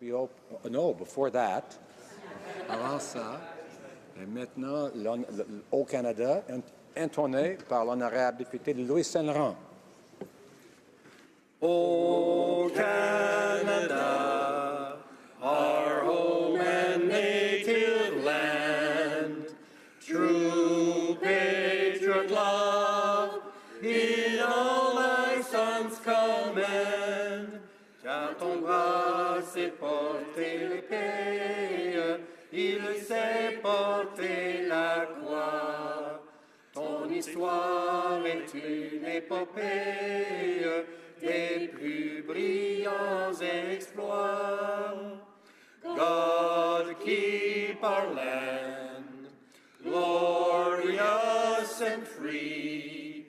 No, before that. Avant ça, et maintenant, au Canada, intoné par l'honorable député de Louis Saint-Laurent. O Canada, our home and native land, true patriot love, in all thy sons command. Car ton bras sait porter l'épée, il sait porter la croix. Ton histoire est une épopée des plus brillants exploits. God keep our land glorious and free.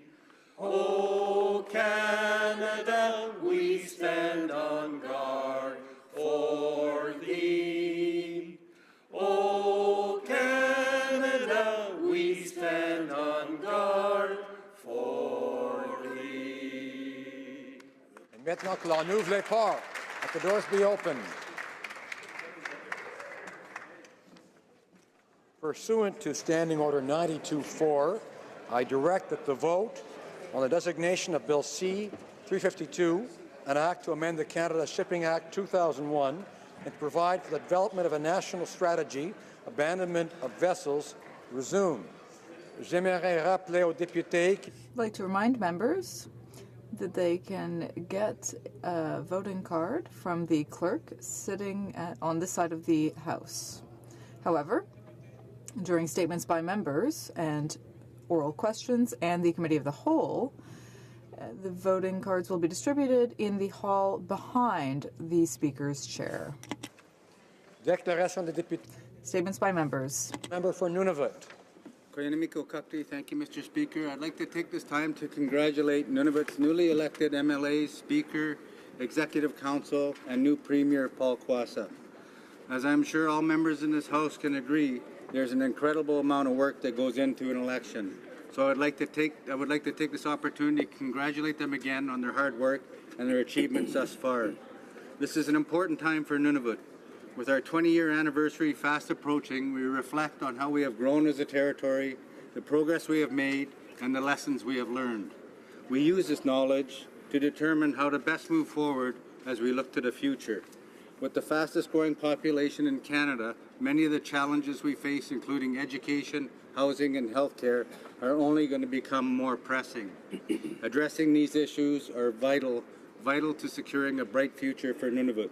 O Canada, we stand on guard for thee. O Canada, we stand on guard for thee. And maintenant que l'on ouvre les portes, let the doors be open. Pursuant to Standing Order 92-4, I direct that the vote on the designation of Bill C-352, an act to amend the Canada Shipping Act 2001 and to provide for the development of a national strategy, abandonment of vessels, resume. J'aimerais rappeler aux députés. I'd like to remind members that they can get a voting card from the clerk sitting on this side of the House. However, during statements by members and oral questions and the Committee of the Whole, the voting cards will be distributed in the hall behind the Speaker's chair. Déclaration des députés. Statements by members. Member for Nunavut. Thank you, Mr. Speaker. I'd like to take this time to congratulate Nunavut's newly elected MLAs, Speaker, Executive Council, and new Premier Paul Kwasa. As I'm sure all members in this House can agree, there's an incredible amount of work that goes into an election. So I would like to take this opportunity to congratulate them again on their hard work and their achievements thus far. This is an important time for Nunavut. With our 20-year anniversary fast approaching, we reflect on how we have grown as a territory, the progress we have made, and the lessons we have learned. We use this knowledge to determine how to best move forward as we look to the future. With the fastest growing population in Canada, many of the challenges we face, including education, housing, and healthcare, are only going to become more pressing. Addressing these issues are vital to securing a bright future for Nunavut.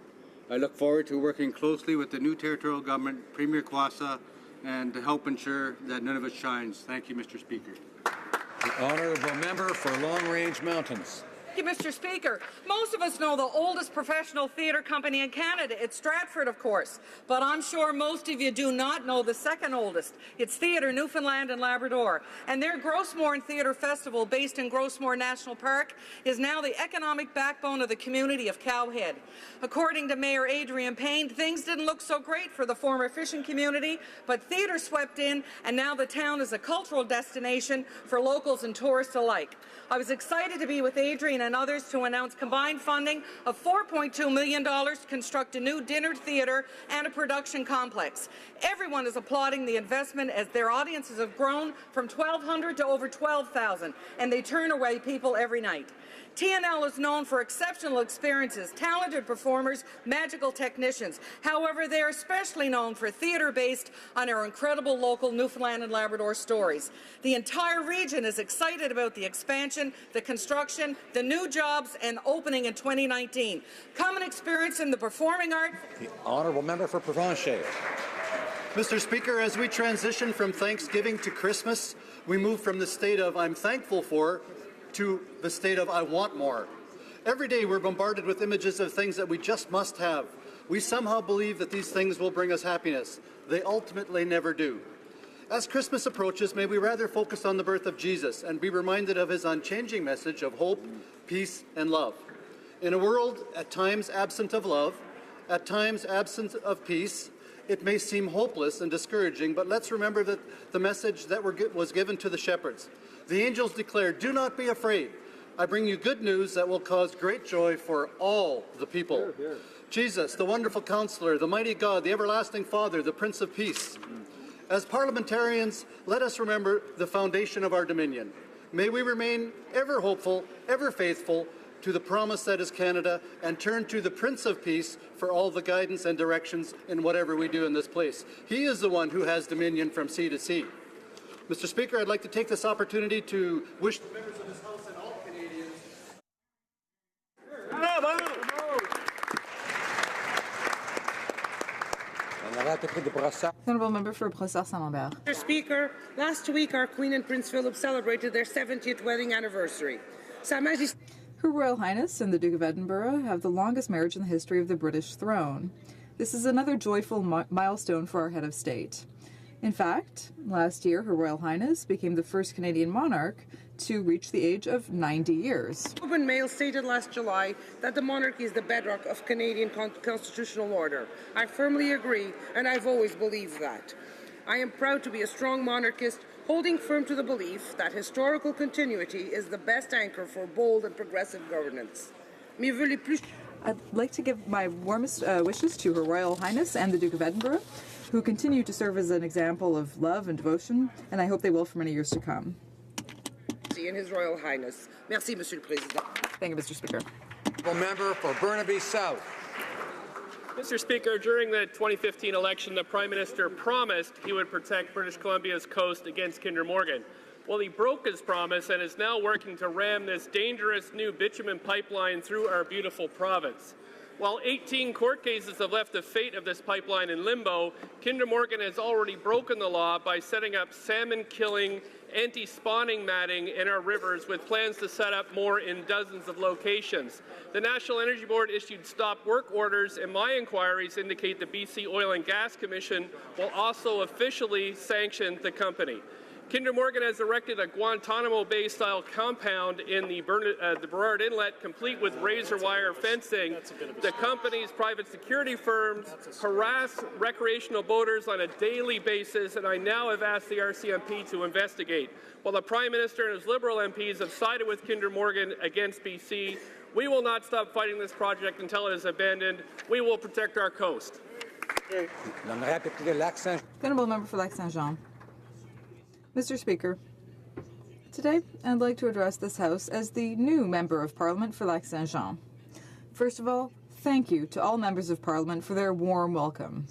I look forward to working closely with the new territorial government, Premier Kwasa, and to help ensure that Nunavut shines. Thank you, Mr. Speaker. The honourable member for Long Range Mountains. Thank you, Mr. Speaker. Most of us know the oldest professional theatre company in Canada. It's Stratford, of course. But I'm sure most of you do not know the second oldest. It's Theatre Newfoundland and Labrador. And their Grossmore Theatre Festival, based in Grossmore National Park, is now the economic backbone of the community of Cowhead. According to Mayor Adrian Payne, things didn't look so great for the former fishing community, but theatre swept in, and now the town is a cultural destination for locals and tourists alike. I was excited to be with Adrian and others to announce combined funding of $4.2 million to construct a new dinner theatre and a production complex. Everyone is applauding the investment as their audiences have grown from 1,200 to over 12,000, and they turn away people every night. TNL is known for exceptional experiences, talented performers, magical technicians. However, they are especially known for theatre based on our incredible local Newfoundland and Labrador stories. The entire region is excited about the expansion, the construction, the new jobs, and opening in 2019. Come and experience in the performing arts. The honourable member for Provencher. Mr. Speaker, as we transition from Thanksgiving to Christmas, we move from the state of I'm thankful for to the state of I want more. Every day we're bombarded with images of things that we just must have. We somehow believe that these things will bring us happiness. They ultimately never do. As Christmas approaches, may we rather focus on the birth of Jesus and be reminded of his unchanging message of hope, peace, and love. In a world at times absent of love, at times absent of peace, it may seem hopeless and discouraging, but let's remember that the message that was given to the shepherds. The angels declared, "Do not be afraid. I bring you good news that will cause great joy for all the people." Hear, hear. Jesus, the wonderful Counselor, the mighty God, the everlasting Father, the Prince of Peace. As parliamentarians, let us remember the foundation of our Dominion. May we remain ever hopeful, ever faithful to the promise that is Canada, and turn to the Prince of Peace for all the guidance and directions in whatever we do in this place. He is the one who has dominion from sea to sea. Mr. Speaker, I'd like to take this opportunity to wish the members of this House and all Canadians Honourable member for Brossard-Saint-Lambert. Mr. Speaker, last week our Queen and Prince Philip celebrated their 70th wedding anniversary. Sa Majesté Her Royal Highness and the Duke of Edinburgh have the longest marriage in the history of the British throne. This is another joyful milestone for our head of state. In fact, last year, Her Royal Highness became the first Canadian monarch to reach the age of 90 years. Globe and Mail stated last July that the monarchy is the bedrock of Canadian constitutional order. I firmly agree, and I've always believed that. I am proud to be a strong monarchist, holding firm to the belief that historical continuity is the best anchor for bold and progressive governance. I'd like to give my warmest wishes to Her Royal Highness and the Duke of Edinburgh, who continue to serve as an example of love and devotion, and I hope they will for many years to come. In His Royal Highness. Merci, Monsieur le Président. Thank you, Mr. Speaker. Member for Burnaby South. Mr. Speaker, during the 2015 election, the Prime Minister promised he would protect British Columbia's coast against Kinder Morgan. Well, he broke his promise and is now working to ram this dangerous new bitumen pipeline through our beautiful province. While 18 court cases have left the fate of this pipeline in limbo, Kinder Morgan has already broken the law by setting up salmon-killing, anti-spawning matting in our rivers with plans to set up more in dozens of locations. The National Energy Board issued stop work orders, and my inquiries indicate the BC Oil and Gas Commission will also officially sanction the company. Kinder Morgan has erected a Guantanamo Bay-style compound in the Burrard Inlet, complete with razor wire fencing. The company's private security firms harass recreational boaters on a daily basis, and I now have asked the RCMP to investigate. While the Prime Minister and his Liberal MPs have sided with Kinder Morgan against BC, we will not stop fighting this project until it is abandoned. We will protect our coast. Honourable member for Lac-Saint-Jean. Mr. Speaker, today I'd like to address this House as the new Member of Parliament for Lac-Saint-Jean. First of all, thank you to all members of Parliament for their warm welcome.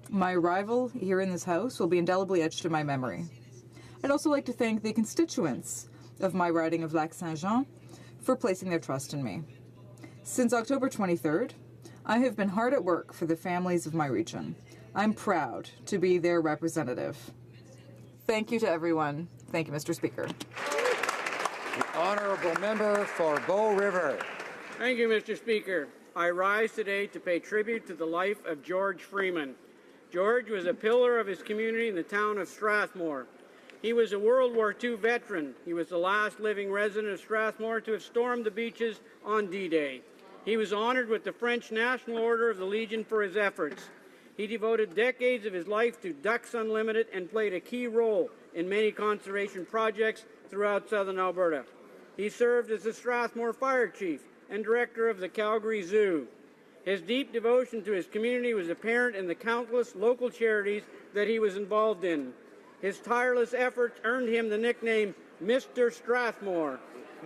My arrival here in this House will be indelibly etched in my memory. I'd also like to thank the constituents of my riding of Lac-Saint-Jean for placing their trust in me. Since October 23rd, I have been hard at work for the families of my region. I'm proud to be their representative. Thank you to everyone. Thank you, Mr. Speaker. The honourable member for Bow River. Thank you, Mr. Speaker. I rise today to pay tribute to the life of George Freeman. George was a pillar of his community in the town of Strathmore. He was a World War II veteran. He was the last living resident of Strathmore to have stormed the beaches on D-Day. He was honored with the French National Order of the Legion for his efforts. He devoted decades of his life to Ducks Unlimited and played a key role in many conservation projects throughout southern Alberta. He served as the Strathmore Fire Chief and Director of the Calgary Zoo. His deep devotion to his community was apparent in the countless local charities that he was involved in. His tireless efforts earned him the nickname Mr. Strathmore.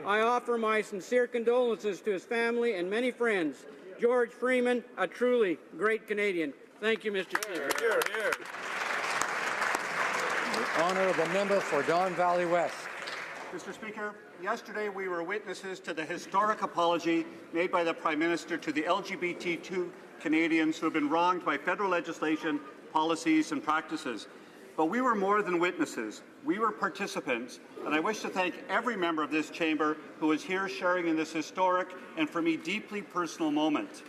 I offer my sincere condolences to his family and many friends. George Freeman, a truly great Canadian. Thank you, Mr. Speaker. Here, here. The honourable member for Don Valley West. Mr. Speaker, yesterday we were witnesses to the historic apology made by the Prime Minister to the LGBT2 Canadians who have been wronged by federal legislation, policies and practices. But we were more than witnesses. We were participants, and I wish to thank every member of this chamber who was here sharing in this historic and for me deeply personal moment.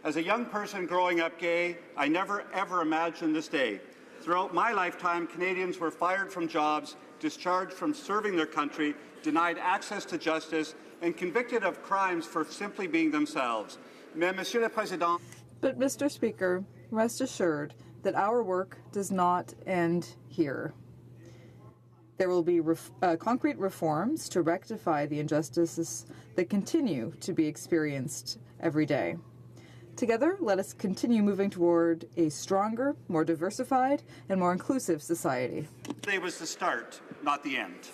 As a young person growing up gay, I never ever imagined this day. Throughout my lifetime, Canadians were fired from jobs, discharged from serving their country, denied access to justice, and convicted of crimes for simply being themselves. Mais, Monsieur le Président. But, Mr. Speaker, rest assured that our work does not end here. There will be concrete reforms to rectify the injustices that continue to be experienced every day. Together, let us continue moving toward a stronger, more diversified, and more inclusive society. Today was the start, not the end.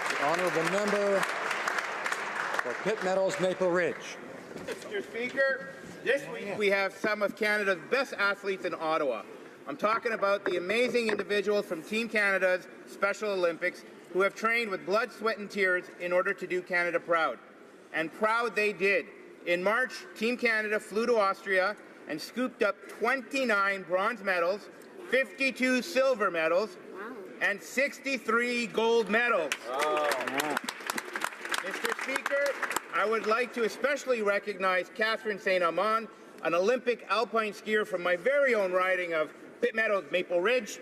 The honourable member for Pitt Meadows, Maple Ridge. Mr. Speaker, this week we have some of Canada's best athletes in Ottawa. I'm talking about the amazing individuals from Team Canada's Special Olympics who have trained with blood, sweat and tears in order to do Canada proud. And proud they did. In March, Team Canada flew to Austria and scooped up 29 bronze medals, 52 silver medals, and 63 gold medals. Mr. Speaker, I would like to especially recognize Catherine St. Amand, an Olympic alpine skier from my very own riding of Pitt Meadows, Maple Ridge.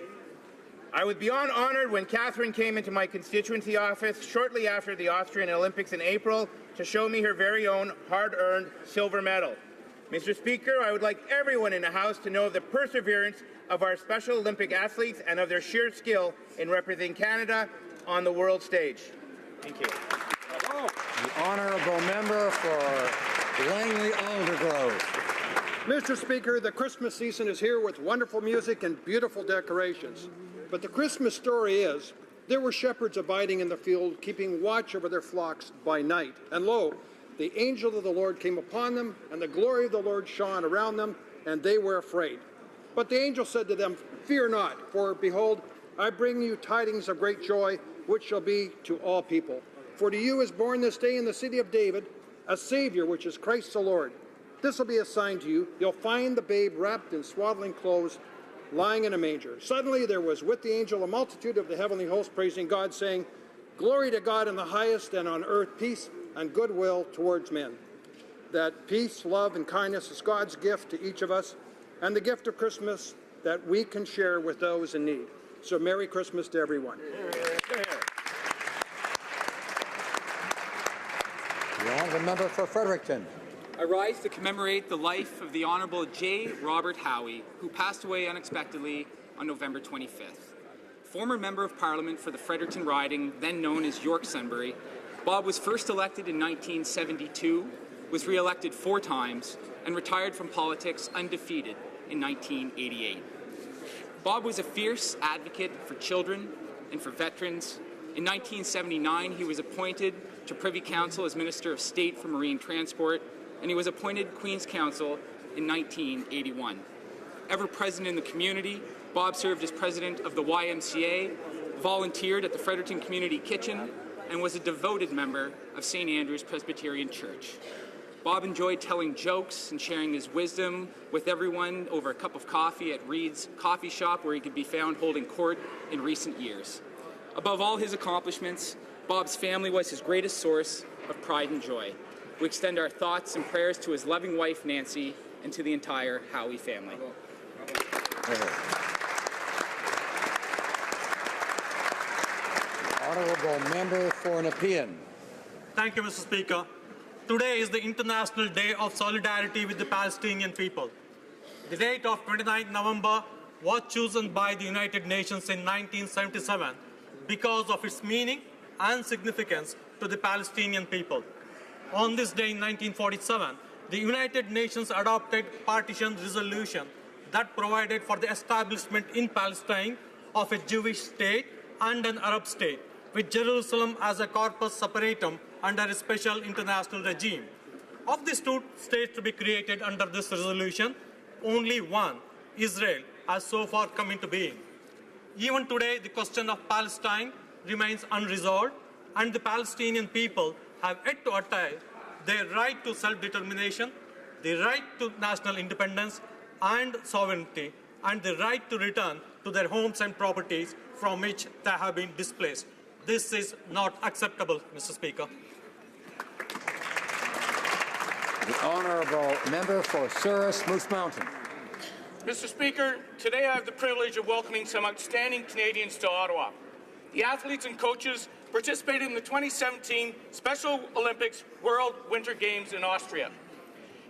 I was beyond honored when Catherine came into my constituency office shortly after the Austrian Olympics in April to show me her very own hard-earned silver medal. Mr. Speaker, I would like everyone in the House to know the perseverance of our Special Olympic athletes and of their sheer skill in representing Canada on the world stage. Thank you. The honourable member for Langley Aldergrove. Mr. Speaker, the Christmas season is here with wonderful music and beautiful decorations. But the Christmas story is, there were shepherds abiding in the field, keeping watch over their flocks by night. And lo, the angel of the Lord came upon them, and the glory of the Lord shone around them, and they were afraid. But the angel said to them, "Fear not, for behold, I bring you tidings of great joy, which shall be to all people. For to you is born this day in the city of David a Savior, which is Christ the Lord. This will be a sign to you. You'll find the babe wrapped in swaddling clothes, lying in a manger." Suddenly there was with the angel a multitude of the heavenly host praising God, saying, "Glory to God in the highest, and on earth peace and goodwill towards men." That peace, love, and kindness is God's gift to each of us, and the gift of Christmas that we can share with those in need. So Merry Christmas to everyone. The honourable member for Fredericton. I rise to commemorate the life of the Honourable J. Robert Howe, who passed away unexpectedly on November 25th. Former Member of Parliament for the Fredericton riding, then known as York Sunbury, Bob was first elected in 1972, was re-elected 4 times, and retired from politics undefeated in 1988. Bob was a fierce advocate for children and for veterans. In 1979, he was appointed to Privy Council as Minister of State for Marine Transport, and he was appointed Queen's Counsel in 1981. Ever present in the community, Bob served as president of the YMCA, volunteered at the Fredericton Community Kitchen, and was a devoted member of St. Andrew's Presbyterian Church. Bob enjoyed telling jokes and sharing his wisdom with everyone over a cup of coffee at Reed's Coffee Shop, where he could be found holding court in recent years. Above all his accomplishments, Bob's family was his greatest source of pride and joy. We extend our thoughts and prayers to his loving wife, Nancy, and to the entire Howe family. Honourable member for Nepean. Thank you, Mr. Speaker. Today is the International Day of Solidarity with the Palestinian people. The date of 29 November was chosen by the United Nations in 1977 because of its meaning and significance to the Palestinian people. On this day in 1947, the United Nations adopted partition resolution that provided for the establishment in Palestine of a Jewish state and an Arab state, with Jerusalem as a corpus separatum under a special international regime. Of these 2 states to be created under this resolution, only one, Israel, has so far come into being. Even today, the question of Palestine remains unresolved, and the Palestinian people have yet to attain their right to self-determination, the right to national independence and sovereignty, and the right to return to their homes and properties from which they have been displaced. This is not acceptable, Mr. Speaker. The honourable member for Souris Moose Mountain. Mr. Speaker, today I have the privilege of welcoming some outstanding Canadians to Ottawa. The athletes and coaches participated in the 2017 Special Olympics World Winter Games in Austria.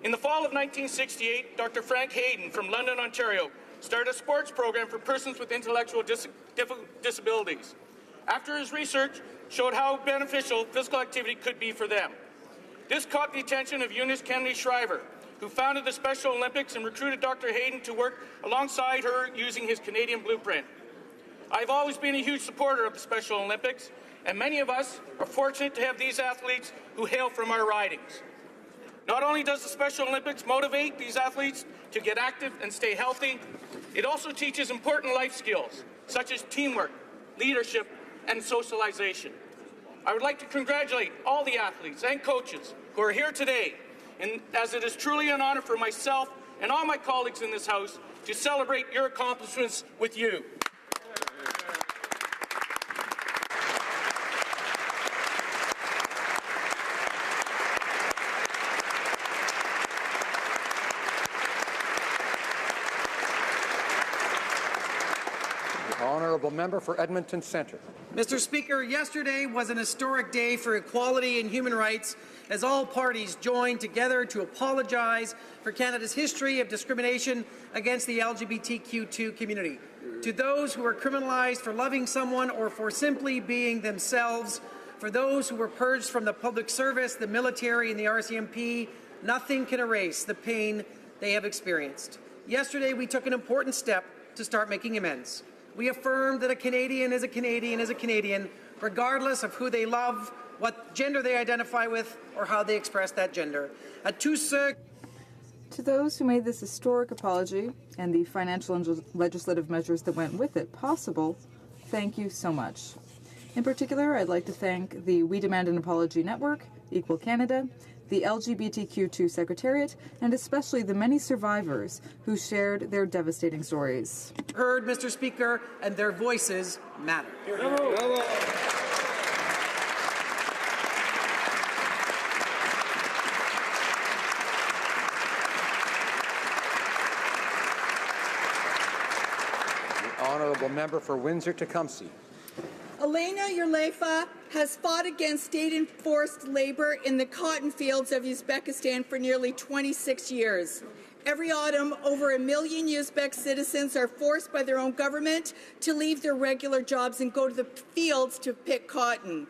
In the fall of 1968, Dr. Frank Hayden from London, Ontario, started a sports program for persons with intellectual disabilities. after his research showed how beneficial physical activity could be for them. This caught the attention of Eunice Kennedy Shriver, who founded the Special Olympics and recruited Dr. Hayden to work alongside her using his Canadian blueprint. I've always been a huge supporter of the Special Olympics, and many of us are fortunate to have these athletes who hail from our ridings. Not only does the Special Olympics motivate these athletes to get active and stay healthy, it also teaches important life skills, such as teamwork, leadership, and socialization. I would like to congratulate all the athletes and coaches who are here today, and as it is truly an honor for myself and all my colleagues in this House to celebrate your accomplishments with you. Honourable member for Edmonton Centre. Mr. Speaker, yesterday was an historic day for equality and human rights as all parties joined together to apologize for Canada's history of discrimination against the LGBTQ2 community. To those who were criminalized for loving someone or for simply being themselves, for those who were purged from the public service, the military, and the RCMP, nothing can erase the pain they have experienced. Yesterday, we took an important step to start making amends. We affirmed that a Canadian is a Canadian is a Canadian, regardless of who they love, what gender they identify with, or how they express that gender. To those who made this historic apology and the financial and legislative measures that went with it possible, thank you so much. In particular, I'd like to thank the We Demand an Apology Network, Equal Canada, the LGBTQ2 Secretariat, and especially the many survivors who shared their devastating stories. Heard, Mr. Speaker, and their voices matter. The honourable member for Windsor-Tecumseh. Elena Yurlefa has fought against state-enforced labor in the cotton fields of Uzbekistan for nearly 26 years. Every autumn, over 1 million Uzbek citizens are forced by their own government to leave their regular jobs and go to the fields to pick cotton,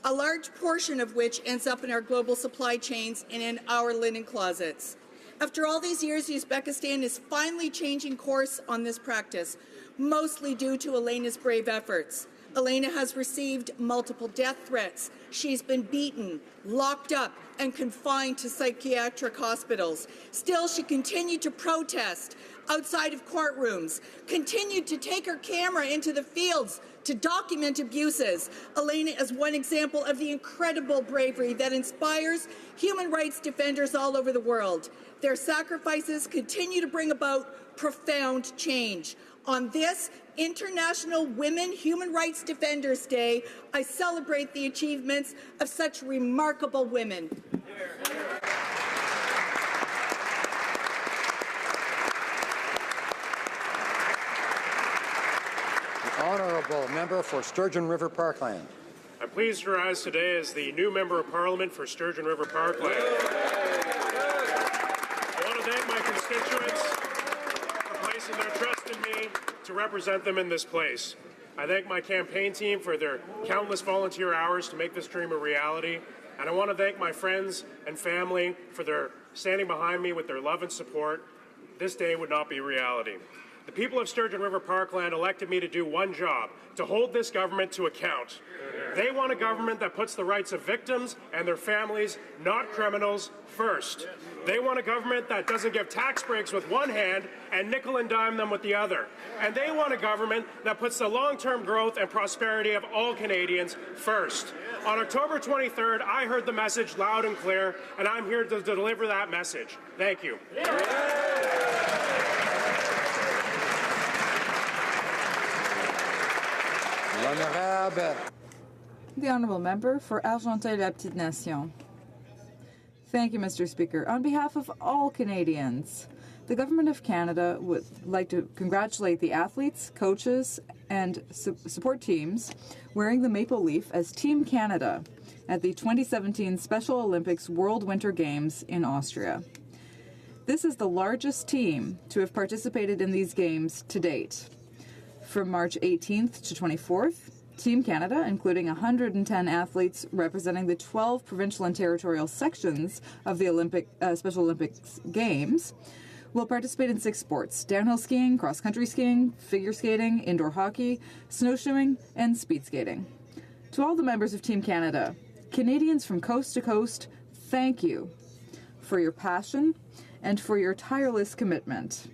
a large portion of which ends up in our global supply chains and in our linen closets. After all these years, Uzbekistan is finally changing course on this practice, mostly due to Elena's brave efforts. Elena has received multiple death threats. She's been beaten, locked up, and confined to psychiatric hospitals. Still, she continued to protest outside of courtrooms, continued to take her camera into the fields to document abuses. Elena is one example of the incredible bravery that inspires human rights defenders all over the world. Their sacrifices continue to bring about profound change. On this International Women Human Rights Defenders Day, I celebrate the achievements of such remarkable women. The honourable member for Sturgeon River Parkland. I'm pleased to rise today as the new Member of Parliament for Sturgeon River Parkland. I want to thank my constituents for placing their trust in me to represent them in this place. I thank my campaign team for their countless volunteer hours to make this dream a reality. And I want to thank my friends and family for their standing behind me with their love and support. This day would not be a reality. The people of Sturgeon River Parkland elected me to do one job, to hold this government to account. They want a government that puts the rights of victims and their families, not criminals, first. They want a government that doesn't give tax breaks with one hand and nickel and dime them with the other. And they want a government that puts the long-term growth and prosperity of all Canadians first. On October 23rd, I heard the message loud and clear, and I'm here to deliver that message. Thank you. The Honourable Member for Argenteuil-la-Petite-Nation. Thank you, Mr. Speaker. On behalf of all Canadians, the Government of Canada would like to congratulate the athletes, coaches, and support teams wearing the maple leaf as Team Canada at the 2017 Special Olympics World Winter Games in Austria. This is the largest team to have participated in these games to date. From March 18th to 24th, Team Canada, including 110 athletes representing the 12 provincial and territorial sections of the Special Olympics Games, will participate in 6 sports: downhill skiing, cross-country skiing, figure skating, indoor hockey, snowshoeing, and speed skating. To all the members of Team Canada, Canadians from coast to coast, thank you for your passion and for your tireless commitment.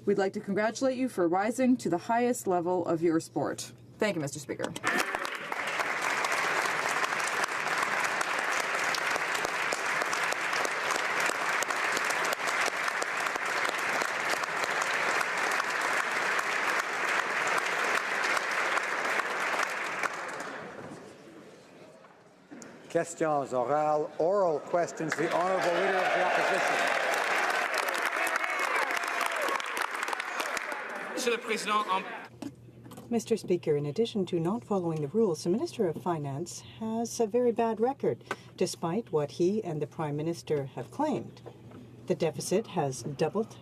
We'd like to congratulate you for rising to the highest level of your sport. Thank you, Mr. Speaker. Questions orales, oral questions. The Honourable Leader of the Opposition. Monsieur le Président, Mr. Speaker, in addition to not following the rules, the Minister of Finance has a very bad record, despite what he and the Prime Minister have claimed. The deficit has doubled.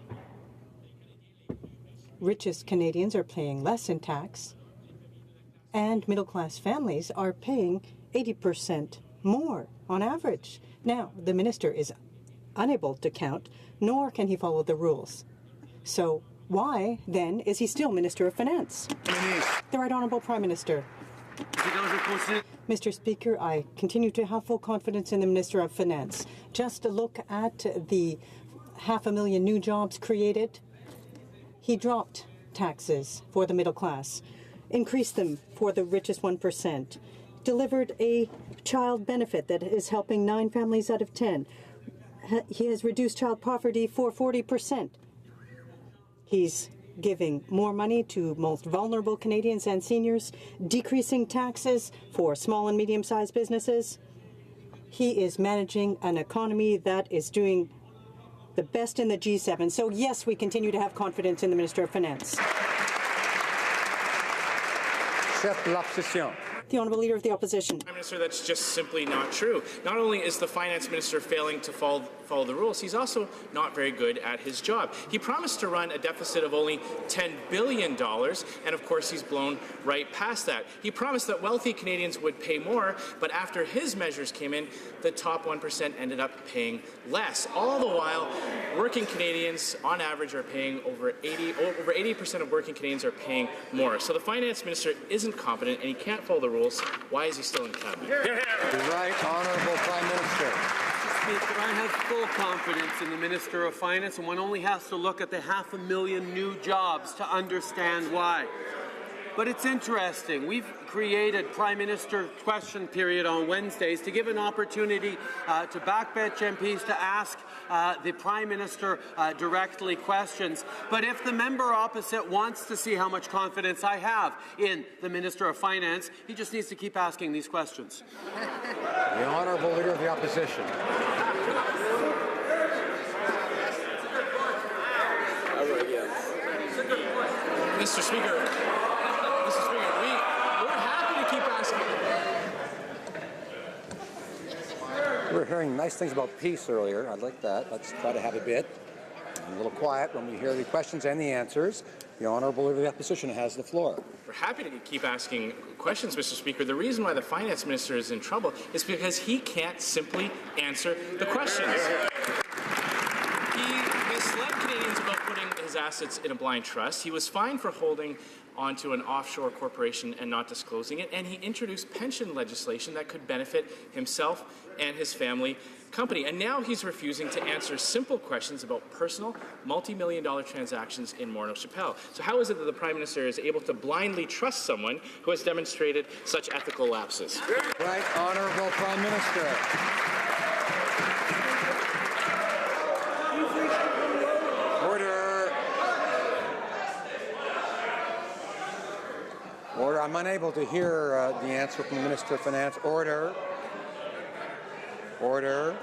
Richest Canadians are paying less in tax, and middle-class families are paying 80% more on average. Now, the Minister is unable to count, nor can he follow the rules. So why, then, is he still Minister of Finance? The Right Honourable Prime Minister. Mr. Speaker, I continue to have full confidence in the Minister of Finance. Just look at the 500,000 new jobs created. He dropped taxes for the middle class, increased them for the richest 1%, delivered a child benefit that is helping 9 families out of 10. He has reduced child poverty for 40%. He's giving more money to most vulnerable Canadians and seniors, decreasing taxes for small and medium-sized businesses. He is managing an economy that is doing the best in the G7. So, yes, we continue to have confidence in the Minister of Finance. Chef de l'Opposition. The Honourable Leader of the Opposition. Prime Minister, that's just simply not true. Not only is the Finance Minister failing to follow the rules, he's also not very good at his job. He promised to run a deficit of only $10 billion, and of course he's blown right past that. He promised that wealthy Canadians would pay more, but after his measures came in, the top 1% ended up paying less. All the while, working Canadians, on average, are paying over 80% of working Canadians are paying more. So the Finance Minister isn't competent, and he can't follow the rules. Why is he still in cabinet? The Right Honourable Prime Minister. Speaker, I have full confidence in the Minister of Finance, and one only has to look at the 500,000 new jobs to understand why. But it's interesting. We've created Prime Minister question period on Wednesdays to give an opportunity to backbench MPs to ask the Prime Minister directly questions. But if the member opposite wants to see how much confidence I have in the Minister of Finance, he just needs to keep asking these questions. The Honourable Leader of the Opposition. Mr. Speaker, we're happy to keep asking. We were hearing nice things about peace earlier. I'd like that. Let's try to have a bit. A little quiet when we hear the questions and the answers. The Honourable Leader of the Opposition has the floor. We're happy to keep asking questions, Mr. Speaker. The reason why the Finance Minister is in trouble is because he can't simply answer the questions. He misled Canadians about putting his assets in a blind trust. He was fined for holding onto an offshore corporation and not disclosing it, and he introduced pension legislation that could benefit himself and his family company. And now he's refusing to answer simple questions about personal, multi-million-dollar transactions in Morneau-Chapelle. So how is it that the Prime Minister is able to blindly trust someone who has demonstrated such ethical lapses? Right Honourable Prime Minister. Order. I'm unable to hear the answer from the Minister of Finance. Order. Order.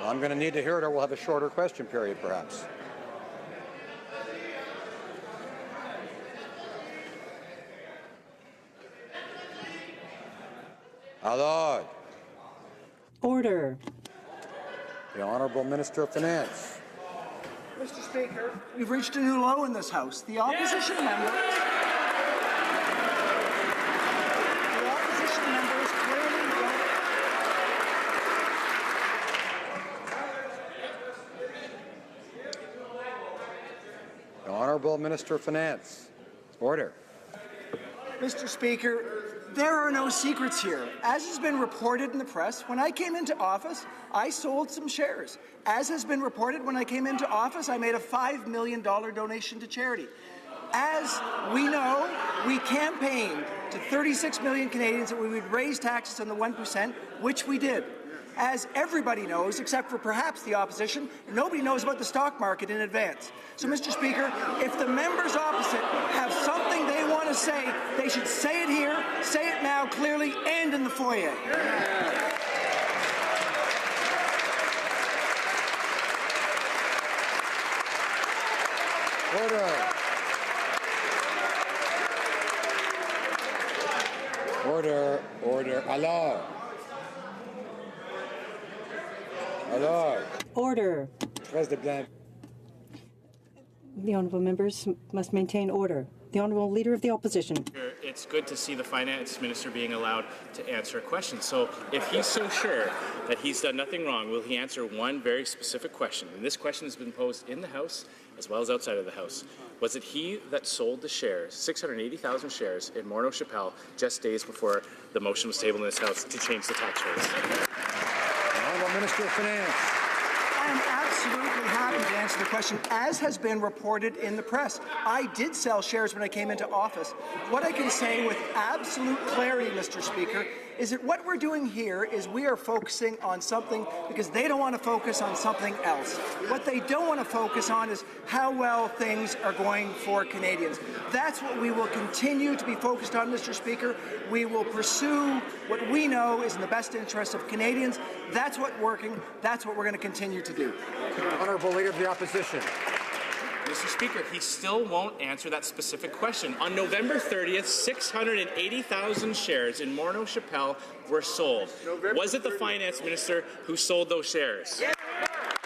I'm going to need to hear it, or we'll have a shorter question period, perhaps. Alors. Order. The Honourable Minister of Finance. Mr. Speaker, we've reached a new low in this House. The opposition member... Honourable Minister of Finance. Order. Mr. Speaker, there are no secrets here. As has been reported in the press, when I came into office, I sold some shares. As has been reported, when I came into office, I made a $5 million donation to charity. As we know, we campaigned to 36 million Canadians that we would raise taxes on the 1%, which we did. As everybody knows, except for perhaps the opposition, nobody knows about the stock market in advance. So, Mr. Speaker, if the members opposite have something they want to say, they should say it here, say it now clearly, and in the foyer. Order. Order. Alors. Order. Reste blanc. The honourable members must maintain order. The honourable leader of the opposition. It's good to see the finance minister being allowed to answer a question. So if he's so sure that he's done nothing wrong, will he answer one very specific question? And this question has been posed in the House as well as outside of the House. Was it he that sold the shares, 680,000 shares in Morneau Chapelle, just days before the motion was tabled in this House to change the tax rates? Honourable Minister of Finance. I am absolutely happy to answer the question. As has been reported in the press, I did sell shares when I came into office. What I can say with absolute clarity, Mr. Speaker, is that what we're doing here is we are focusing on something because they don't want to focus on something else. What they don't want to focus on is how well things are going for Canadians. That's what we will continue to be focused on, Mr. Speaker. We will pursue what we know is in the best interest of Canadians. That's what's working. That's what we're going to continue to do. Honourable Leader of the Opposition. Mr. Speaker, he still won't answer that specific question. On November 30th, 680,000 shares in Morneau Chapelle were sold. Was it the finance minister who sold those shares? Yes.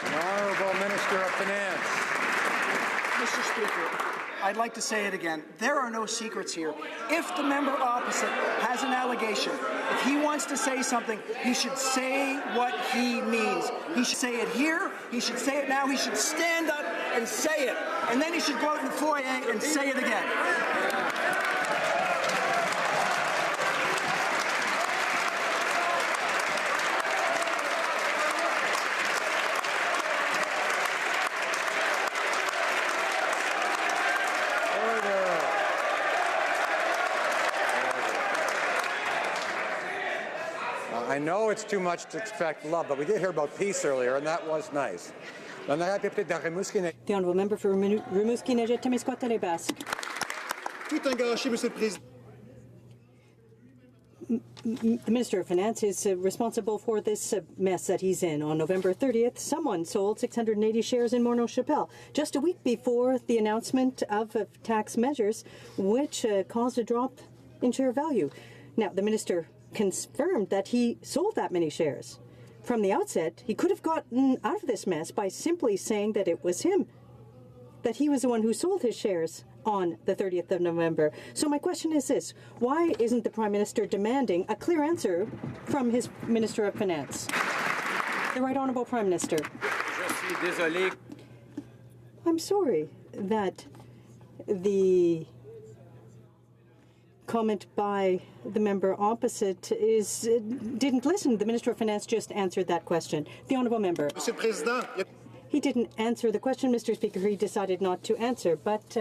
Honourable Minister of Finance. Mr. Speaker, I'd like to say it again. There are no secrets here. If the member opposite has an allegation, if he wants to say something, he should say what he means. He should say it here. He should say it now. He should stand up and say it. And then he should go out in the foyer and say it again. I know it's too much to expect love, but we did hear about peace earlier, and that was nice. The honourable member for Rimouski-Nejet-Témiscouata-les-Basques. Tout un gâchis, Monsieur le Président. The Minister of Finance is responsible for this mess that he's in. On November 30th, someone sold 680 shares in Morneau Chapelle, just a week before the announcement of tax measures, which caused a drop in share value. Now, the Minister confirmed that he sold that many shares. From the outset, he could have gotten out of this mess by simply saying that it was him, that he was the one who sold his shares on the 30th of November. So my question is this: why isn't the Prime Minister demanding a clear answer from his Minister of Finance? The Right Honourable Prime Minister. I'm sorry that the comment by the member opposite didn't listen. The Minister of Finance just answered that question. The Honourable Member. Monsieur le Président. He didn't answer the question, Mr. Speaker. He decided not to answer, but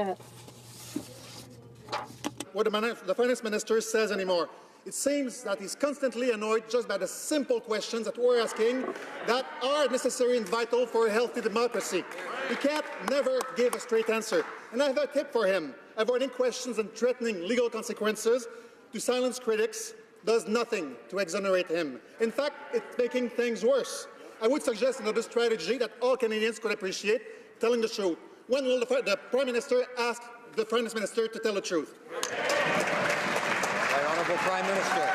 what the finance minister says anymore. It seems that he's constantly annoyed just by the simple questions that we're asking that are necessary and vital for a healthy democracy. He can't never give a straight answer. And I have a tip for him. Avoiding questions and threatening legal consequences to silence critics does nothing to exonerate him. In fact, it's making things worse. I would suggest another strategy that all Canadians could appreciate: telling the truth. When will the Prime Minister ask the Finance Minister to tell the truth? Right Honourable Prime Minister.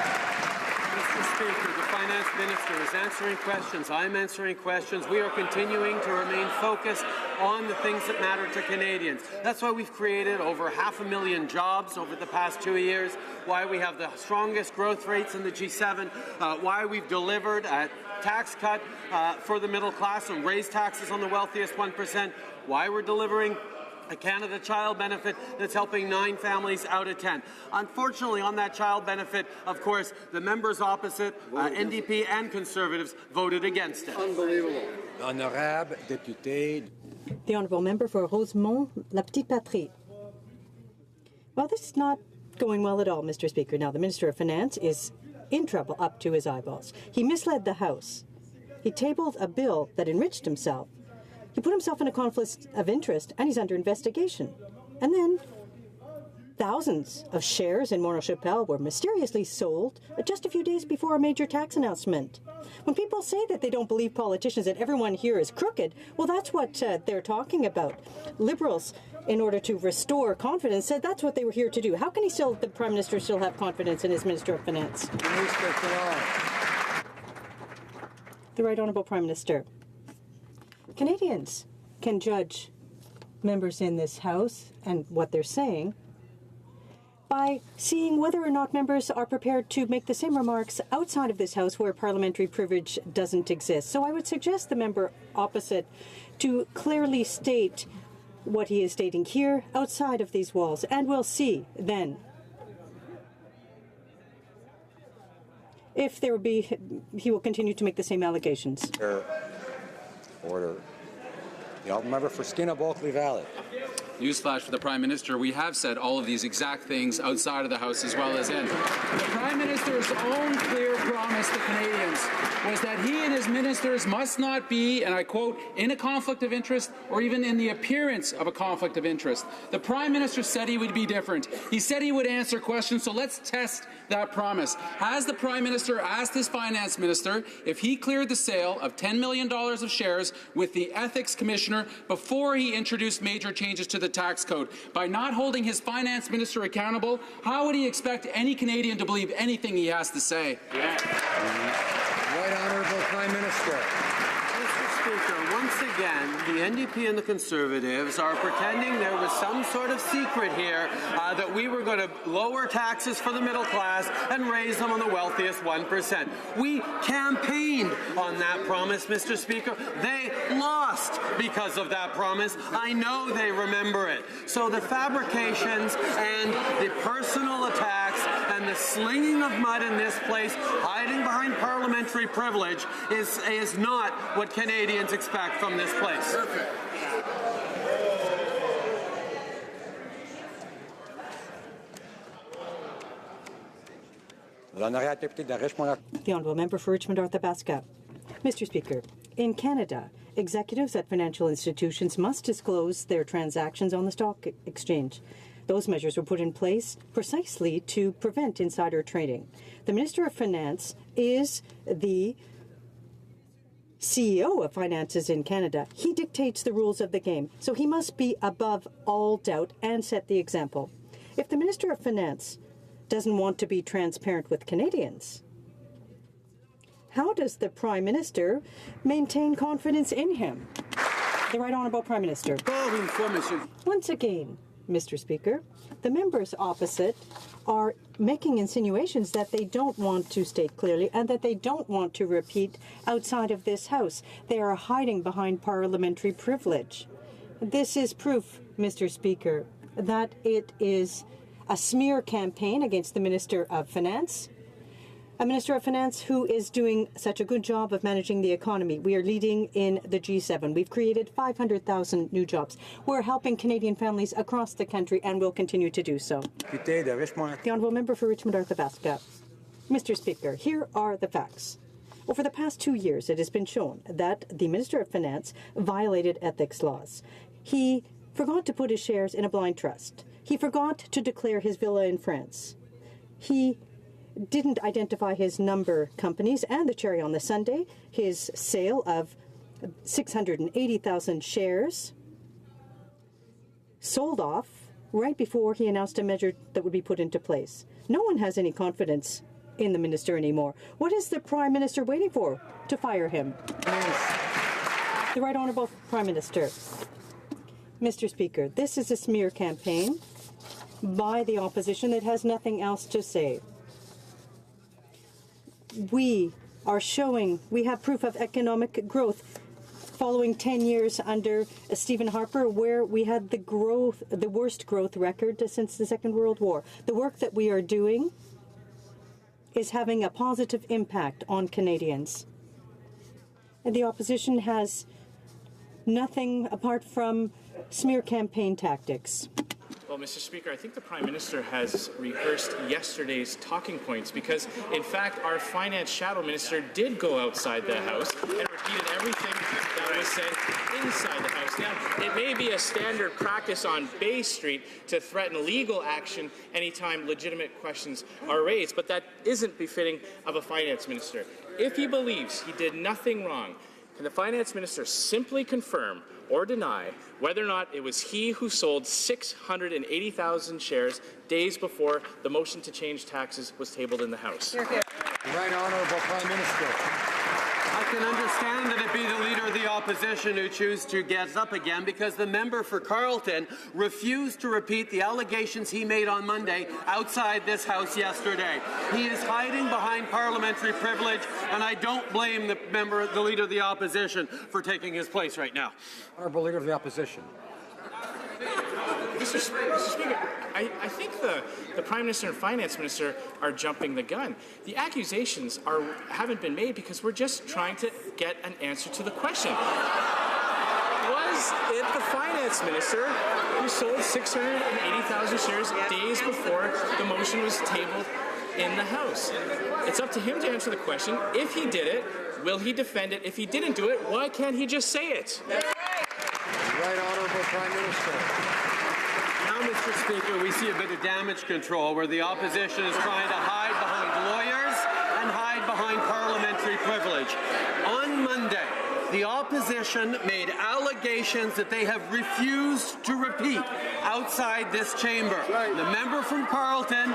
Mr. Speaker, the Finance Minister is answering questions. I'm answering questions. We are continuing to remain focused on the things that matter to Canadians. That's why we've created over 500,000 jobs over the past 2 years, why we have the strongest growth rates in the G7, why we've delivered a tax cut for the middle class and raised taxes on the wealthiest 1%, why we're delivering a Canada Child benefit that's helping 9 families out of 10. Unfortunately, on that child benefit, of course, the members opposite, NDP and Conservatives, voted against it. Unbelievable. Honorable député. The Honourable Member for Rosemont, La Petite Patrie. Well, this is not going well at all, Mr. Speaker. Now, the Minister of Finance is in trouble up to his eyeballs. He misled the House. He tabled a bill that enriched himself. He put himself in a conflict of interest, and he's under investigation. And then thousands of shares in Morneau Chapelle were mysteriously sold just a few days before a major tax announcement. When people say that they don't believe politicians, that everyone here is crooked, well, that's what they're talking about. Liberals, in order to restore confidence, said that's what they were here to do. How can the Prime Minister still have confidence in his Minister of Finance? The Right Honourable Prime Minister. Canadians can judge members in this House and what they're saying by seeing whether or not members are prepared to make the same remarks outside of this House where parliamentary privilege doesn't exist. So I would suggest the member opposite to clearly state what he is stating here outside of these walls, and we'll see then if there will be, he will continue to make the same allegations. Order. The Honourable Member for Skinner-Bulkley Valley. Newsflash for the Prime Minister, we have said all of these exact things outside of the House as well as in. The Prime Minister's own clear promise to Canadians was that he and his ministers must not be, and I quote, in a conflict of interest or even in the appearance of a conflict of interest. The Prime Minister said he would be different. He said he would answer questions, so let's test that promise. Has the Prime Minister asked his Finance Minister if he cleared the sale of $10 million of shares with the Ethics Commissioner before he introduced major changes to the tax code? By not holding his Finance Minister accountable, how would he expect any Canadian to believe anything he has to say? Right Honourable Prime Minister. Mr. Speaker, once again, the NDP and the Conservatives are pretending there was some sort of secret here that we were going to lower taxes for the middle class and raise them on the wealthiest 1%. We campaigned on that promise, Mr. Speaker. They lost because of that promise. I know they remember it. So the fabrications and the personal attacks and the slinging of mud in this place, hiding behind parliamentary privilege, is not what Canadians expect from this place. The Honourable Member for Richmond Arthabaska. Mr. Speaker, in Canada, executives at financial institutions must disclose their transactions on the stock exchange. Those measures were put in place precisely to prevent insider trading. The Minister of Finance is the CEO of finances in Canada. He dictates the rules of the game, so he must be above all doubt and set the example. If the Minister of Finance doesn't want to be transparent with Canadians, how does the Prime Minister maintain confidence in him? The Right Honourable Prime Minister. Once again, Mr. Speaker, the members opposite are making insinuations that they don't want to state clearly and that they don't want to repeat outside of this House. They are hiding behind parliamentary privilege. This is proof, Mr. Speaker, that it is a smear campaign against the Minister of Finance, a Minister of Finance who is doing such a good job of managing the economy. We are leading in the G7. We've created 500,000 new jobs. We're helping Canadian families across the country and will continue to do so. The Honourable Member for Richmond Arthabaska. Mr. Speaker, here are the facts. Over the past 2 years, it has been shown that the Minister of Finance violated ethics laws. He forgot to put his shares in a blind trust. He forgot to declare his villa in France. He didn't identify his number companies, and the cherry on the sundae, his sale of 680,000 shares sold off right before he announced a measure that would be put into place. No one has any confidence in the minister anymore. What is the Prime Minister waiting for to fire him? The Right Honourable Prime Minister. Mr. Speaker, this is a smear campaign by the opposition that has nothing else to say. We are showing we have proof of economic growth following 10 years under Stephen Harper, where we had the worst growth record since the Second World War. The work that we are doing is having a positive impact on Canadians. And the opposition has nothing apart from smear campaign tactics. Well, Mr. Speaker, I think the Prime Minister has rehearsed yesterday's talking points because, in fact, our Finance Shadow Minister did go outside the House and repeated everything that was said inside the House. Now, it may be a standard practice on Bay Street to threaten legal action anytime legitimate questions are raised, but that isn't befitting of a Finance Minister. If he believes he did nothing wrong, can the Finance Minister simply confirm or deny whether or not it was he who sold 680,000 shares days before the motion to change taxes was tabled in the House? Right Honourable Prime Minister. I can understand that it be the Leader of the Opposition who chooses to get up again because the member for Carleton refused to repeat the allegations he made on Monday outside this House yesterday. He is hiding behind parliamentary privilege, and I don't blame the Leader of the Opposition for taking his place right now. Honourable Leader of the Opposition. Mr. Speaker, I think the Prime Minister and Finance Minister are jumping the gun. The accusations haven't been made because we're just trying to get an answer to the question. Was it the Finance Minister who sold 680,000 shares days before the motion was tabled in the House? It's up to him to answer the question. If he did it, will he defend it? If he didn't do it, why can't he just say it? Right Honourable Prime Minister. Now, Mr. Speaker, we see a bit of damage control where the opposition is trying to hide behind lawyers and hide behind parliamentary privilege. On Monday, the opposition made allegations that they have refused to repeat outside this chamber. The member from Carleton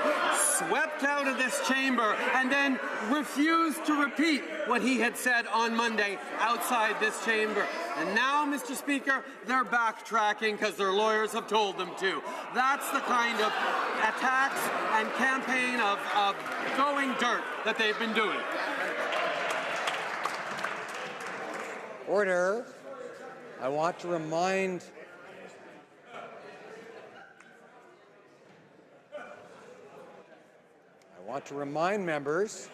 swept out of this chamber and then refused to repeat what he had said on Monday outside this chamber. And now, Mr. Speaker, they're backtracking because their lawyers have told them to. That's the kind of attacks and campaign of going dirt that they've been doing. Order. I want to remind members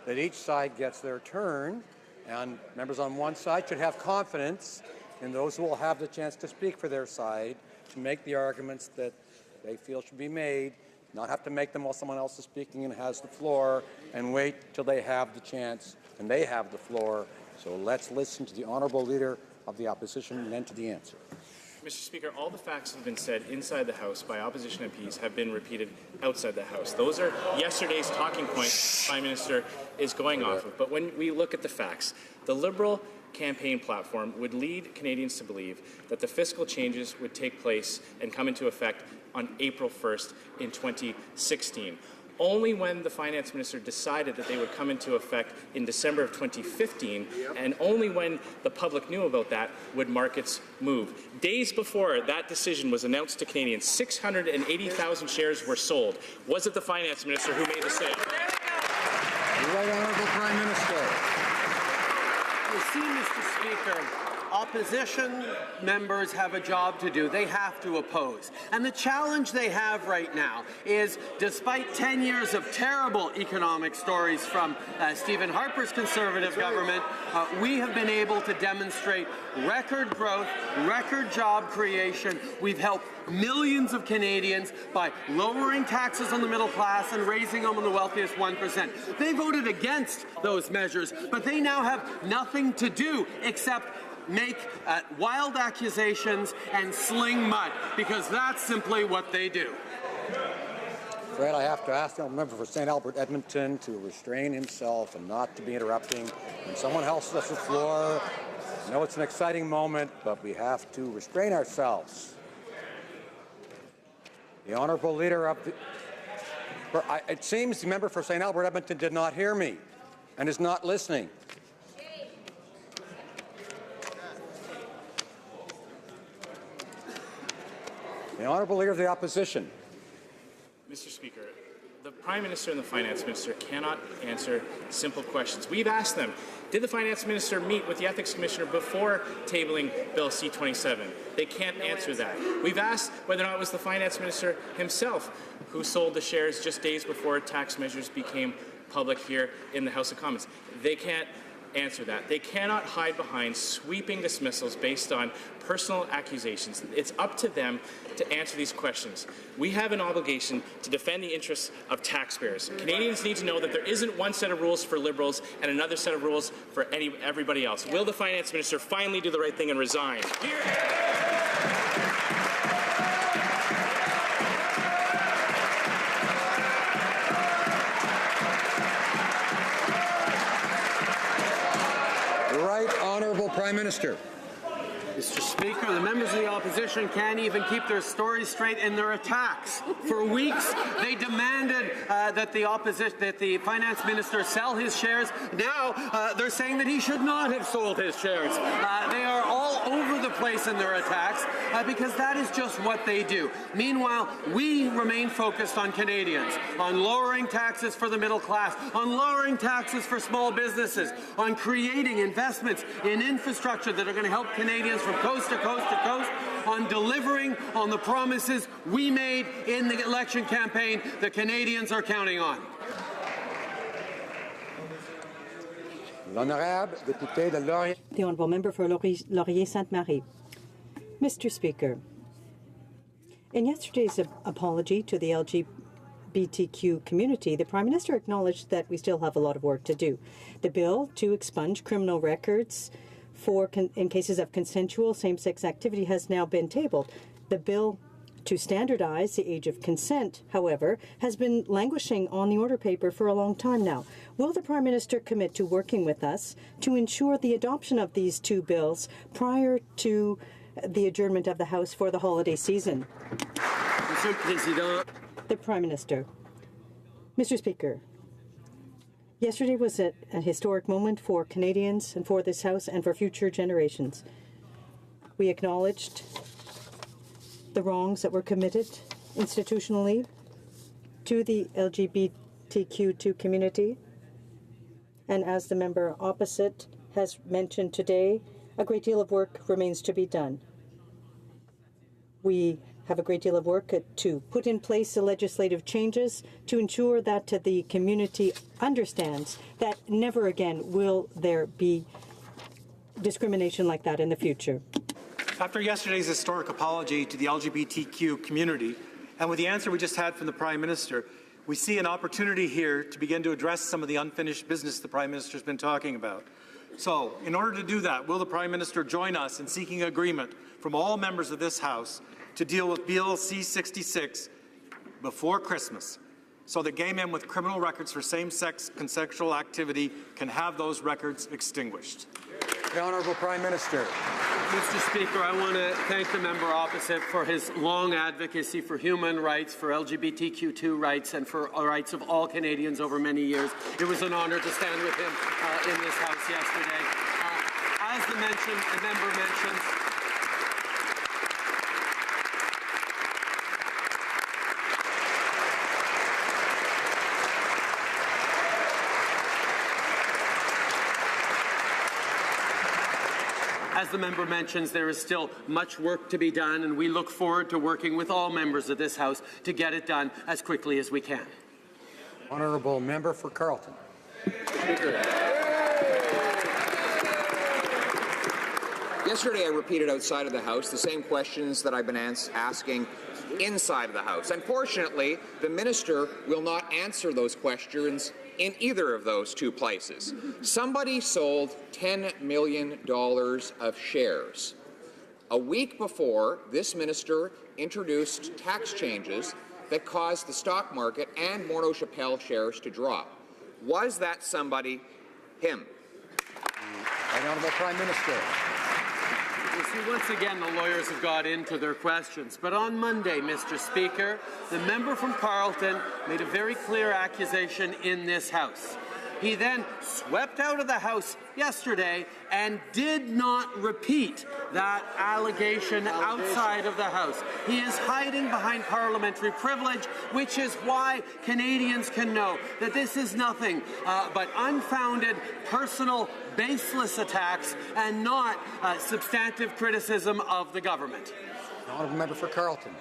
that each side gets their turn, and members on one side should have confidence in those who will have the chance to speak for their side, to make the arguments that they feel should be made, not have to make them while someone else is speaking and has the floor, and wait till they have the chance and they have the floor. So let's listen to the Honourable Leader of the Opposition and then to the answer. Mr. Speaker, all the facts that have been said inside the House by opposition MPs have been repeated outside the House. Those are yesterday's talking points the Prime Minister is going off of. But when we look at the facts, the Liberal campaign platform would lead Canadians to believe that the fiscal changes would take place and come into effect on April 1st in 2016. Only when the Finance Minister decided that they would come into effect in December of 2015, and only when the public knew about that, would markets move. Days before that decision was announced to Canadians, 680,000 shares were sold. Was it the Finance Minister who made the sale? Right Honourable Prime Minister. You see, Mr. Speaker, opposition members have a job to do. They have to oppose. And the challenge they have right now is, despite 10 years of terrible economic stories from Stephen Harper's Conservative government, we have been able to demonstrate record growth, record job creation. We've helped millions of Canadians by lowering taxes on the middle class and raising them on the wealthiest 1%. They voted against those measures, but they now have nothing to do except make wild accusations and sling mud, because that's simply what they do. Fred, I have to ask the member for St. Albert Edmonton to restrain himself and not to be interrupting when someone else has the floor. I know it's an exciting moment, but we have to restrain ourselves. The Honourable Leader of the... It seems the member for St. Albert Edmonton did not hear me and is not listening. The Honourable Leader of the Opposition. Mr. Speaker, The Prime Minister and the Finance Minister cannot answer simple questions. We've asked them, did the Finance Minister meet with the Ethics Commissioner before tabling Bill C-27? They can't answer that. We've asked whether or not it was the Finance Minister himself who sold the shares just days before tax measures became public here in the House of Commons. They can't answer that. They cannot hide behind sweeping dismissals based on personal accusations. It's up to them to answer these questions. We have an obligation to defend the interests of taxpayers. Canadians need to know that there isn't one set of rules for Liberals and another set of rules for everybody else. Will the Finance Minister finally do the right thing and resign? Honourable Prime Minister. Mr. Speaker, the members of the opposition can't even keep their stories straight in their attacks. For weeks, they demanded that the Finance Minister sell his shares. Now, they're saying that he should not have sold his shares. They are all over the place in their attacks because that is just what they do. Meanwhile, we remain focused on Canadians, on lowering taxes for the middle class, on lowering taxes for small businesses, on creating investments in infrastructure that are going to help Canadians from coast to coast to coast, on delivering on the promises we made in the election campaign that Canadians are counting on. The Honourable Member for Laurier-Sainte-Marie. Mr. Speaker, in yesterday's apology to the LGBTQ community, the Prime Minister acknowledged that we still have a lot of work to do. The bill to expunge criminal records in cases of consensual same-sex activity has now been tabled. The bill to standardize the age of consent, however, has been languishing on the order paper for a long time now. Will the Prime Minister commit to working with us to ensure the adoption of these two bills prior to the adjournment of the House for the holiday season? The Prime Minister. Mr. Speaker, yesterday was a historic moment for Canadians and for this House and for future generations. We acknowledged the wrongs that were committed institutionally to the LGBTQ2 community. And as the member opposite has mentioned today, a great deal of work remains to be done. We have a great deal of work to put in place the legislative changes to ensure that the community understands that never again will there be discrimination like that in the future. After yesterday's historic apology to the LGBTQ community, and with the answer we just had from the Prime Minister, we see an opportunity here to begin to address some of the unfinished business the Prime Minister has been talking about. So, in order to do that, will the Prime Minister join us in seeking agreement from all members of this House to deal with Bill C-66 before Christmas, so that gay men with criminal records for same-sex consensual activity can have those records extinguished? The Honourable Prime Minister. Mr. Speaker, I want to thank the member opposite for his long advocacy for human rights, for LGBTQ2 rights, and for rights of all Canadians over many years. It was an honour to stand with him in this House yesterday. As the member mentioned, as the member mentions, there is still much work to be done, and we look forward to working with all members of this House to get it done as quickly as we can. Honourable Member for Carleton. Yesterday I repeated outside of the House the same questions that I've been asking inside of the House. Unfortunately, the Minister will not answer those questions in either of those two places. Somebody sold $10 million of shares. A week before, this minister introduced tax changes that caused the stock market and Morneau Chappelle shares to drop. Was that somebody him? The Honourable Prime Minister. You see, once again, the lawyers have got into their questions. But on Monday, Mr. Speaker, the member from Carleton made a very clear accusation in this House. He then swept out of the House yesterday and did not repeat that allegation outside of the House. He is hiding behind parliamentary privilege, which is why Canadians can know that this is nothing but unfounded, personal, baseless attacks and not substantive criticism of the government. Honourable Member for Carleton.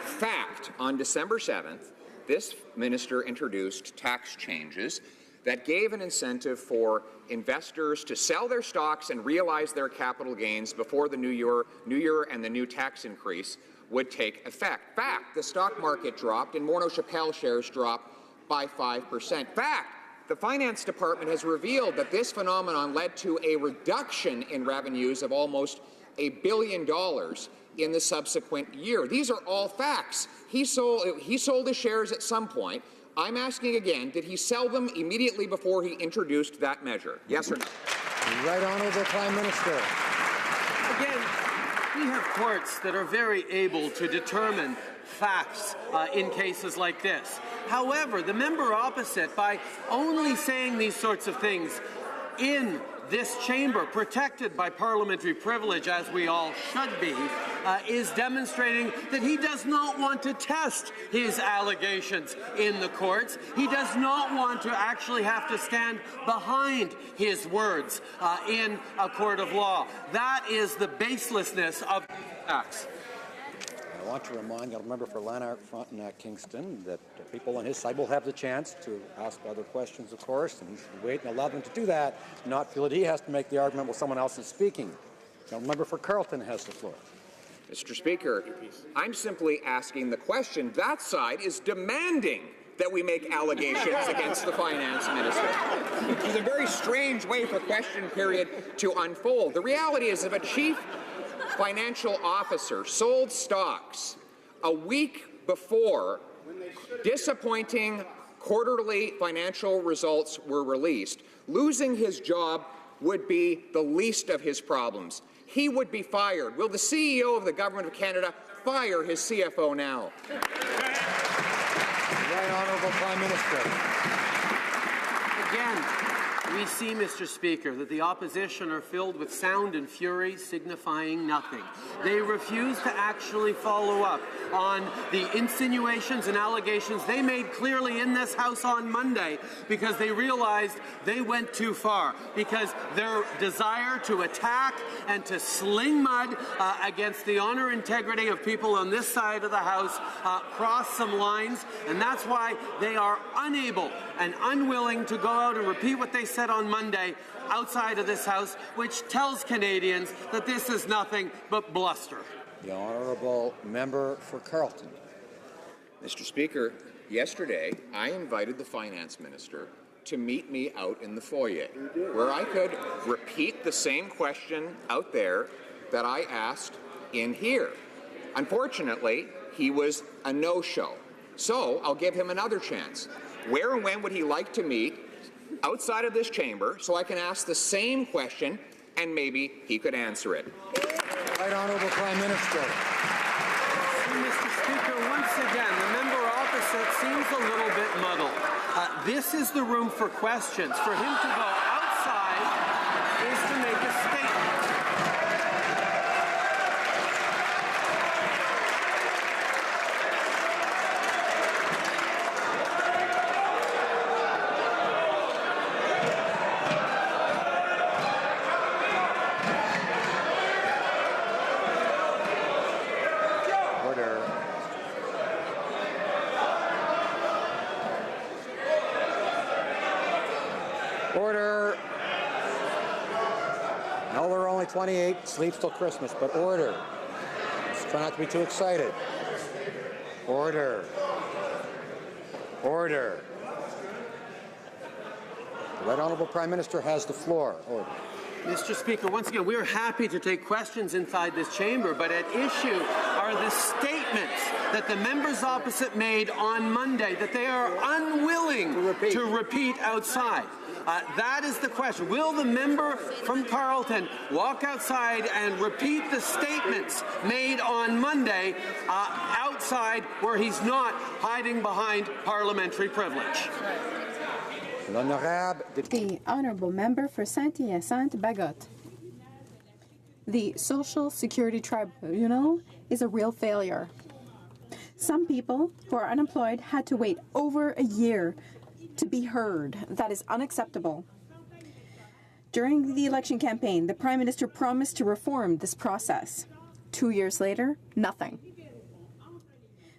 Fact, on December 7th, this minister introduced tax changes that gave an incentive for investors to sell their stocks and realize their capital gains before the new year and the new tax increase would take effect. Fact, the stock market dropped and Morneau Shepell shares dropped by 5%. Fact, the Finance Department has revealed that this phenomenon led to a reduction in revenues of almost $1 billion in the subsequent year. These are all facts. He sold his shares at some point. I'm asking again, did he sell them immediately before he introduced that measure? Yes or no? Right Honourable Prime Minister. Again, we have courts that are very able to determine facts in cases like this. However, the member opposite, by only saying these sorts of things in this chamber, protected by parliamentary privilege, as we all should be, is demonstrating that he does not want to test his allegations in the courts. He does not want to actually have to stand behind his words in a court of law. That is the baselessness of facts. I want to remind the member for Lanark, Frontenac, Kingston that people on his side will have the chance to ask other questions, of course, and he should wait and allow them to do that, not feel that he has to make the argument while someone else is speaking. The member for Carleton has the floor. Mr. Speaker, I'm simply asking the question. That side is demanding that we make allegations against the finance minister. Which is a very strange way for question period to unfold. The reality is, if a chief financial officer sold stocks a week before disappointing quarterly financial results were released, losing his job would be the least of his problems. He would be fired. Will the CEO of the Government of Canada fire his CFO now? Right Honourable Prime Minister. Again, we see, Mr. Speaker, that the opposition are filled with sound and fury signifying nothing. They refuse to actually follow up on the insinuations and allegations they made clearly in this House on Monday because they realized they went too far, because their desire to attack and to sling mud against the honour and integrity of people on this side of the House crossed some lines, and that's why they are unable and unwilling to go out and repeat what they said on Monday outside of this House, which tells Canadians that this is nothing but bluster. The Honourable Member for Carleton. Mr. Speaker, yesterday I invited the Finance Minister to meet me out in the foyer, where I could repeat the same question out there that I asked in here. Unfortunately, he was a no-show. So I'll give him another chance. Where and when would he like to meet outside of this chamber so I can ask the same question and maybe he could answer it? Right Honourable Prime Minister. Mr. Speaker, once again, the member opposite seems a little bit muddled. This is the room for questions. For him to go outside is to make a statement. Order. No, there are only 28. Sleeps till Christmas, but order. Let's try not to be too excited. Order. Order. The Right Honourable Prime Minister has the floor. Order. Mr. Speaker, once again, we are happy to take questions inside this chamber, but at issue are the statements that the members opposite made on Monday that they are unwilling to repeat outside. That is the question. Will the member from Carleton walk outside and repeat the statements made on Monday outside where he's not hiding behind parliamentary privilege? The Honourable Member for Saint-Hyacinthe-Bagotte. The Social Security Tribunal is a real failure. Some people who are unemployed had to wait over a year to be heard. That is unacceptable. During the election campaign, the Prime Minister promised to reform this process. 2 years later, nothing.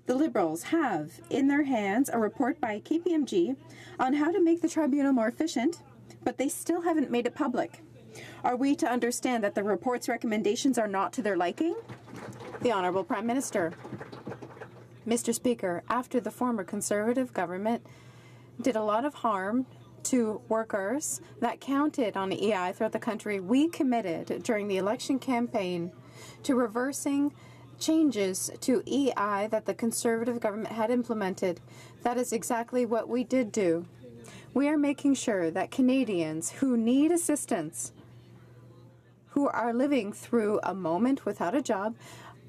The Liberals have in their hands a report by KPMG on how to make the tribunal more efficient, but they still haven't made it public. Are we to understand that the report's recommendations are not to their liking? The Honourable Prime Minister. Mr. Speaker, after the former Conservative government did a lot of harm to workers that counted on EI throughout the country, we committed during the election campaign to reversing changes to EI that the Conservative government had implemented. That is exactly what we did do. We are making sure that Canadians who need assistance, who are living through a moment without a job,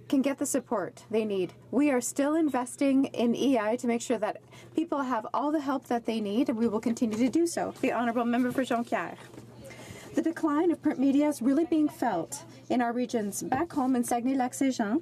can get the support they need. We are still investing in EI to make sure that people have all the help that they need, and we will continue to do so. The Honourable Member for Jonquière. The decline of print media is really being felt in our regions. Back home in Saguenay-Lac-Saint-Jean,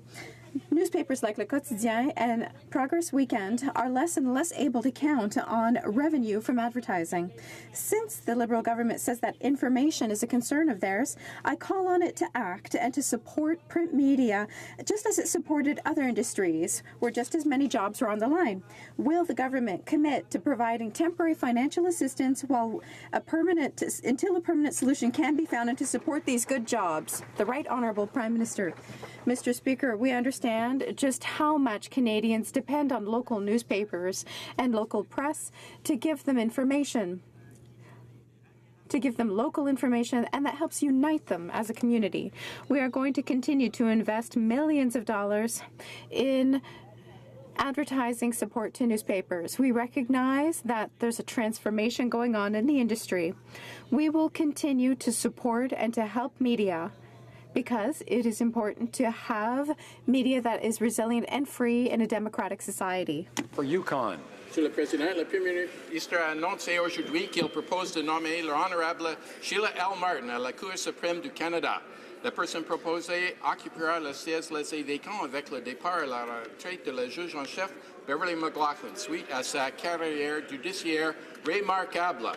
newspapers like Le Quotidien and Progress Weekend are less and less able to count on revenue from advertising. Since the Liberal government says that information is a concern of theirs, I call on it to act and to support print media just as it supported other industries where just as many jobs are on the line. Will the government commit to providing temporary financial assistance until a permanent solution can be found and to support these good jobs? The Right Honourable Prime Minister. Mr. Speaker, we understand just how much Canadians depend on local newspapers and local press to give them information, to give them local information, and that helps unite them as a community. We are going to continue to invest millions of dollars in advertising support to newspapers. We recognize that there's a transformation going on in the industry. We will continue to support and to help media, because it is important to have media that is resilient and free in a democratic society. For Yukon. Monsieur le Président, le Premier ministre a annoncé aujourd'hui qu'il propose de nommer l'honorable Sheila L. Martin à la Cour suprême du Canada. La personne proposée occupera le siège laissé vacant avec le départ à la retraite de la juge en chef Beverly McLaughlin, suite à sa carrière judiciaire remarquable.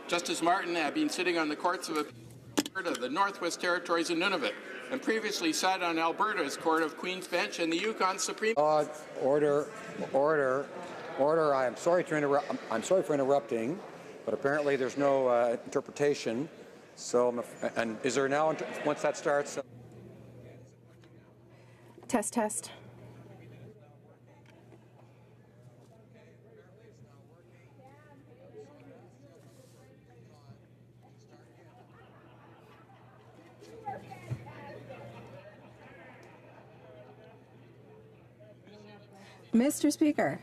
Justice Martin had been sitting on the courts of the Northwest Territories and Nunavut, and previously sat on Alberta's Court of Queen's Bench and the Yukon Supreme. Order. I'm sorry for interrupting, but apparently there's no interpretation. So, and is there now? Once that starts. Test. Mr. Speaker,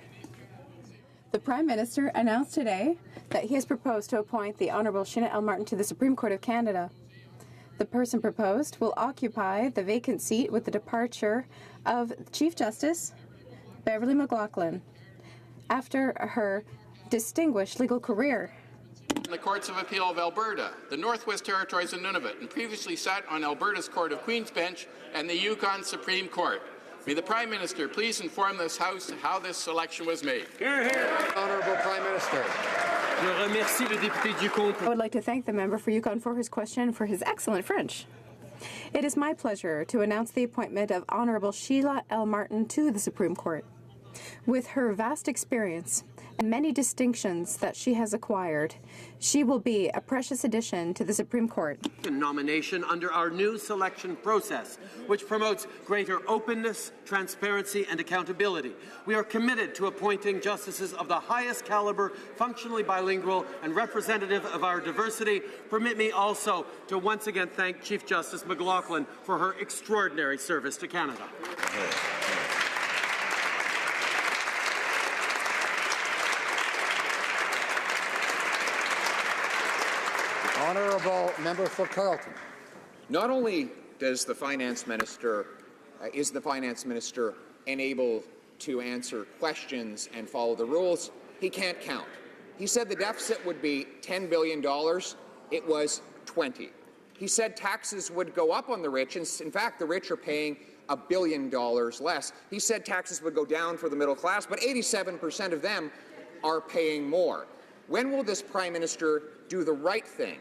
the Prime Minister announced today that he has proposed to appoint the Honourable Sheila L. Martin to the Supreme Court of Canada. The person proposed will occupy the vacant seat with the departure of Chief Justice Beverly McLaughlin after her distinguished legal career. In the Courts of Appeal of Alberta, the Northwest Territories and Nunavut, and previously sat on Alberta's Court of Queen's Bench and the Yukon Supreme Court. May the Prime Minister please inform this House how this selection was made. Honourable Prime Minister. I would like to thank the member for Yukon for his question and for his excellent French. It is my pleasure to announce the appointment of Honourable Sheila L. Martin to the Supreme Court. With her vast experience and many distinctions that she has acquired, she will be a precious addition to the Supreme Court. Nomination under our new selection process, which promotes greater openness, transparency, and accountability. We are committed to appointing justices of the highest caliber, functionally bilingual, and representative of our diversity. Permit me also to once again thank Chief Justice McLaughlin for her extraordinary service to Canada. Honourable Member for Carleton. Not only does the Finance Minister, is the Finance Minister unable to answer questions and follow the rules, he can't count. He said the deficit would be $10 billion. It was 20. He said taxes would go up on the rich, and in fact, the rich are paying $1 billion less. He said taxes would go down for the middle class, but 87% of them are paying more. When will this Prime Minister do the right thing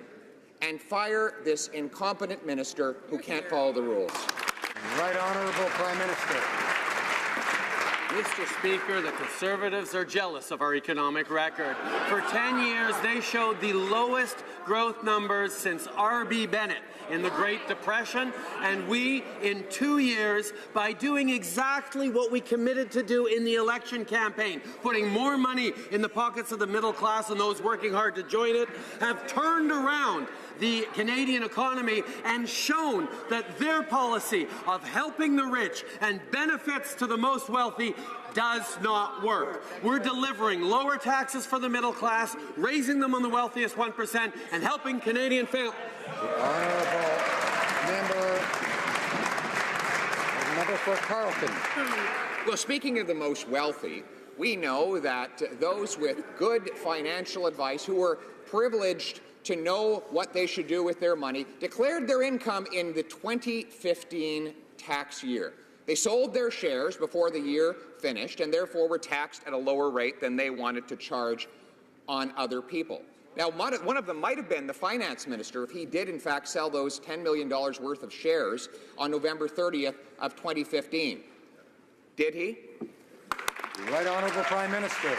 and fire this incompetent minister who can't follow the rules? Right Honourable Prime Minister. Mr. Speaker, the Conservatives are jealous of our economic record. For 10 years, they showed the lowest growth numbers since R.B. Bennett in the Great Depression, and we, in 2 years, by doing exactly what we committed to do in the election campaign, putting more money in the pockets of the middle class and those working hard to join it, have turned around the Canadian economy and shown that their policy of helping the rich and benefits to the most wealthy does not work. We're delivering lower taxes for the middle class, raising them on the wealthiest 1%, and helping Canadian families. The honourable member for Carleton. Well, speaking of the most wealthy, we know that those with good financial advice who were privileged to know what they should do with their money declared their income in the 2015 tax year. They sold their shares before the year finished and therefore were taxed at a lower rate than they wanted to charge on other people. Now, one of them might have been the finance minister if he did, in fact, sell those $10 million worth of shares on November 30th of 2015. Did he? Right Honourable Prime Minister.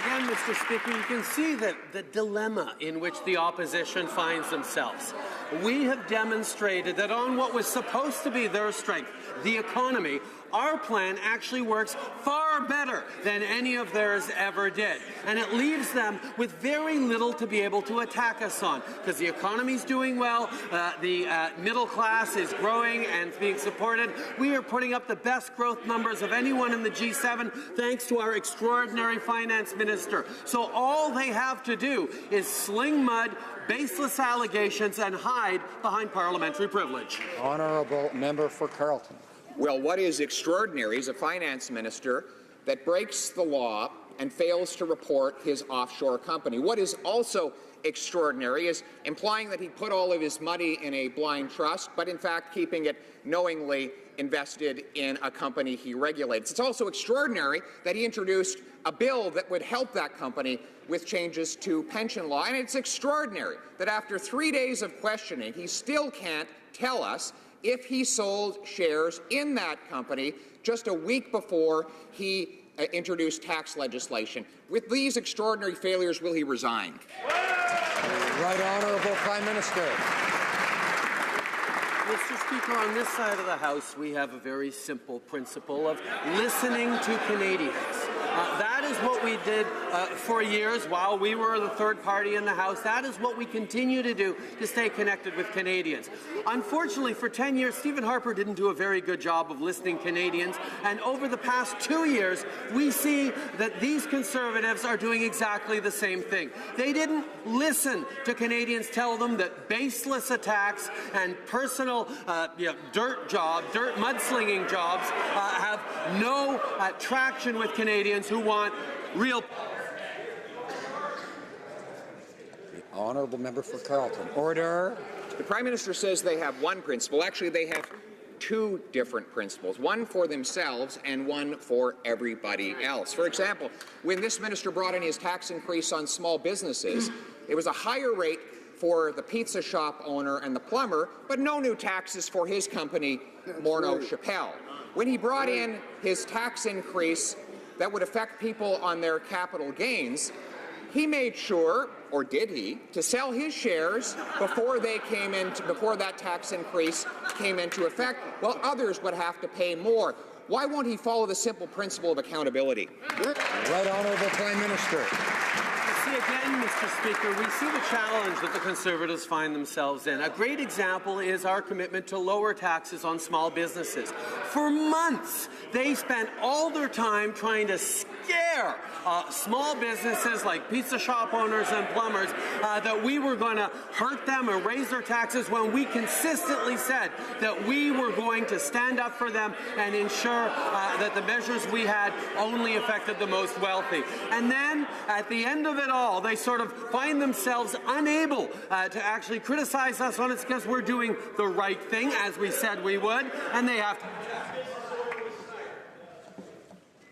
Again, Mr. Speaker, you can see the dilemma in which the opposition finds themselves. We have demonstrated that on what was supposed to be their strength, the economy, our plan actually works far better than any of theirs ever did. And it leaves them with very little to be able to attack us on, because the economy's doing well, the middle class is growing and being supported. We are putting up the best growth numbers of anyone in the G7 thanks to our extraordinary finance minister. So all they have to do is sling mud, baseless allegations, and hide behind parliamentary privilege. Honourable member for Carleton. Well, what is extraordinary is a finance minister that breaks the law and fails to report his offshore company. What is also extraordinary is implying that he put all of his money in a blind trust, but in fact keeping it knowingly invested in a company he regulates. It's also extraordinary that he introduced a bill that would help that company with changes to pension law. And it's extraordinary that after 3 days of questioning, he still can't tell us if he sold shares in that company just a week before he introduced tax legislation. With these extraordinary failures, will he resign? Right Honourable Prime Minister. Mr. Speaker, on this side of the House, we have a very simple principle of listening to Canadians. That is what we did for years while we were the third party in the House. That is what we continue to do to stay connected with Canadians. Unfortunately, for 10 years, Stephen Harper didn't do a very good job of listening to Canadians, and over the past 2 years, we see that these Conservatives are doing exactly the same thing. They didn't listen to Canadians tell them that baseless attacks and personal dirt mudslinging jobs have no traction with Canadians who want real. The honourable member for Carleton. Order. The Prime Minister says they have one principle. Actually, they have two different principles, one for themselves and one for everybody else. For example, when this minister brought in his tax increase on small businesses, it was a higher rate for the pizza shop owner and the plumber, but no new taxes for his company, Morneau Chappelle. When he brought in his tax increase that would affect people on their capital gains, he made sure, or did he, to sell his shares before that tax increase came into effect, while others would have to pay more. Why won't he follow the simple principle of accountability? Right Honourable Prime Minister. See, again, Mr. Speaker, we see the challenge that the Conservatives find themselves in. A great example is our commitment to lower taxes on small businesses. For months, they spent all their time trying to scare small businesses like pizza shop owners and plumbers that we were going to hurt them or raise their taxes when we consistently said that we were going to stand up for them and ensure that the measures we had only affected the most wealthy. And then, at the end of it all, they sort of find themselves unable to actually criticize us on it because we're doing the right thing, as we said we would, and they have to...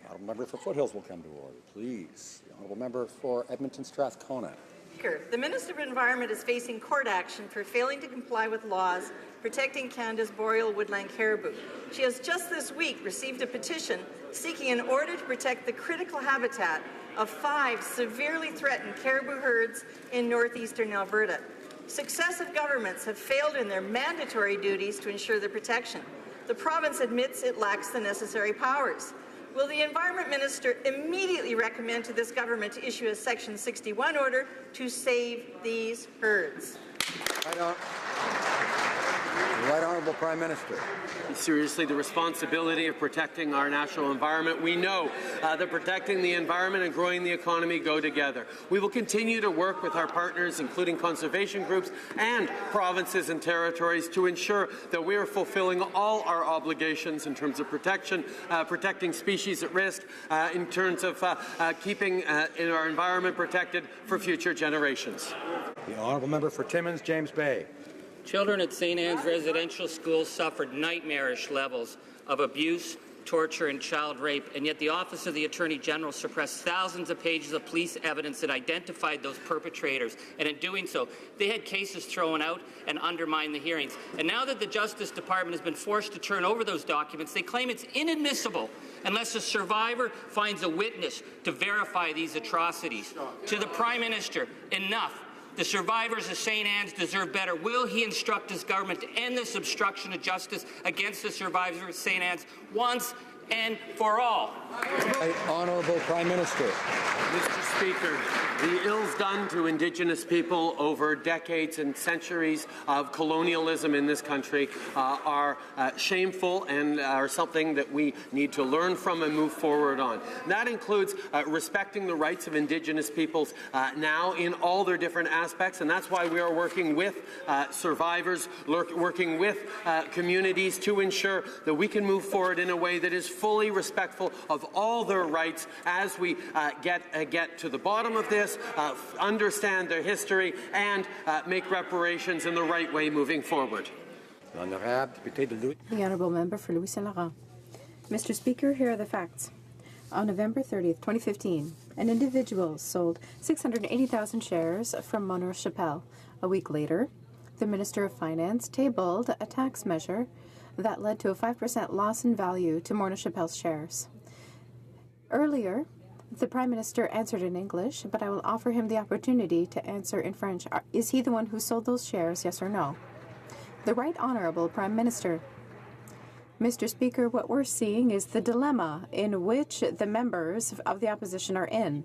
Honourable member for Foothills will come to order, please. The honourable member for Edmonton Strathcona. Speaker, the Minister of Environment is facing court action for failing to comply with laws protecting Canada's boreal woodland caribou. She has just this week received a petition seeking an order to protect the critical habitat of 5 severely threatened caribou herds in northeastern Alberta. Successive governments have failed in their mandatory duties to ensure their protection. The province admits it lacks the necessary powers. Will the Environment Minister immediately recommend to this government to issue a Section 61 order to save these herds? Right Honourable Prime Minister. Seriously, the responsibility of protecting our national environment. We know that protecting the environment and growing the economy go together. We will continue to work with our partners, including conservation groups and provinces and territories, to ensure that we are fulfilling all our obligations in terms of protection, protecting species at risk, in terms of keeping our environment protected for future generations. The honourable member for Timmins, James Bay. Children at St. Anne's residential schools suffered nightmarish levels of abuse, torture, and child rape, and yet the Office of the Attorney General suppressed thousands of pages of police evidence that identified those perpetrators, and in doing so, they had cases thrown out and undermined the hearings. And now that the Justice Department has been forced to turn over those documents, they claim it's inadmissible unless a survivor finds a witness to verify these atrocities. To the Prime Minister, enough. The survivors of St. Anne's deserve better. Will he instruct his government to end this obstruction of justice against the survivors of St. Anne's once and for all? Honourable Prime Minister. Mr. Speaker, the ills done to Indigenous people over decades and centuries of colonialism in this country are shameful and are something that we need to learn from and move forward on. That includes respecting the rights of Indigenous peoples now in all their different aspects, and that's why we are working with survivors, working with communities to ensure that we can move forward in a way that is fully respectful of all their rights as we get to the bottom of this, understand their history, and make reparations in the right way moving forward. The Honourable Member for Louis Saint Laurent. Mr. Speaker, here are the facts. On November 30th, 2015, an individual sold 680,000 shares from Mona Chappelle. A week later, the Minister of Finance tabled a tax measure that led to a 5% loss in value to Mona Chappelle's shares. Earlier, the Prime Minister answered in English, but I will offer him the opportunity to answer in French. Is he the one who sold those shares, yes or no? The Right Honourable Prime Minister. Mr. Speaker, what we're seeing is the dilemma in which the members of the opposition are in.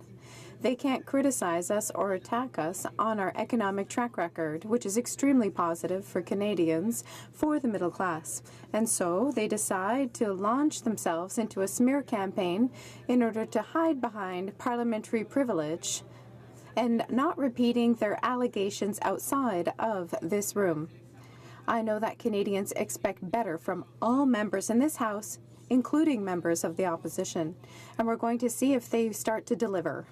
They can't criticize us or attack us on our economic track record, which is extremely positive for Canadians, for the middle class. And so they decide to launch themselves into a smear campaign in order to hide behind parliamentary privilege and not repeating their allegations outside of this room. I know that Canadians expect better from all members in this House, including members of the opposition, and we're going to see if they start to deliver.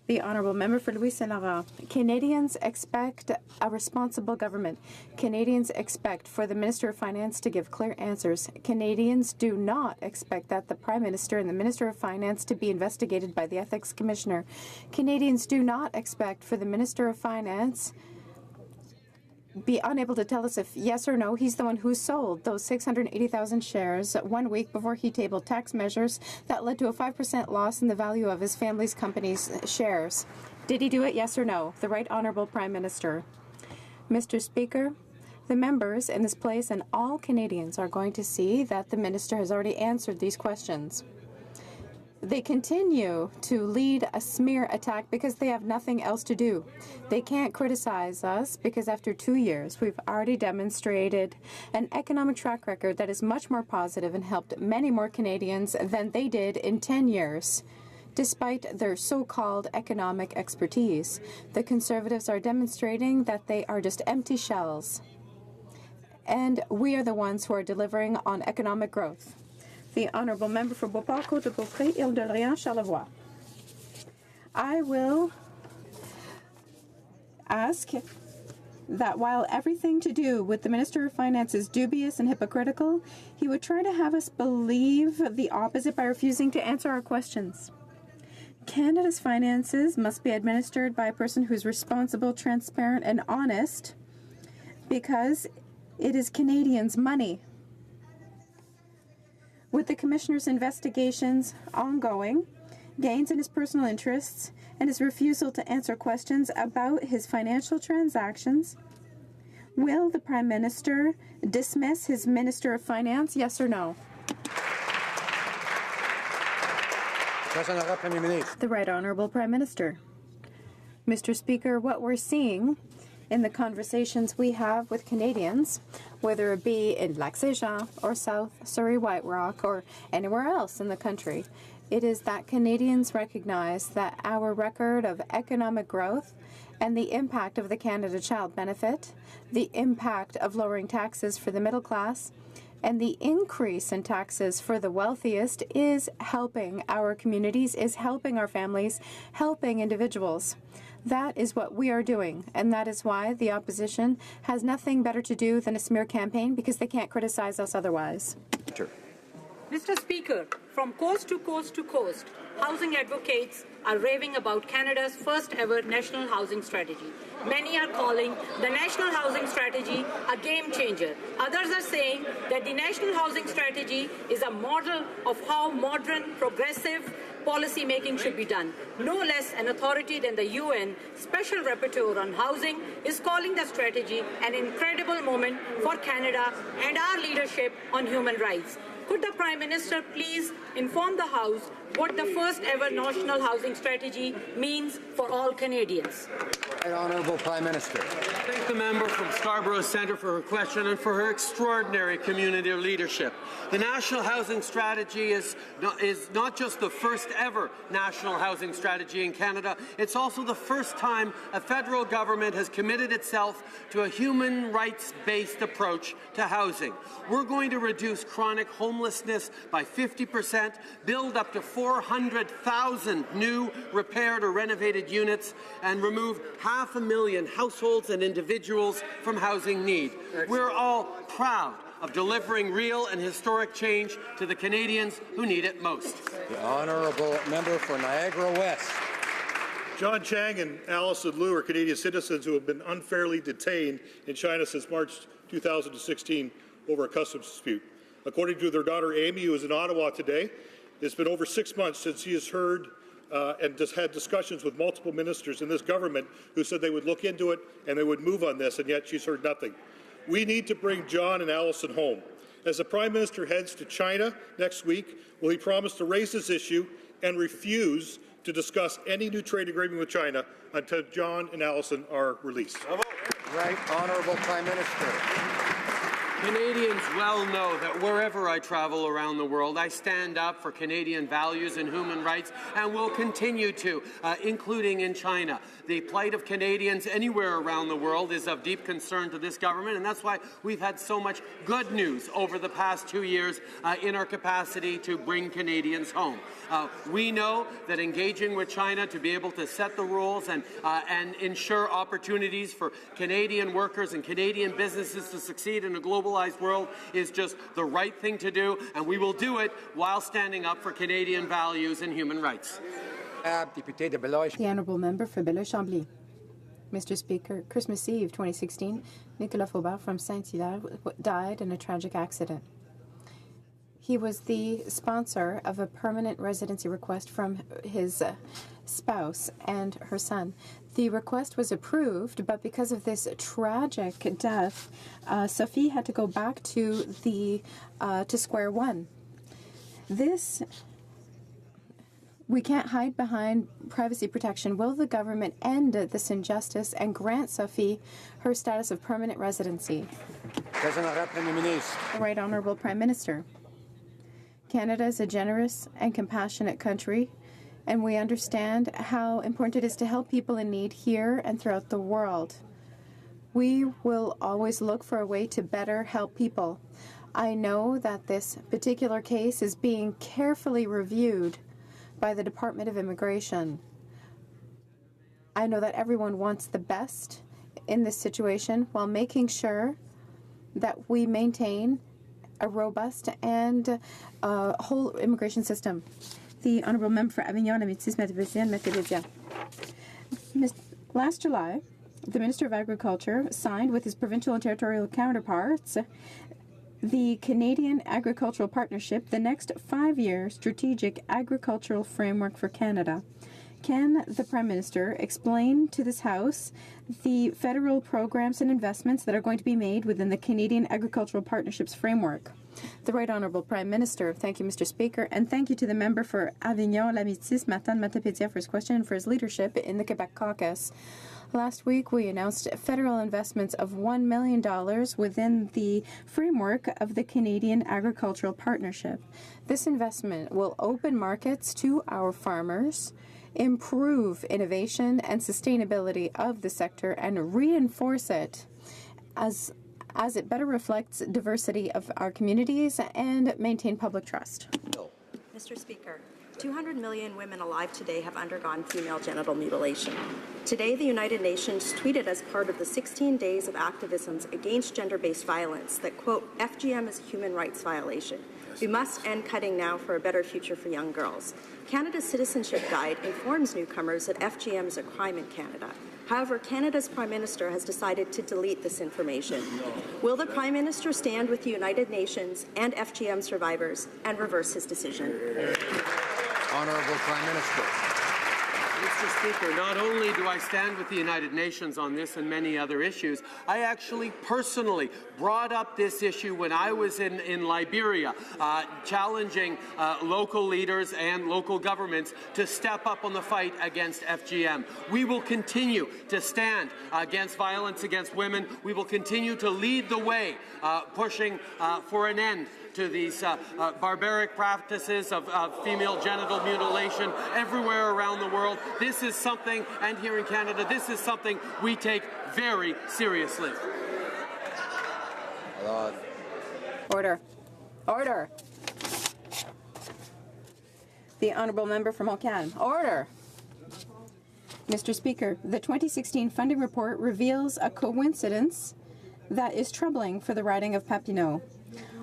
The Honourable Member for Louis Saint Laurent. Canadians expect a responsible government. Canadians expect for the Minister of Finance to give clear answers. Canadians do not expect that the Prime Minister and the Minister of Finance to be investigated by the Ethics Commissioner. Canadians do not expect for the Minister of Finance be unable to tell us if yes or no he's the one who sold those 680,000 shares 1 week before he tabled tax measures that led to a 5% loss in the value of his family's company's shares. Did he do it, yes or no? The Right Honourable Prime Minister. Mr. Speaker, the members in this place and all Canadians are going to see that the Minister has already answered these questions. They continue to lead a smear attack because they have nothing else to do. They can't criticize us because after 2 years, we've already demonstrated an economic track record that is much more positive and helped many more Canadians than they did in 10 years. Despite their so-called economic expertise, the Conservatives are demonstrating that they are just empty shells. And we are the ones who are delivering on economic growth. The Honourable Member for Beauport, Côte-de-Beaupré, Île-de-Lion, Charlevoix. I will ask that while everything to do with the Minister of Finance is dubious and hypocritical, he would try to have us believe the opposite by refusing to answer our questions. Canada's finances must be administered by a person who is responsible, transparent, and honest because it is Canadians' money. With the Commissioner's investigations ongoing, gains in his personal interests, and his refusal to answer questions about his financial transactions, will the Prime Minister dismiss his Minister of Finance, yes or no? The Right Honourable Prime Minister. Mr. Speaker, what we're seeing in the conversations we have with Canadians, whether it be in Lac-Saint-Jean or South Surrey White Rock or anywhere else in the country, it is that Canadians recognize that our record of economic growth and the impact of the Canada Child Benefit, the impact of lowering taxes for the middle class, and the increase in taxes for the wealthiest is helping our communities, is helping our families, helping individuals. That is what we are doing, and that is why the opposition has nothing better to do than a smear campaign, because they can't criticize us otherwise. Mr. Speaker, from coast to coast to coast, housing advocates are raving about Canada's first ever national housing strategy. Many are calling the national housing strategy a game changer. Others are saying that the national housing strategy is a model of how modern, progressive policy making should be done. No less an authority than the UN Special Rapporteur on Housing is calling the strategy an incredible moment for Canada and our leadership on human rights. Could the Prime Minister please inform the House what the first ever national housing strategy means for all Canadians? Right Honourable Prime Minister. I thank the member from Scarborough Centre for her question and for her extraordinary community leadership. The National Housing Strategy is not just the first ever national housing strategy in Canada, it's also the first time a federal government has committed itself to a human rights-based approach to housing. We're going to reduce chronic homelessness by 50%, build up to 400,000 new repaired or renovated units, and remove 500,000 households and individuals from housing need. We're all proud of delivering real and historic change to the Canadians who need it most. The Honourable Member for Niagara West. John Chang and Allison Liu are Canadian citizens who have been unfairly detained in China since March 2016 over a customs dispute. According to their daughter Amy, who is in Ottawa today, it's been over 6 months since she has heard and just had discussions with multiple ministers in this government who said they would look into it and they would move on this, and yet she's heard nothing. We need to bring John and Allison home. As the Prime Minister heads to China next week, will he promise to raise this issue and refuse to discuss any new trade agreement with China until John and Allison are released? Right Honourable Prime Minister. Canadians well know that wherever I travel around the world, I stand up for Canadian values and human rights, and will continue to, including in China. The plight of Canadians anywhere around the world is of deep concern to this government, and that's why we've had so much good news over the past 2 years in our capacity to bring Canadians home. We know that engaging with China to be able to set the rules and ensure opportunities for Canadian workers and Canadian businesses to succeed in a globalized world is just the right thing to do, and we will do it while standing up for Canadian values and human rights. The Honourable Member for Belleuil-Chambly. Mr. Speaker, Christmas Eve 2016, Nicolas Faubert from Saint-Hilaire died in a tragic accident. He was the sponsor of a permanent residency request from his spouse and her son. The request was approved, but because of this tragic death, Sophie had to go back to square one. This We can't hide behind privacy protection. Will the government end this injustice and grant Sophie her status of permanent residency? The Right Honourable Prime Minister. Canada is a generous and compassionate country, and we understand how important it is to help people in need here and throughout the world. We will always look for a way to better help people. I know that this particular case is being carefully reviewed by the Department of Immigration. I know that everyone wants the best in this situation while making sure that we maintain a robust and whole immigration system. The Honourable Member for Avignon, Matapédia. Last July, the Minister of Agriculture signed with his provincial and territorial counterparts the Canadian Agricultural Partnership, the next 5-year strategic agricultural framework for Canada. Can the Prime Minister explain to this House the federal programs and investments that are going to be made within the Canadian Agricultural Partnerships framework? The Right Honourable Prime Minister. Thank you, Mr. Speaker, and thank you to the member for Avignon, Lamitis, Matane-Matapédia for his question and for his leadership in the Quebec caucus. Last week, we announced federal investments of $1 million within the framework of the Canadian Agricultural Partnership. This investment will open markets to our farmers, improve innovation and sustainability of the sector, and reinforce it as it better reflects diversity of our communities and maintain public trust. Mr. Speaker, 200 million women alive today have undergone female genital mutilation. Today, the United Nations tweeted as part of the 16 days of activism against gender-based violence that, quote, FGM is a human rights violation. We must end cutting now for a better future for young girls. Canada's Citizenship Guide informs newcomers that FGM is a crime in Canada. However, Canada's Prime Minister has decided to delete this information. Will the Prime Minister stand with the United Nations and FGM survivors and reverse his decision? Honourable Prime Minister. Mr. Speaker, not only do I stand with the United Nations on this and many other issues, I actually personally brought up this issue when I was in Liberia, challenging local leaders and local governments to step up on the fight against FGM. We will continue to stand against violence against women. We will continue to lead the way, pushing for an end to these barbaric practices of female genital mutilation everywhere around the world. This is something, and here in Canada, this is something we take very seriously. Order. Order. The Honourable Member from Montcalm. Order. Mr. Speaker, the 2016 funding report reveals a coincidence that is troubling for the riding of Papineau.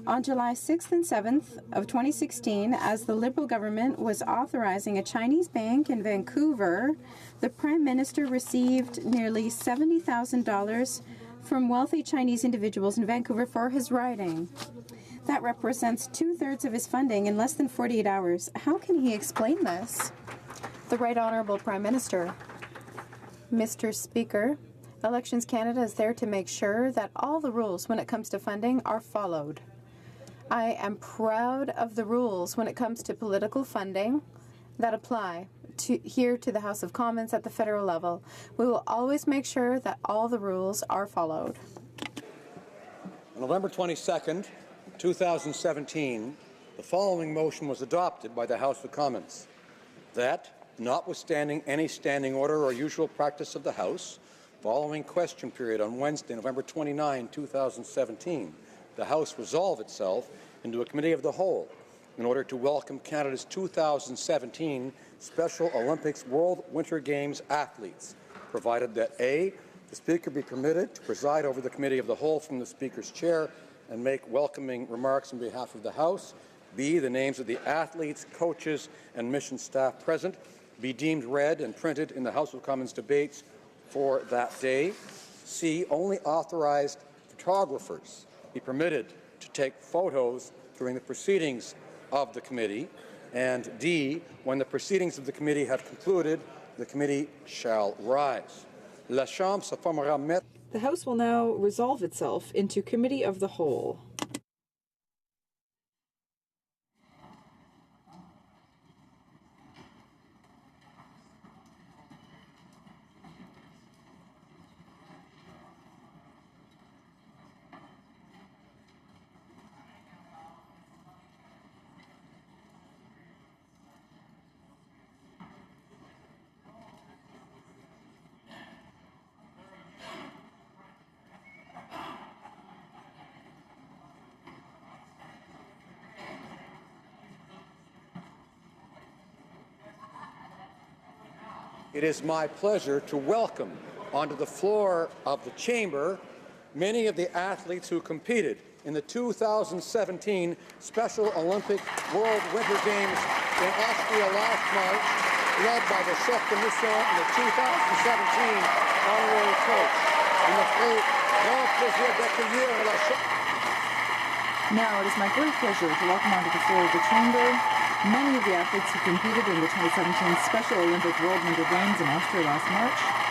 On July 6th and 7th of 2016, as the Liberal government was authorizing a Chinese bank in Vancouver, the Prime Minister received nearly $70,000 from wealthy Chinese individuals in Vancouver for his riding. That represents 2/3 of his funding in less than 48 hours. How can he explain this? The Right Honourable Prime Minister. Mr. Speaker, Elections Canada is there to make sure that all the rules when it comes to funding are followed. I am proud of the rules when it comes to political funding that apply here to the House of Commons at the federal level. We will always make sure that all the rules are followed. On November 22nd, 2017, the following motion was adopted by the House of Commons: that, notwithstanding any standing order or usual practice of the House, following question period on Wednesday, November 29, 2017, the House resolve itself into a committee of the whole in order to welcome Canada's 2017 Special Olympics World Winter Games athletes, provided that A, the Speaker be permitted to preside over the committee of the whole from the Speaker's chair and make welcoming remarks on behalf of the House. B, the names of the athletes, coaches, and mission staff present be deemed read and printed in the House of Commons debates for that day. C, only authorized photographers be permitted to take photos during the proceedings of the committee. And D, when the proceedings of the committee have concluded, the committee shall rise. La Chambre se formera mettre. The House will now resolve itself into Committee of the Whole. it is my pleasure to welcome onto the floor of the chamber many of the athletes who competed in the 2017 Special Olympic World Winter Games in Austria last March, led by the chef de mission and the 2017 honorary coach. Now it is my great pleasure to welcome onto the floor of the chamber many of the athletes who competed in the 2017 Special Olympic World Winter Games in Austria last March.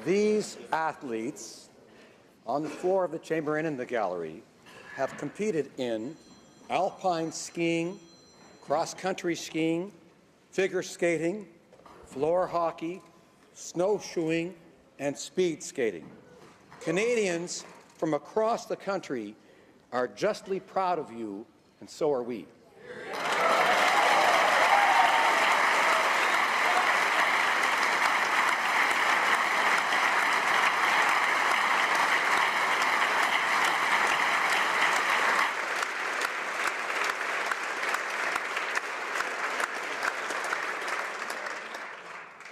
These athletes on the floor of the chamber and in the gallery have competed in alpine skiing, cross-country skiing, figure skating, floor hockey, snowshoeing, and speed skating. Canadians from across the country are justly proud of you, and so are we.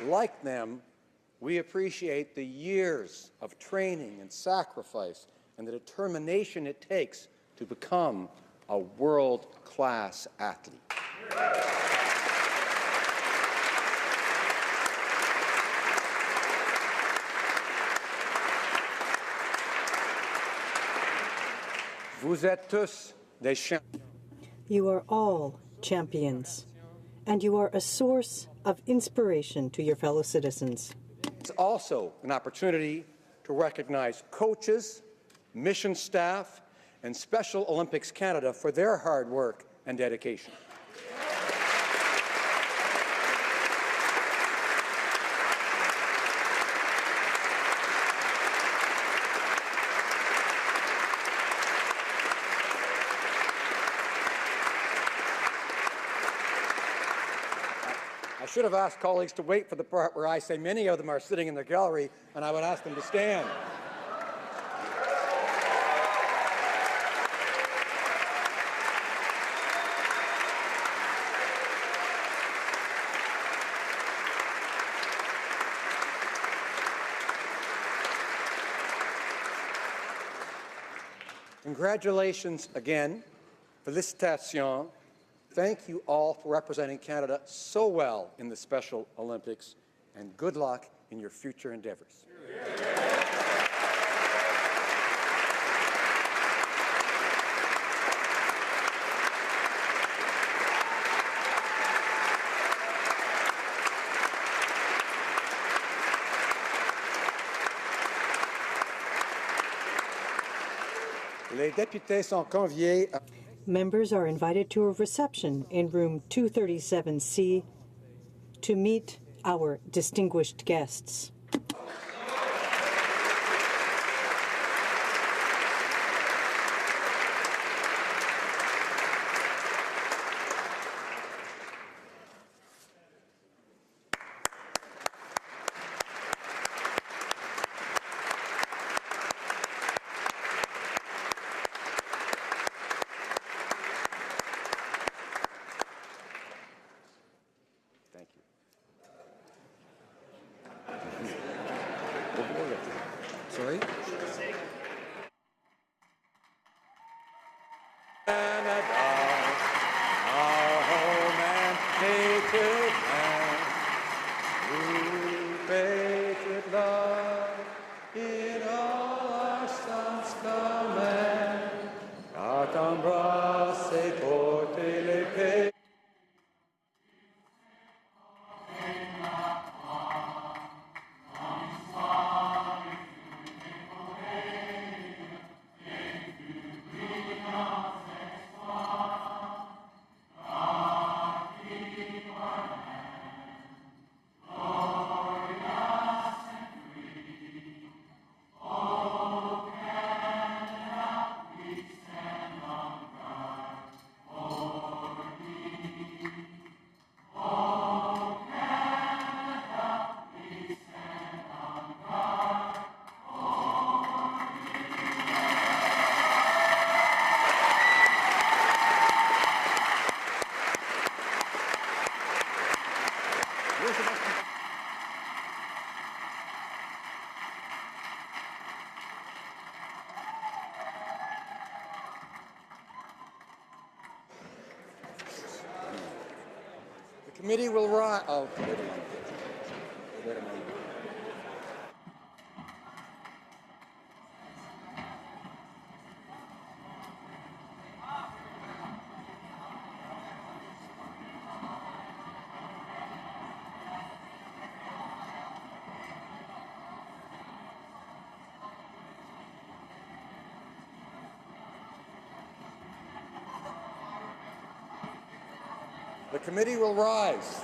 Like them, we appreciate the years of training and sacrifice and the determination it takes to become a world-class athlete. Vous êtes tous des champions. You are all champions, and you are a source of inspiration to your fellow citizens. It's also an opportunity to recognize coaches, mission staff, and Special Olympics Canada for their hard work and dedication. I should have asked colleagues to wait for the part where I say many of them are sitting in the gallery, and I would ask them to stand. Congratulations again. Félicitations. thank you all for representing Canada so well in the Special Olympics, and good luck in your future endeavours. Les députés sont conviés à... Members are invited to a reception in room 237C to meet our distinguished guests. Thank you. Sorry? Canada, our home and native land, through patriot love, in all our sons command, à t'embrasser, porter l'épée. The committee will rise. Oh, wait a minute. Wait a minute. The committee will rise.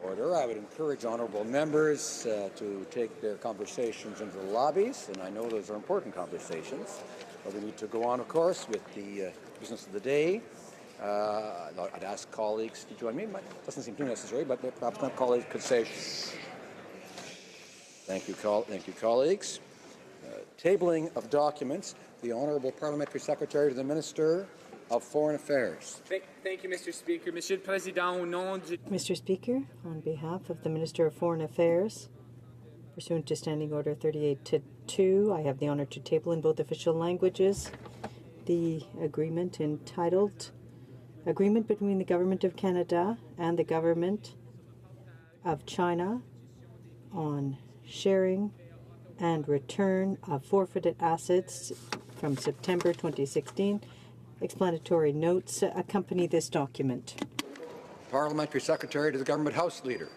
Order. I would encourage honourable members to take their conversations into the lobbies, and I know those are important conversations. But we need to go on, of course, with the business of the day. I'd ask colleagues to join me. It doesn't seem too necessary, but perhaps my colleagues could say, shh. Thank you, colleagues. Tabling of documents. The Honourable Parliamentary Secretary to the Minister of Foreign Affairs. Thank you, Mr. Speaker. Monsieur le Président, au nom du... Mr. Speaker, on behalf of the Minister of Foreign Affairs, pursuant to Standing Order 38-2, I have the honor to table in both official languages the agreement entitled Agreement between the Government of Canada and the Government of China on sharing and return of forfeited assets from September 2016. Explanatory notes accompany this document. Parliamentary Secretary to the Government House Leader.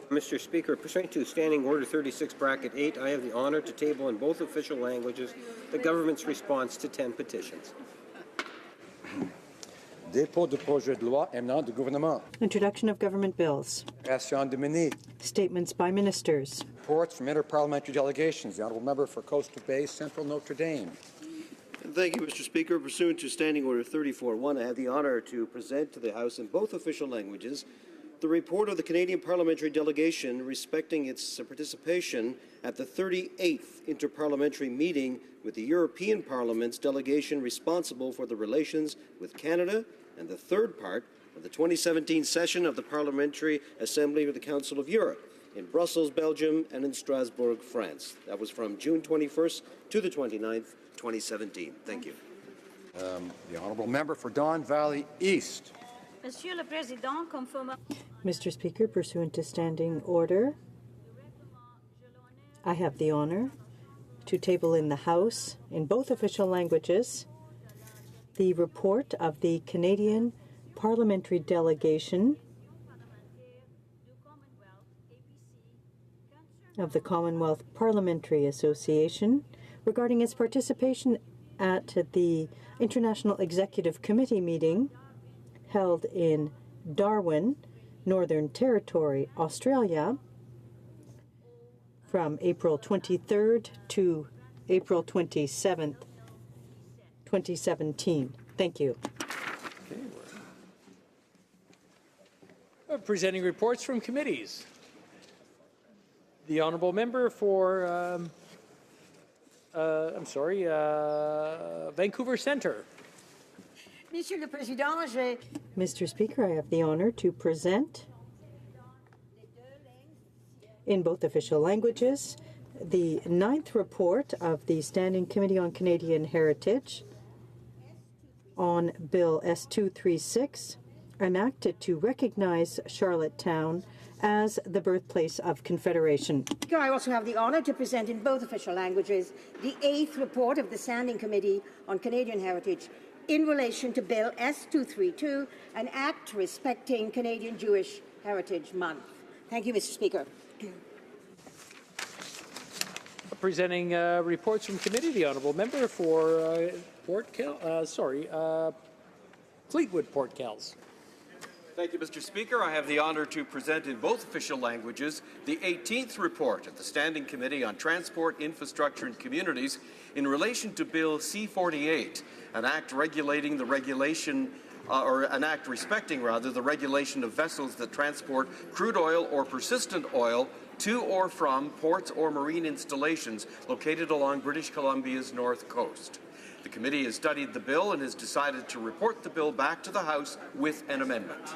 Mr. Speaker, pursuant to Standing Order 36(8), I have the honor to table in both official languages the government's response to 10 petitions. Dépôt de projet de loi émanant du gouvernement. Introduction of government bills. Création de ministres. Statements by ministers. Reports from interparliamentary delegations. The Honourable Member for Coastal Bay, Central Notre Dame. Thank you, Mr. Speaker. Pursuant to Standing Order 34-1, I have the honour to present to the House in both official languages the report of the Canadian Parliamentary Delegation respecting its participation at the 38th Interparliamentary Meeting with the European Parliament's delegation responsible for the relations with Canada and the third part of the 2017 session of the Parliamentary Assembly of the Council of Europe in Brussels, Belgium, and in Strasbourg, France. That was from June 21st to the 29th, 2017. Thank you. The Honourable Member for Don Valley East. Monsieur le Président, conforme... Mr. Speaker, pursuant to Standing Order, I have the honor to table in the House, in both official languages, the report of the Canadian Parliamentary Delegation of the Commonwealth Parliamentary Association regarding its participation at the International Executive Committee meeting held in Darwin, Northern Territory, Australia, from April 23rd to April 27th, 2017. Thank you. Presenting reports from committees. The Honourable Member for, Vancouver Centre. Monsieur le Président, Mr. Speaker, I have the honor to present in both official languages the 9th report of the Standing Committee on Canadian Heritage on Bill S-236, enacted to recognize Charlottetown as the birthplace of Confederation. I also have the honour to present in both official languages the 8th report of the Standing Committee on Canadian Heritage in relation to Bill S-232, an act respecting Canadian Jewish Heritage Month. Thank you, Mr. Speaker. Presenting reports from committee, the Honourable Member for Fleetwood Port Kells. Thank you, Mr. Speaker. I have the honour to present in both official languages the 18th report of the Standing Committee on Transport, Infrastructure and Communities in relation to Bill C-48, an act regulating the regulation an act respecting, the regulation of vessels that transport crude oil or persistent oil to or from ports or marine installations located along British Columbia's north coast. The committee has studied the bill and has decided to report the bill back to the House with an amendment.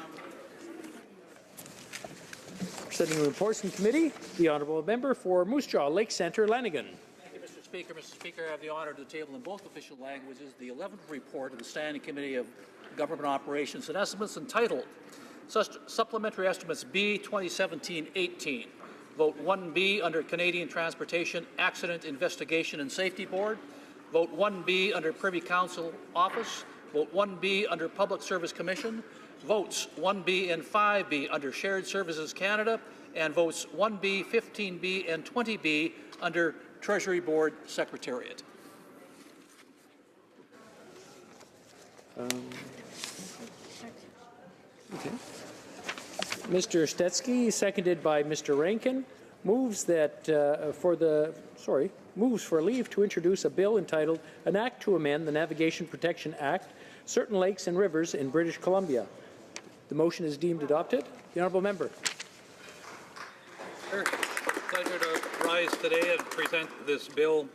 Presenting reports from committee, the Honourable Member for Moose Jaw, Lake Centre, Lanigan. Thank you, Mr. Speaker. Mr. Speaker, I have the honour to table in both official languages the 11th report of the Standing Committee of Government Operations and Estimates entitled Supplementary Estimates B 2017-18. Vote 1B under Canadian Transportation Accident Investigation and Safety Board. Vote 1B under Privy Council Office. Vote 1B under Public Service Commission. Votes 1B and 5B under Shared Services Canada. And votes 1B, 15B, and 20B under Treasury Board Secretariat. Okay. Mr. Stetsky, seconded by Mr. Rankin, moves that moves for leave to introduce a bill entitled An Act to Amend the Navigation Protection Act, Certain Lakes and Rivers in British Columbia. The motion is deemed adopted. The Honourable Member. Sure. Pleasure to rise today and present this bill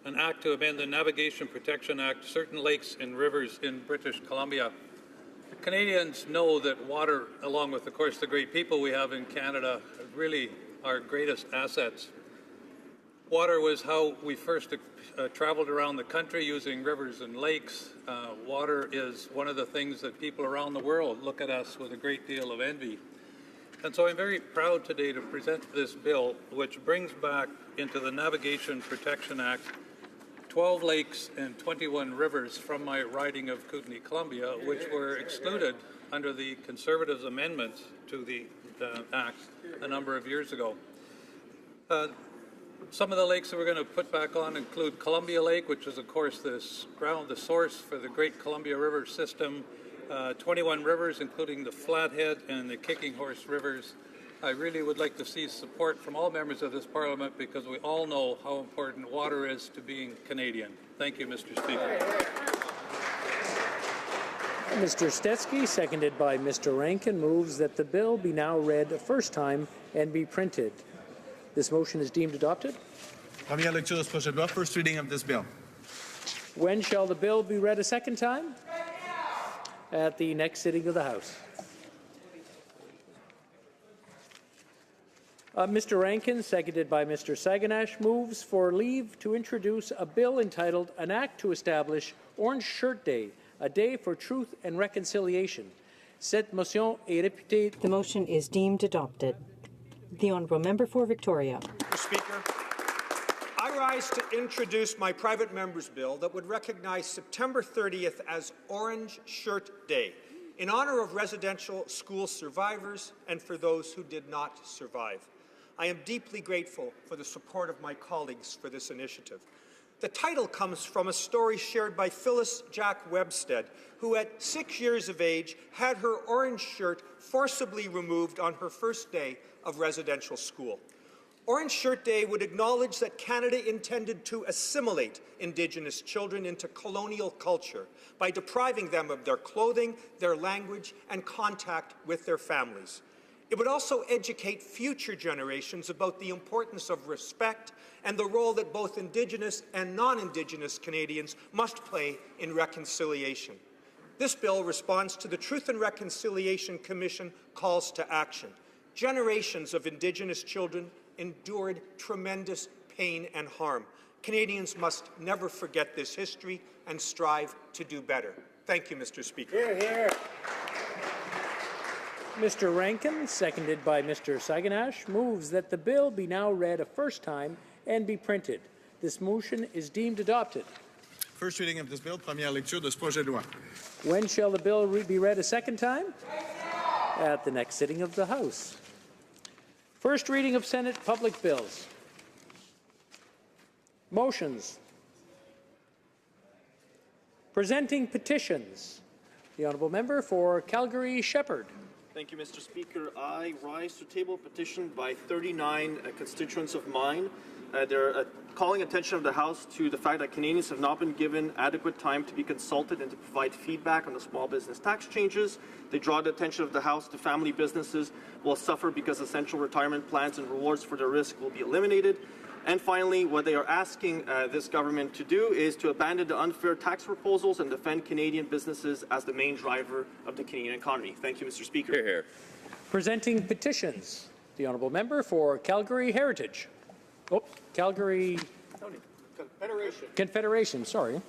an act to amend the Navigation Protection Act, certain lakes and rivers in British Columbia. Canadians know that water, along with, of course, the great people we have in Canada, are really our greatest assets. Water was how we first traveled around the country using rivers and lakes. Water is one of the things that people around the world look at us with a great deal of envy. And so I'm very proud today to present this bill, which brings back into the Navigation Protection Act 12 lakes and 21 rivers from my riding of Kootenay, Columbia, which were excluded under the Conservatives' amendments to the Act a number of years ago. Some of the lakes that we're going to put back on include Columbia Lake, which is, of course, the source for the Great Columbia River system, 21 rivers, including the Flathead and the Kicking Horse rivers. I really would like to see support from all members of this Parliament because we all know how important water is to being Canadian. Thank you, Mr. Speaker. Mr. Stetsky, seconded by Mr. Rankin, moves that the bill be now read a first time and be printed. This motion is deemed adopted. Première lecture de ce projet de loi. First reading of this bill. When shall the bill be read a second time? At the next sitting of the House. Mr. Rankin, seconded by Mr. Saganash, moves for leave to introduce a bill entitled An Act to Establish Orange Shirt Day, a day for truth and reconciliation. Cette motion est réputée. The motion is deemed adopted. The Honourable Member for Victoria. Mr. Speaker, I rise to introduce my private member's bill that would recognize September 30th as Orange Shirt Day in honour of residential school survivors and for those who did not survive. I am deeply grateful for the support of my colleagues for this initiative. The title comes from a story shared by Phyllis Jack Webstead, who at 6 years of age had her orange shirt forcibly removed on her first day of residential school. Orange Shirt Day would acknowledge that Canada intended to assimilate Indigenous children into colonial culture by depriving them of their clothing, their language, and contact with their families. It would also educate future generations about the importance of respect and the role that both Indigenous and non-Indigenous Canadians must play in reconciliation. This bill responds to the Truth and Reconciliation Commission calls to action. Generations of Indigenous children endured tremendous pain and harm. Canadians must never forget this history and strive to do better. Thank you, Mr. Speaker. Hear, hear. Mr. Rankin, seconded by Mr. Saganash, moves that the bill be now read a first time and be printed. This motion is deemed adopted. First reading of this bill. Première lecture de ce projet de loi. When shall the bill be read a second time? At the next sitting of the House. First reading of Senate public bills. Motions. Presenting petitions. The Honourable Member for Calgary-Shepherd. Thank you, Mr. Speaker. I rise to table a petition by 39 constituents of mine. They're calling attention of the House to the fact that Canadians have not been given adequate time to be consulted and to provide feedback on the small business tax changes. They draw the attention of the House to family businesses will suffer because essential retirement plans and rewards for their risk will be eliminated. And finally, what they are asking this government to do is to abandon the unfair tax proposals and defend Canadian businesses as the main driver of the Canadian economy. Thank you, Mr. Speaker. Hear, hear. Presenting petitions. The Honourable Member for Calgary Heritage. Oh, Calgary Confederation, sorry.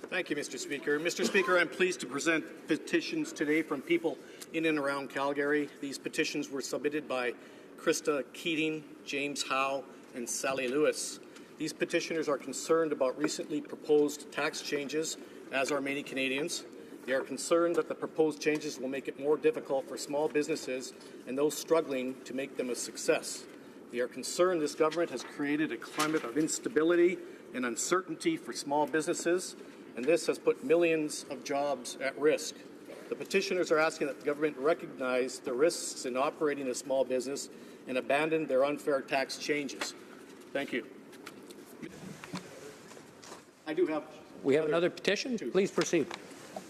Thank you, Mr. Speaker. Mr. Speaker, I'm pleased to present petitions today from people in and around Calgary. These petitions were submitted by Krista Keating, James Howe, and Sally Lewis. These petitioners are concerned about recently proposed tax changes, as are many Canadians. They are concerned that the proposed changes will make it more difficult for small businesses and those struggling to make them a success. They are concerned this government has created a climate of instability and uncertainty for small businesses, and this has put millions of jobs at risk. The petitioners are asking that the government recognize the risks in operating a small business and abandon their unfair tax changes. Thank you. We have another petition. Please proceed.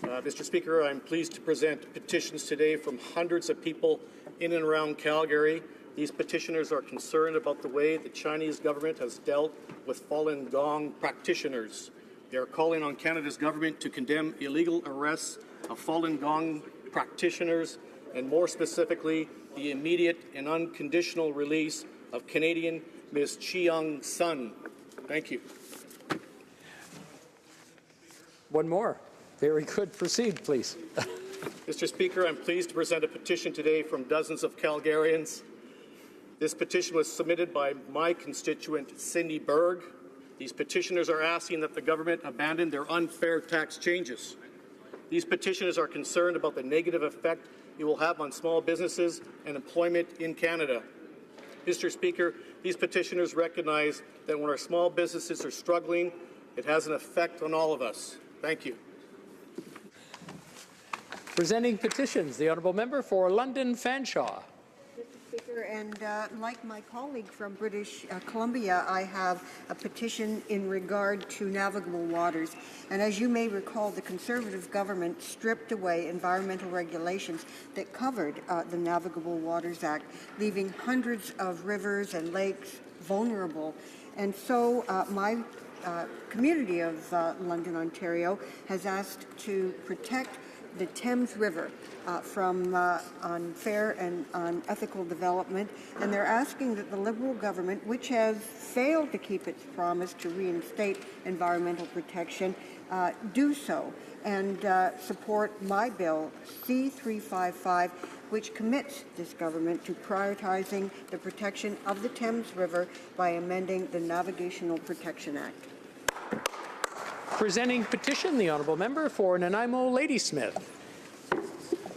Mr. Speaker, I'm pleased to present petitions today from hundreds of people in and around Calgary These petitioners are concerned about the way the Chinese government has dealt with Falun Gong practitioners. They are calling on Canada's government to condemn illegal arrests of Falun Gong practitioners and, more specifically, the immediate and unconditional release of Canadian Ms. Chiang Sun. Thank you. One more. Very good. Proceed, please. Mr. Speaker, I'm pleased to present a petition today from dozens of Calgarians. This petition was submitted by my constituent, Cindy Berg. These petitioners are asking that the government abandon their unfair tax changes. These petitioners are concerned about the negative effect it will have on small businesses and employment in Canada. Mr. Speaker, these petitioners recognize that when our small businesses are struggling, it has an effect on all of us. Thank you. Presenting petitions, the honourable member for London Fanshawe. Mr. Speaker, and like my colleague from British Columbia, I have a petition in regard to navigable waters. And as you may recall, the Conservative government stripped away environmental regulations that covered the Navigable Waters Act, leaving hundreds of rivers and lakes vulnerable. And so my community of London, Ontario, has asked to protect the Thames River from unfair and unethical development, and they're asking that the Liberal government, which has failed to keep its promise to reinstate environmental protection, do so and support my bill C-355, which commits this government to prioritizing the protection of the Thames River by amending the Navigational Protection Act. Presenting petition, the honourable member for Nanaimo Ladysmith.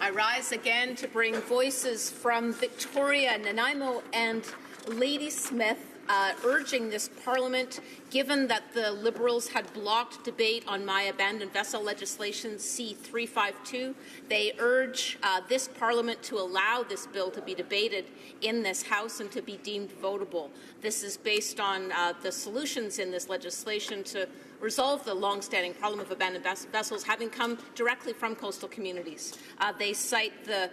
I rise again to bring voices from Victoria, Nanaimo and Ladysmith urging this Parliament, given that the Liberals had blocked debate on my abandoned vessel legislation C-352, they urge this Parliament to allow this bill to be debated in this House and to be deemed votable. This is based on the solutions in this legislation to resolve the long-standing problem of abandoned vessels having come directly from coastal communities. They cite the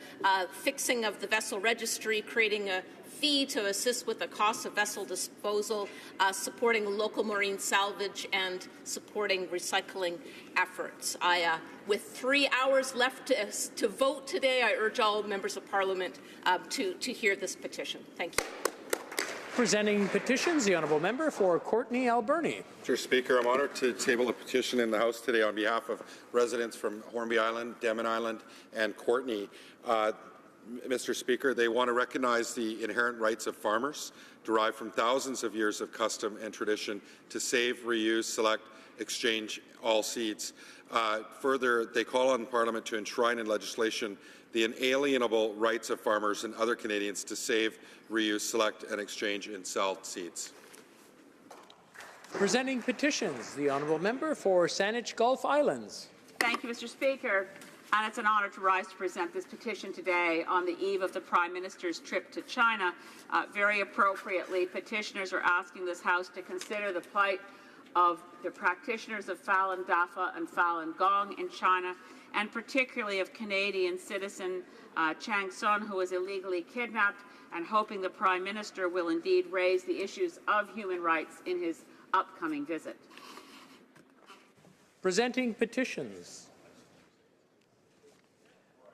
fixing of the vessel registry, creating a fee to assist with the cost of vessel disposal, supporting local marine salvage, and supporting recycling efforts. With 3 hours left to vote today, I urge all members of Parliament to hear this petition. Thank you. Presenting petitions, the honourable member for Courtenay, Alberni. Mr. Speaker, I'm honoured to table a petition in the House today on behalf of residents from Hornby Island, Denman Island, and Courtenay. Mr. Speaker, they want to recognize the inherent rights of farmers derived from thousands of years of custom and tradition to save, reuse, select, exchange all seeds. Further, they call on Parliament to enshrine in legislation the inalienable rights of farmers and other Canadians to save, reuse, select, and exchange and sell seeds. Presenting petitions, the honourable member for Saanich Gulf Islands. Thank you, Mr. Speaker. And it's an honour to rise to present this petition today on the eve of the Prime Minister's trip to China. Very appropriately, petitioners are asking this House to consider the plight of the practitioners of Falun Dafa and Falun Gong in China, and particularly of Canadian citizen Chiang Sun, who was illegally kidnapped, and hoping the Prime Minister will indeed raise the issues of human rights in his upcoming visit. Presenting petitions.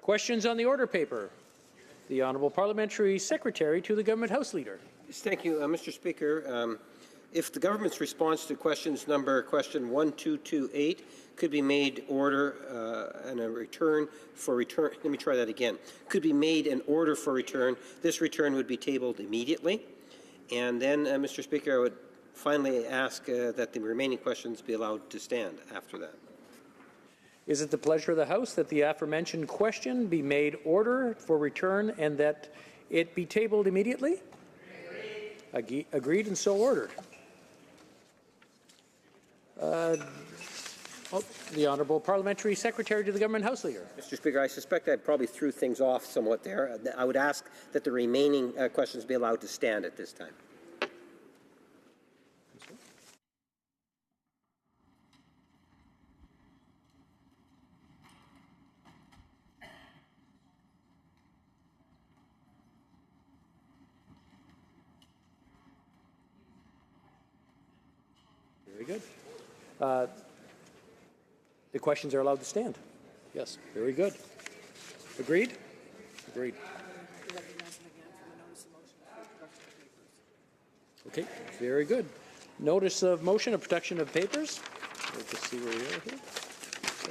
Questions on the order paper. The Honourable Parliamentary Secretary to the Government House Leader. Yes, thank you, Mr. Speaker. If the government's response to question 1228 could be made order and a return for return, let me try that again, could be made an order for return, this return would be tabled immediately. And then, Mr. Speaker, I would finally ask that the remaining questions be allowed to stand after that. Is it the pleasure of the House that the aforementioned question be made order for return and that it be tabled immediately? Agreed and so ordered. The Honourable Parliamentary Secretary to the Government House Leader. Mr. Speaker, I suspect I probably threw things off somewhat there. I would ask that the remaining questions be allowed to stand at this time. good. The questions are allowed to stand. Yes, very good. Agreed? Agreed. Okay, very good. Notice of motion of protection of papers. We'll just see where we are here.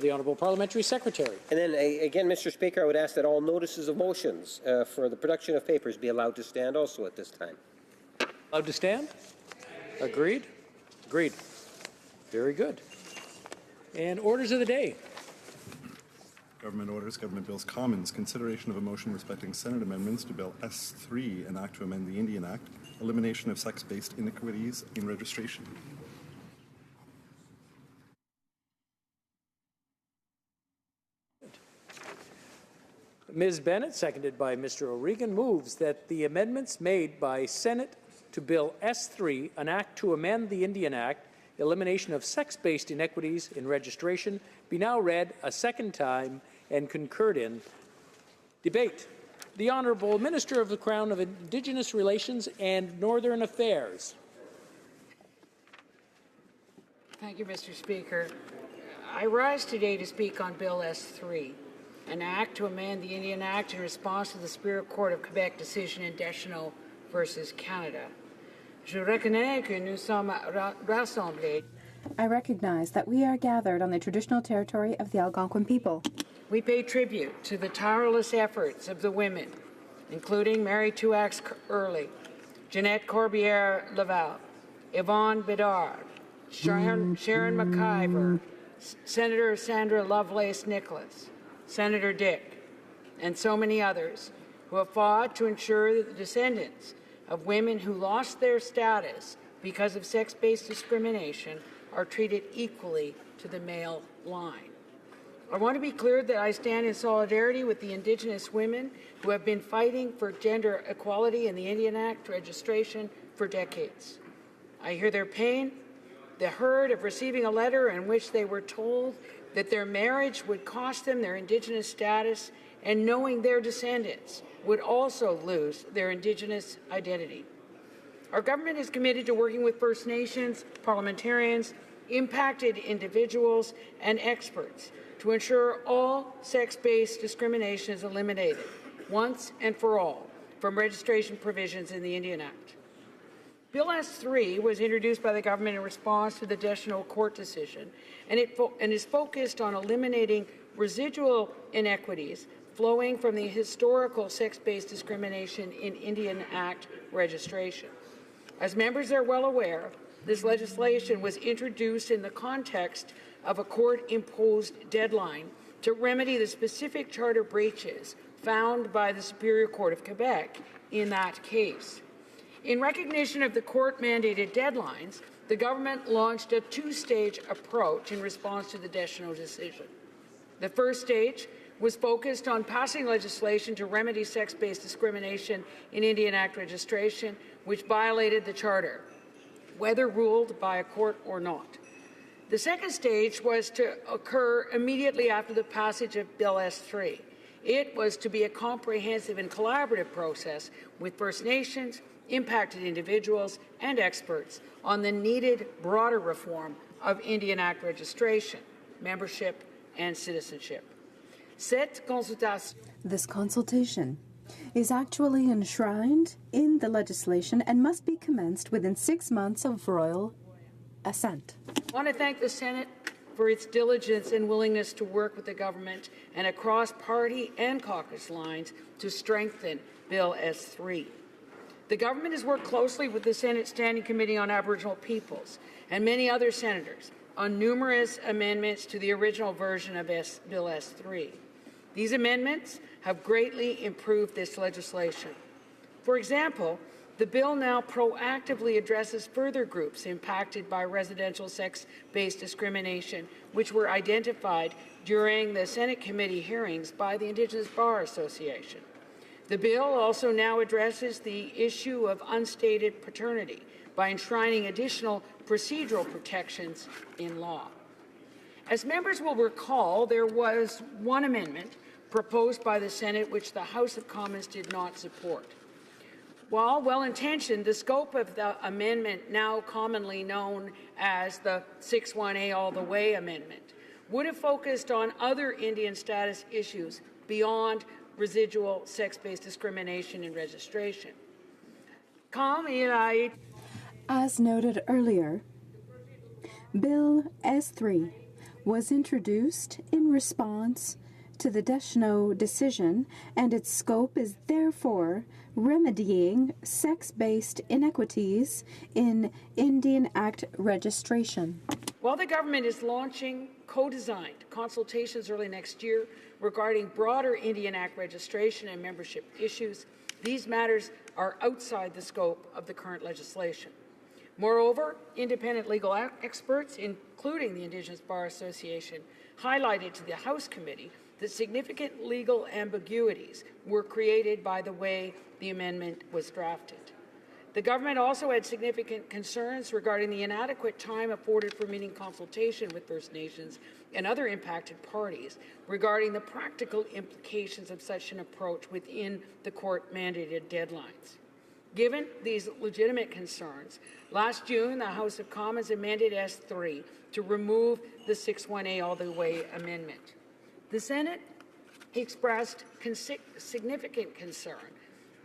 The Honourable Parliamentary Secretary. And then, again, Mr. Speaker, I would ask that all notices of motions for the production of papers be allowed to stand also at this time. Allowed to stand? Agreed? Agreed. Very good. And orders of the day. Government Orders, Government Bills, Commons. Consideration of a motion respecting Senate amendments to Bill S3, an act to amend the Indian Act, elimination of sex-based iniquities in registration. Ms. Bennett, seconded by Mr. O'Regan, moves that the amendments made by Senate to Bill S3, an act to amend the Indian Act, elimination of sex-based inequities in registration, be now read a second time and concurred in. Debate. The Honourable Minister of the Crown of Indigenous Relations and Northern Affairs. Thank you, Mr. Speaker. I rise today to speak on Bill S3, an act to amend the Indian Act in response to the Superior Court of Quebec decision in Deschanel versus Canada. Je reconnais que nous sommes rassemblés. I recognize that we are gathered on the traditional territory of the Algonquin people. We pay tribute to the tireless efforts of the women, including Mary Tuax Early, Jeanette Corbière-Laval, Yvonne Bedard, Sharon McIver, Senator Sandra Lovelace-Nicholas, Senator Dick, and so many others who have fought to ensure that the descendants of women who lost their status because of sex-based discrimination are treated equally to the male line. I want to be clear that I stand in solidarity with the Indigenous women who have been fighting for gender equality in the Indian Act registration for decades. I hear their pain, the hurt of receiving a letter in which they were told that their marriage would cost them their Indigenous status, and knowing their descendants would also lose their Indigenous identity. Our government is committed to working with First Nations, parliamentarians, impacted individuals, and experts to ensure all sex-based discrimination is eliminated once and for all from registration provisions in the Indian Act. Bill S3 was introduced by the government in response to the Deschanel Court decision, and is focused on eliminating residual inequities flowing from the historical sex-based discrimination in Indian Act registration. As members are well aware, this legislation was introduced in the context of a court-imposed deadline to remedy the specific charter breaches found by the Superior Court of Quebec in that case. In recognition of the court-mandated deadlines, the government launched a two-stage approach in response to the Deschanel decision. The first stage was focused on passing legislation to remedy sex-based discrimination in Indian Act registration, which violated the Charter, whether ruled by a court or not. The second stage was to occur immediately after the passage of Bill S3. It was to be a comprehensive and collaborative process with First Nations, impacted individuals, and experts on the needed broader reform of Indian Act registration, membership, and citizenship. This consultation is actually enshrined in the legislation and must be commenced within 6 months of royal assent. I want to thank the Senate for its diligence and willingness to work with the government and across party and caucus lines to strengthen Bill S3. The government has worked closely with the Senate Standing Committee on Aboriginal Peoples and many other senators on numerous amendments to the original version of Bill S3. These amendments have greatly improved this legislation. For example, the bill now proactively addresses further groups impacted by residential sex-based discrimination, which were identified during the Senate committee hearings by the Indigenous Bar Association. The bill also now addresses the issue of unstated paternity by enshrining additional procedural protections in law. As members will recall, there was one amendment proposed by the Senate which the House of Commons did not support. While well-intentioned, the scope of the amendment, now commonly known as the 61A All the Way Amendment, would have focused on other Indian status issues beyond residual sex-based discrimination in registration. As noted earlier, Bill S3 was introduced in response to the Deschanel decision, and its scope is therefore remedying sex-based inequities in Indian Act registration. While the government is launching co-designed consultations early next year regarding broader Indian Act registration and membership issues, these matters are outside the scope of the current legislation. Moreover, independent legal experts, including the Indigenous Bar Association, highlighted to the House Committee that significant legal ambiguities were created by the way the amendment was drafted. The government also had significant concerns regarding the inadequate time afforded for meeting consultation with First Nations and other impacted parties regarding the practical implications of such an approach within the court-mandated deadlines. Given these legitimate concerns, last June the House of Commons amended S3 to remove the 61A All the Way Amendment. The Senate expressed significant concern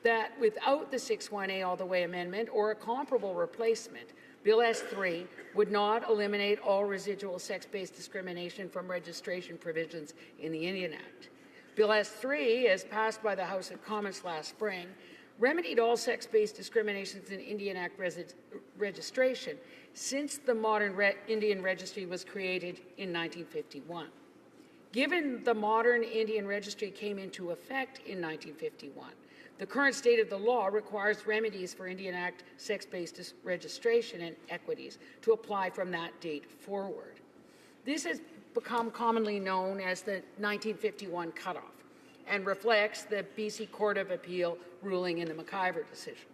that without the 61A All the Way Amendment or a comparable replacement, Bill S3 would not eliminate all residual sex-based discrimination from registration provisions in the Indian Act. Bill S3, as passed by the House of Commons last spring, remedied all sex-based discriminations in Indian Act registration since the modern Indian Registry was created in 1951. Given the modern Indian Registry came into effect in 1951, the current state of the law requires remedies for Indian Act sex-based registration and equities to apply from that date forward. This has become commonly known as the 1951 cutoff and reflects the BC Court of Appeal ruling in the McIver decision.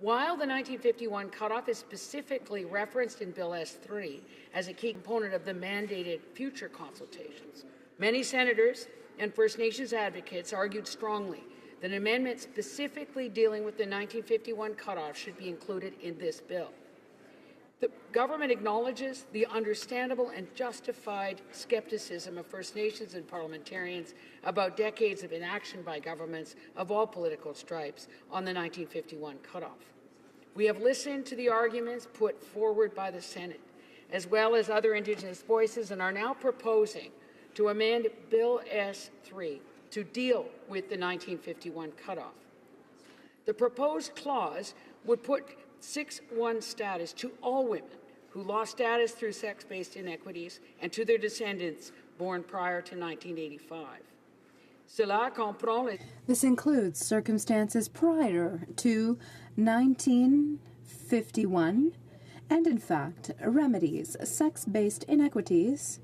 While the 1951 cutoff is specifically referenced in Bill S3 as a key component of the mandated future consultations, many senators and First Nations advocates argued strongly that an amendment specifically dealing with the 1951 cutoff should be included in this bill. The government acknowledges the understandable and justified skepticism of First Nations and parliamentarians about decades of inaction by governments of all political stripes on the 1951 cutoff. We have listened to the arguments put forward by the Senate, as well as other Indigenous voices, and are now proposing to amend Bill S3 to deal with the 1951 cutoff. The proposed clause would put 6-1 status to all women who lost status through sex-based inequities and to their descendants born prior to 1985. This includes circumstances prior to 1951 and, in fact, remedies sex-based inequities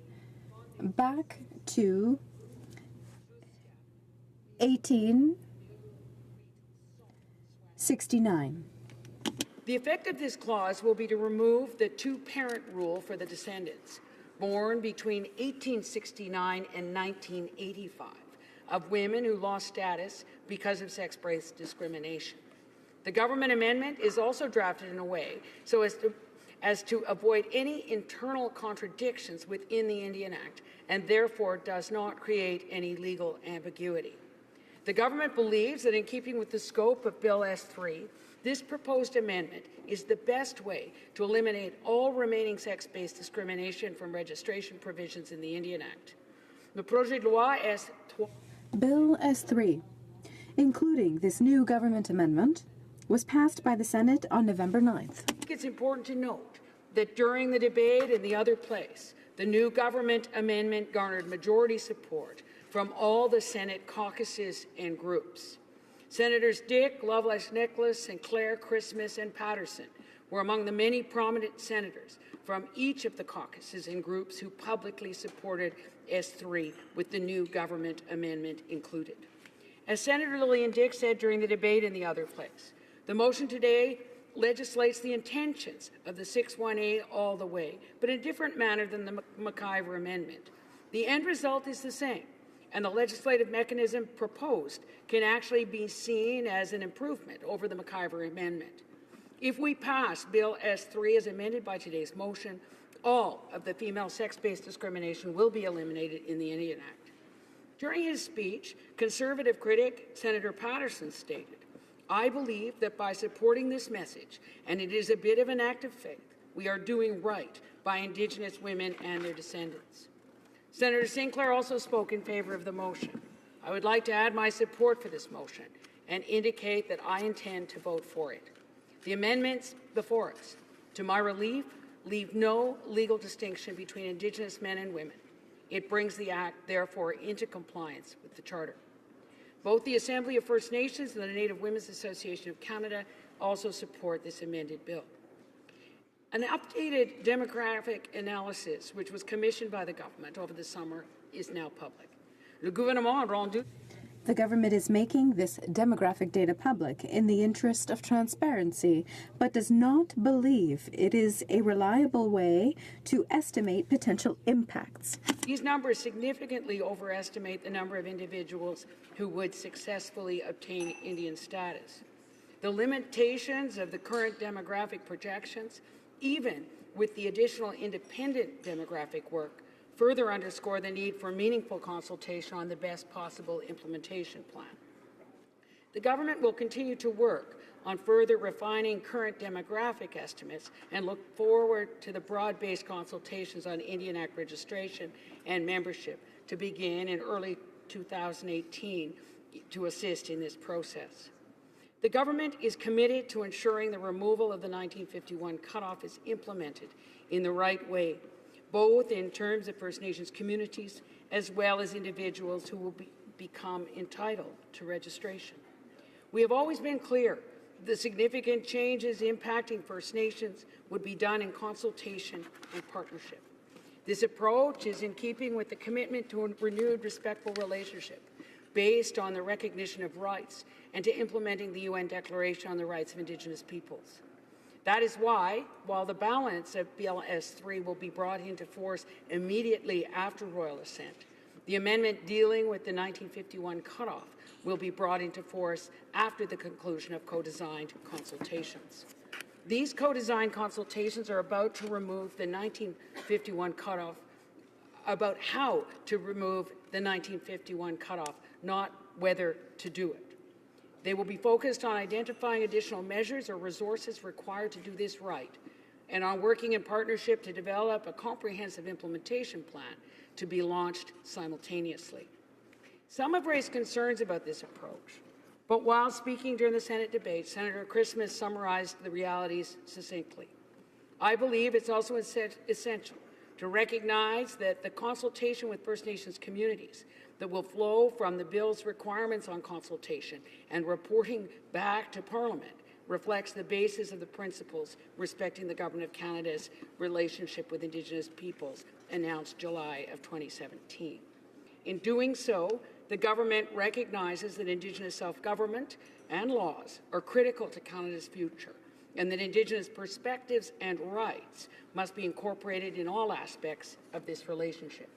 back to 1869. The effect of this clause will be to remove the two-parent rule for the descendants born between 1869 and 1985 of women who lost status because of sex-based discrimination. The government amendment is also drafted in a way so as to avoid any internal contradictions within the Indian Act and therefore does not create any legal ambiguity. The government believes that in keeping with the scope of Bill S3, this proposed amendment is the best way to eliminate all remaining sex-based discrimination from registration provisions in the Indian Act. Le projet de loi S3. Bill S3, including this new government amendment, was passed by the Senate on November 9th. I think it's important to note that during the debate in the other place, the new government amendment garnered majority support from all the Senate caucuses and groups. Senators Dick, Lovelace Nicholas, and Claire Christmas and Patterson were among the many prominent senators from each of the caucuses and groups who publicly supported S3 with the new government amendment included. As Senator Lillian Dick said during the debate in the other place, the motion today legislates the intentions of the 61A all the way, but in a different manner than the McIver amendment. The end result is the same. and the legislative mechanism proposed can actually be seen as an improvement over the McIver Amendment. If we pass Bill S3 as amended by today's motion, all of the female sex-based discrimination will be eliminated in the Indian Act. During his speech, Conservative critic Senator Patterson stated, "I believe that by supporting this message, and it is a bit of an act of faith, we are doing right by Indigenous women and their descendants." Senator Sinclair also spoke in favour of the motion. I would like to add my support for this motion and indicate that I intend to vote for it. The amendments before us, to my relief, leave no legal distinction between Indigenous men and women. It brings the Act, therefore, into compliance with the Charter. Both the Assembly of First Nations and the Native Women's Association of Canada also support this amended bill. An updated demographic analysis, which was commissioned by the government over the summer, is now public. Le gouvernement a rendu The government is making this demographic data public in the interest of transparency, but does not believe it is a reliable way to estimate potential impacts. These numbers significantly overestimate the number of individuals who would successfully obtain Indian status. The limitations of the current demographic projections, even with the additional independent demographic work, further underscore the need for meaningful consultation on the best possible implementation plan. The government will continue to work on further refining current demographic estimates and look forward to the broad-based consultations on Indian Act registration and membership to begin in early 2018 to assist in this process. The government is committed to ensuring the removal of the 1951 cutoff is implemented in the right way, both in terms of First Nations communities as well as individuals who will become entitled to registration. We have always been clear the significant changes impacting First Nations would be done in consultation and partnership. This approach is in keeping with the commitment to a renewed respectful relationship based on the recognition of rights and to implementing the UN Declaration on the Rights of Indigenous Peoples. That is why, while the balance of Bill S3 will be brought into force immediately after royal assent, the amendment dealing with the 1951 cutoff will be brought into force after the conclusion of co-designed consultations. These co-designed consultations are about to remove the 1951 cutoff, about how to remove the 1951 cutoff, not whether to do it. They will be focused on identifying additional measures or resources required to do this right, and on working in partnership to develop a comprehensive implementation plan to be launched simultaneously. Some have raised concerns about this approach, but while speaking during the Senate debate, Senator Christmas summarized the realities succinctly. I believe it's also essential to recognize that the consultation with First Nations communities that will flow from the bill's requirements on consultation and reporting back to Parliament reflects the basis of the principles respecting the Government of Canada's relationship with Indigenous peoples announced July of 2017. In doing so, the government recognizes that Indigenous self-government and laws are critical to Canada's future, and that Indigenous perspectives and rights must be incorporated in all aspects of this relationship.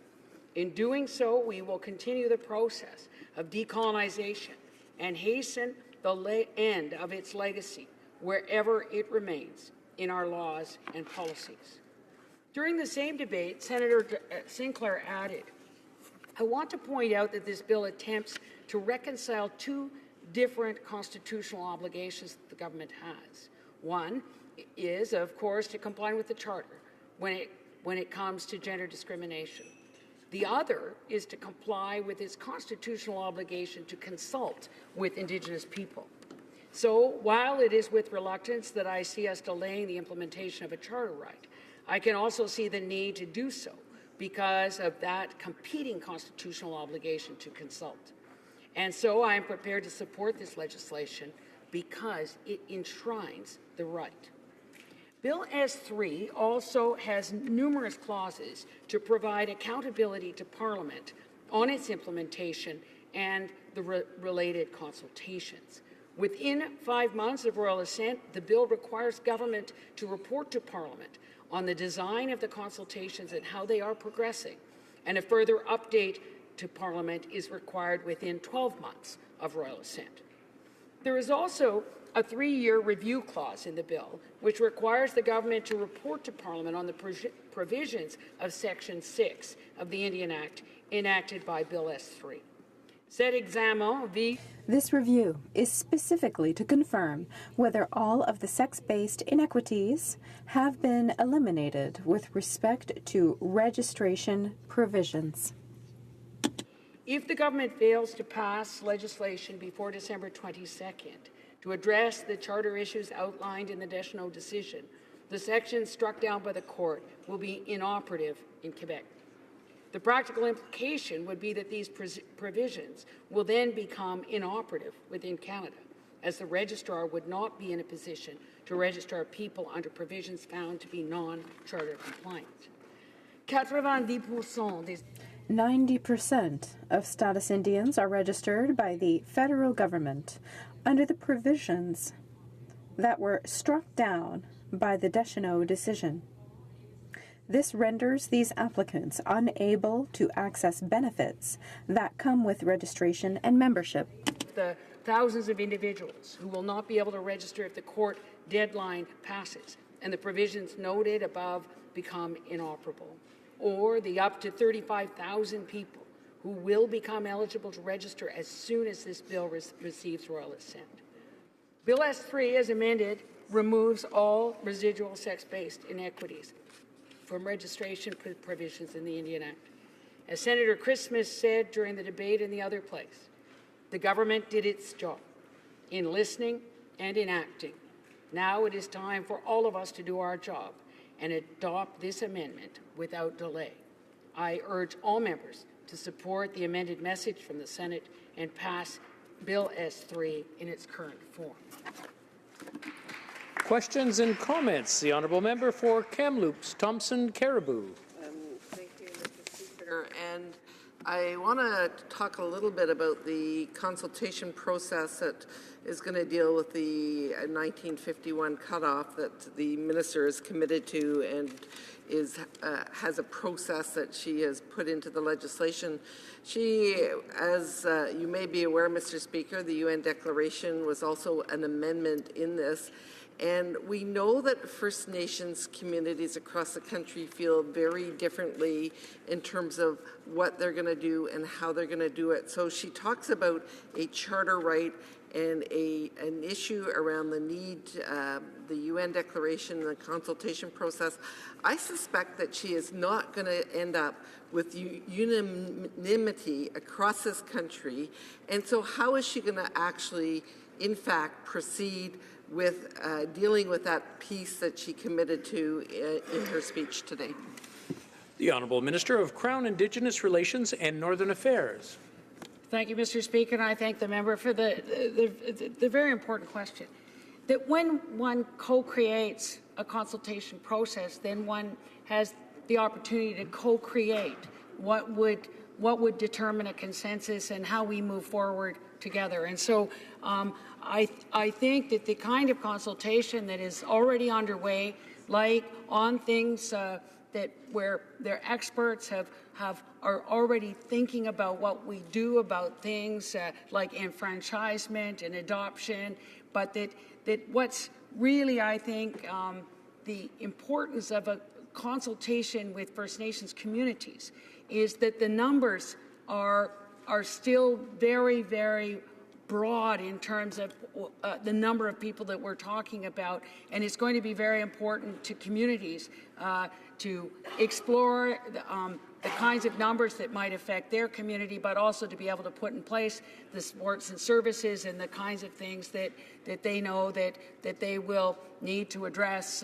In doing so, we will continue the process of decolonization and hasten the end of its legacy wherever it remains in our laws and policies. During the same debate, Senator Sinclair added, "I want to point out that this bill attempts to reconcile two different constitutional obligations that the government has. One is, of course, to comply with the Charter when it comes to gender discrimination. The other is to comply with its constitutional obligation to consult with Indigenous people. So while it is with reluctance that I see us delaying the implementation of a charter right, I can also see the need to do so because of that competing constitutional obligation to consult. And so I am prepared to support this legislation because it enshrines the right." Bill S3 also has numerous clauses to provide accountability to Parliament on its implementation and the related consultations. Within 5 months of royal assent, the bill requires government to report to Parliament on the design of the consultations and how they are progressing, and a further update to Parliament is required within 12 months of royal assent. There is also a 3-year review clause in the bill, which requires the government to report to Parliament on the provisions of Section 6 of the Indian Act enacted by Bill S3. This review is specifically to confirm whether all of the sex-based inequities have been eliminated with respect to registration provisions. If the government fails to pass legislation before December 22nd to address the charter issues outlined in the Deschanel decision, the section struck down by the court will be inoperative in Quebec. The practical implication would be that these provisions will then become inoperative within Canada, as the registrar would not be in a position to register people under provisions found to be non-charter compliant. 90% of status Indians are registered by the federal government under the provisions that were struck down by the Deschanel decision. This renders these applicants unable to access benefits that come with registration and membership. The thousands of individuals who will not be able to register if the court deadline passes and the provisions noted above become inoperable, or the up to 35,000 people who will become eligible to register as soon as this bill receives royal assent. Bill S3, as amended, removes all residual sex-based inequities from registration provisions in the Indian Act. As Senator Christmas said during the debate in the other place, the government did its job in listening and in acting. Now it is time for all of us to do our job and adopt this amendment without delay. I urge all members to support the amended message from the Senate and pass Bill S3 in its current form. Questions and comments? The honourable member for Kamloops, Thompson Caribou. Thank you, Mr. Speaker. And I want to talk a little bit about the consultation process that is going to deal with the 1951 cutoff that the minister is committed to and has a process that she has put into the legislation. She, as you may be aware, Mr. Speaker, the UN Declaration was also an amendment in this. And we know that First Nations communities across the country feel very differently in terms of what they're going to do and how they're going to do it. So she talks about a charter right and an issue around the need, the UN Declaration and the consultation process. I suspect that she is not going to end up with unanimity across this country. And so how is she going to actually, in fact, proceed with dealing with that piece that she committed to in her speech today? The Honourable Minister of Crown, Indigenous Relations and Northern Affairs. Thank you, Mr. Speaker, and I thank the member for the very important question. That when one co-creates a consultation process, then one has the opportunity to co-create what would determine a consensus and how we move forward together. And so I think that the kind of consultation that is already underway, like on things that where their experts are already thinking about what we do about things like enfranchisement and adoption, but that what's really, I think, the importance of a consultation with First Nations communities is that the numbers are still very, very broad in terms of the number of people that we're talking about, and it's going to be very important to communities to explore the kinds of numbers that might affect their community, but also to be able to put in place the supports and services and the kinds of things that they know that they will need to address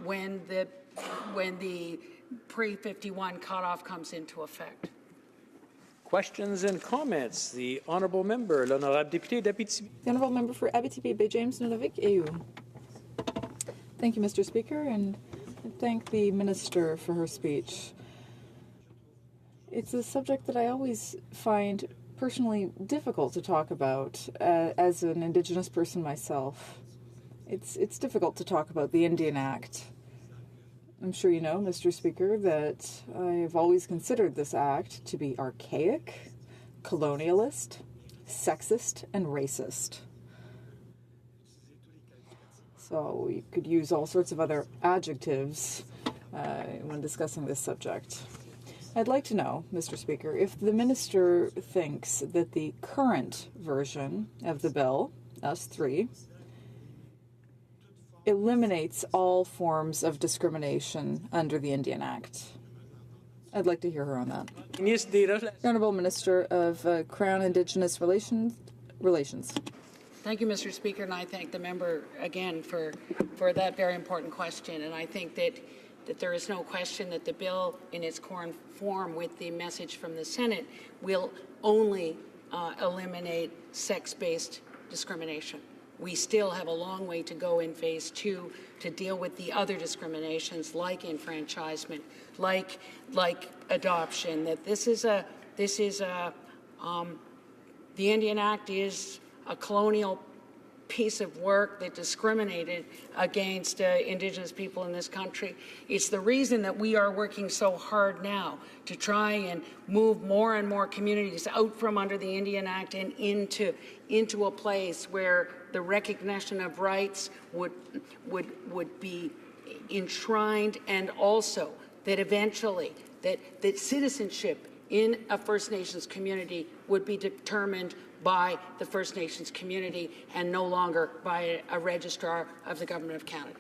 when the pre-51 cutoff comes into effect. Questions and comments? The Honourable Member, l'Honorable Député d'Abitibi. The Honourable Member for Abitibi Bay James Nunavik, AU. Thank you, Mr. Speaker, and thank the Minister for her speech. It's a subject that I always find personally difficult to talk about as an Indigenous person myself. It's difficult to talk about the Indian Act I'm sure you know, Mr. Speaker, that I've always considered this act to be archaic, colonialist, sexist, and racist. So we could use all sorts of other adjectives when discussing this subject. I'd like to know, Mr. Speaker, if the minister thinks that the current version of the bill, S3, eliminates all forms of discrimination under the Indian Act. I'd like to hear her on that. The Honourable Minister of Crown Indigenous Relations. Thank you, Mr. Speaker, and I thank the member again for that very important question. And I think that there is no question that the bill in its current form with the message from the Senate will only eliminate sex-based discrimination. We still have a long way to go in phase 2 to deal with the other discriminations like enfranchisement, like adoption. That the Indian Act is a colonial piece of work that discriminated against Indigenous people in this country. It's the reason that we are working so hard now to try and move more and more communities out from under the Indian Act and into a place where the recognition of rights would be enshrined, and also that eventually that citizenship in a First Nations community would be determined by the First Nations community and no longer by a registrar of the Government of Canada.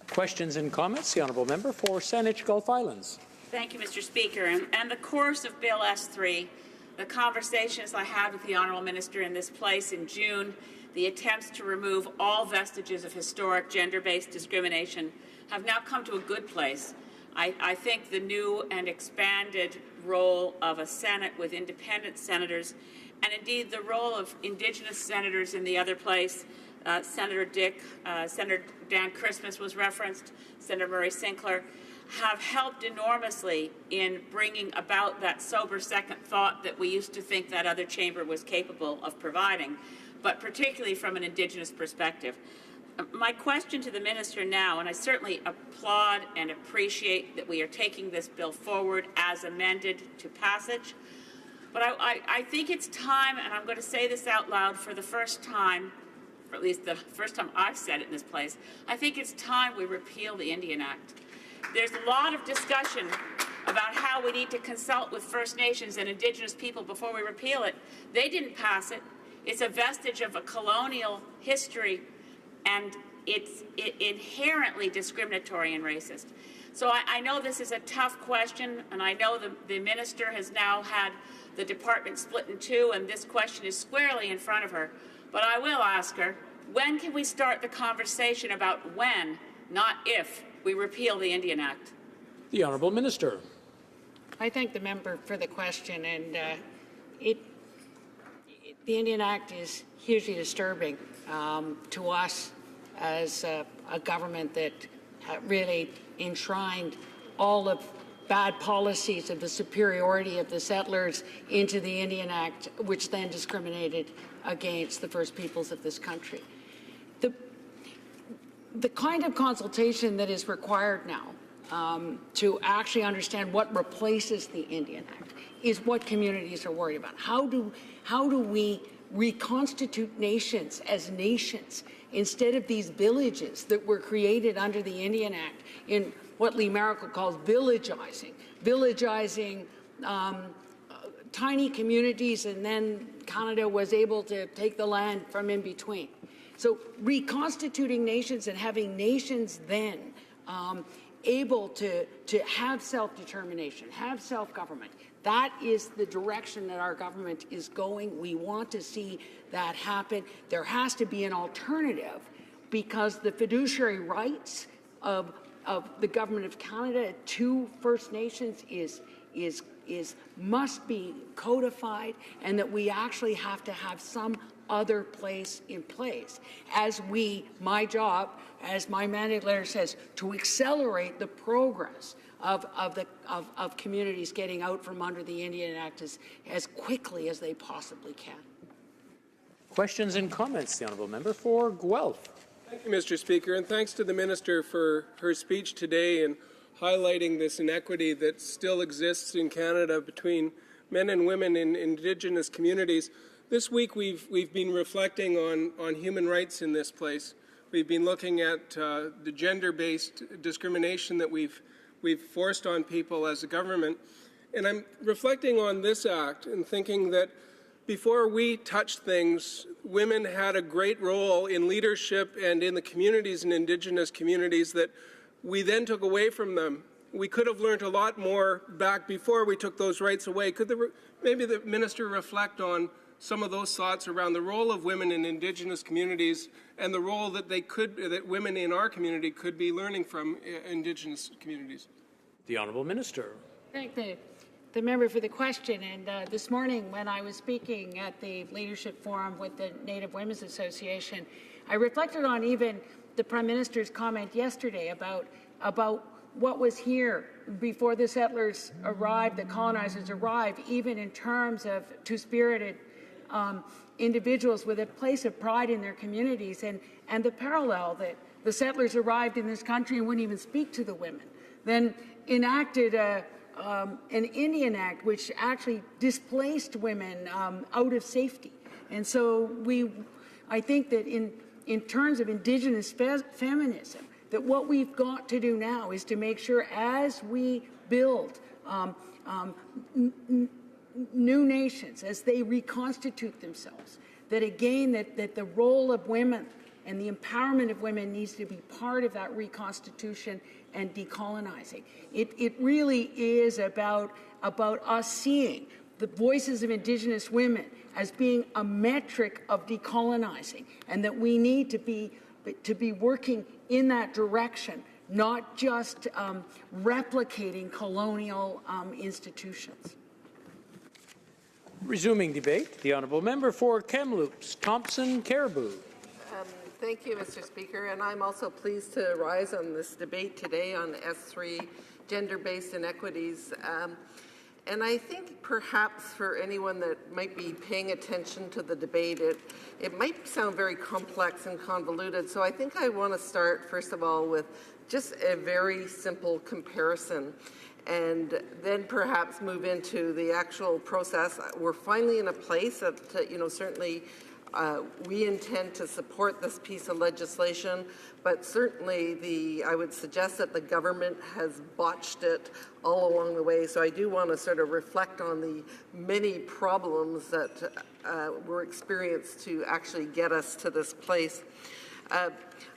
Questions and comments? The Honourable Member for Saanich Gulf Islands. Thank you, Mr. Speaker. And the course of Bill S3, the conversations I had with the Honourable Minister in this place in June, the attempts to remove all vestiges of historic gender-based discrimination have now come to a good place. I think the new and expanded role of a Senate with independent senators, and indeed the role of Indigenous senators in the other place, Senator Dan Christmas was referenced, Senator Murray Sinclair, have helped enormously in bringing about that sober second thought that we used to think that other chamber was capable of providing, but particularly from an Indigenous perspective. My question to the Minister now, and I certainly applaud and appreciate that we are taking this bill forward as amended to passage, but I think it's time, and I'm going to say this out loud for the first time, or at least the first time I've said it in this place, I think it's time we repeal the Indian Act. There's a lot of discussion about how we need to consult with First Nations and Indigenous people before we repeal it. They didn't pass it. It's a vestige of a colonial history, and it's inherently discriminatory and racist. So I know this is a tough question, and I know the Minister has now had the department split in two, and this question is squarely in front of her. But I will ask her, when can we start the conversation about when, not if, we repeal the Indian Act? The Honourable Minister. I thank the member for the question, and the Indian Act is hugely disturbing to us as a government that really enshrined all of bad policies of the superiority of the settlers into the Indian Act, which then discriminated against the First Peoples of this country. The kind of consultation that is required now to actually understand what replaces the Indian Act is what communities are worried about. How do we reconstitute nations as nations instead of these villages that were created under the Indian Act in what Lee Maracle calls villagizing tiny communities, and then Canada was able to take the land from in between. So reconstituting nations and having nations then able to have self-determination, have self-government, that is the direction that our government is going. We want to see that happen. There has to be an alternative, because the fiduciary rights of the Government of Canada to First Nations must be codified, and that we actually have to have some other place in place. My job, as my mandate letter says, to accelerate the progress of communities getting out from under the Indian Act as quickly as they possibly can. Questions and comments? The Honourable Member for Guelph. Thank you, Mr. Speaker, and thanks to the Minister for her speech today and highlighting this inequity that still exists in Canada between men and women in Indigenous communities. This week we've been reflecting on human rights in this place. We've been looking at the gender-based discrimination that we've forced on people as a government. And I'm reflecting on this act and thinking that before we touched things, women had a great role in leadership and in the communities and Indigenous communities that we then took away from them. We could have learned a lot more back before we took those rights away. Could maybe the Minister reflect on some of those thoughts around the role of women in Indigenous communities and the role that that women in our community could be learning from Indigenous communities? The Honourable Minister. Thank the member for the question. And this morning, when I was speaking at the Leadership Forum with the Native Women's Association, I reflected on even the Prime Minister's comment yesterday about what was here before the settlers arrived, the colonizers arrived, even in terms of two-spirited individuals with a place of pride in their communities, and the parallel that the settlers arrived in this country and wouldn't even speak to the women, then enacted an Indian Act which actually displaced women out of safety. And so I think that in terms of Indigenous feminism, that what we've got to do now is to make sure as we build new nations, as they reconstitute themselves, that again, that the role of women and the empowerment of women needs to be part of that reconstitution and decolonizing. It really is about us seeing the voices of Indigenous women as being a metric of decolonizing, and that we need to be working in that direction, not just replicating colonial institutions. Resuming debate, the Honourable Member for Kamloops, Thompson-Caribou. Thank you, Mr. Speaker, and I'm also pleased to rise on this debate today on S3, gender-based inequities. And I think perhaps for anyone that might be paying attention to the debate, it might sound very complex and convoluted. So I think I want to start, first of all, with just a very simple comparison, and then perhaps move into the actual process. We're finally in a place that, certainly we intend to support this piece of legislation, but certainly I would suggest that the government has botched it all along the way. So I do want to sort of reflect on the many problems that were experienced to actually get us to this place.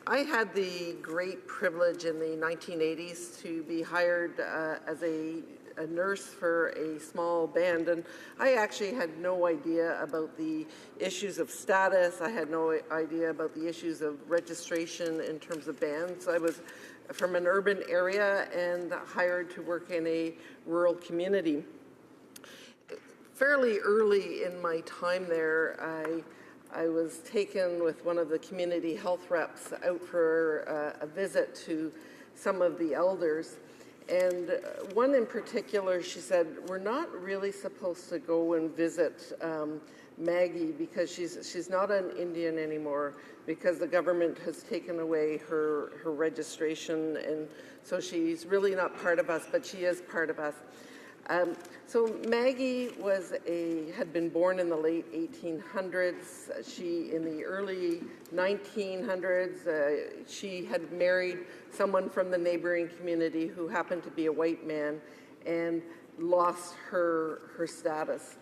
I had the great privilege in the 1980s to be hired as a nurse for a small band, and I actually had no idea about the issues of status. I had no idea about the issues of registration in terms of bands. I was from an urban area and hired to work in a rural community. Fairly early in my time there, I was taken with one of the community health reps out for a visit to some of the elders. And one in particular, she said, we're not really supposed to go and visit Maggie because she's not an Indian anymore, because the government has taken away her registration, and so she's really not part of us, but she is part of us. So Maggie had been born in the late 1800s. In the early 1900s, she had married someone from the neighboring community who happened to be a white man and lost her status.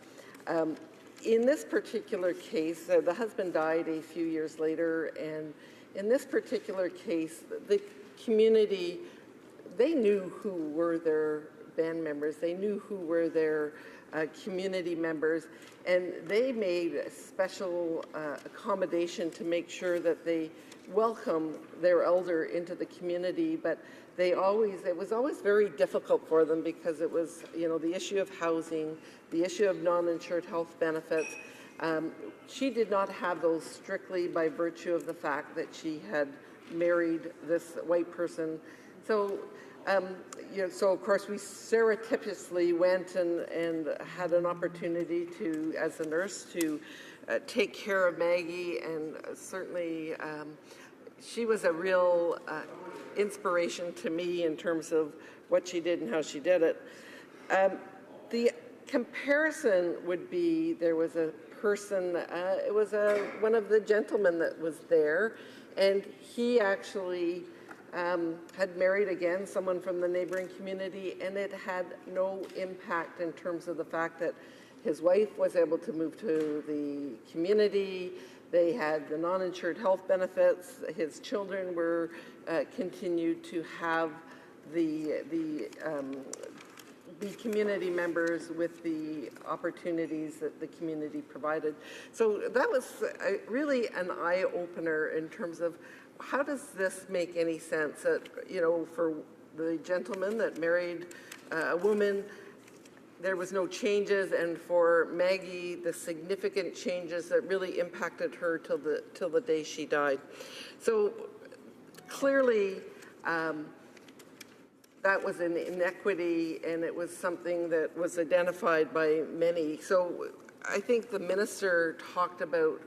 In this particular case, the husband died a few years later, and in this particular case, the community, they knew who were their band members, they knew who were their community members, and they made a special accommodation to make sure that they welcome their elder into the community. But it was always very difficult for them, because it was, the issue of housing, the issue of non-insured health benefits. She did not have those strictly by virtue of the fact that she had married this white person. So so of course we surreptitiously went and had an opportunity to, as a nurse, to take care of Maggie, and certainly she was a real inspiration to me in terms of what she did and how she did it. The comparison would be there was a person, it was one of the gentlemen that was there, and he actually had married again someone from the neighboring community, and it had no impact in terms of the fact that his wife was able to move to the community. They had the non-insured health benefits. His children were continued to have be community members with the opportunities that the community provided. So that was really an eye-opener in terms of how does this make any sense that, you know, for the gentleman that married a woman, there was no changes, and for Maggie, the significant changes that really impacted her till the day she died. So clearly, that was an inequity, and it was something that was identified by many. So I think the minister talked about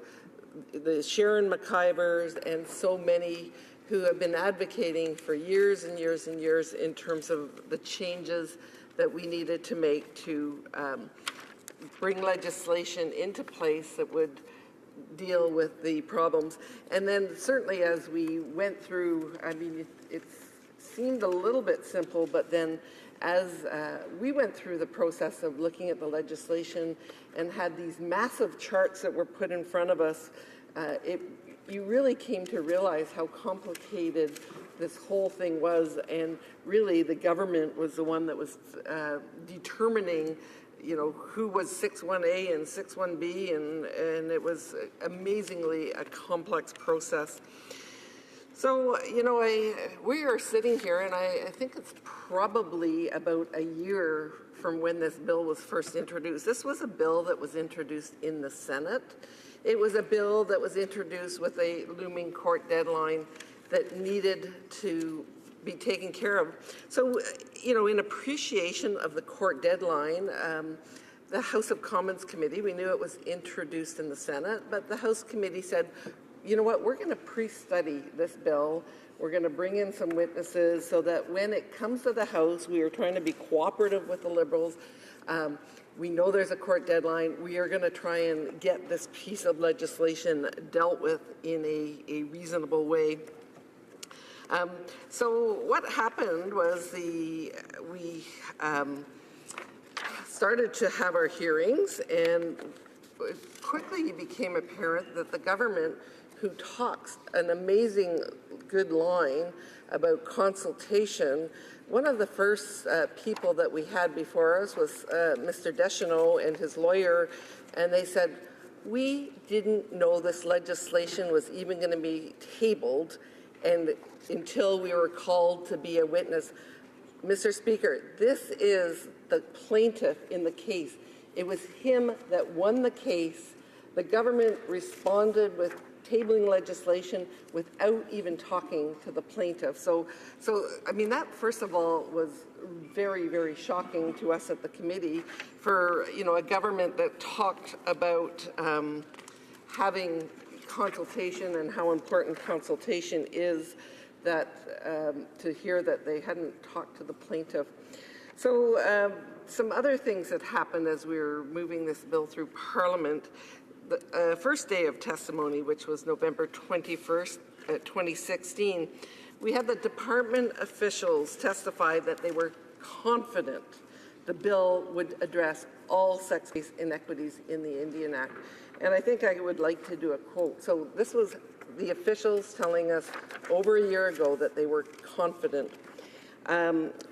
the Sharon McIvers and so many who have been advocating for years and years and years in terms of the changes that we needed to make to bring legislation into place that would deal with the problems. And then certainly as we went through, I mean, it seemed a little bit simple, but then as we went through the process of looking at the legislation and had these massive charts that were put in front of us, you really came to realize how complicated this whole thing was, and really the government was the one that was determining, you know, who was 6-1A and 6-1B, and it was amazingly a complex process. So, you know, we are sitting here, and I think it's probably about a year from when this bill was first introduced. This was a bill that was introduced in the Senate. It was a bill that was introduced with a looming court deadline that needed to be taken care of. So, you know, in appreciation of the court deadline, the House of Commons Committee, we knew it was introduced in the Senate, but the House Committee said, you know what, we're going to pre-study this bill. We're going to bring in some witnesses so that when it comes to the House, we are trying to be cooperative with the Liberals. We know there's a court deadline. We are going to try and get this piece of legislation dealt with in a reasonable way. So what happened was we started to have our hearings, and quickly it became apparent that the government, who talks an amazing good line about consultation, one of the first people that we had before us was Mr. Deschanel and his lawyer, and they said, we didn't know this legislation was even going to be tabled and until we were called to be a witness. Mr. Speaker, this is the plaintiff in the case. It was him that won the case. The government responded with tabling legislation without even talking to the plaintiff. So I mean, that first of all was very, very shocking to us at the committee for, you know, a government that talked about having consultation and how important consultation is, that to hear that they hadn't talked to the plaintiff. So some other things that happened as we were moving this bill through Parliament. The first day of testimony, which was November 21st, 2016, we had the department officials testify that they were confident the bill would address all sex-based inequities in the Indian Act. And I think I would like to do a quote. So this was the officials telling us over a year ago that they were confident.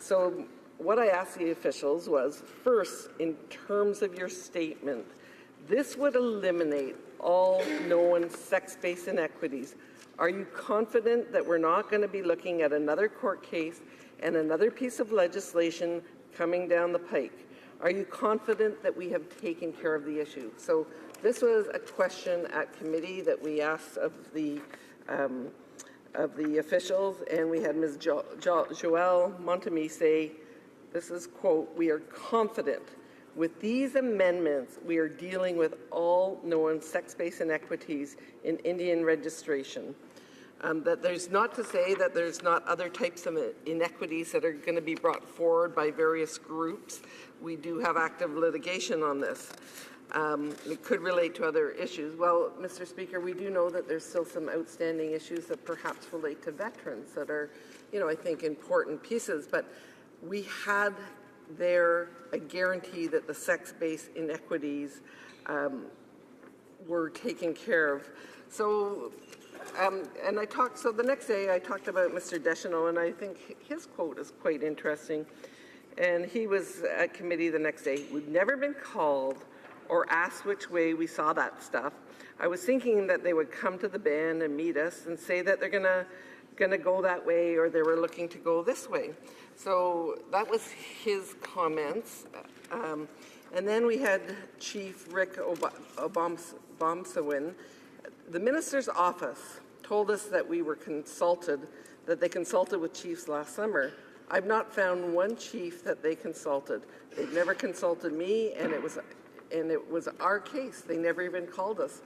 So what I asked the officials was, first, in terms of your statement, this would eliminate all known sex-based inequities. Are you confident that we're not going to be looking at another court case and another piece of legislation coming down the pike? Are you confident that we have taken care of the issue? So this was a question at committee that we asked of the officials, and we had Ms. Joelle Montemie say, this is, quote, we are confident with these amendments, we are dealing with all known sex-based inequities in Indian registration. That there's not to say that there's not other types of inequities that are going to be brought forward by various groups. We do have active litigation on this. It could relate to other issues. Well, Mr. Speaker, we do know that there's still some outstanding issues that perhaps relate to veterans that are, I think important pieces. But we had there a guarantee that the sex-based inequities were taken care of. So, so the next day I talked about Mr. Deschanel, and I think his quote is quite interesting. And he was at committee the next day. We've never been called or asked which way we saw that stuff. I was thinking that they would come to the band and meet us and say that they're gonna go that way, or they were looking to go this way. So that was his comments. And then we had Chief Rick Obamsawin. The minister's office told us that we were consulted, that they consulted with chiefs last summer. I've not found one chief that they consulted. They've never consulted me, and it was our case. They never even called us.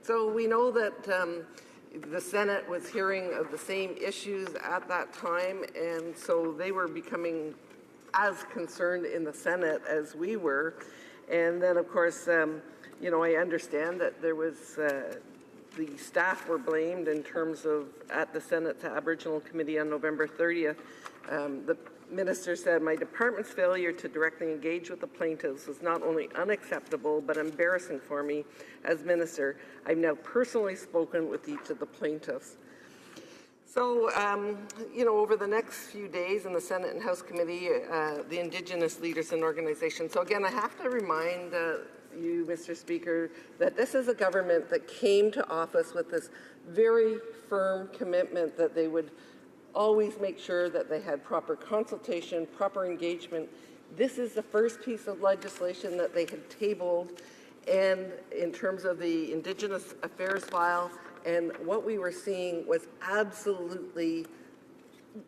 So we know that the Senate was hearing of the same issues at that time, and so they were becoming as concerned in the Senate as we were. And then, of course, I understand that there was the staff were blamed in terms of at the Senate's Aboriginal Committee on November 30th. The minister said, my department's failure to directly engage with the plaintiffs was not only unacceptable, but embarrassing for me as minister. I've now personally spoken with each of the plaintiffs. So, over the next few days in the Senate and House Committee, the Indigenous leaders and organizations. So again, I have to remind you, Mr. Speaker, that this is a government that came to office with this very firm commitment that they would always make sure that they had proper consultation, proper engagement. This is the first piece of legislation that they had tabled, and in terms of the Indigenous Affairs file, and what we were seeing was absolutely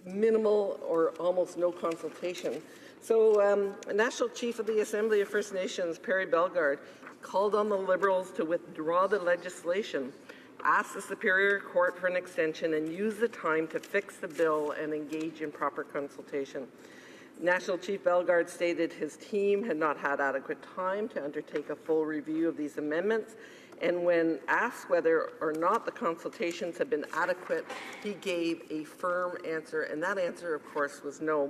minimal or almost no consultation. So National Chief of the Assembly of First Nations, Perry Bellegarde, called on the Liberals to withdraw the legislation, ask the Superior Court for an extension, and use the time to fix the bill and engage in proper consultation. National Chief Bellegarde stated his team had not had adequate time to undertake a full review of these amendments, and when asked whether or not the consultations had been adequate, he gave a firm answer, and that answer, of course, was no.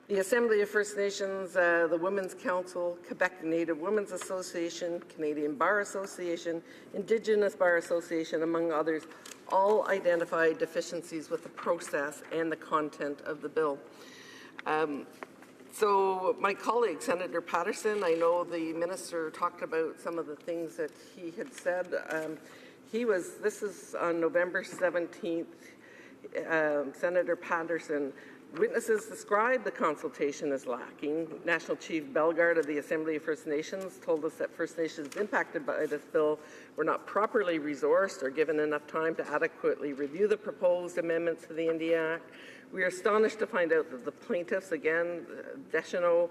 The Assembly of First Nations, the Women's Council, Quebec Native Women's Association, Canadian Bar Association, Indigenous Bar Association, among others, all identified deficiencies with the process and the content of the bill. So my colleague, Senator Patterson, I know the minister talked about some of the things that he had said. This is on November 17th, Senator Patterson. Witnesses described the consultation as lacking. National Chief Bellegarde of the Assembly of First Nations told us that First Nations impacted by this bill were not properly resourced or given enough time to adequately review the proposed amendments to the Indian Act. We are astonished to find out that the plaintiffs, again, Deschanel,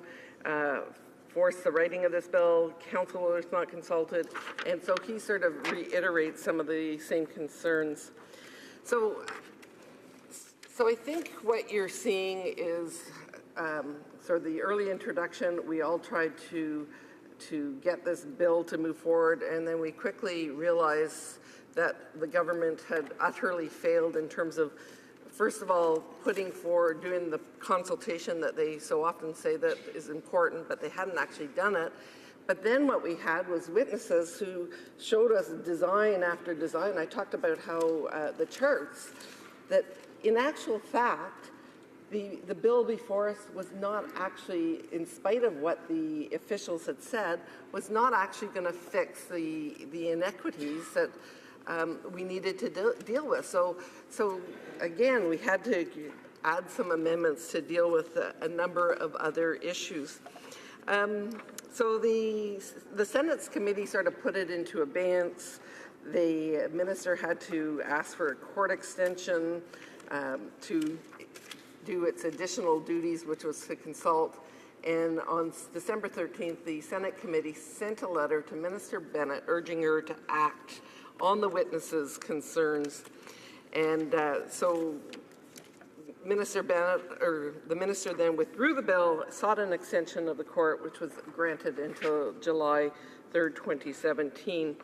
forced the writing of this bill, council was not consulted, and so he sort of reiterates some of the same concerns. So I think what you're seeing is sort of the early introduction. We all tried to get this bill to move forward, and then we quickly realized that the government had utterly failed in terms of, first of all, putting forward, doing the consultation that they so often say that is important, but they hadn't actually done it. But then what we had was witnesses who showed us design after design. I talked about how the charts, that in actual fact, the bill before us was not actually, in spite of what the officials had said, was not actually going to fix the inequities that we needed to deal with. So again, we had to add some amendments to deal with a number of other issues. So the Senate's committee sort of put it into abeyance. The minister had to ask for a court extension to do its additional duties, which was to consult. And on December 13th, the Senate committee sent a letter to Minister Bennett urging her to act on the witnesses' concerns. And so Minister Bennett, or the minister, then withdrew the bill, sought an extension of the court, which was granted until July 3rd, 2017.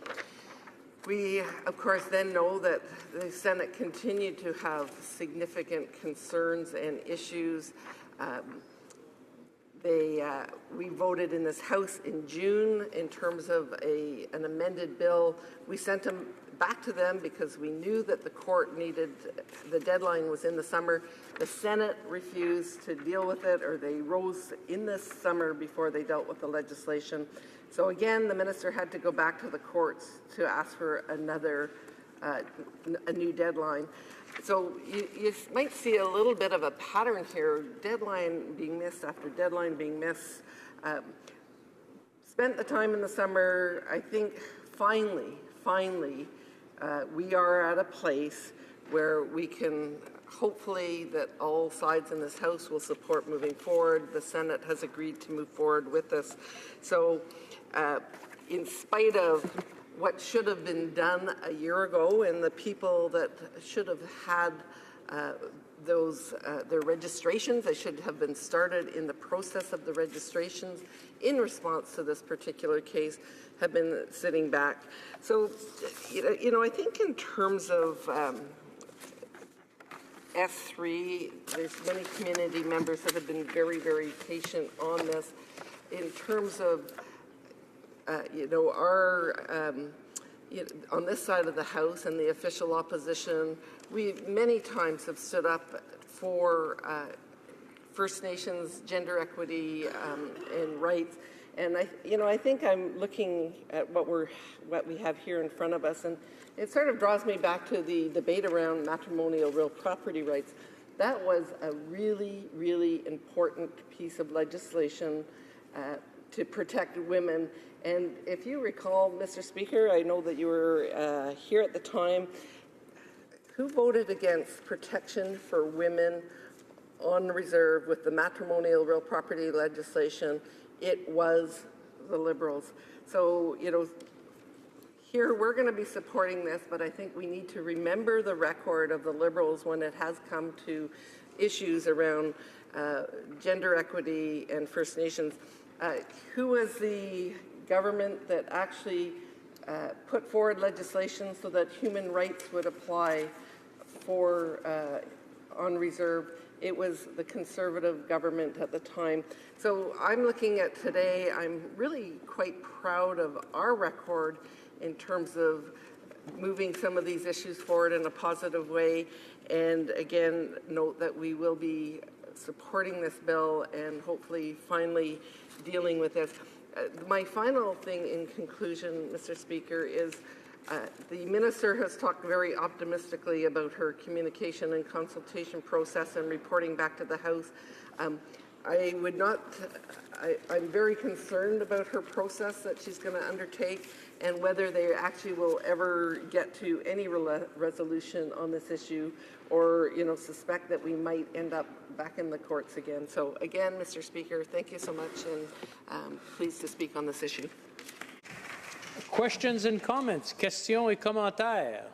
We, of course, then know that the Senate continued to have significant concerns and issues. We voted in this House in June in terms of an amended bill. We sent them back to them because we knew that the court needed, the deadline was in the summer. The Senate refused to deal with it, or they rose in this summer before they dealt with the legislation. So again, the minister had to go back to the courts to ask for another, a new deadline. So you might see a little bit of a pattern here, deadline being missed after deadline being missed. Spent the time in the summer. I think finally, we are at a place where we can, hopefully that all sides in this House will support moving forward. The Senate has agreed to move forward with this. So in spite of what should have been done a year ago, and the people that should have had their registrations, they should have been started in the process of the registrations in response to this particular case, have been sitting back. So, you know, I think in terms of S3, there's many community members that have been very, very patient on this. In terms of on this side of the House and the official opposition, we many times have stood up for First Nations gender equity and rights. And I think I'm looking at what we have here in front of us, and it sort of draws me back to the debate around matrimonial real property rights. That was a really, really important piece of legislation to protect women. And if you recall, Mr. Speaker, I know that you were here at the time, who voted against protection for women on reserve with the matrimonial real property legislation? It was the Liberals. So, you know, here we're going to be supporting this, but I think we need to remember the record of the Liberals when it has come to issues around gender equity and First Nations. Who was the government that actually put forward legislation so that human rights would apply for on reserve? It was the Conservative government at the time. So I'm looking at today, I'm really quite proud of our record in terms of moving some of these issues forward in a positive way. And again, note that we will be supporting this bill and hopefully finally dealing with this. My final thing in conclusion, Mr. Speaker, is the minister has talked very optimistically about her communication and consultation process and reporting back to the House. I'm very concerned about her process that she's going to undertake and whether they actually will ever get to any resolution on this issue, or, you know, suspect that we might end up back in the courts again. So again, Mr. Speaker, thank you so much, and pleased to speak on this issue. Questions and comments, questions et commentaires.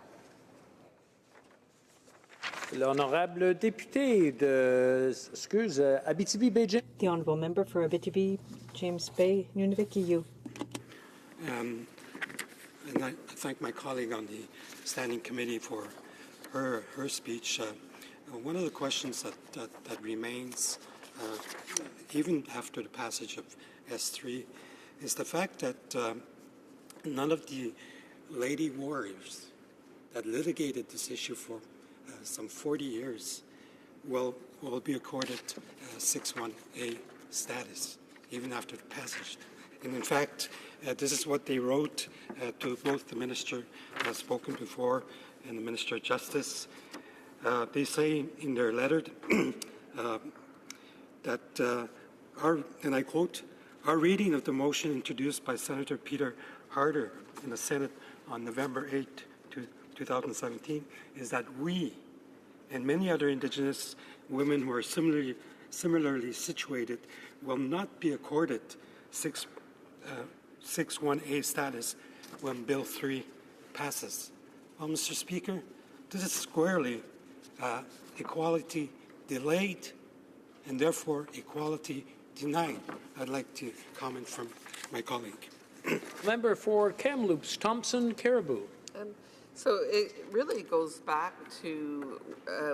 L'honorable député de, Abitibi-Bay. The honourable member for Abitibi-James Bay, Nunavik EU. And I thank my colleague on the standing committee for her speech. One of the questions that remains, even after the passage of S3, is the fact that none of the lady warriors that litigated this issue for some 40 years will be accorded 6.1A status, even after the passage. And in fact, this is what they wrote to both the minister who has spoken before and the Minister of Justice. They say in their letter that, and I quote, "Our reading of the motion introduced by Senator Peter Harder in the Senate on November 8, 2017, is that we and many other Indigenous women who are similarly situated will not be accorded 6.1A status when Bill 3 passes." Well, Mr. Speaker, This is squarely equality delayed and therefore equality denied. I'd like to comment from my colleague. Member for Kamloops, Thompson, Caribou. So it really goes back to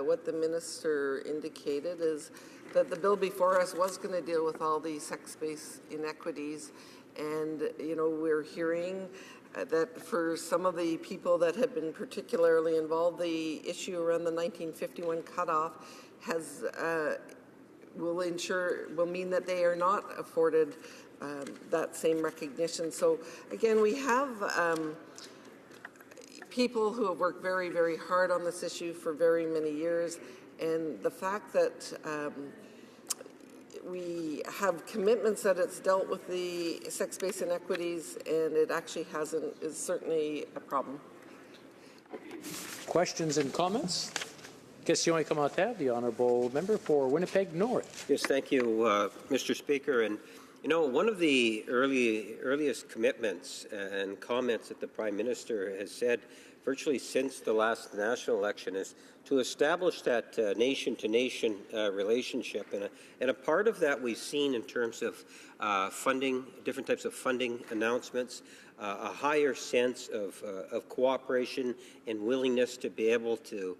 what the minister indicated, is that the bill before us was going to deal with all the sex-based inequities. And, you know, we're hearing that for some of the people that have been particularly involved, the issue around the 1951 cutoff has will mean that they are not afforded that same recognition. So again, we have people who have worked very, very hard on this issue for very many years, and the fact that we have commitments that it's dealt with the sex-based inequities and it actually hasn't is certainly a problem. Questions and comments? Questions et commentaires. The honourable member for Winnipeg North. Yes, thank you, Mr. Speaker. And you know, one of the earliest commitments and comments that the Prime Minister has said virtually since the last national election is to establish that nation-to-nation relationship. And a part of that we've seen in terms of funding, different types of funding announcements, a higher sense of cooperation and willingness to be able to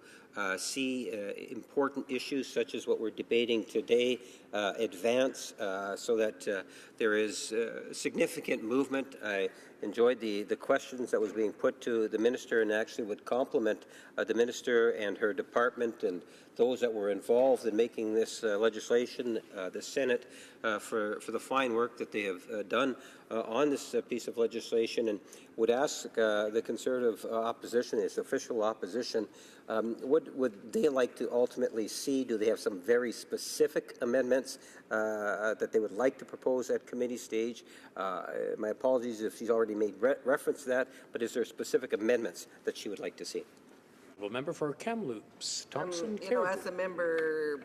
see important issues such as what we're debating today advance so that there is significant movement. I enjoyed the questions that was being put to the minister and actually would compliment the minister and her department and those that were involved in making this legislation, the Senate, for the fine work that they have done on this piece of legislation, and would ask the Conservative opposition, this official opposition, what would they like to ultimately see? Do they have some very specific amendments that they would like to propose at committee stage? My apologies if she's already made reference to that, but is there specific amendments that she would like to see? Well, member for Kamloops, Thompson, you know, as a member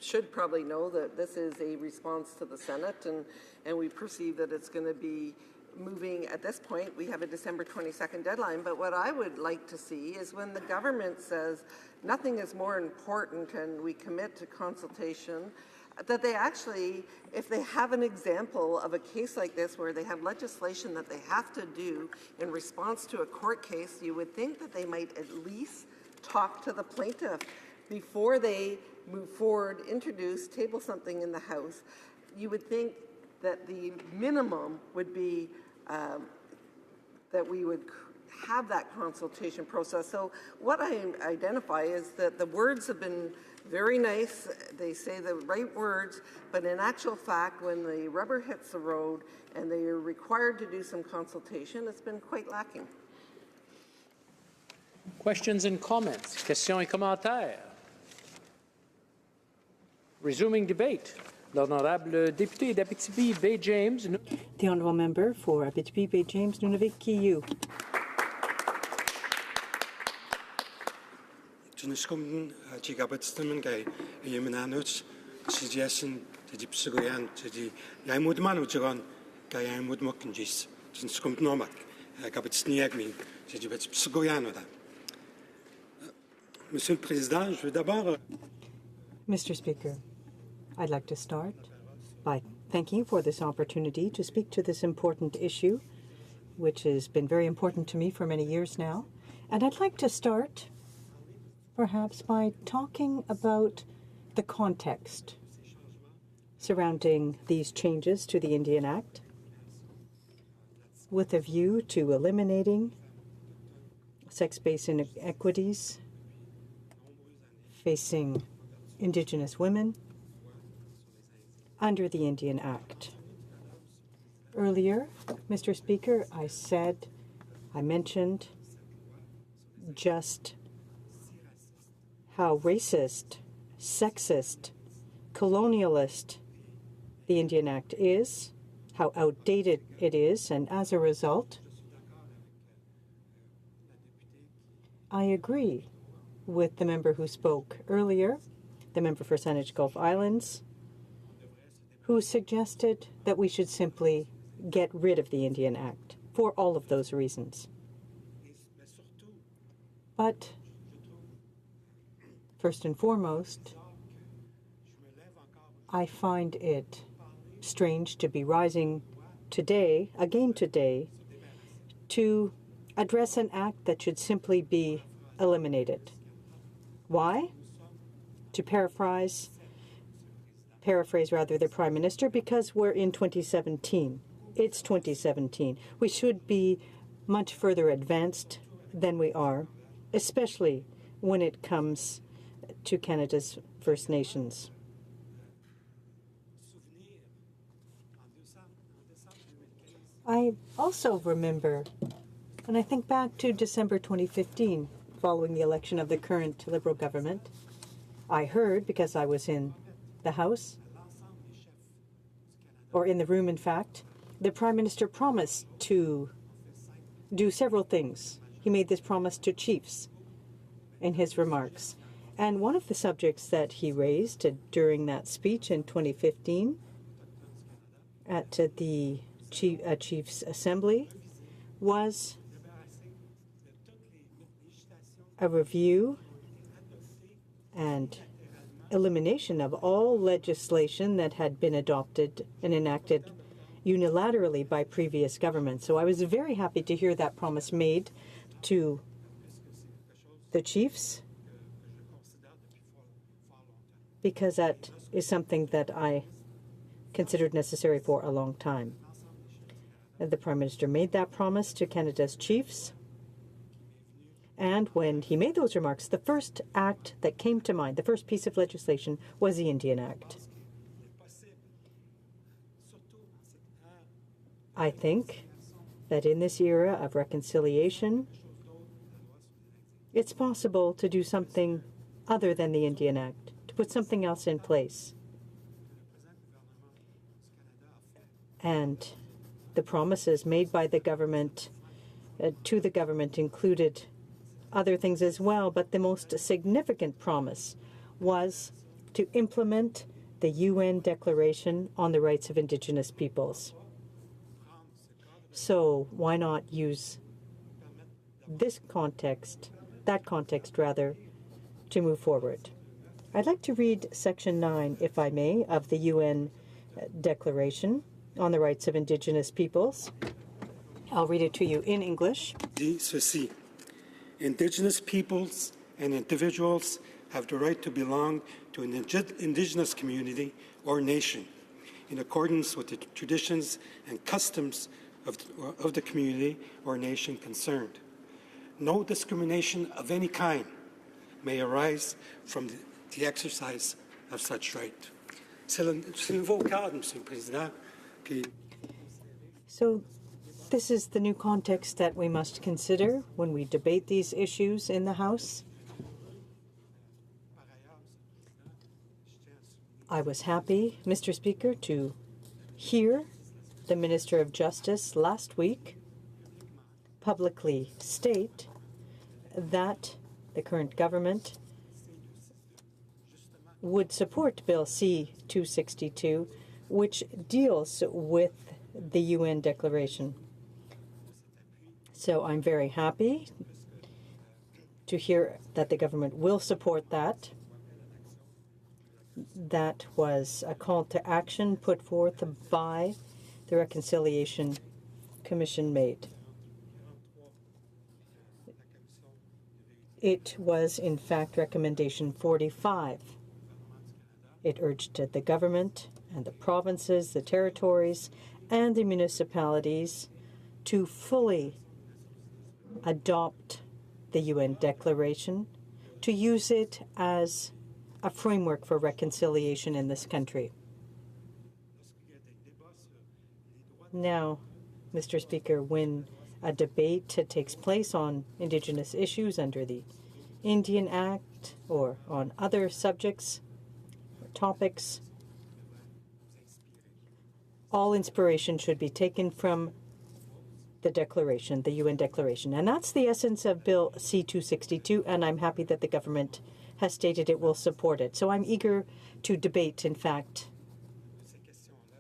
should probably know that this is a response to the Senate, and we perceive that it's going to be moving. At this point, we have a December 22nd deadline, but what I would like to see is when the government says nothing is more important and we commit to consultation, that they actually, if they have an example of a case like this where they have legislation that they have to do in response to a court case, you would think that they might at least talk to the plaintiff before they move forward, introduce, table something in the House. You would think that the minimum would be that we would have that consultation process. So what I identify is that the words have been very nice, they say the right words, but in actual fact, when the rubber hits the road and they are required to do some consultation, it's been quite lacking. Questions and comments? Questions et commentaires? Resuming debate. L'honorable député d'Abitibi-Bay James. The honourable member for Abitibi-Bay James, Nunavik, Kiu. Tuniskomden Chigabetstimmen Gay, Yemenanuts, Sijasin, the Dipsugoyan, the Yamudman Ujagon, Gayamud Mokinjis, Tuniskomd Nomak, Gabetsniagmi, the Dipsugoyanoda. Monsieur le Président, je veux d'abord. Mr. Speaker, I'd like to start by thanking you for this opportunity to speak to this important issue, which has been very important to me for many years now. And I'd like to start perhaps by talking about the context surrounding these changes to the Indian Act with a view to eliminating sex-based inequities facing Indigenous women under the Indian Act. Earlier, Mr. Speaker, I mentioned just how racist, sexist, colonialist the Indian Act is, how outdated it is, and as a result, I agree with the member who spoke earlier, the member for Saanich Gulf Islands, who suggested that we should simply get rid of the Indian Act for all of those reasons. But First and foremost, I find it strange to be rising today, again today, to address an act that should simply be eliminated. Why? To paraphrase the Prime Minister, because we're in 2017. It's 2017. We should be much further advanced than we are, especially when it comes to Canada's First Nations. I also remember, and I think back to December 2015, following the election of the current Liberal government, I heard, because I was in the House, or in the room in fact, the Prime Minister promised to do several things. He made this promise to chiefs in his remarks. And one of the subjects that he raised during that speech in 2015 at the Chiefs Assembly was a review and elimination of all legislation that had been adopted and enacted unilaterally by previous governments. So I was very happy to hear that promise made to the chiefs, because that is something that I considered necessary for a long time. The Prime Minister made that promise to Canada's chiefs, and when he made those remarks, the first act that came to mind, the first piece of legislation, was the Indian Act. I think that in this era of reconciliation, it's possible to do something other than the Indian Act, to put something else in place. And the promises made by the government to the government included other things as well, but the most significant promise was to implement the UN Declaration on the Rights of Indigenous Peoples. So why not use this context, to move forward? I'd like to read Section 9, if I may, of the UN Declaration on the Rights of Indigenous Peoples. I'll read it to you in English. Dit ceci. Indigenous peoples and individuals have the right to belong to an indigenous community or nation in accordance with the traditions and customs of the community or nation concerned. No discrimination of any kind may arise from the exercise of such right. C'est le nouveau cadre, Monsieur le Président. So this is the new context that we must consider when we debate these issues in the House. I was happy, Mr. Speaker, to hear the Minister of Justice last week publicly state that the current government would support Bill C-262, which deals with the UN Declaration. So I'm very happy to hear that the government will support that. That was a call to action put forth by the Reconciliation Commission made. It was, in fact, Recommendation 45. It urged the government and the provinces, the territories, and the municipalities to fully adopt the UN Declaration, to use it as a framework for reconciliation in this country. Now, Mr. Speaker, when a debate takes place on Indigenous issues under the Indian Act or on other subjects or topics, all inspiration should be taken from the declaration, the UN Declaration. And that's the essence of Bill C-262, and I'm happy that the government has stated it will support it. So I'm eager to debate, in fact,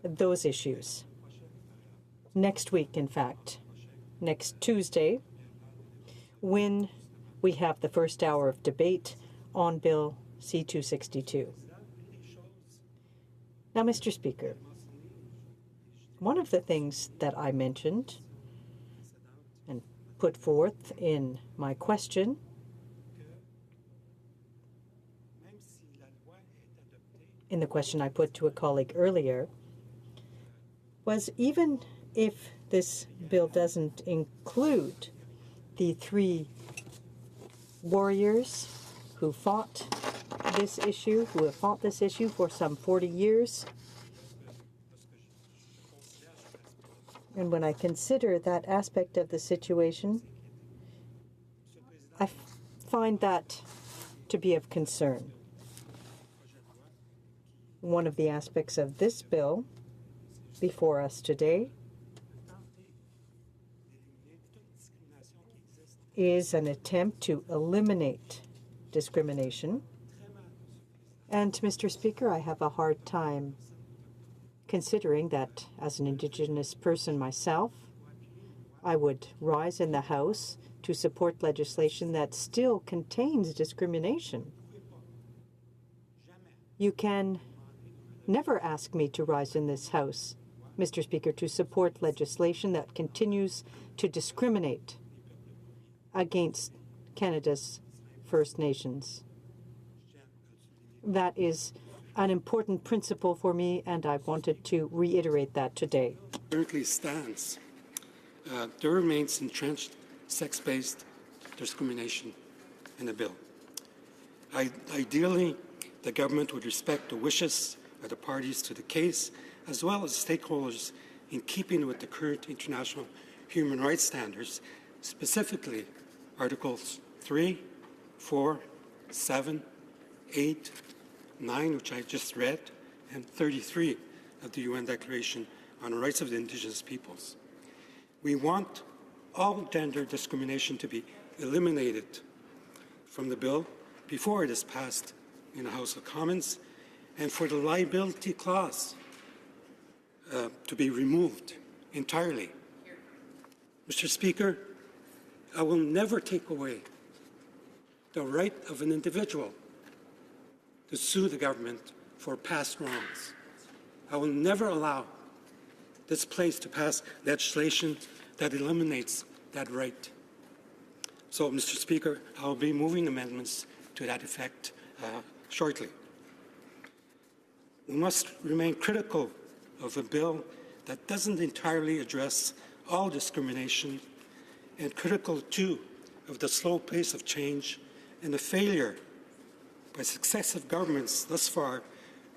those issues. Next week, in fact, next Tuesday, when we have the first hour of debate on Bill C-262. Now, Mr. Speaker, one of the things that I mentioned and put forth in my question in the question I put to a colleague earlier was, even if this bill doesn't include the 3 warriors who fought this issue, who have fought this issue for some 40 years, and when I consider that aspect of the situation, I find that to be of concern. One of the aspects of this bill before us today is an attempt to eliminate discrimination. And, Mr. Speaker, I have a hard time considering that, as an Indigenous person myself, I would rise in the House to support legislation that still contains discrimination. You can never ask me to rise in this House, Mr. Speaker, to support legislation that continues to discriminate against Canada's First Nations. That is an important principle for me, and I wanted to reiterate that today. Currently stands. There remains entrenched sex-based discrimination in the bill. Ideally, the government would respect the wishes of the parties to the case, as well as stakeholders, in keeping with the current international human rights standards, specifically Articles 3, 4, 7, 8, 9, which I just read, and 33 of the UN Declaration on the Rights of the Indigenous Peoples. We want all gender discrimination to be eliminated from the bill before it is passed in the House of Commons, and for the liability clause to be removed entirely. Mr. Speaker, I will never take away the right of an individual to sue the government for past wrongs. I will never allow this place to pass legislation that eliminates that right. So, Mr. Speaker, I will be moving amendments to that effect shortly. We must remain critical of a bill that doesn't entirely address all discrimination, and critical, too, of the slow pace of change and the failure by successive governments thus far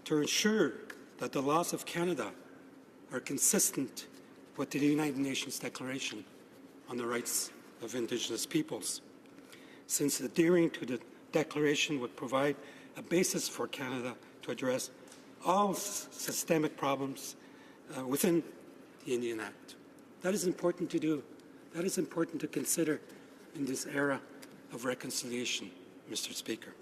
to ensure that the laws of Canada are consistent with the United Nations Declaration on the Rights of Indigenous Peoples, since adhering to the Declaration would provide a basis for Canada to address all systemic problems within the Indian Act. That is important to do. That is important to consider in this era of reconciliation, Mr. Speaker.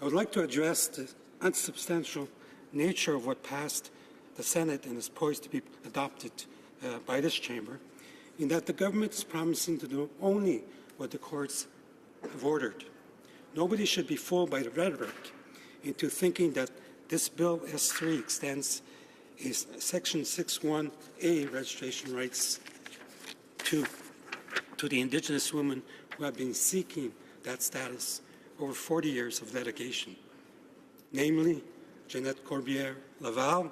I would like to address the unsubstantial nature of what passed the Senate and is poised to be adopted by this chamber, in that the government is promising to do only what the courts have ordered. Nobody should be fooled by the rhetoric into thinking that this Bill S3 extends Section 6.1a registration rights to the Indigenous women who have been seeking that status over 40 years of litigation, namely Jeanette Corbière-Laval,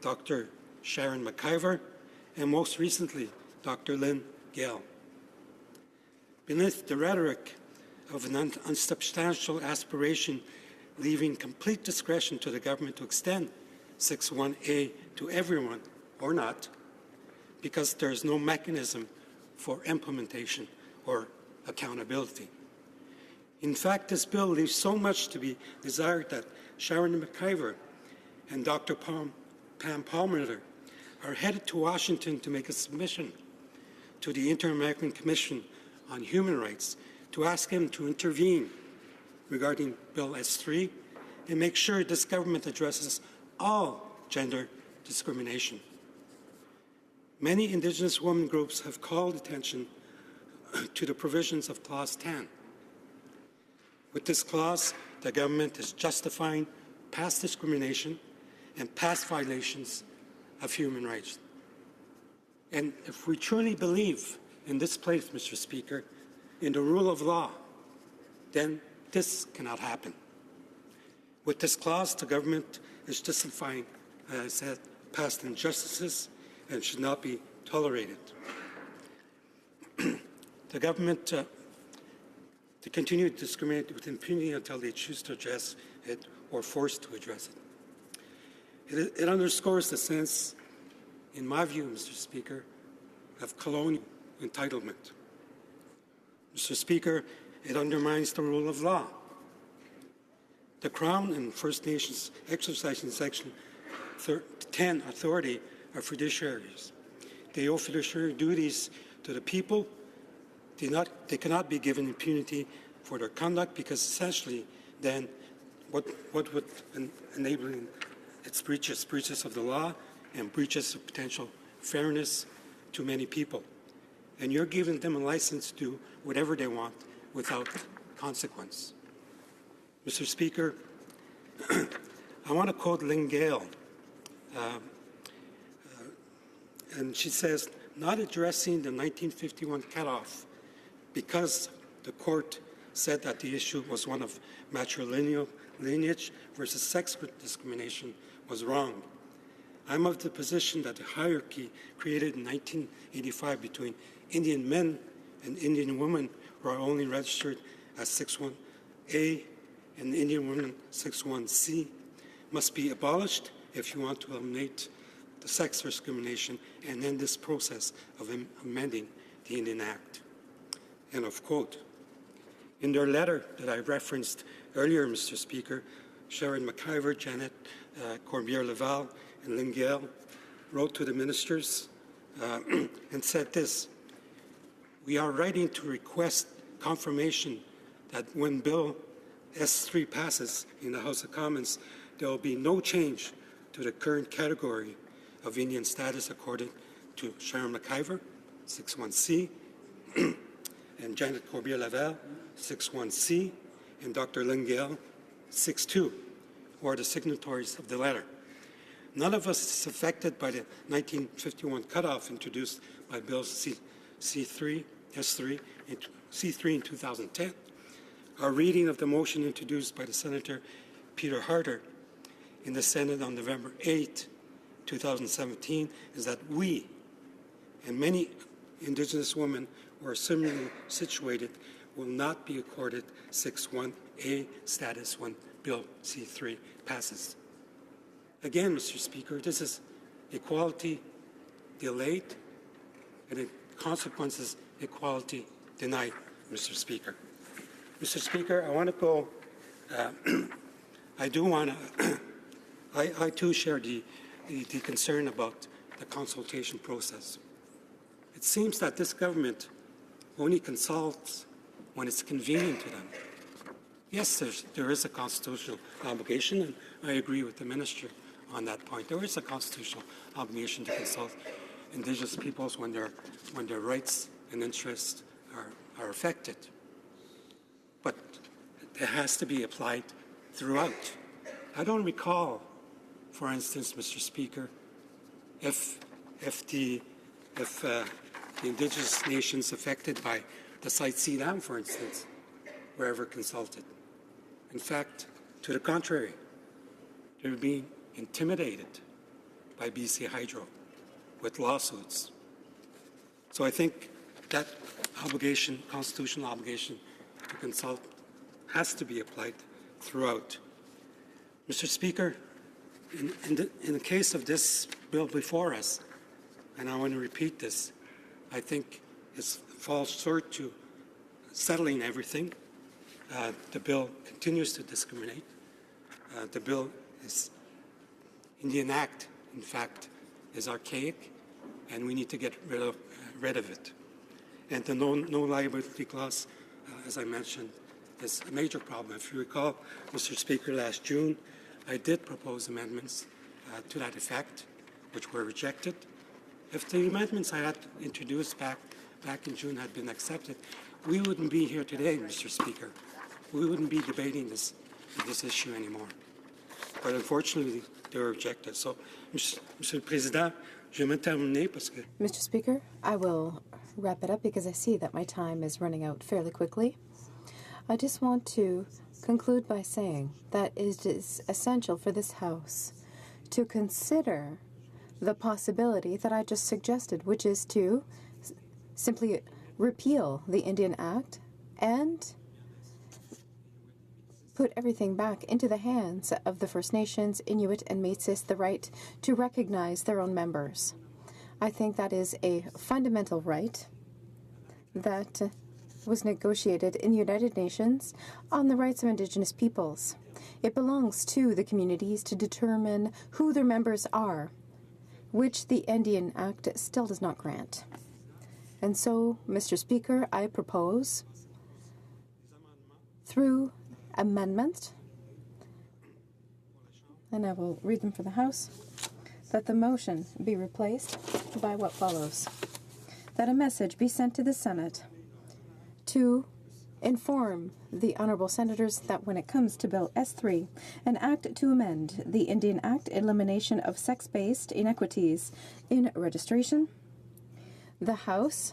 Dr. Sharon McIver, and most recently, Dr. Lynn Gale. Beneath the rhetoric of an unsubstantial aspiration leaving complete discretion to the government to extend 6.1a to everyone or not, because there is no mechanism for implementation or accountability. In fact, this bill leaves so much to be desired that Sharon McIver and Dr. Pam Palmer are headed to Washington to make a submission to the Inter-American Commission on Human Rights to ask him to intervene regarding Bill S3 and make sure this government addresses all gender discrimination. Many Indigenous women groups have called attention to the provisions of Clause 10. With this clause, the government is justifying past discrimination and past violations of human rights. And if we truly believe in this place, Mr. Speaker, in the rule of law, then this cannot happen. With this clause, the government is justifying, as I said, past injustices and should not be tolerated. The government to continue to discriminate with impunity until they choose to address it or forced to address it. It underscores the sense, in my view, Mr. Speaker, of colonial entitlement. Mr. Speaker, it undermines the rule of law. The Crown and First Nations exercising Section 10 authority are fiduciaries. They owe fiduciary duties to the people. They cannot be given impunity for their conduct because essentially then what would enable its breaches of the law and breaches of potential fairness to many people. And you're giving them a license to do whatever they want without consequence. Mr. Speaker, I want to quote Lynn Gale, and she says, not addressing the 1951 cutoff because the court said that the issue was one of matrilineal lineage versus sex discrimination was wrong. I'm of the position that the hierarchy created in 1985 between Indian men and Indian women who are only registered as 61A and Indian women 61C must be abolished if you want to eliminate the sex discrimination and end this process of amending the Indian Act. End of quote. In their letter that I referenced earlier, Mr. Speaker, Sharon McIver, Janet Corbière-Laval, and Lynn Gale wrote to the ministers and said this: we are writing to request confirmation that when Bill S3 passes in the House of Commons, there will be no change to the current category of Indian status accorded to Sharon McIver, 61C, and Janet Corbière-Laval, 61C, and Dr. Lynn Gale, 62, who are the signatories of the letter. None of us is affected by the 1951 cutoff introduced by Bill C3 in 2010. Our reading of the motion introduced by the Senator Peter Harder in the Senate on November 8, 2017, is that we and many Indigenous women who are similarly situated will not be accorded 6.1A status when Bill C3 passes. Again, Mr. Speaker, this is equality delayed and in consequences equality denied, Mr. Speaker. Mr. Speaker, I want to go, I too share the concern about the consultation process. It seems that this government only consults when it's convenient to them. Yes, there is a constitutional obligation, and I agree with the minister on that point. There is a constitutional obligation to consult Indigenous peoples when their rights and interests are affected. But it has to be applied throughout. I don't recall, for instance, Mr. Speaker, if the Indigenous nations affected by the Site C Dam, for instance, were ever consulted. In fact, to the contrary, they were being intimidated by BC Hydro with lawsuits. So I think that obligation, constitutional obligation to consult, has to be applied throughout. Mr. Speaker, in the case of this bill before us, and I want to repeat this, I think it falls short to settling everything. The bill continues to discriminate. The bill is, Indian Act, in fact, is archaic, and we need to get rid of it. And the no liability clause, as I mentioned, is a major problem. If you recall, Mr. Speaker, last June, I did propose amendments to that effect, which were rejected. If the amendments I had introduced back in June had been accepted, we wouldn't be here today, Mr. Speaker. We wouldn't be debating this this issue anymore. But unfortunately, they were rejected. So, Monsieur le Président, je vais me terminer parce que... Mr. Speaker, I will wrap it up because I see that my time is running out fairly quickly. I just want to conclude by saying that it is essential for this House to consider the possibility that I just suggested, which is to simply repeal the Indian Act and put everything back into the hands of the First Nations, Inuit, and Métis, the right to recognize their own members. I think that is a fundamental right that was negotiated in the United Nations on the rights of Indigenous peoples. It belongs to the communities to determine who their members are, which the Indian Act still does not grant. And so, Mr. Speaker, I propose, through amendment, and I will read them for the House, that the motion be replaced by what follows. That a message be sent to the Senate to inform the honourable senators that when it comes to Bill S3, an act to amend the Indian Act, elimination of sex-based inequities in registration, the House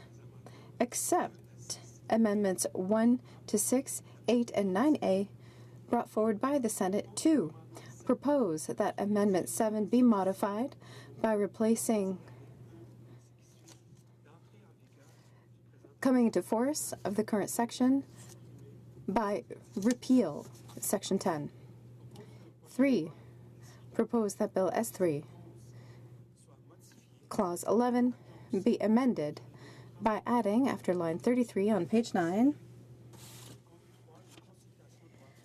accept amendments 1 to 6, 8, and 9A brought forward by the Senate to propose that Amendment 7 be modified by replacing coming into force of the current section by repeal Section 10. 3. Propose that Bill S3, Clause 11, be amended by adding, after line 33 on page 9,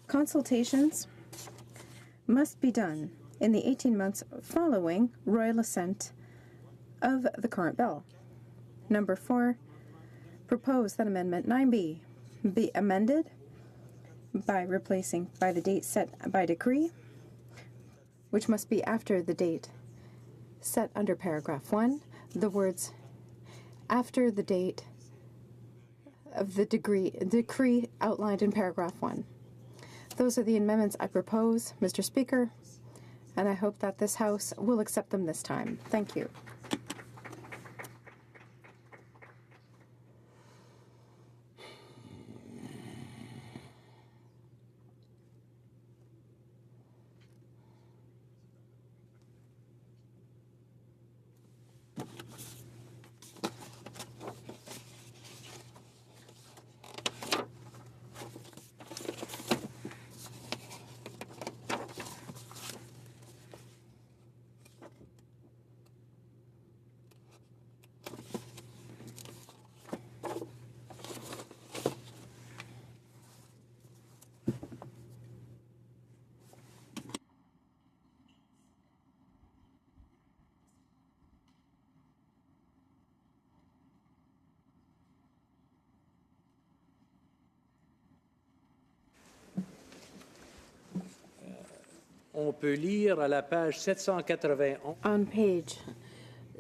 consultations must be done in the 18 months following royal assent of the current bill. Number 4, propose that Amendment 9B be amended by replacing by the date set by decree, which must be after the date set under paragraph 1, the words after the date of the decree outlined in paragraph 1. Those are the amendments I propose, Mr. Speaker, and I hope that this House will accept them this time. Thank you. On peut lire à la page 791. On page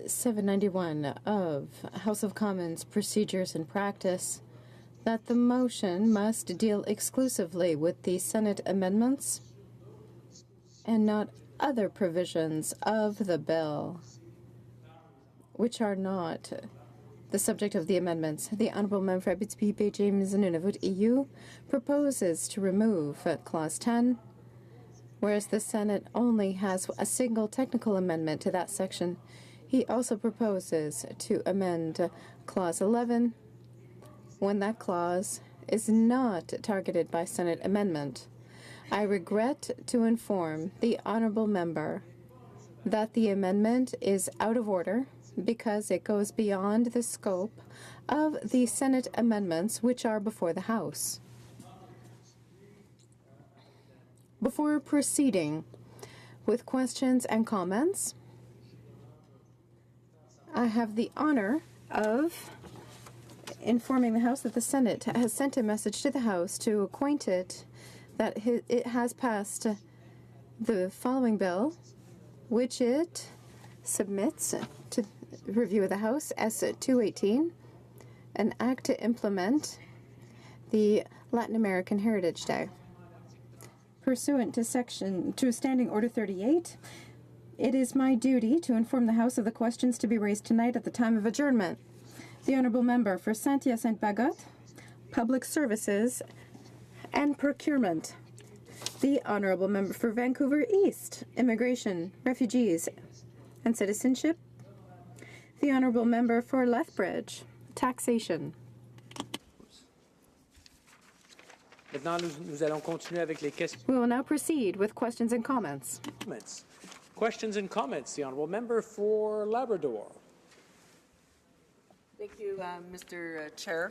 791 of House of Commons Procedures and Practice, that the motion must deal exclusively with the Senate amendments and not other provisions of the bill, which are not the subject of the amendments. The Honourable Member for Abitibi Bay James Nunavut EU proposes to remove Clause 10, whereas the Senate only has a single technical amendment to that section. He also proposes to amend Clause 11 when that clause is not targeted by Senate amendment. I regret to inform the Honourable Member that the amendment is out of order because it goes beyond the scope of the Senate amendments which are before the House. Before proceeding with questions and comments, I have the honor of informing the House that the Senate has sent a message to the House to acquaint it that it has passed the following bill, which it submits to review of the House, S-218, an act to implement the Latin American Heritage Day. pursuant to Standing Order 38, it is my duty to inform the House of the questions to be raised tonight at the time of adjournment. The Honourable Member for Saint-Hyacinthe-Bagotte, Public Services and Procurement. The Honourable Member for Vancouver East, Immigration, Refugees and Citizenship. The Honourable Member for Lethbridge, Taxation. Maintenant, nous allons continuer avec les questions. We will now proceed with questions and comments. Questions and comments. The Honourable Member for Labrador. Thank you, Mr. Chair.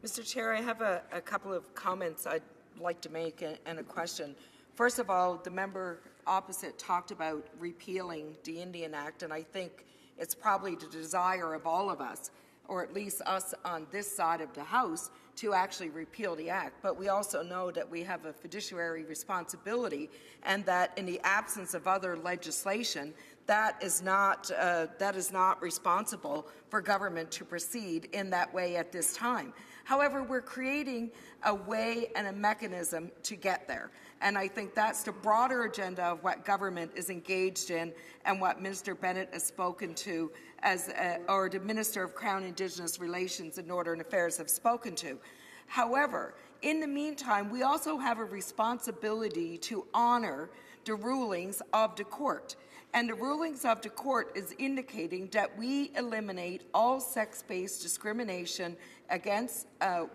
Mr. Chair, I have a couple of comments I'd like to make and a question. First of all, the member opposite talked about repealing the Indian Act, and I think it's probably the desire of all of us, or at least us on this side of the House, to actually repeal the Act. But we also know that we have a fiduciary responsibility, and that in the absence of other legislation, that is not responsible for government to proceed in that way at this time. However, we're creating a way and a mechanism to get there. And I think that's the broader agenda of what government is engaged in and what Minister Bennett has spoken to or the Minister of Crown Indigenous Relations and Northern Affairs have spoken to. However, in the meantime, we also have a responsibility to honour the rulings of the court. And the rulings of the court is indicating that we eliminate all sex-based discrimination against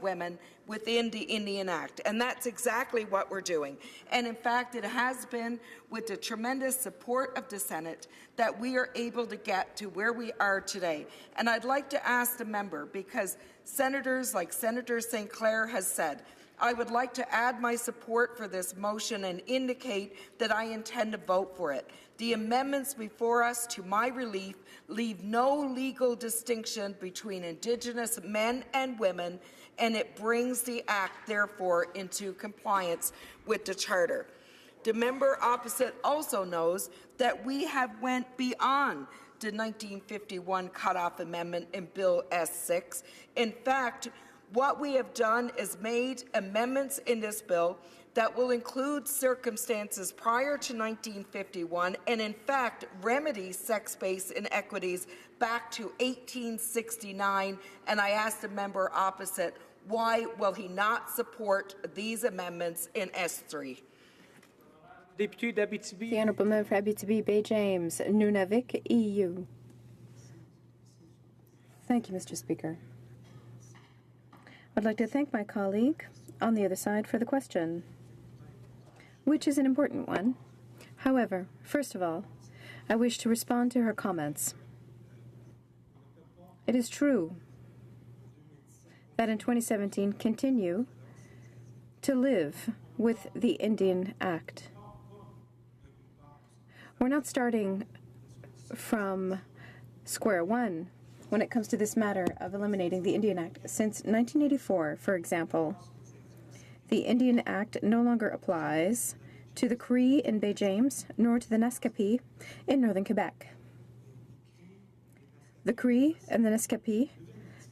women within the Indian Act. And that's exactly what we're doing. And in fact, it has been with the tremendous support of the Senate that we are able to get to where we are today. And I'd like to ask the member, because senators like Senator St. Clair has said, I would like to add my support for this motion and indicate that I intend to vote for it. The amendments before us, to my relief, leave no legal distinction between Indigenous men and women, and it brings the Act, therefore, into compliance with the Charter. The member opposite also knows that we have went beyond the 1951 cutoff amendment in Bill S6. In fact, what we have done is made amendments in this bill that will include circumstances prior to 1951 and, in fact, remedy sex-based inequities back to 1869. And I asked the member opposite, why will he not support these amendments in S3? The Honourable Member for Abitibi Bay James, Nunavik, EU. Thank you, Mr. Speaker. I'd like to thank my colleague on the other side for the question, which is an important one. However, first of all, I wish to respond to her comments. It is true that in 2017 continue to live with the Indian Act. We're not starting from square one when it comes to this matter of eliminating the Indian Act. Since 1984, for example, the Indian Act no longer applies to the Cree in Bay James, nor to the Naskapi in northern Quebec. The Cree and the Naskapi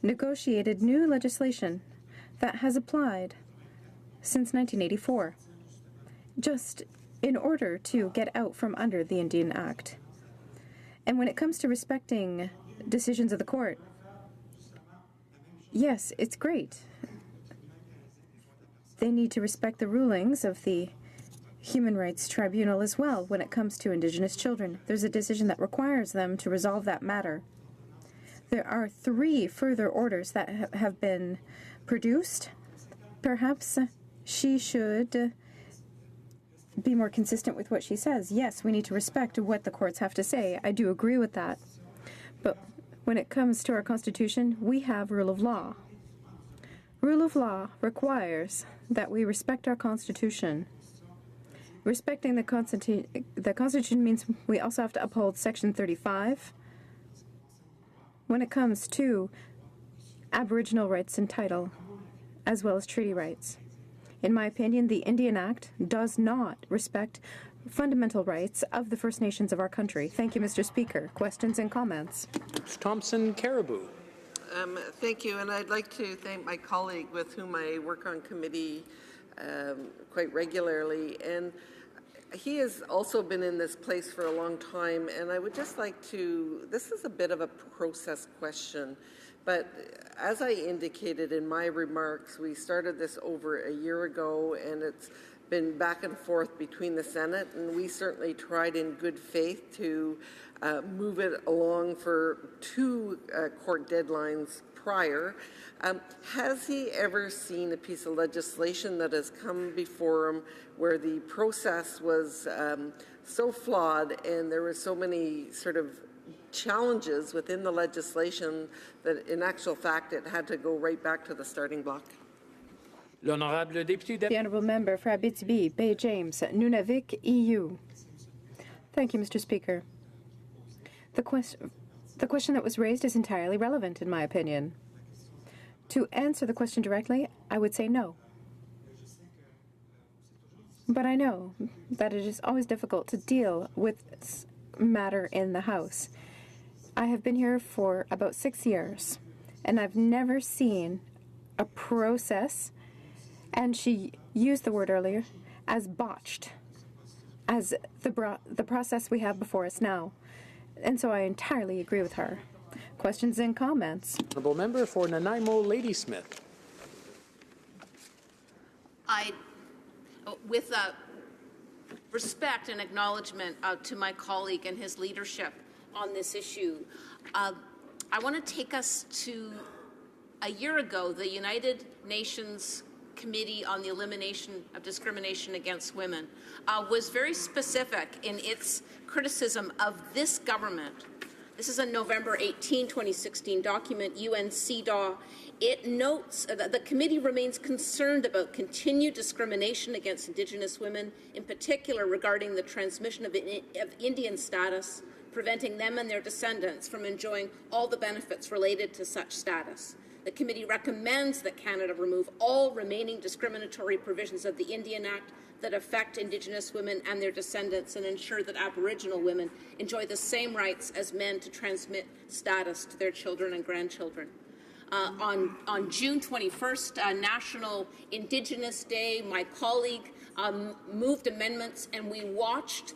negotiated new legislation that has applied since 1984, just in order to get out from under the Indian Act. And when it comes to respecting decisions of the court, yes, it's great. They need to respect the rulings of the Human Rights Tribunal as well when it comes to Indigenous children. There's a decision that requires them to resolve that matter. There are 3 further orders that have been produced. Perhaps she should be more consistent with what she says. Yes, we need to respect what the courts have to say. I do agree with that. But when it comes to our Constitution, we have rule of law. Rule of law requires that we respect our Constitution. Respecting the Constitution means we also have to uphold Section 35 when it comes to Aboriginal rights and title, as well as treaty rights. In my opinion, the Indian Act does not respect fundamental rights of the First Nations of our country. Thank you, Mr. Speaker. Questions and comments? Thompson Caribou. Thank you, and I'd like to thank my colleague with whom I work on committee, quite regularly. And he has also been in this place for a long time, and I would just like to, this is a bit of a process question, but as I indicated in my remarks, we started this over a year ago, and it's been back and forth between the Senate, and we certainly tried in good faith to move it along for 2 court deadlines prior. Has he ever seen a piece of legislation that has come before him where the process was so flawed and there were so many sort of challenges within the legislation that in actual fact it had to go right back to the starting block? The Honourable Member for Abitibi, Bay James, Nunavik, EU. Thank you, Mr. Speaker. The question that was raised is entirely relevant, in my opinion. To answer the question directly, I would say no. But I know that it is always difficult to deal with this matter in the House. I have been here for about 6 years, and I've never seen a process, and she used the word earlier, as botched as the process we have before us now. And so I entirely agree with her. Questions and comments? Honourable Member for Nanaimo Ladysmith. With respect and acknowledgement to my colleague and his leadership on this issue, I want to take us to a year ago, the United Nations Committee on the Elimination of Discrimination Against Women was very specific in its criticism of this government. This is a November 18, 2016 document, UNCDAW. It notes that the committee remains concerned about continued discrimination against Indigenous women, in particular regarding the transmission of Indian status, preventing them and their descendants from enjoying all the benefits related to such status. The committee recommends that Canada remove all remaining discriminatory provisions of the Indian Act that affect Indigenous women and their descendants and ensure that Aboriginal women enjoy the same rights as men to transmit status to their children and grandchildren. On June 21st, National Indigenous Day, my colleague moved amendments, and we watched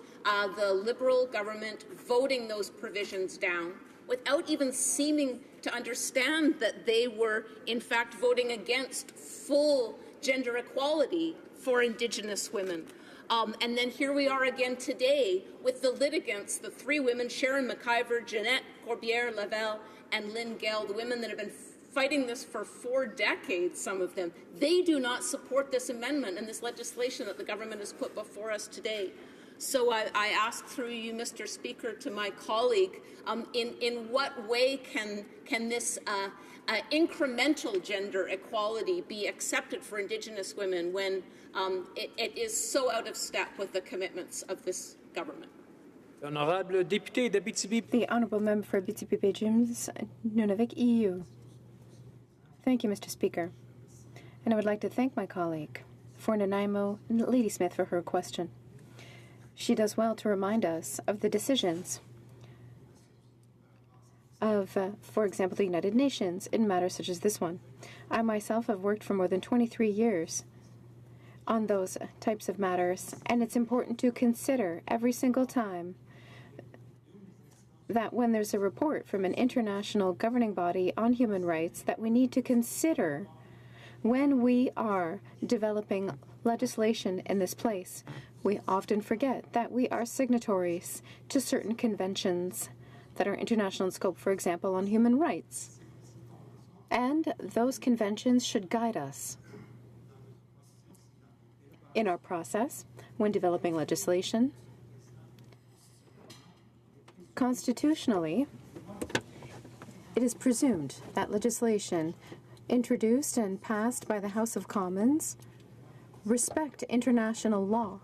the Liberal government voting those provisions down without even seeming to understand that they were, in fact, voting against full gender equality for Indigenous women. And then here we are again today with the litigants, the 3 women, Sharon McIver, Jeanette Corbière-Lavelle, and Lynn Gale, the women that have been fighting this for 4 decades, some of them. They do not support this amendment and this legislation that the government has put before us today. So I ask through you, Mr. Speaker, to my colleague, in what way can this incremental gender equality be accepted for Indigenous women when it is so out of step with the commitments of this government? The Honourable Member for Abitibi, Bay James, Nunavik, EU. Thank you, Mr. Speaker. And I would like to thank my colleague for Nanaimo Ladysmith for her question. She does well to remind us of the decisions of, for example, the United Nations in matters such as this one. I myself have worked for more than 23 years on those types of matters, and it's important to consider every single time that when there's a report from an international governing body on human rights that we need to consider when we are developing legislation in this place. We often forget that we are signatories to certain conventions that are international in scope, for example, on human rights. And those conventions should guide us in our process when developing legislation. Constitutionally, it is presumed that legislation introduced and passed by the House of Commons respect international law,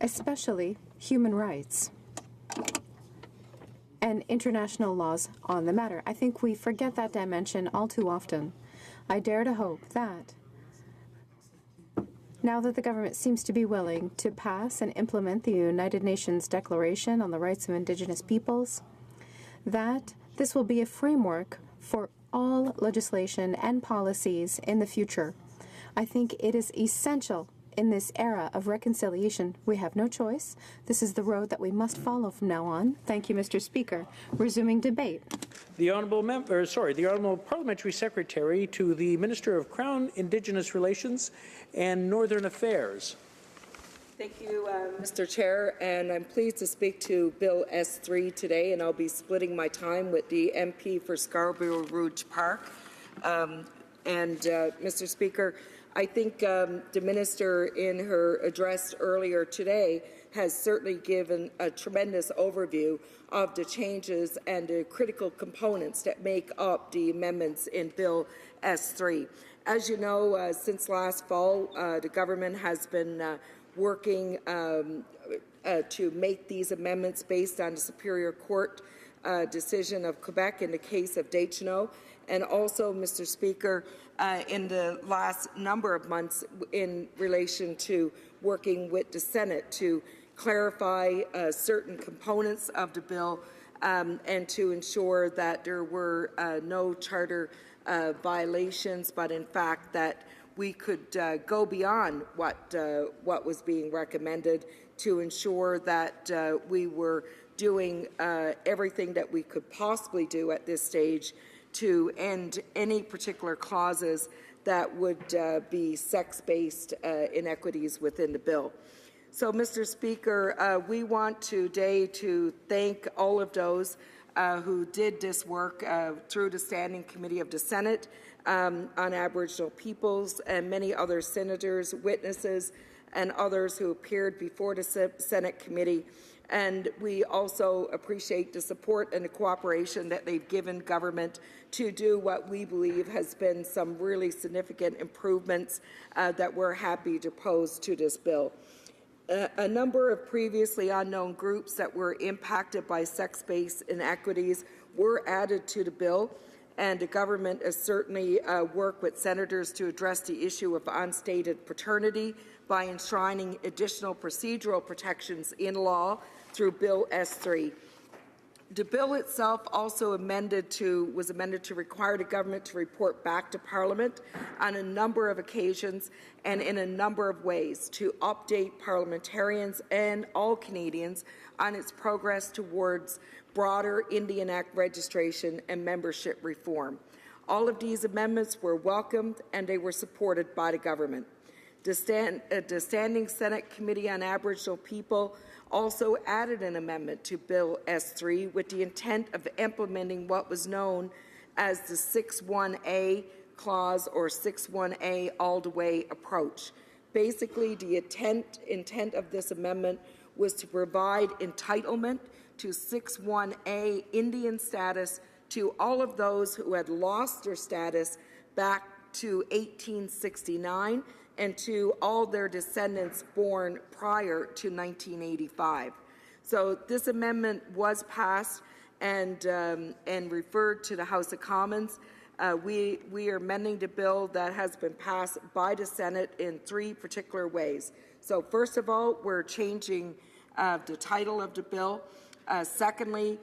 especially human rights and international laws on the matter. I think we forget that dimension all too often. I dare to hope that now that the government seems to be willing to pass and implement the United Nations Declaration on the Rights of Indigenous Peoples, that this will be a framework for all legislation and policies in the future. I think it is essential in this era of reconciliation. We have no choice. This is the road that we must follow from now on. Thank you, Mr. Speaker. Resuming debate. The Honourable Parliamentary Secretary to the Minister of Crown, Indigenous Relations and Northern Affairs. Thank you, Mr. Chair, and I'm pleased to speak to Bill S3 today, and I'll be splitting my time with the MP for Scarborough Rouge Park. Mr. Speaker, I think the Minister in her address earlier today has certainly given a tremendous overview of the changes and the critical components that make up the amendments in Bill S3. As you know, since last fall, the government has been working to make these amendments based on the Superior Court decision of Quebec in the case of Deschenaux. And also, Mr. Speaker, in the last number of months in relation to working with the Senate to clarify certain components of the bill and to ensure that there were no charter violations, but in fact that we could go beyond what was being recommended to ensure that we were doing everything that we could possibly do at this stage to end any particular clauses that would be sex-based inequities within the bill. So, Mr. Speaker, we want today to thank all of those who did this work through the Standing Committee of the Senate on Aboriginal peoples and many other senators, witnesses, and others who appeared before the Senate committee. And we also appreciate the support and the cooperation that they've given government to do what we believe has been some really significant improvements that we're happy to pose to this bill. A number of previously unknown groups that were impacted by sex-based inequities were added to the bill, and the government has certainly worked with senators to address the issue of unstated paternity by enshrining additional procedural protections in law through Bill S3. The bill itself also was amended to require the government to report back to Parliament on a number of occasions and in a number of ways to update parliamentarians and all Canadians on its progress towards broader Indian Act registration and membership reform. All of these amendments were welcomed and they were supported by the government. The Standing Senate Committee on Aboriginal People also added an amendment to Bill S3 with the intent of implementing what was known as the 6.1a clause or 6.1a all-the-way approach. Basically, the intent of this amendment was to provide entitlement to 6.1a Indian status to all of those who had lost their status back to 1869 and to all their descendants born prior to 1985. So this amendment was passed and referred to the House of Commons. We are amending the bill that has been passed by the Senate in three particular ways. So first of all, we're changing the title of the bill. Secondly,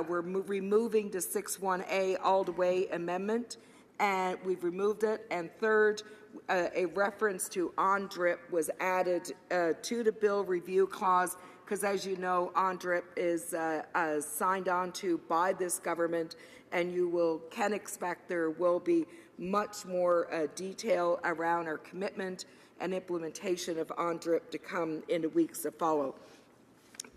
we're removing the 6.1a all-the-way amendment, and we've removed it. And third, a reference to ONDRIP was added to the bill review clause because, as you know, ONDRIP is signed on to by this government, and you can expect there will be much more detail around our commitment and implementation of ONDRIP to come in the weeks that follow.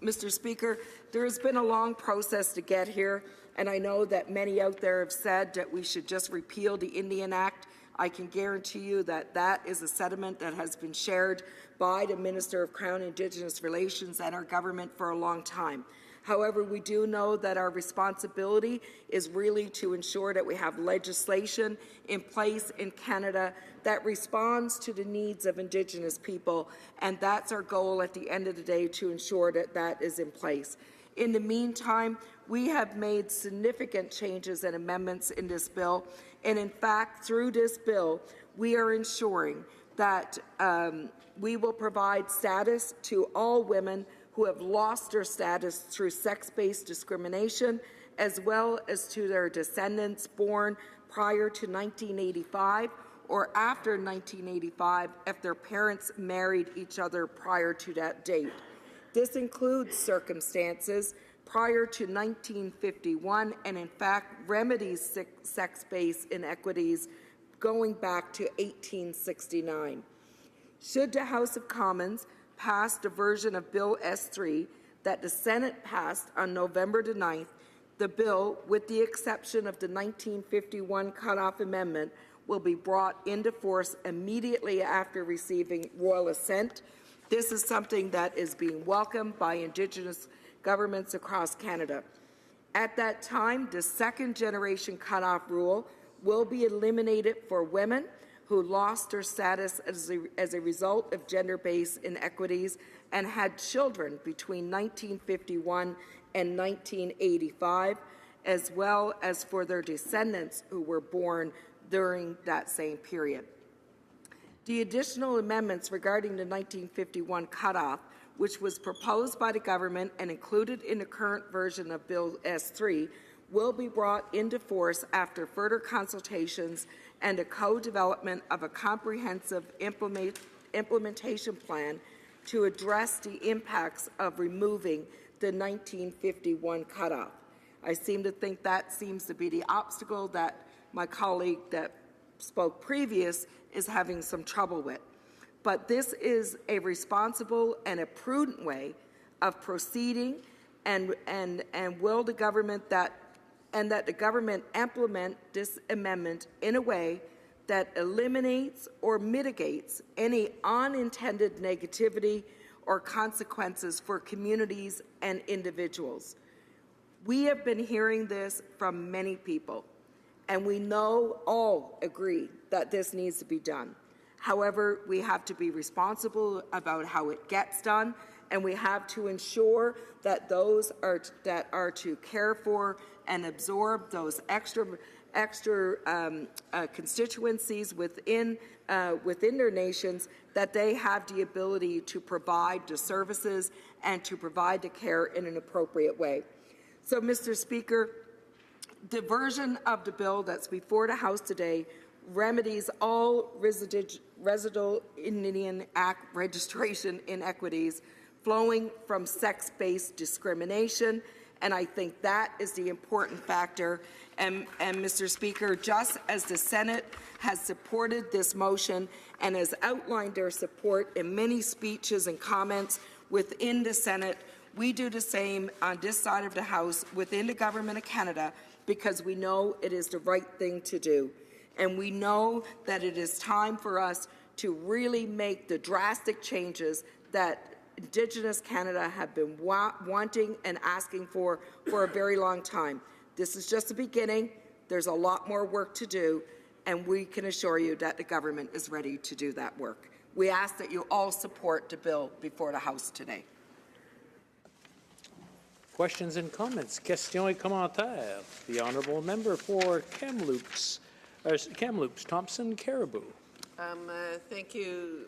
Mr. Speaker, there has been a long process to get here, and I know that many out there have said that we should just repeal the Indian Act. I can guarantee you that that is a sentiment that has been shared by the Minister of Crown Indigenous Relations and our government for a long time. However, we do know that our responsibility is really to ensure that we have legislation in place in Canada that responds to the needs of Indigenous people, and that's our goal at the end of the day, to ensure that that is in place. In the meantime, we have made significant changes and amendments in this bill, and in fact, through this bill, we are ensuring that we will provide status to all women who have lost their status through sex-based discrimination, as well as to their descendants born prior to 1985 or after 1985 if their parents married each other prior to that date. This includes circumstances prior to 1951 and, in fact, remedies sex-based inequities going back to 1869. Should the House of Commons pass the version of Bill S3 that the Senate passed on November the 9th, the bill, with the exception of the 1951 cutoff amendment, will be brought into force immediately after receiving royal assent. This is something that is being welcomed by Indigenous governments across Canada. At that time, the second-generation cutoff rule will be eliminated for women who lost their status as a result of gender-based inequities and had children between 1951 and 1985, as well as for their descendants who were born during that same period. The additional amendments regarding the 1951 cutoff, which was proposed by the government and included in the current version of Bill S3, will be brought into force after further consultations and a co-development of a comprehensive implementation plan to address the impacts of removing the 1951 cutoff. I seem to think that seems to be the obstacle that my colleague that spoke previous is having some trouble with. But this is a responsible and a prudent way of proceeding, and will the government that the government implement this amendment in a way that eliminates or mitigates any unintended negativity or consequences for communities and individuals. We have been hearing this from many people, and we know all agree that this needs to be done. However, we have to be responsible about how it gets done, and we have to ensure that those that are to care for and absorb those extra constituencies within their nations, that they have the ability to provide the services and to provide the care in an appropriate way. So, Mr. Speaker, the version of the bill that's before the House today remedies all Residual Indian Act registration inequities flowing from sex-based discrimination, and I think that is the important factor. And Mr. Speaker, just as the Senate has supported this motion and has outlined their support in many speeches and comments within the Senate, we do the same on this side of the House within the Government of Canada, because we know it is the right thing to do. And we know that it is time for us to really make the drastic changes that Indigenous Canada have been wanting and asking for a very long time. This is just the beginning. There's a lot more work to do, and we can assure you that the government is ready to do that work. We ask that you all support the bill before the House today. Questions and comments? Questions et commentaires. The honourable member for Kamloops, Thompson Caribou. Thank you,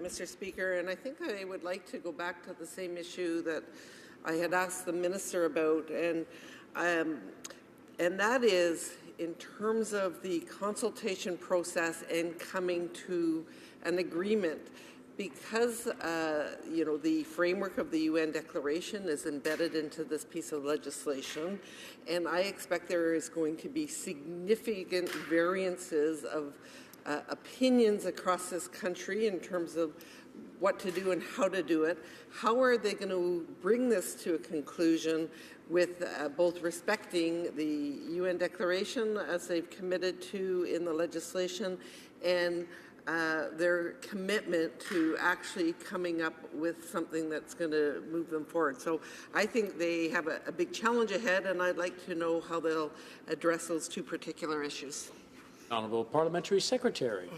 Mr. Speaker. And I think I would like to go back to the same issue that I had asked the minister about, and that is in terms of the consultation process and coming to an agreement. Because, the framework of the UN Declaration is embedded into this piece of legislation, and I expect there is going to be significant variances of opinions across this country in terms of what to do and how to do it. How are they going to bring this to a conclusion with both respecting the UN Declaration as they've committed to in the legislation and their commitment to actually coming up with something that's going to move them forward. So I think they have a big challenge ahead, and I'd like to know how they'll address those two particular issues. Honourable Parliamentary Secretary.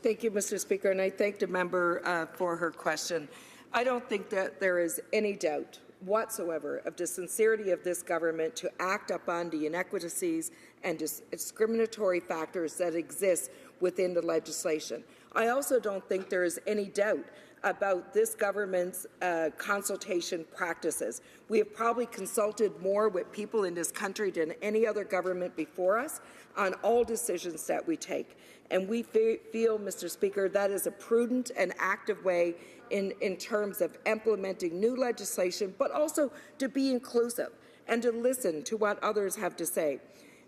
Thank you, Mr. Speaker, and I thank the member for her question. I don't think that there is any doubt whatsoever of the sincerity of this government to act upon the inequities and discriminatory factors that exist within the legislation. I also don't think there is any doubt about this government's consultation practices. We have probably consulted more with people in this country than any other government before us on all decisions that we take. And we feel, Mr. Speaker, that is a prudent and active way in terms of implementing new legislation, but also to be inclusive and to listen to what others have to say.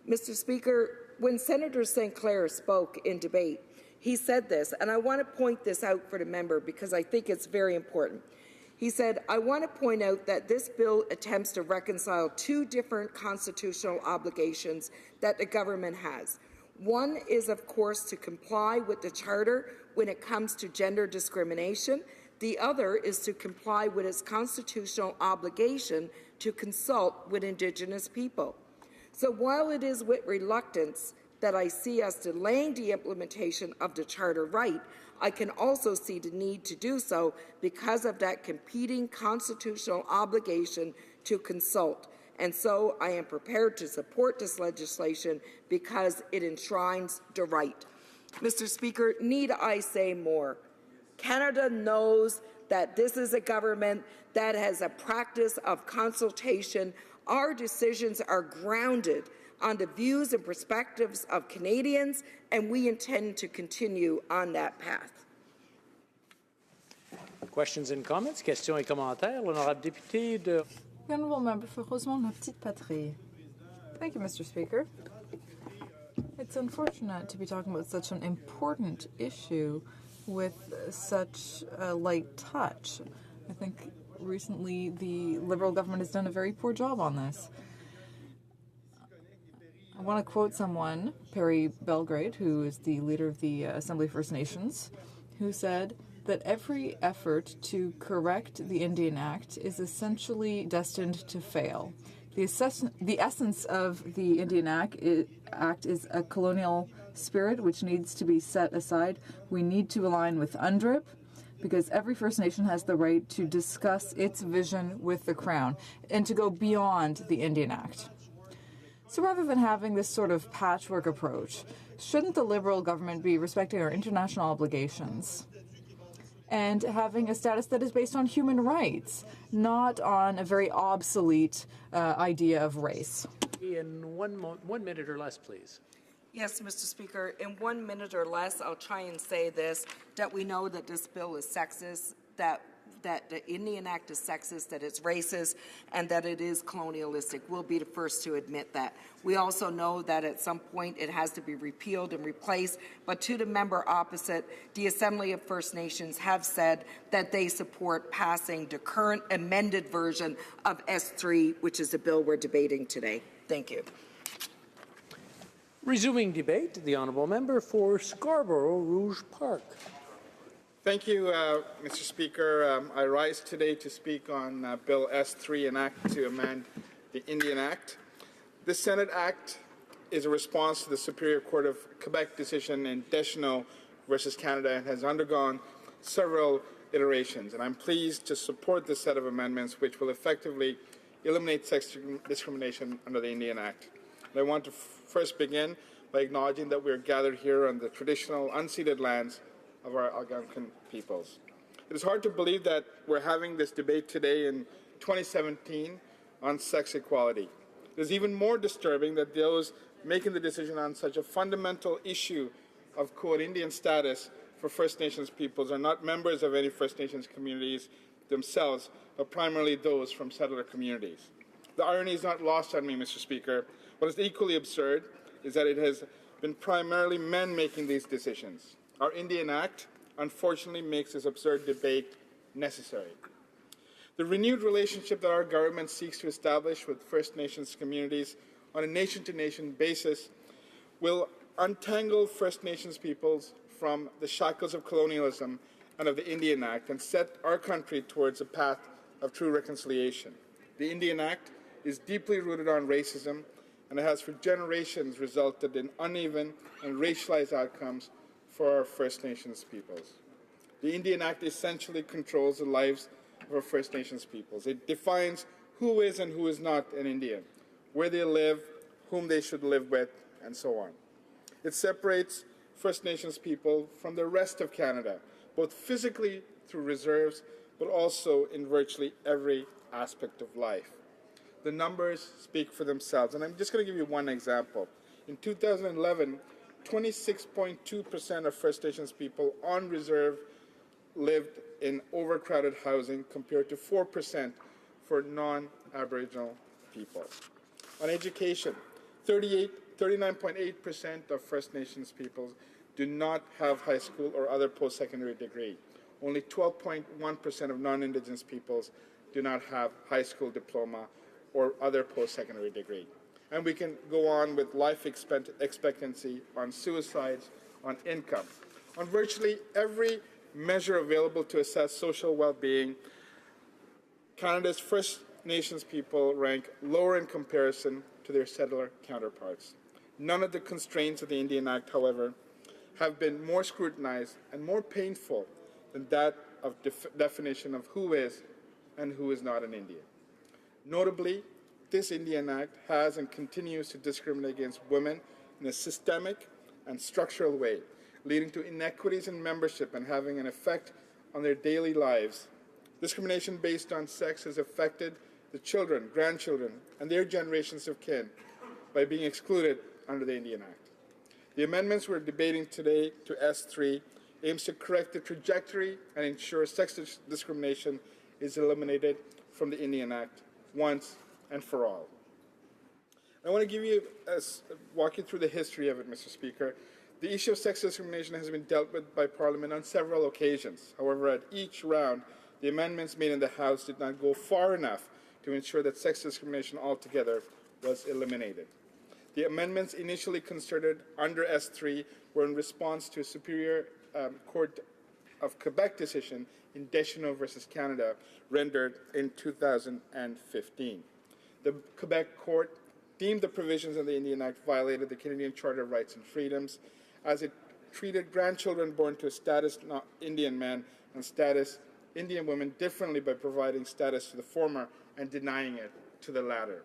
Mr. Speaker, when Senator St. Clair spoke in debate, he said this, and I want to point this out for the member because I think it's very important. He said, I want to point out that this bill attempts to reconcile two different constitutional obligations that the government has. One is, of course, to comply with the Charter when it comes to gender discrimination. The other is to comply with its constitutional obligation to consult with Indigenous people. So while it is with reluctance that I see us delaying the implementation of the Charter right, I can also see the need to do so because of that competing constitutional obligation to consult. And so I am prepared to support this legislation because it enshrines the right. Mr. Speaker, need I say more? Canada knows that this is a government that has a practice of consultation. Our decisions are grounded on the views and perspectives of Canadians, and we intend to continue on that path. Questions and comments? Questions et commentaires. L'honorable député de... The honourable member for Rosemont-la-Petite-Patrie. Thank you, Mr. Speaker. It's unfortunate to be talking about such an important issue with such a light touch. I think recently the Liberal government has done a very poor job on this. I want to quote someone, Perry Belgrade, who is the leader of the Assembly First Nations, who said that every effort to correct the Indian Act is essentially destined to fail. The essence of the Indian Act is a colonial spirit which needs to be set aside. We need to align with UNDRIP because every First Nation has the right to discuss its vision with the Crown and to go beyond the Indian Act. So rather than having this sort of patchwork approach, shouldn't the Liberal government be respecting our international obligations and having a status that is based on human rights, not on a very obsolete idea of race? In 1 minute or less, please. Yes, Mr. Speaker. In 1 minute or less, I'll try and say this, that we know that this bill is sexist, that the Indian Act is sexist, that it's racist, and that it is colonialistic. We'll be the first to admit that. We also know that at some point it has to be repealed and replaced, but to the member opposite, the Assembly of First Nations have said that they support passing the current amended version of S3, which is the bill we're debating today. Thank you. Resuming debate, the honourable member for Scarborough Rouge Park. Thank you, Mr. Speaker. I rise today to speak on Bill S3, an act to amend the Indian Act. This Senate Act is a response to the Superior Court of Quebec decision in Deschenaux versus Canada and has undergone several iterations. And I'm pleased to support this set of amendments which will effectively eliminate sex discrimination under the Indian Act. And I want to first begin by acknowledging that we are gathered here on the traditional unceded lands of our Algonquin peoples. It is hard to believe that we're having this debate today in 2017 on sex equality. It is even more disturbing that those making the decision on such a fundamental issue of quote Indian status for First Nations peoples are not members of any First Nations communities themselves, but primarily those from settler communities. The irony is not lost on me, Mr. Speaker. What is equally absurd is that it has been primarily men making these decisions. Our Indian Act, unfortunately, makes this absurd debate necessary. The renewed relationship that our government seeks to establish with First Nations communities on a nation-to-nation basis will untangle First Nations peoples from the shackles of colonialism and of the Indian Act and set our country towards a path of true reconciliation. The Indian Act is deeply rooted on racism, and it has for generations resulted in uneven and racialized outcomes for our First Nations peoples. The Indian Act essentially controls the lives of our First Nations peoples. It defines who is and who is not an Indian, where they live, whom they should live with, and so on. It separates First Nations people from the rest of Canada, both physically through reserves, but also in virtually every aspect of life. The numbers speak for themselves, and I'm just going to give you one example. In 2011, 26.2% of First Nations people on reserve lived in overcrowded housing compared to 4% for non-Aboriginal people. On education, 39.8% of First Nations peoples do not have high school or other post-secondary degree. Only 12.1% of non-Indigenous peoples do not have high school diploma or other post-secondary degree. And we can go on with life expectancy, on suicides, on income. On virtually every measure available to assess social well-being, Canada's First Nations people rank lower in comparison to their settler counterparts. None of the constraints of the Indian Act, however, have been more scrutinized and more painful than that of definition of who is and who is not an Indian. Notably, this Indian Act has and continues to discriminate against women in a systemic and structural way, leading to inequities in membership and having an effect on their daily lives. Discrimination based on sex has affected the children, grandchildren, and their generations of kin by being excluded under the Indian Act. The amendments we're debating today to S3 aims to correct the trajectory and ensure sex discrimination is eliminated from the Indian Act once and for all. I want to give you walk you through the history of it, Mr. Speaker. The issue of sex discrimination has been dealt with by Parliament on several occasions. However, at each round, the amendments made in the House did not go far enough to ensure that sex discrimination altogether was eliminated. The amendments initially considered under S3 were in response to a Superior Court of Quebec decision in Deschanel versus Canada, rendered in 2015. The Quebec Court deemed the provisions of the Indian Act violated the Canadian Charter of Rights and Freedoms, as it treated grandchildren born to a status Indian man and status Indian women differently by providing status to the former and denying it to the latter.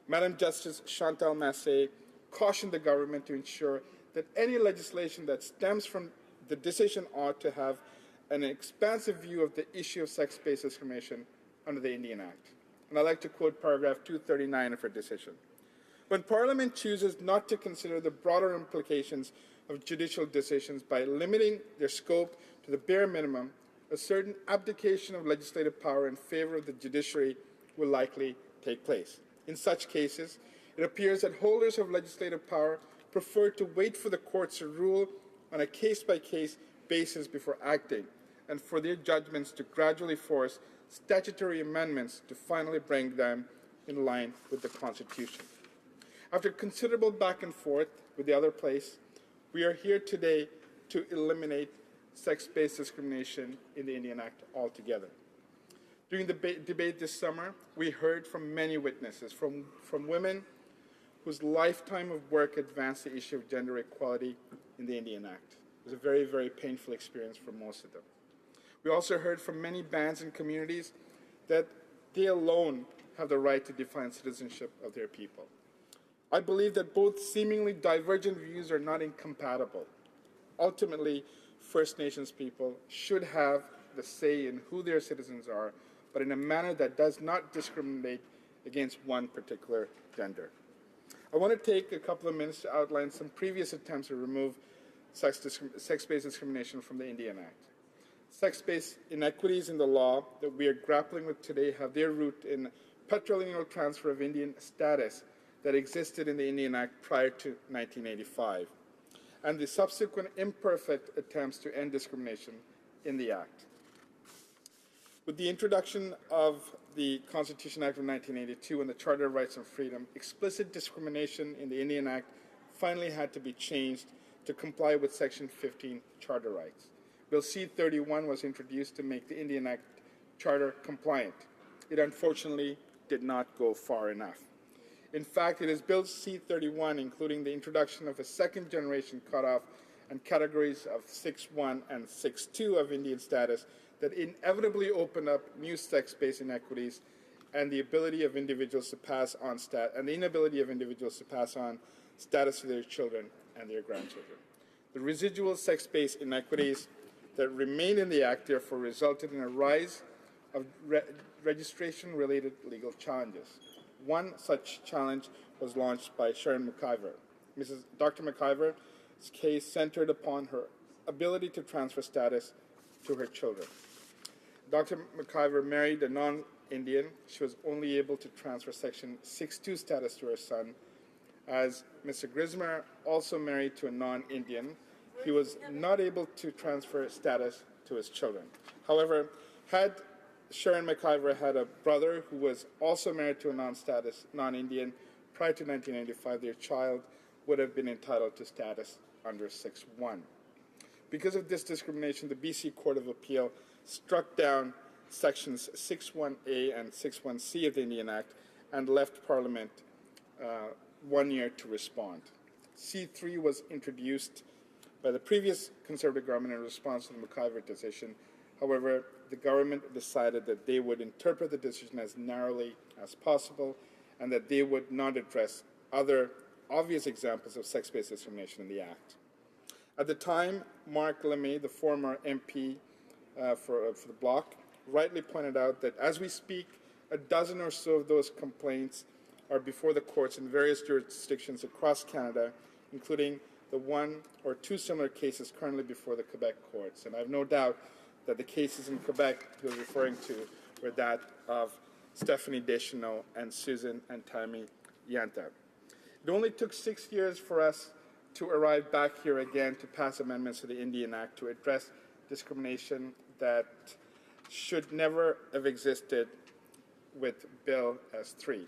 Madam Justice Chantal Massé cautioned the government to ensure that any legislation that stems from the decision ought to have an expansive view of the issue of sex-based discrimination under the Indian Act. And I'd like to quote paragraph 239 of her decision. When Parliament chooses not to consider the broader implications of judicial decisions by limiting their scope to the bare minimum, a certain abdication of legislative power in favor of the judiciary will likely take place. In such cases, it appears that holders of legislative power prefer to wait for the courts to rule on a case-by-case basis before acting, and for their judgments to gradually force statutory amendments to finally bring them in line with the Constitution. After considerable back and forth with the other place, we are here today to eliminate sex-based discrimination in the Indian Act altogether. During the debate this summer, we heard from many witnesses, from women whose lifetime of work advanced the issue of gender equality in the Indian Act. It was a very, very painful experience for most of them. We also heard from many bands and communities that they alone have the right to define citizenship of their people. I believe that both seemingly divergent views are not incompatible. Ultimately, First Nations people should have the say in who their citizens are, but in a manner that does not discriminate against one particular gender. I want to take a couple of minutes to outline some previous attempts to remove sex-based discrimination from the Indian Act. Sex-based inequities in the law that we are grappling with today have their root in patrilineal transfer of Indian status that existed in the Indian Act prior to 1985, and the subsequent imperfect attempts to end discrimination in the Act. With the introduction of the Constitution Act of 1982 and the Charter of Rights and Freedom, explicit discrimination in the Indian Act finally had to be changed to comply with Section 15 Charter rights. Bill C-31 was introduced to make the Indian Act Charter compliant. It unfortunately did not go far enough. In fact, it is Bill C-31, including the introduction of a second-generation cutoff and categories of 6.1 and 6.2 of Indian status, that inevitably opened up new sex-based inequities and the ability of individuals to pass on the inability of individuals to pass on status to their children and their grandchildren. The residual sex-based inequities that remain in the Act therefore resulted in a rise of registration-related legal challenges. One such challenge was launched by Sharon McIver. Dr. McIver's case centered upon her ability to transfer status to her children. Dr. McIver married a non-Indian. She was only able to transfer Section 6.2 status to her son. As Mr. Grismer also married to a non-Indian, he was not able to transfer status to his children. However, had Sharon McIver had a brother who was also married to a non-Indian prior to 1995, their child would have been entitled to status under 6.1. Because of this discrimination, the BC Court of Appeal struck down Sections 6.1a and 6.1c of the Indian Act and left Parliament 1 year to respond. C3 was introduced by the previous Conservative government in response to the McIver decision. However, the government decided that they would interpret the decision as narrowly as possible and that they would not address other obvious examples of sex-based discrimination in the Act. At the time, Mark Lemay, the former MP for the Bloc, rightly pointed out that as we speak, a dozen or so of those complaints are before the courts in various jurisdictions across Canada, including the one or two similar cases currently before the Quebec courts. And I have no doubt that the cases in Quebec he was referring to were that of Stephanie Deschenaux and Susan and Tammy Yanta. It only took 6 years for us to arrive back here again to pass amendments to the Indian Act to address discrimination that should never have existed with Bill S3.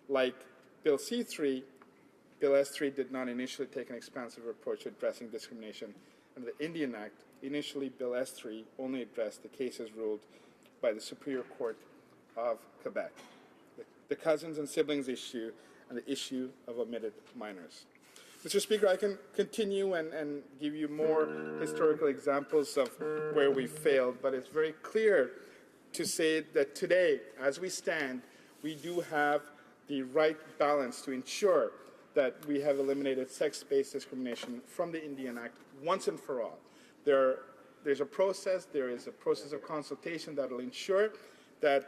Like Bill C3, Bill S3 did not initially take an expansive approach to addressing discrimination under the Indian Act. Initially, Bill S3 only addressed the cases ruled by the Superior Court of Quebec, the cousins and siblings issue, and the issue of omitted minors. Mr. Speaker, I can continue and give you more historical examples of where we failed, but it's very clear to say that today, as we stand, we do have the right balance to ensure that we have eliminated sex-based discrimination from the Indian Act once and for all. There's a process, there is a process of consultation that will ensure that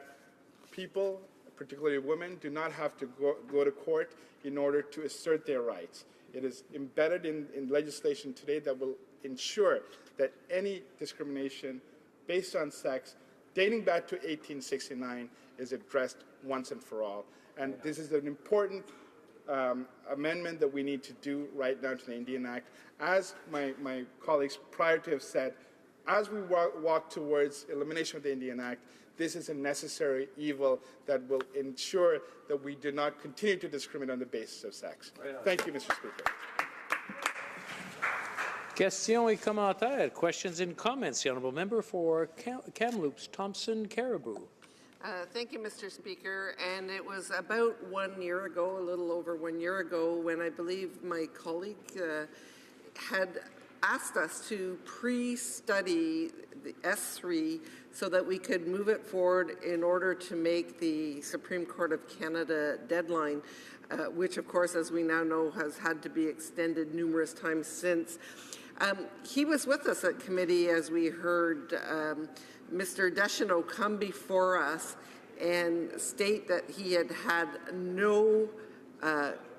people, particularly women, do not have to go to court in order to assert their rights. It is embedded in legislation today that will ensure that any discrimination based on sex dating back to 1869 is addressed once and for all. And this is an important amendment that we need to do right now to the Indian Act. As my colleagues prior to have said, as we walk towards elimination of the Indian Act, this is a necessary evil that will ensure that we do not continue to discriminate on the basis of sex. Thank you, Mr. Speaker. Questions et commentaires. Questions and comments. The honourable member for Kamloops, Thompson Caribou. Thank you, Mr. Speaker. And it was about 1 year ago, a little over 1 year ago, when I believe my colleague had asked us to pre-study the S3 so that we could move it forward in order to make the Supreme Court of Canada deadline, which, of course, as we now know, has had to be extended numerous times since. He was with us at committee as we heard Mr. Deschenaux come before us and state that he had had no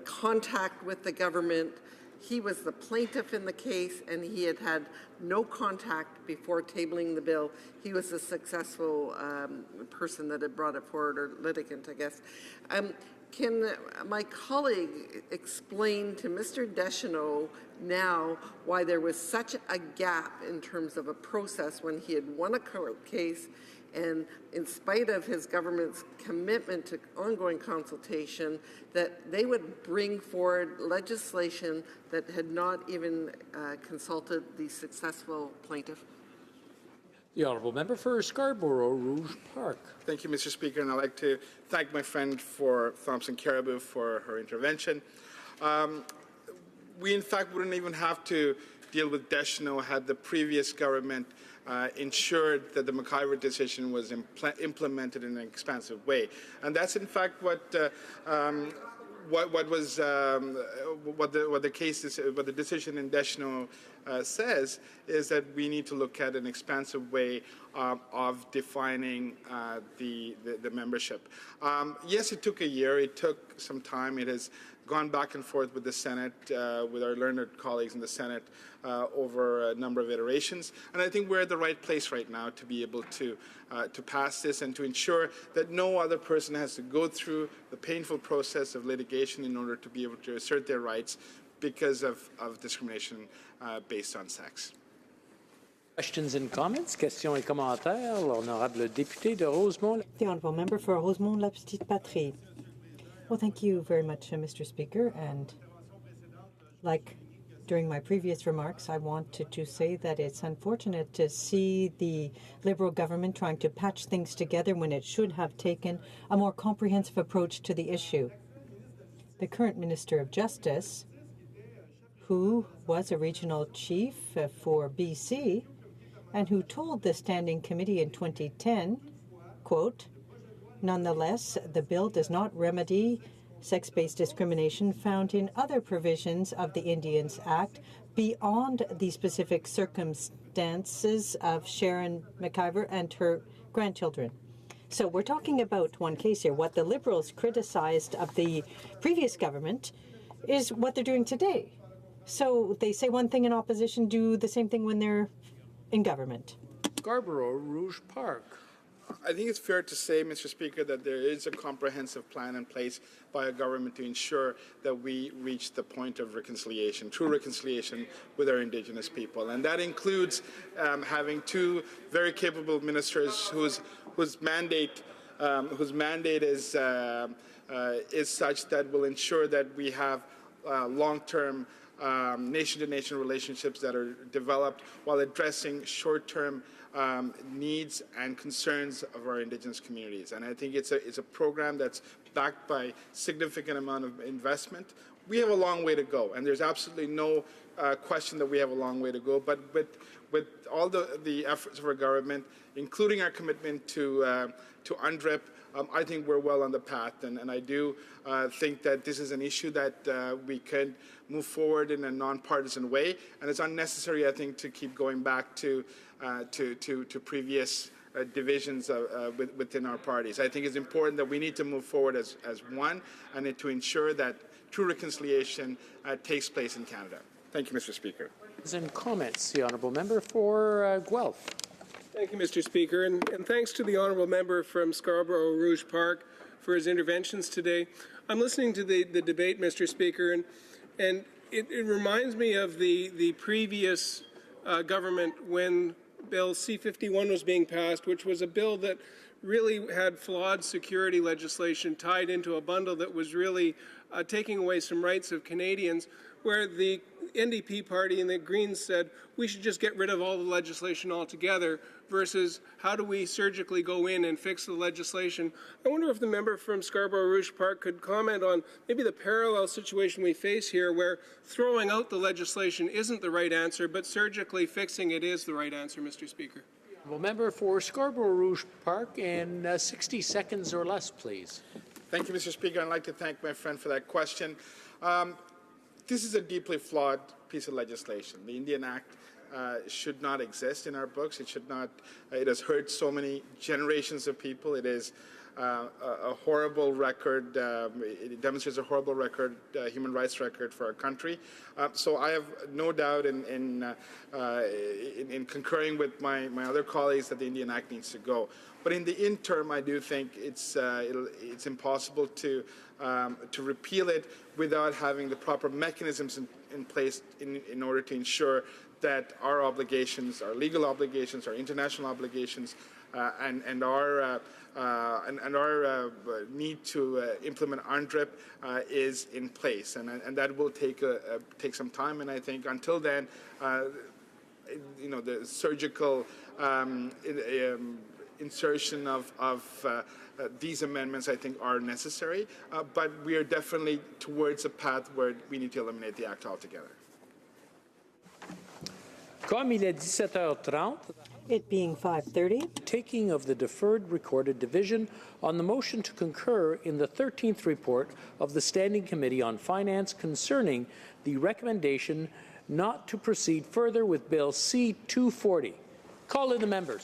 contact with the government. He was the plaintiff in the case, and he had had no contact before tabling the bill. He was the successful person that had brought it forward, or litigant, I guess. Can my colleague explain to Mr. Deschenaux now why there was such a gap in terms of a process when he had won a court case, and in spite of his government's commitment to ongoing consultation, that they would bring forward legislation that had not even consulted the successful plaintiff? The honourable member for Scarborough Rouge Park. Thank you, Mr. Speaker, and I'd like to thank my friend for Thompson Caribou for her intervention. We, in fact, wouldn't even have to deal with Deschenaux had the previous government ensured that the McIver decision was implemented in an expansive way, and that's in fact what the decision in Deschenaux says is that we need to look at an expansive way of defining the membership. Yes, it took a year. It took some time. It has gone back and forth with the Senate, with our learned colleagues in the Senate over a number of iterations. And I think we're at the right place right now to be able to pass this and to ensure that no other person has to go through the painful process of litigation in order to be able to assert their rights because of discrimination based on sex. Questions and comments? Questions et commentaires. L'honorable député de Rosemont. The Honourable Member for Rosemont, La Petite Patrie. Well, thank you very much, Mr. Speaker. And like during my previous remarks, I wanted to say that it's unfortunate to see the Liberal government trying to patch things together when it should have taken a more comprehensive approach to the issue. The current Minister of Justice, who was a regional chief for BC, and who told the Standing Committee in 2010, quote, "Nonetheless, the bill does not remedy sex-based discrimination found in other provisions of the Indians Act beyond the specific circumstances of Sharon McIver and her grandchildren." So we're talking about one case here. What the Liberals criticized of the previous government is what they're doing today. So they say one thing in opposition, do the same thing when they're in government. Scarborough Rouge Park. I think it's fair to say, Mr. Speaker, that there is a comprehensive plan in place by a government to ensure that we reach the point of reconciliation, true reconciliation with our Indigenous people. And that includes having two very capable ministers whose mandate is such that will ensure that we have long-term nation-to-nation relationships that are developed while addressing short-term needs and concerns of our Indigenous communities. And I think it's a program that's backed by significant amount of investment. We have a long way to go, and there's absolutely no question that we have a long way to go. But with all the efforts of our government, including our commitment to UNDRIP, I think we're well on the path, and I do think that this is an issue that we can move forward in a nonpartisan way, and it's unnecessary, I think, to keep going back to previous divisions within our parties. I think it's important that we need to move forward as one, and to ensure that true reconciliation takes place in Canada. Thank you, Mr. Speaker. And comments, the Honourable Member for Guelph. Thank you, Mr. Speaker, and thanks to the Honourable Member from Scarborough Rouge Park for his interventions today. I'm listening to the debate, Mr. Speaker, and it reminds me of the previous government when Bill C-51 was being passed, which was a bill that really had flawed security legislation tied into a bundle that was really taking away some rights of Canadians, where the NDP party and the Greens said we should just get rid of all the legislation altogether versus how do we surgically go in and fix the legislation. I wonder if the member from Scarborough Rouge Park could comment on maybe the parallel situation we face here where throwing out the legislation isn't the right answer, but surgically fixing it is the right answer, Mr. Speaker. Well, member for Scarborough Rouge Park in 60 seconds or less, please. Thank you, Mr. Speaker. I'd like to thank my friend for that question. This is a deeply flawed piece of legislation. The Indian Act should not exist in our books. It should not. It has hurt so many generations of people. It is a horrible record. It demonstrates a horrible record, human rights record for our country. So I have no doubt in concurring with my other colleagues that the Indian Act needs to go. But in the interim, I do think it's impossible to repeal it without having the proper mechanisms in place in order to ensure that our obligations, our legal obligations, our international obligations, and our need to implement UNDRIP is in place, and that will take some time. And I think until then, the surgical insertion of these amendments, I think, are necessary, but we are definitely towards a path where we need to eliminate the Act altogether. Comme il est 17h30, it being 5:30, taking of the deferred recorded division on the motion to concur in the 13th report of the Standing Committee on Finance concerning the recommendation not to proceed further with Bill C-240. Call in the members.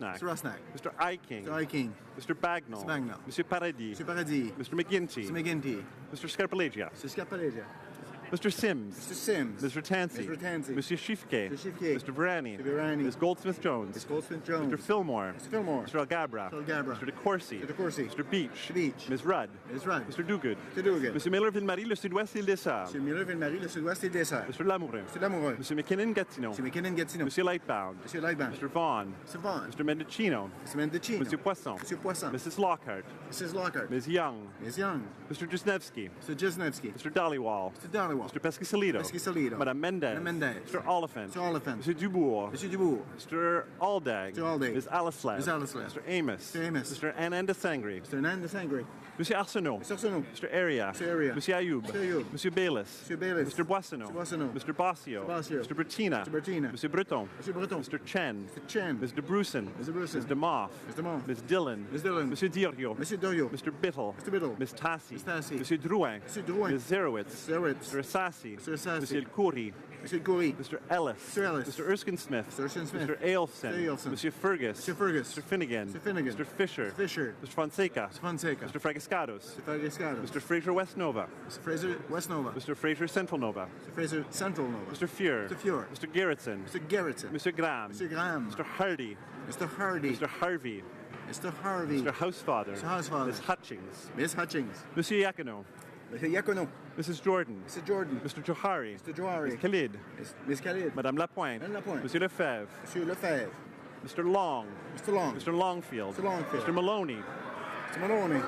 Rusnak. Mr. Rusnak. Mr. Iking. Mr. Iking. Mr. Bagnall. Mr. Bagnall. Mr. Paradis. Mr. Paradis. Mr. McGuinty. Mr. McGuinty. Mr. Scarpellegia. Mr. Scarpellegia. Mr. Sims. Mr. Sims. Mr. Tansey. Mr. Tansey. Monsieur Shifke. Mr. Shifke. Mr. Virani. Mr. Virani. Ms. Goldsmith-Jones. Ms. Goldsmith-Jones. Mr. Fillmore. Mr. Fillmore. Mr. Algabra. Mr. Algabra. Mr. DeCourcy. Mr. DeCourcy. Mr. Beach. Mr. Beach. Ms. Rudd. Ms. Rudd. Mr. Duguid. Mr. Duguid. Monsieur Miller-Ville-Marie, le Sud-Ouest et le Dessert. Monsieur Miller-Ville-Marie, le Sud-Ouest et le Dessert. Mr. Lamoureux. Monsieur Lamoureux. Monsieur McKinnon-Gatineau. Monsieur McKinnon-Gatineau. Monsieur Lightbound. Monsieur Lightbound. Mr. Vaughn. Mr. Vaughn. Mr. Mendocino. Mr. Mendocino. Monsieur Poisson. Monsieur Poisson. Mrs. Lockhart. Mrs. Lockhart. Ms. Young. Ms. Young. Mr. Jesnevsky. Mr. Jesnevsky. Mr. Dollywall. Mr. Dollywall. Mr. Pescasolido. Pescasolido. Madame Mendez. Madame Mendez. Mr. Oliphant. Mr. Oliphant. Monsieur Dubourg. Monsieur Dubourg. Mr. Aldag. Mr. Aldag. Ms. Alisley. Ms. Alisley. Mr. Amos. Mr. Amos. Mr. Ananda Sangri. Mr. Nanda Sangri. Monsieur Arsenault. Mr. Arsenault. Mr. Area. Mr. Area. Monsieur Ayoub. Mr. Ayoub. Monsieur Bayless. Mr. Bayless. Mr. Boissonneau. Mr. Boissonneau. Mr. Bossio. Mr. Bossio. Mr. Bertina. Mr. Bertina. Monsieur Breton. Mr. Breton. Mr. Chen. Mr. Chen. Mr. Bruson. Mr. Bruson. Mr. Moff. Mr. Moff. Ms. Dillon. Ms. Dillon. Monsieur Dirio. Monsieur Dorio. Mr. Bittle. Mr. Biddle. Ms. Tassi. Ms. Tassi. Monsieur Drouin. Monsieur Drouin. Ms. Zerowitz. Zerowitz. Mr. Assassi. Mr. Assassi. Monsieur Khoury. Monsieur Khoury. Mr. Ellis. Mr. Ellis. Mr. Erskine Smith. Mr. Erskine Smith. Mr. Ailson. Mr. Ailson. Monsieur Fergus. Mr. Fergus. Mr. Finnegan. Mr. Finnegan. Mr. Fisher. Mr. Fisher. Mr. Fonseca. Mr. Fonseca. Mr. Fragiscados. Mr. Fragiscados. Mr. Fraser West Nova. Mr. Fraser West Nova. Mr. Fraser Central Nova. Mr. Fraser Central Nova. Mr. Fuhr. Mr. Fuhr. Mr. Gerritsen. Mr. Gerritsen. Mr. Graham. Mr. Graham. Mr. Hardy. Mr. Hardy. Mr. Harvey. Mr. Harvey. Mr. Housefather. Mr. Housefather. Ms. Hutchings. Miss Hutchings. Monsieur Yacono. Mr. Yacono. Mrs. Jordan. Mr. Jordan. Mr. Johari. Mr. Johari. Ms. Khalid. Miss Khalid. Madame Lapointe. Madame Lapointe. Monsieur Lefebvre. Monsieur Lefebvre. Mr. Long. Mr. Long. Mr. Longfield. Mr. Longfield. Mr. Maloney. Mr. Maloney.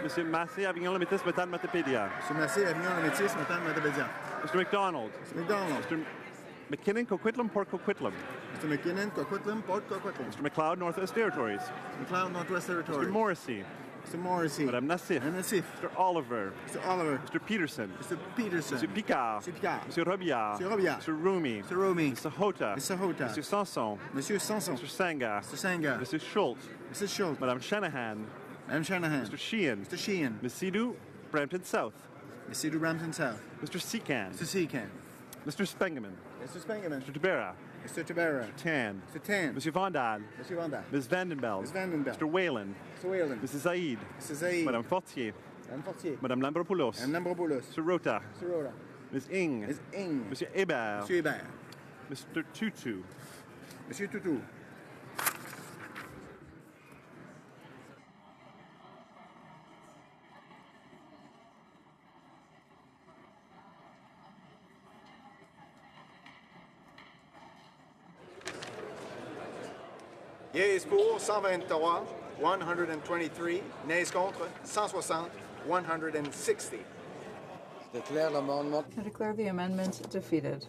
Monsieur Massé, Avignon, le Métis, Métal, Matapédia. Mr. Massé, Avignon, le Métis, Métal, Matapédia. Mr. McDonald. Mr. McDonald. Mr. McKinnon, Coquitlam, Port Coquitlam. Mr. McKinnon, Coquitlam, Port Coquitlam. Mr. McLeod, Northwest Territories. McLeod, Northwest Territories. Mr. Morrissey. Mr. Morrissey. Madame Nassif. Madame Nassif. Mr. Oliver. Mr. Oliver. Mr. Peterson. Mr. Peterson. Mr. Picard. Mr. Picard. Mr. Robillard. Mr. Robillard. Mr. Rumi. Mr. Rumi. Mr. Hota. Mr. Hota. Mr. Sanson. Monsieur Sanson. Mr. Sanga. Mr. Sanga. Mr. Schultz. Mrs. Schultz. Madame Shanahan. Madame Shanahan. Mr. Sheehan. Mr. Sheehan. Ms. Sidhu, Brampton South. Ms. Sidhu, Brampton South. Mr. Secan. Mr. Secan. Mr. Spengeman. Mr. Spengeman. Mr. Tabera. Mr. Tabera. Mr. Tan. Mr. Tan. Monsieur Vandal. Monsieur Vandal. Ms. Vandenbeld. Ms. Vandenbeld. Mr. Whalen. Mr. Whalen. Mrs. Zaid. Mrs. Zaid. Madame Fortier. Madame Fortier. Madame Lambropoulos. Madame Lambropoulos. Mr. Rota. Mr. Rota. Ms. Ing. Ms. Ing. Monsieur Hébert. Monsieur Hébert. Mr. Tutu. Monsieur Tutu. Yeas pour 123, 123. Nays contre 160, 160. Declare l'amendement. I declare the amendment defeated.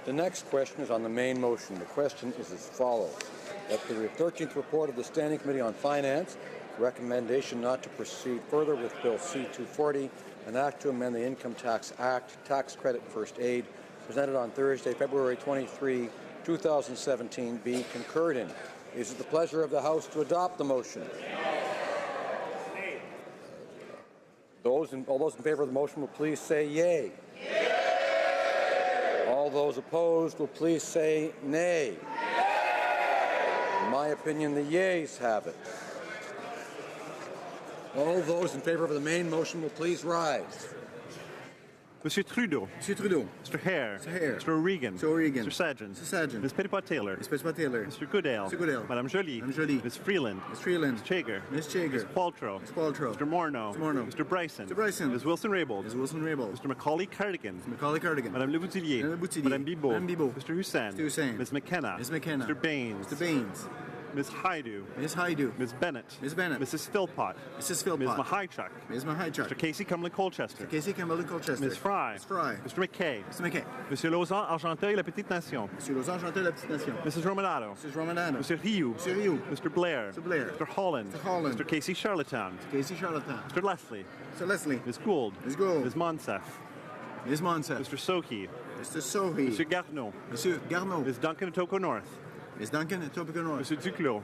The next question is on the main motion. The question is as follows. That the 13th report of the Standing Committee on Finance, recommendation not to proceed further with Bill C-240, an act to amend the Income Tax Act, tax credit first aid, presented on Thursday, February 23, 2017, be concurred in. Is it the pleasure of the House to adopt the motion? All those in favor of the motion will please say yay. Yay. All those opposed will please say nay. In my opinion, the yeas have it. All those in favor of the main motion will please rise. Monsieur Trudeau. Monsieur Trudeau. Mr. Hare. Mr. Hare. Mr. O'Regan. Mr. O'Regan. Mr. Sargent. Mr. Sargent. Ms. Petitpas-Taylor. Ms. Petitpas-Taylor. Mr. Goodale. Mr. Goodale. Madame Joly. Madame Joly. Ms. Freeland. Ms. Freeland. Ms. Chager. Ms. Chager. Ms. Qualtrough. Ms. Qualtrough. Mr. Morneau. Mr. Morneau. Mr. Bryson. Mr. Bryson. Ms. Wilson-Raybould. Ms. Wilson-Raybould. Mr. Macaulay Cardigan. Mr. Macaulay Cardigan. Madame Le Boutillier. Madame Le Boutillier. Madame Bibeau. Madame Bibeau. Mr. Hussain. Mr. Hussain. Ms. McKenna. Ms. McKenna. Mr. Baines. Mr. Baines. Ms. Haidu. Ms. Haidu. Ms. Bennett. Ms. Bennett. Mrs. Philpott. Mrs. Philpott. Ms. Mahichuk. Ms. Mahichuk. Mr. Casey Cumberland-Colchester. Mr. Casey Cumberland-Colchester. Ms. Fry. Ms. Fry. Mr. McKay. Mr. McKay. Monsieur Lausanne, Argenteuil, La Petite Nation. Monsieur Lausanne, Argenteuil, La Petite Nation. Mrs. Romanado. Mrs. Romanado. Monsieur Rioux. Monsieur Rioux. Mr. Blair. Mr. Blair. Mr. Holland. Mr. Holland. Mr. Casey Charlottetown. Mr. Casey Charlottetown. Mr. Leslie. Mr. Leslie. Ms. Gould. Ms. Gould. Ms. Monsef. Ms. Monsef. Mr. Sohi. Mr. Sohi. Monsieur Garneau. Monsieur Garneau. Ms. Duncan, Etobicoke North. Ms. Duncan, Etobicoke North. Monsieur Duclos.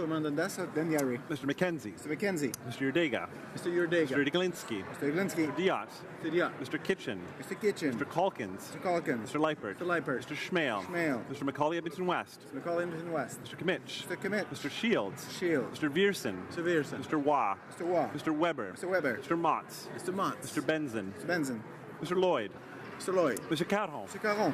Mr. Menendez, then Yari. Mr. McKenzie. Mr. McKenzie. Mr. Urdega. Mr. Urdega. Mr. Digalinsky. Mr. Iglinski. Mr. Diot. Mr. Diot. Mr. Kitchen. Mr. Kitchen. Mr. Calkins. Mr. Calkins. Mr. Leipert. Mr. Leipert. Mr. Schmale. Schmale. Mr. Macaulay Edmonton West. Mr. Macaulay Edmonton West. Mr. Kimmich. Mr. Kimmich. Mr. Shields. Shields. Mr. Vierson. Mr. Vierson. Mr. Waugh. Mr. Waugh. Mr. Weber. Mr. Weber. Mr. Motts. Mr. Motts. Mr. Benson. Mr. Benson. Mr. Lloyd. Mr. Lloyd. Mr. Caron. Mr. Caron.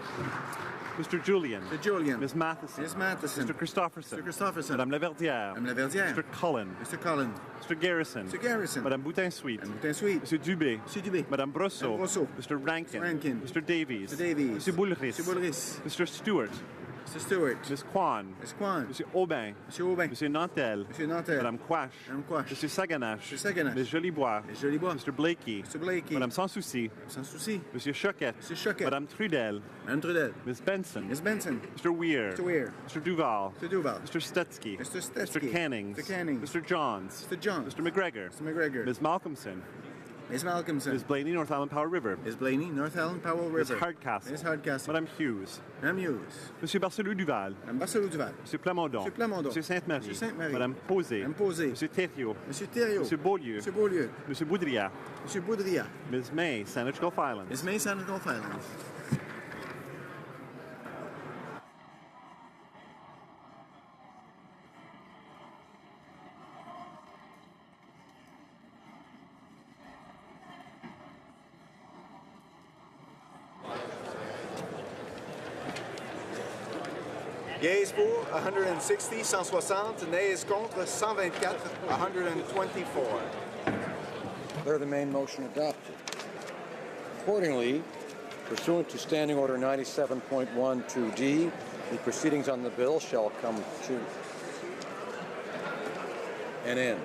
Mr. Julian. Mr. Julian. Ms. Matheson. Ms. Matheson. Mr. Christopherson. Mr. Christopherson. Madame Laverdière. Madame Laverdière. Mr. Cullen. Mr. Cullen. Mr. Garrison. Mr. Garrison. Madame Boutin-Sweet. Madame Boutin-Sweet. Monsieur Dubé. Monsieur Dubé. Madame Brosseau. Madame Brosseau. Mr. Rankin. Mr. Rankin. Mr. Davies. Mr. Davies. Monsieur Boulris. Monsieur Boulris. Mr. Stewart. Mr. Stewart. Ms. Kwan. Ms. Kwan. Monsieur Aubin. Monsieur Aubin. Monsieur Nantel. Monsieur Nantel. Madame Quash. Madame Quash. Monsieur Saganache. Monsieur Saganache. Ms. Jolibois. Ms. Jolibois. Mr. Blakey. Mr. Blakey. Madame Sans Souci. Sans Souci. Monsieur Choquette. Monsieur Choquette. Madame Trudel. Madame Trudel. Ms. Benson. Ms. Benson. Mr. Weir. Mr. Weir. Mr. Duval. Mr. Duval. Mr. Stetsky. Mr. Stetsky. Mr. Cannings. Mr. Cannings. Mr. Johns. Mr. Johns. Mr. McGregor. Mr. McGregor. Ms. Malcolmson. Ms. Malcolmson. Ms. Blaney, North Island Powell River. Ms. Blaney, North Island Powell Ms. River. Hardcastle. Ms. Hardcastle. Madame Hughes. Madame Hughes. Monsieur Barcelou Duval. Madame Barcelou Duval. Monsieur Plamondon. Monsieur Plamondon. Monsieur Sainte-Marie. Monsieur Sainte-Marie. Madame Posé. Madame Posé. Monsieur Thériault. Monsieur Thériault. Monsieur Beaulieu. Monsieur Beaulieu. Monsieur Boudria. Monsieur Boudria. Ms. May, Sandwich Gulf Islands. Ms. May, Sandwich Gulf Islands. Yeas pour 160, 160. Nays contre 124, 124. Declare the main motion adopted. Accordingly, pursuant to Standing Order 97.12D, the proceedings on the bill shall come to an end.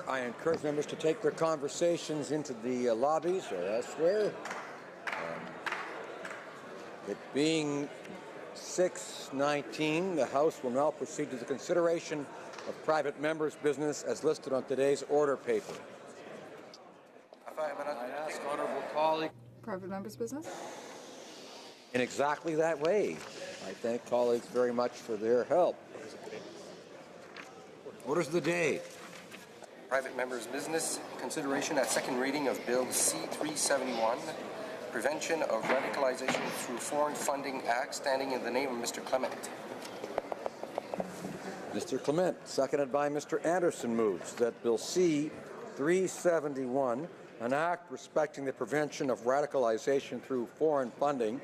I encourage members to take their conversations into the lobbies or elsewhere. It being 6:19, the House will now proceed to the consideration of private members' business as listed on today's order paper. I ask honorable colleague. Private members' business? In exactly that way. I thank colleagues very much for their help. Orders of the day. Private members' business, consideration at second reading of Bill C-371, Prevention of Radicalization Through Foreign Funding Act, standing in the name of Mr. Clement. Mr. Clement, seconded by Mr. Anderson, moves that Bill C-371, an act respecting the prevention of radicalization through foreign funding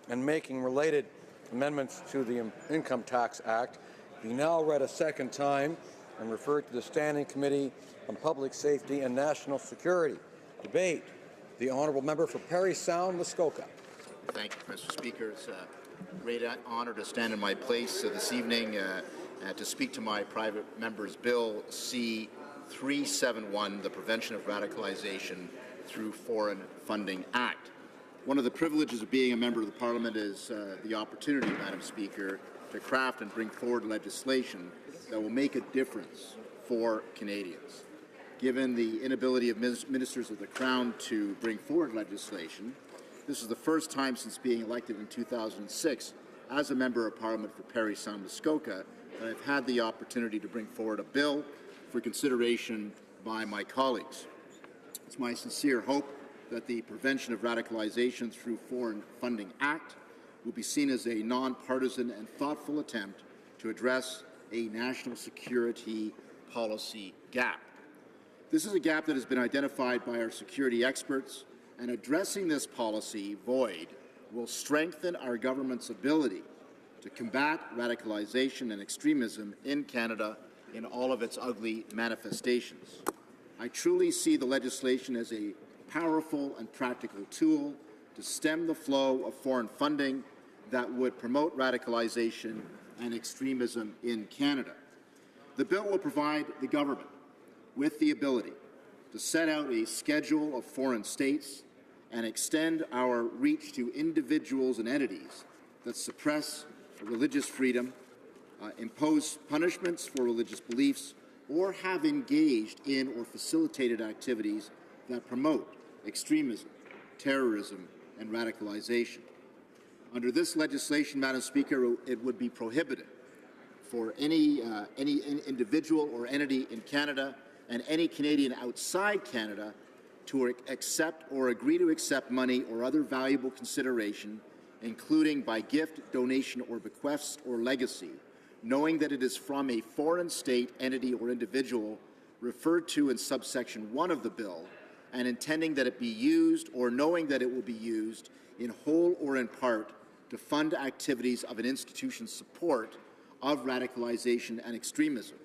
and making related amendments to the Income Tax Act, be now read a second time and referred to the Standing Committee on Public Safety and National Security. Debate. The Honourable Member for Parry Sound, Muskoka. Thank you, Mr. Speaker. It's a great honour to stand in my place this evening to speak to my private member's Bill C-371, the Prevention of Radicalization Through Foreign Funding Act. One of the privileges of being a member of the Parliament is the opportunity, Madam Speaker, to craft and bring forward legislation that will make a difference for Canadians. Given the inability of ministers of the Crown to bring forward legislation, this is the first time since being elected in 2006 as a member of Parliament for Parry Sound Muskoka that I've had the opportunity to bring forward a bill for consideration by my colleagues. It's my sincere hope that the Prevention of Radicalization Through Foreign Funding Act will be seen as a nonpartisan and thoughtful attempt to address a national security policy gap. This is a gap that has been identified by our security experts, and addressing this policy void will strengthen our government's ability to combat radicalization and extremism in Canada in all of its ugly manifestations. I truly see the legislation as a powerful and practical tool to stem the flow of foreign funding that would promote radicalization and extremism in Canada. The bill will provide the government with the ability to set out a schedule of foreign states and extend our reach to individuals and entities that suppress religious freedom, impose punishments for religious beliefs, or have engaged in or facilitated activities that promote extremism, terrorism, and radicalization. Under this legislation, Madam Speaker, it would be prohibited for any individual or entity in Canada and any Canadian outside Canada to accept or agree to accept money or other valuable consideration, including by gift, donation, or bequest or legacy, knowing that it is from a foreign state, entity, or individual referred to in subsection 1 of the bill, and intending that it be used or knowing that it will be used in whole or in part to fund activities of an institution's support of radicalization and extremism.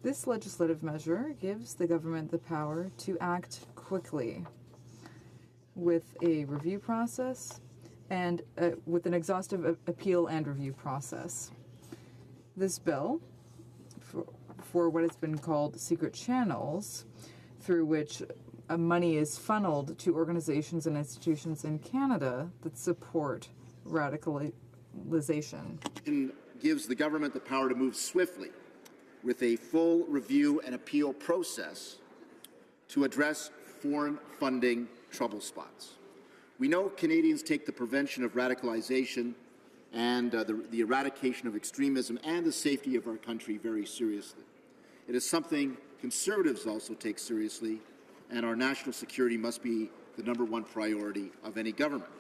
This legislative measure gives the government the power to act quickly with a review process and with an exhaustive appeal and review process. This bill, for what has been called secret channels, through which money is funneled to organizations and institutions in Canada that support radicalization. Gives the government the power to move swiftly with a full review and appeal process to address foreign funding trouble spots. We know Canadians take the prevention of radicalization and the eradication of extremism and the safety of our country very seriously. It is something Conservatives also take seriously, and our national security must be the #1 priority of any government.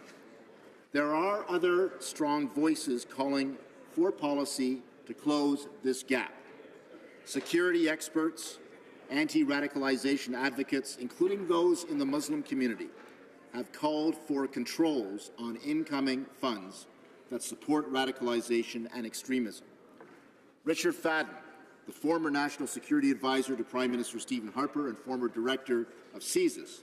There are other strong voices calling for policy to close this gap. Security experts, anti-radicalization advocates, including those in the Muslim community, have called for controls on incoming funds that support radicalization and extremism. Richard Fadden, the former National Security Advisor to Prime Minister Stephen Harper and former Director of CSIS,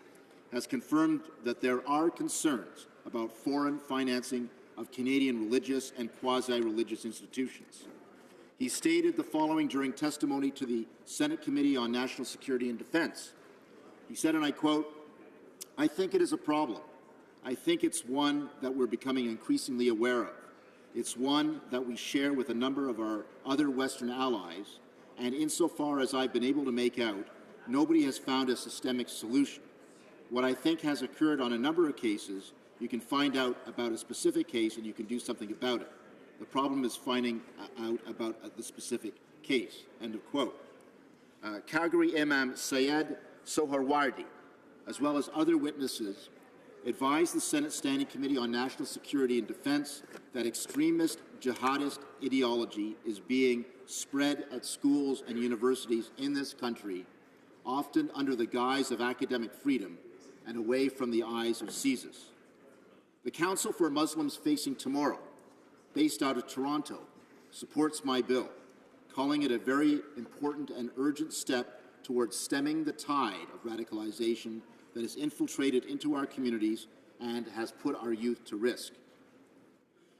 has confirmed that there are concerns about foreign financing of Canadian religious and quasi-religious institutions. He stated the following during testimony to the Senate Committee on National Security and Defense. He said, and I quote, "I think it is a problem. I think it's one that we're becoming increasingly aware of. It's one that we share with a number of our other Western allies, and insofar as I've been able to make out, nobody has found a systemic solution. What I think has occurred on a number of cases, you can find out about a specific case and you can do something about it. The problem is finding out about the specific case," end of quote. Calgary Imam Syed Soharwardi, as well as other witnesses, advised the Senate Standing Committee on National Security and Defense that extremist jihadist ideology is being spread at schools and universities in this country, often under the guise of academic freedom and away from the eyes of CSIS. The Council for Muslims Facing Tomorrow, based out of Toronto, supports my bill, calling it a very important and urgent step towards stemming the tide of radicalization that has infiltrated into our communities and has put our youth to risk.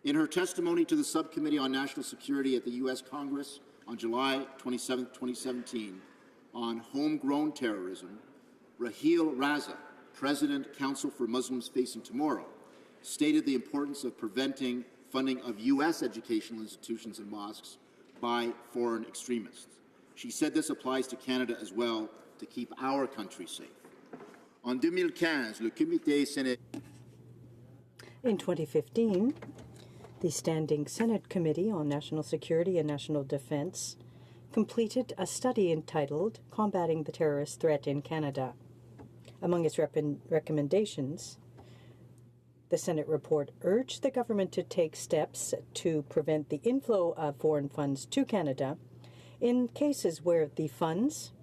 In her testimony to the Subcommittee on National Security at the U.S. Congress on July 27, 2017, on homegrown terrorism, Raheel Raza, President, Council for Muslims Facing Tomorrow, stated the importance of preventing funding of U.S. educational institutions and mosques by foreign extremists. She said this applies to Canada as well, to keep our country safe. En 2015, le Comité Sénatorial. In 2015, the Standing Senate Committee on National Security and National Defense completed a study entitled Combating the Terrorist Threat in Canada. Among its recommendations, The Senate report urged the government to take steps to prevent the inflow of foreign funds to Canada in cases where the funds,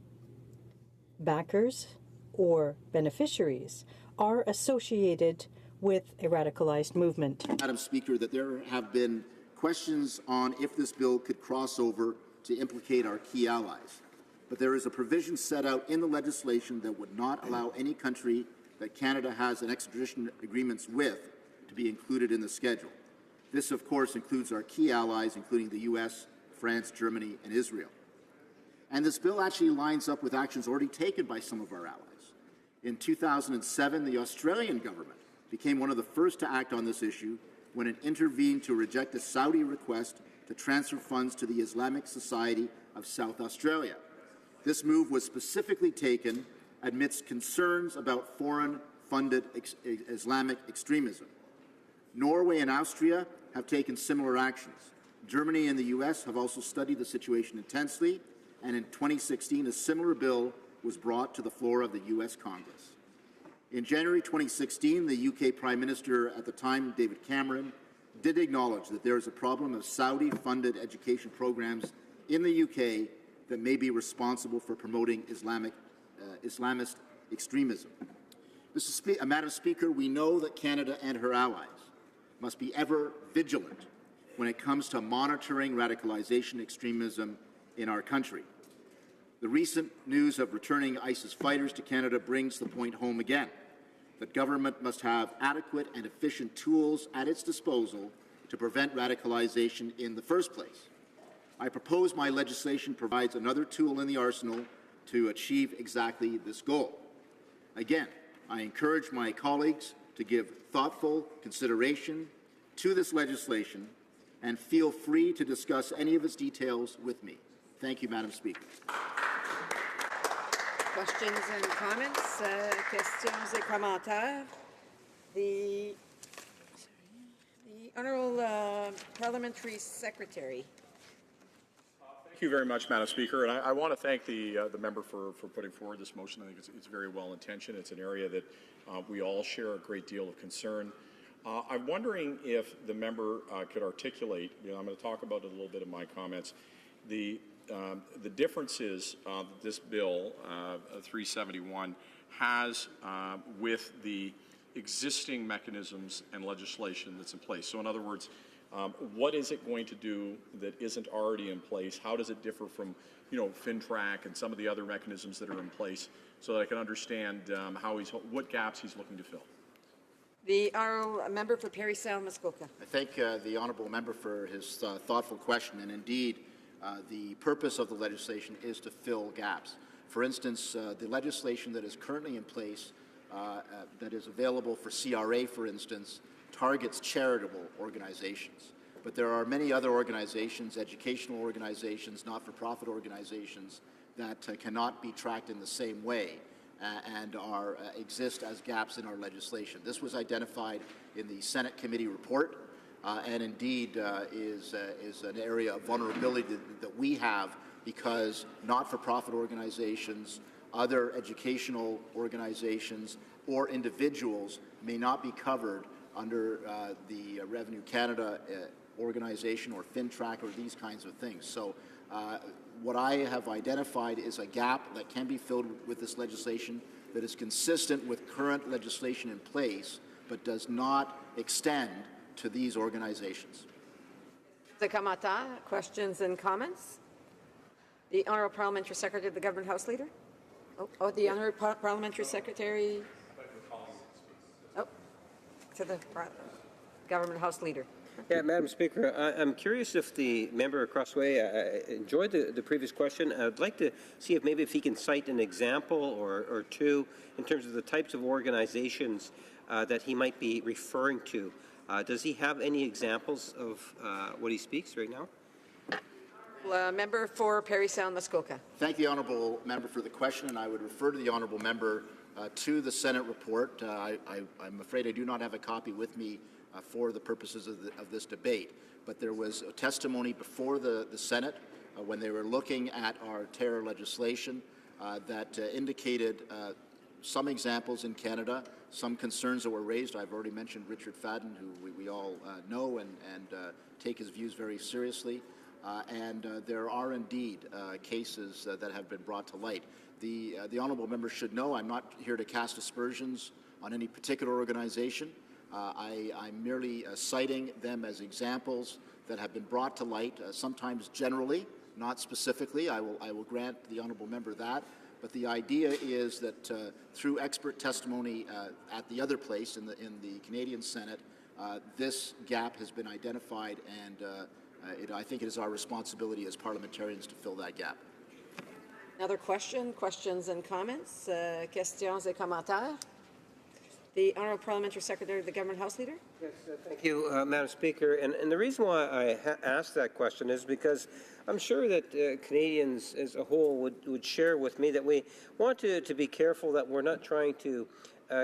backers, or beneficiaries are associated with a radicalized movement. Madam Speaker, that there have been questions on if this bill could cross over to implicate our key allies. But there is a provision set out in the legislation that would not allow any country that Canada has an extradition agreements with to be included in the schedule. This, of course, includes our key allies, including the U.S., France, Germany, and Israel. And this bill actually lines up with actions already taken by some of our allies. In 2007, the Australian government became one of the first to act on this issue when it intervened to reject a Saudi request to transfer funds to the Islamic Society of South Australia. This move was specifically taken amidst concerns about foreign-funded Islamic extremism. Norway and Austria have taken similar actions. Germany and the U.S. have also studied the situation intensely, and in 2016, a similar bill was brought to the floor of the U.S. Congress. In January 2016, the UK Prime Minister at the time, David Cameron, did acknowledge that there is a problem of Saudi-funded education programs in the UK that may be responsible for promoting Islamist extremism. Madam Speaker, we know that Canada and her allies must be ever vigilant when it comes to monitoring radicalization extremism in our country. The recent news of returning ISIS fighters to Canada brings the point home again, that government must have adequate and efficient tools at its disposal to prevent radicalization in the first place. I propose my legislation provides another tool in the arsenal to achieve exactly this goal. Again, I encourage my colleagues to give thoughtful consideration to this legislation and feel free to discuss any of its details with me. Thank you, Madam Speaker. Questions and comments? Questions et commentaires? The Honourable Parliamentary Secretary. Thank you very much, Madam Speaker. And I want to thank the member for putting forward this motion. I think it's very well intentioned. It's an area that we all share a great deal of concern. I'm wondering if the member could articulate, I'm going to talk about it a little bit in my comments, the differences this bill, 371, has with the existing mechanisms and legislation that's in place. So in other words, what is it going to do that isn't already in place? How does it differ from, FinTrack and some of the other mechanisms that are in place, so that I can understand what gaps he's looking to fill? The Honourable Member for Parry Sound, Muskoka. I thank the Honourable Member for his thoughtful question, and indeed, the purpose of the legislation is to fill gaps. For instance, the legislation that is currently in place, that is available for CRA, for instance, targets charitable organizations. But there are many other organizations, educational organizations, not-for-profit organizations, that cannot be tracked in the same way and exist as gaps in our legislation. This was identified in the Senate committee report. And indeed is an area of vulnerability that we have, because not-for-profit organizations, other educational organizations, or individuals may not be covered under the Revenue Canada organization or FinTrack or these kinds of things. So what I have identified is a gap that can be filled with this legislation that is consistent with current legislation in place, but does not extend to these organizations. The commentaires, questions and comments? The Honourable Parliamentary Secretary, the Government House Leader. The Honourable Parliamentary Secretary. To the Government House Leader. Yeah, Madam Speaker, I'm curious if the member across the way enjoyed the previous question. I'd like to see if he can cite an example or two in terms of the types of organizations that he might be referring to. Does he have any examples of what he speaks right now? Member for Parry Sound, Muskoka. Thank the Honourable Member for the question, and I would refer to the Honourable Member to the Senate report. I'm afraid I do not have a copy with me for the purposes of this debate, but there was a testimony before the Senate when they were looking at our terror legislation that indicated some examples in Canada, some concerns that were raised. I've already mentioned Richard Fadden, who we all know and take his views very seriously. And there are indeed cases that have been brought to light. The honourable member should know I'm not here to cast aspersions on any particular organization. I'm merely citing them as examples that have been brought to light, sometimes generally, not specifically. I will grant the honourable member that. But the idea is that through expert testimony at the other place in the Canadian Senate, this gap has been identified, and I think it is our responsibility as parliamentarians to fill that gap. Another question, questions and comments, questions et commentaires. The Honourable Parliamentary Secretary of the Government House Leader. Yes, thank you, Madam Speaker. And the reason why I asked that question is because I'm sure that Canadians as a whole would share with me that we want to be careful that we're not trying to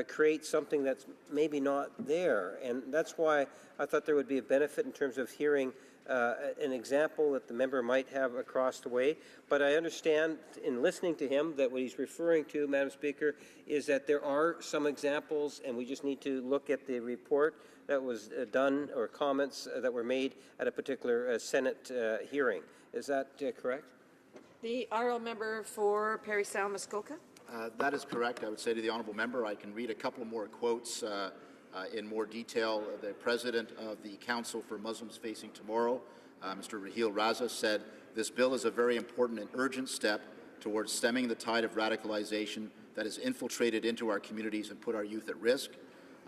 create something that's maybe not there. And that's why I thought there would be a benefit in terms of hearing an example that the member might have across the way. But I understand in listening to him that what he's referring to, Madam Speaker, is that there are some examples and we just need to look at the report that was done or comments that were made at a particular Senate hearing. Is that correct? The Honourable Member for Parry Sound, Muskoka. That is correct. I would say to the honourable member, I can read a couple more quotes in more detail. The President of the Council for Muslims Facing Tomorrow, Mr. Raheel Raza, said, "This bill is a very important and urgent step towards stemming the tide of radicalization that has infiltrated into our communities and put our youth at risk."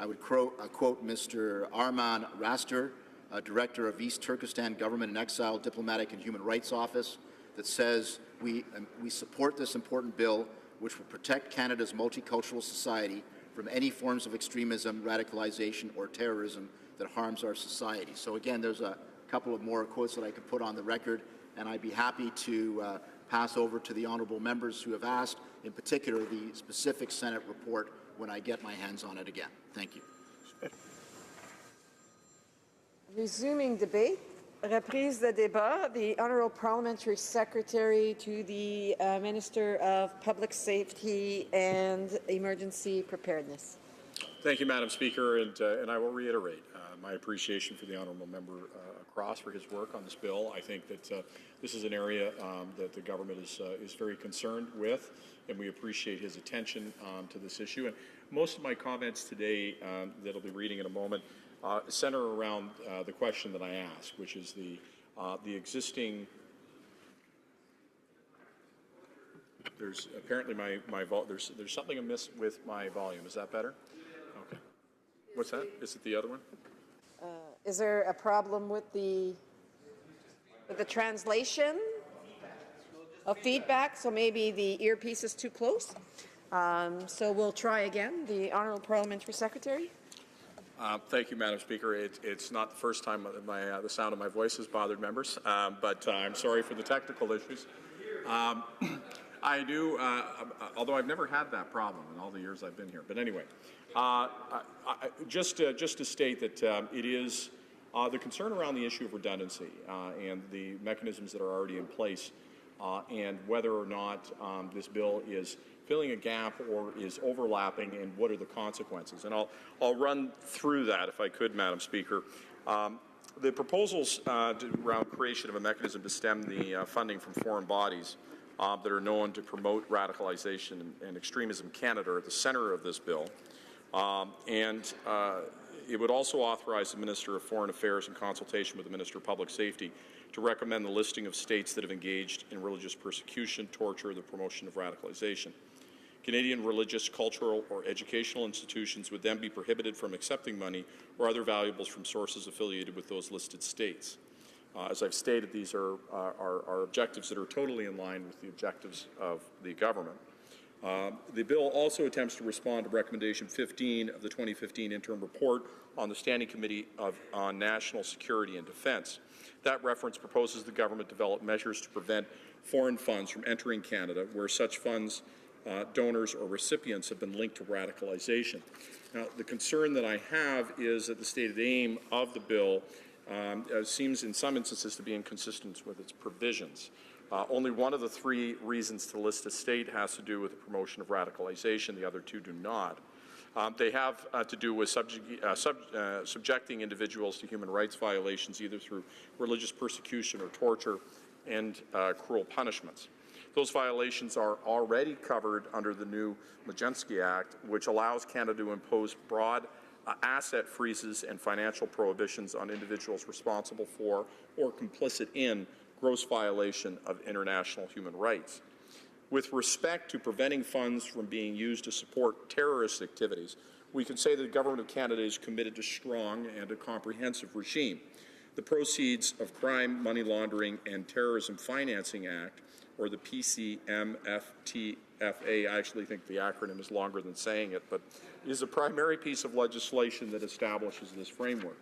I would quote Mr. Arman Raster, Director of East Turkestan Government and Exile Diplomatic and Human Rights Office, that says, we support this important bill which will protect Canada's multicultural society from any forms of extremism, radicalization, or terrorism that harms our society. So again, there's a couple of more quotes that I could put on the record, and I'd be happy to pass over to the honourable members who have asked, in particular, the specific Senate report when I get my hands on it again. Thank you. Resuming debate. Reprise de débat. The Honourable Parliamentary Secretary to the Minister of Public Safety and Emergency Preparedness. Thank you, Madam Speaker, and I will reiterate my appreciation for the honourable member Cross for his work on this bill. I think that this is an area that the government is very concerned with, and we appreciate his attention to this issue. And most of my comments today that I'll be reading in a moment center around the question that I asked, which is the existing. There's apparently there's something amiss with my volume. Is that better? Okay. What's that? Is it the other one? Is there a problem with the translation of feedback? So maybe the earpiece is too close. So we'll try again. The Honourable Parliamentary Secretary. Thank you, Madam Speaker. It's not the first time the sound of my voice has bothered members, but I'm sorry for the technical issues. I do, although I've never had that problem in all the years I've been here. But anyway, just to state that it is the concern around the issue of redundancy and the mechanisms that are already in place, and whether or not this bill is filling a gap or is overlapping, and what are the consequences. And I'll run through that if I could, Madam Speaker. The proposals around creation of a mechanism to stem the funding from foreign bodies that are known to promote radicalization and extremism in Canada are at the centre of this bill. It would also authorize the Minister of Foreign Affairs in consultation with the Minister of Public Safety to recommend the listing of states that have engaged in religious persecution, torture, or the promotion of radicalization. Canadian religious, cultural, or educational institutions would then be prohibited from accepting money or other valuables from sources affiliated with those listed states. As I've stated, these are objectives that are totally in line with the objectives of the government. The bill also attempts to respond to Recommendation 15 of the 2015 Interim Report on the Standing Committee on National Security and Defence. That reference proposes the government develop measures to prevent foreign funds from entering Canada where such funds, donors or recipients have been linked to radicalization. Now, the concern that I have is that the stated aim of the bill seems in some instances to be inconsistent with its provisions. Only one of the three reasons to list a state has to do with the promotion of radicalization. The other two do not. They have to do with subjecting individuals to human rights violations, either through religious persecution or torture and cruel punishments. Those violations are already covered under the new Majenski Act, which allows Canada to impose broad asset freezes and financial prohibitions on individuals responsible for or complicit in gross violation of international human rights. With respect to preventing funds from being used to support terrorist activities, we can say that the Government of Canada is committed to strong and a comprehensive regime. The Proceeds of Crime, Money Laundering and Terrorism Financing Act, or the PCMFTFA, I actually think the acronym is longer than saying it, but is a primary piece of legislation that establishes this framework.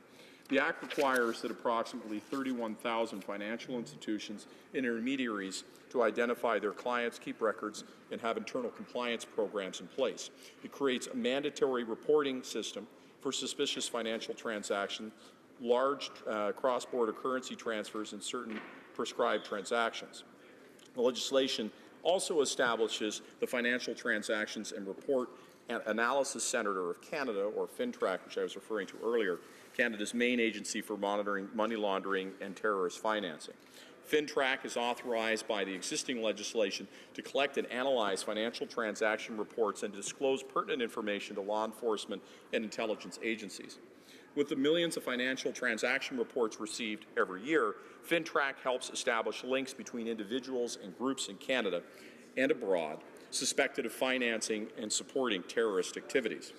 The Act requires that approximately 31,000 financial institutions and intermediaries to identify their clients, keep records, and have internal compliance programs in place. It creates a mandatory reporting system for suspicious financial transactions, large cross-border currency transfers, and certain prescribed transactions. The legislation also establishes the Financial Transactions and Report and Analysis Centre of Canada, or FINTRAC, which I was referring to earlier, Canada's main agency for monitoring money laundering and terrorist financing. FINTRAC is authorized by the existing legislation to collect and analyze financial transaction reports and disclose pertinent information to law enforcement and intelligence agencies. With the millions of financial transaction reports received every year, FINTRAC helps establish links between individuals and groups in Canada and abroad suspected of financing and supporting terrorist activities.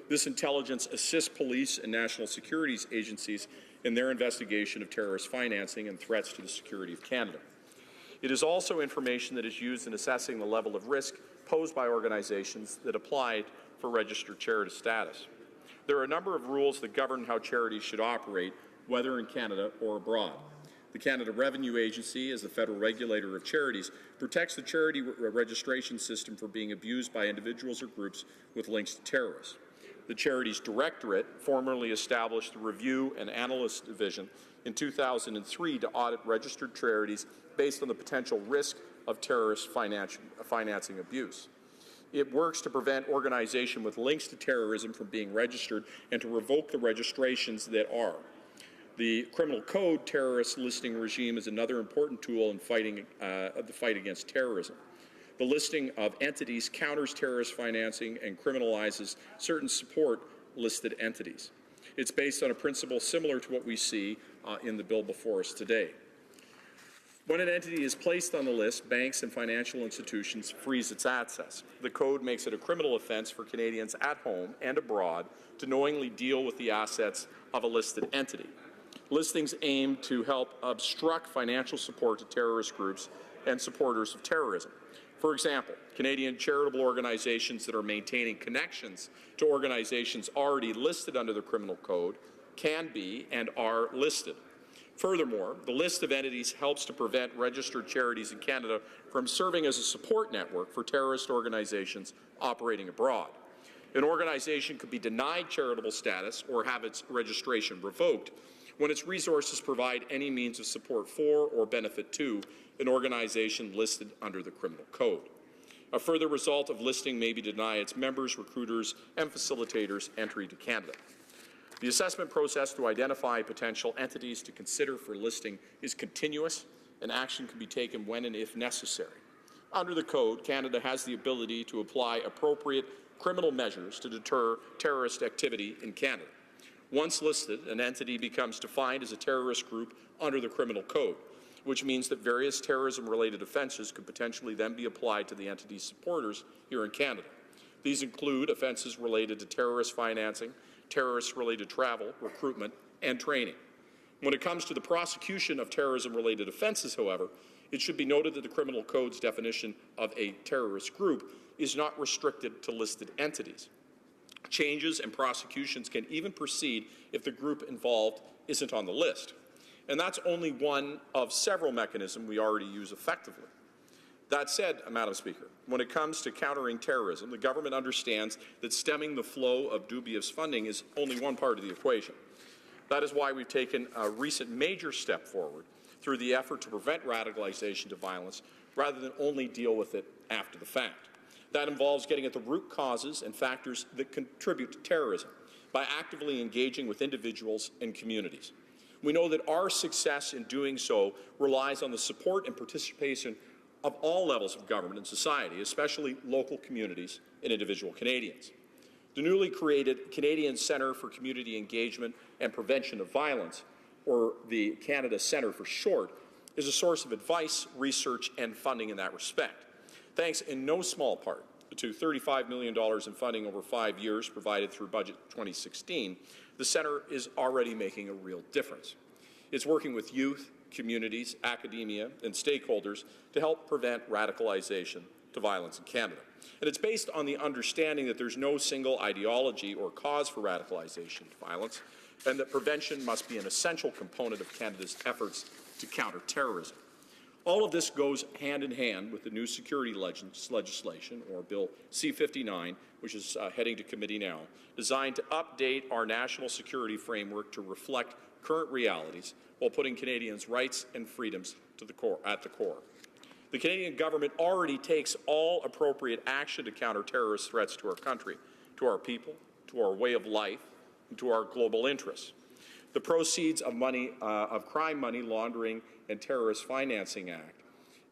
This intelligence assists police and national security agencies in their investigation of terrorist financing and threats to the security of Canada. It is also information that is used in assessing the level of risk posed by organizations that applied for registered charity status. There are a number of rules that govern how charities should operate, whether in Canada or abroad. The Canada Revenue Agency, as the federal regulator of charities, protects the charity registration system from being abused by individuals or groups with links to terrorists. The Charities Directorate formerly established the Review and Analyst Division in 2003 to audit registered charities based on the potential risk of terrorist financing abuse. It works to prevent organizations with links to terrorism from being registered and to revoke the registrations that are. The Criminal Code terrorist listing regime is another important tool in the fight against terrorism. The listing of entities counters terrorist financing and criminalizes certain support listed entities. It's based on a principle similar to what we see in the bill before us today. When an entity is placed on the list, banks and financial institutions freeze its access. The Code makes it a criminal offence for Canadians at home and abroad to knowingly deal with the assets of a listed entity. Listings aim to help obstruct financial support to terrorist groups and supporters of terrorism. For example, Canadian charitable organizations that are maintaining connections to organizations already listed under the Criminal Code can be and are listed. Furthermore, the list of entities helps to prevent registered charities in Canada from serving as a support network for terrorist organizations operating abroad. An organization could be denied charitable status or have its registration revoked when its resources provide any means of support for or benefit to an organization listed under the Criminal Code. A further result of listing may be to deny its members, recruiters, and facilitators entry to Canada. The assessment process to identify potential entities to consider for listing is continuous, and action can be taken when and if necessary. Under the Code, Canada has the ability to apply appropriate criminal measures to deter terrorist activity in Canada. Once listed, an entity becomes defined as a terrorist group under the Criminal Code, which means that various terrorism-related offences could potentially then be applied to the entity's supporters here in Canada. These include offences related to terrorist financing, terrorist-related travel, recruitment, and training. When it comes to the prosecution of terrorism-related offences, however, it should be noted that the Criminal Code's definition of a terrorist group is not restricted to listed entities. Changes and prosecutions can even proceed if the group involved isn't on the list. And that's only one of several mechanisms we already use effectively. That said, Madam Speaker, when it comes to countering terrorism, the government understands that stemming the flow of dubious funding is only one part of the equation. That is why we've taken a recent major step forward through the effort to prevent radicalization to violence rather than only deal with it after the fact. That involves getting at the root causes and factors that contribute to terrorism by actively engaging with individuals and communities. We know that our success in doing so relies on the support and participation of all levels of government and society, especially local communities and individual Canadians. The newly created Canadian Centre for Community Engagement and Prevention of Violence, or the Canada Centre for short, is a source of advice, research, and funding in that respect. Thanks in no small part to $35 million in funding over 5 years provided through Budget 2016, the Centre is already making a real difference. It's working with youth, communities, academia, and stakeholders to help prevent radicalization to violence in Canada. And it's based on the understanding that there's no single ideology or cause for radicalization to violence, and that prevention must be an essential component of Canada's efforts to counter terrorism. All of this goes hand in hand with the new security legislation, or Bill C-59, which is heading to committee now, designed to update our national security framework to reflect current realities while putting Canadians' rights and freedoms at the core. The Canadian government already takes all appropriate action to counter terrorist threats to our country, to our people, to our way of life, and to our global interests. The proceeds of crime money laundering and terrorist financing act,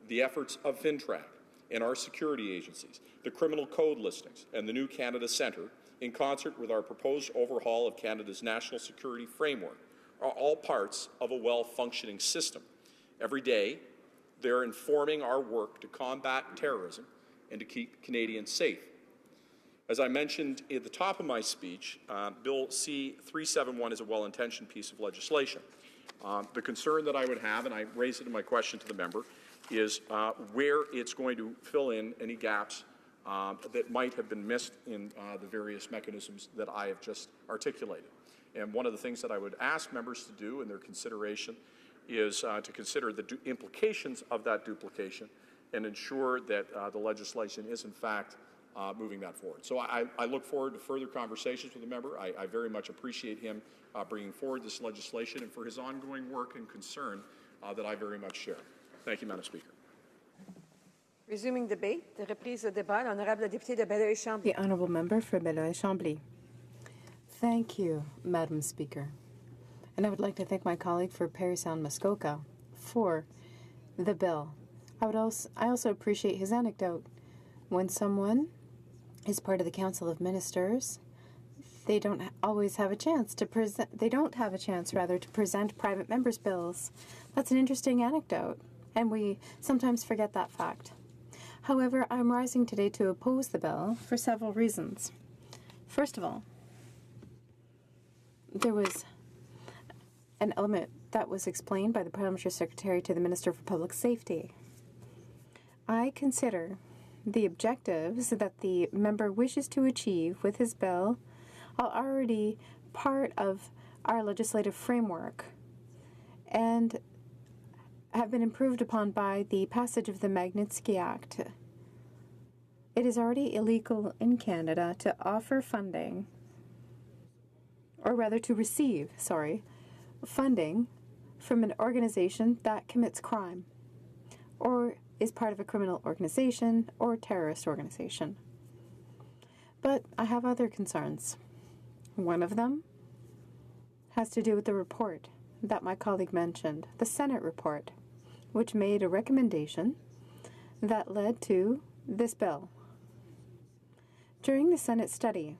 the efforts of FinTrack and our security agencies, the criminal code listings, and the new Canada Centre, in concert with our proposed overhaul of Canada's national security framework, are all parts of a well-functioning system. Every day, they're informing our work to combat terrorism and to keep Canadians safe. As I mentioned at the top of my speech, Bill C-371 is a well-intentioned piece of legislation. The concern that I would have, and I raised it in my question to the member, is where it's going to fill in any gaps that might have been missed in the various mechanisms that I have just articulated. And one of the things that I would ask members to do in their consideration is to consider the implications of that duplication and ensure that the legislation is in fact moving that forward. So I look forward to further conversations with the member. I very much appreciate him bringing forward this legislation and for his ongoing work and concern that I very much share. Thank you, Madam Speaker. Resuming debate, the reprise au débat, l'honorable député de Belleuil-Chambly. The honourable member for Belleuil-Chambly. Thank you, Madam Speaker. And I would like to thank my colleague for Parry Sound Muskoka for the bill. I also appreciate his anecdote. When someone is part of the Council of Ministers, they don't always have a chance to present. They don't have a chance, rather, to present private members' bills. That's an interesting anecdote, and we sometimes forget that fact. However, I'm rising today to oppose the bill for several reasons. First of all, there was an element that was explained by the Parliamentary Secretary to the Minister for Public Safety. I consider the objectives that the member wishes to achieve with his bill are already part of our legislative framework and have been improved upon by the passage of the Magnitsky Act. It is already illegal in Canada to offer funding, or rather to receive, funding from an organization that commits crime or is part of a criminal organization or terrorist organization. But I have other concerns. One of them has to do with the report that my colleague mentioned, the Senate report, which made a recommendation that led to this bill. During the Senate study,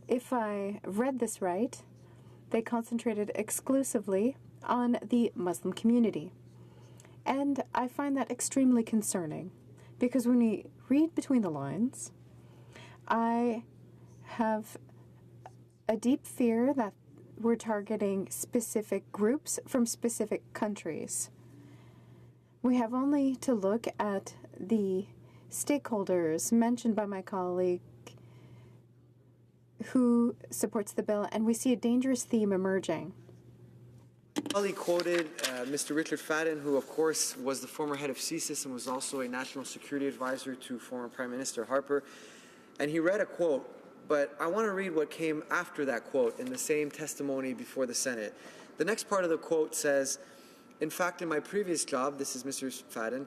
if I read this right, they concentrated exclusively on the Muslim community. And I find that extremely concerning, because when we read between the lines, I have a deep fear that we're targeting specific groups from specific countries. We have only to look at the stakeholders mentioned by my colleague who supports the bill, and we see a dangerous theme emerging. He quoted Mr. Richard Fadden, who of course was the former head of CSIS and was also a national security advisor to former Prime Minister Harper. And he read a quote But I want to read what came after that quote in the same testimony before the Senate. The next part of the quote says, in fact, in my previous job, this is Mr. Fadden,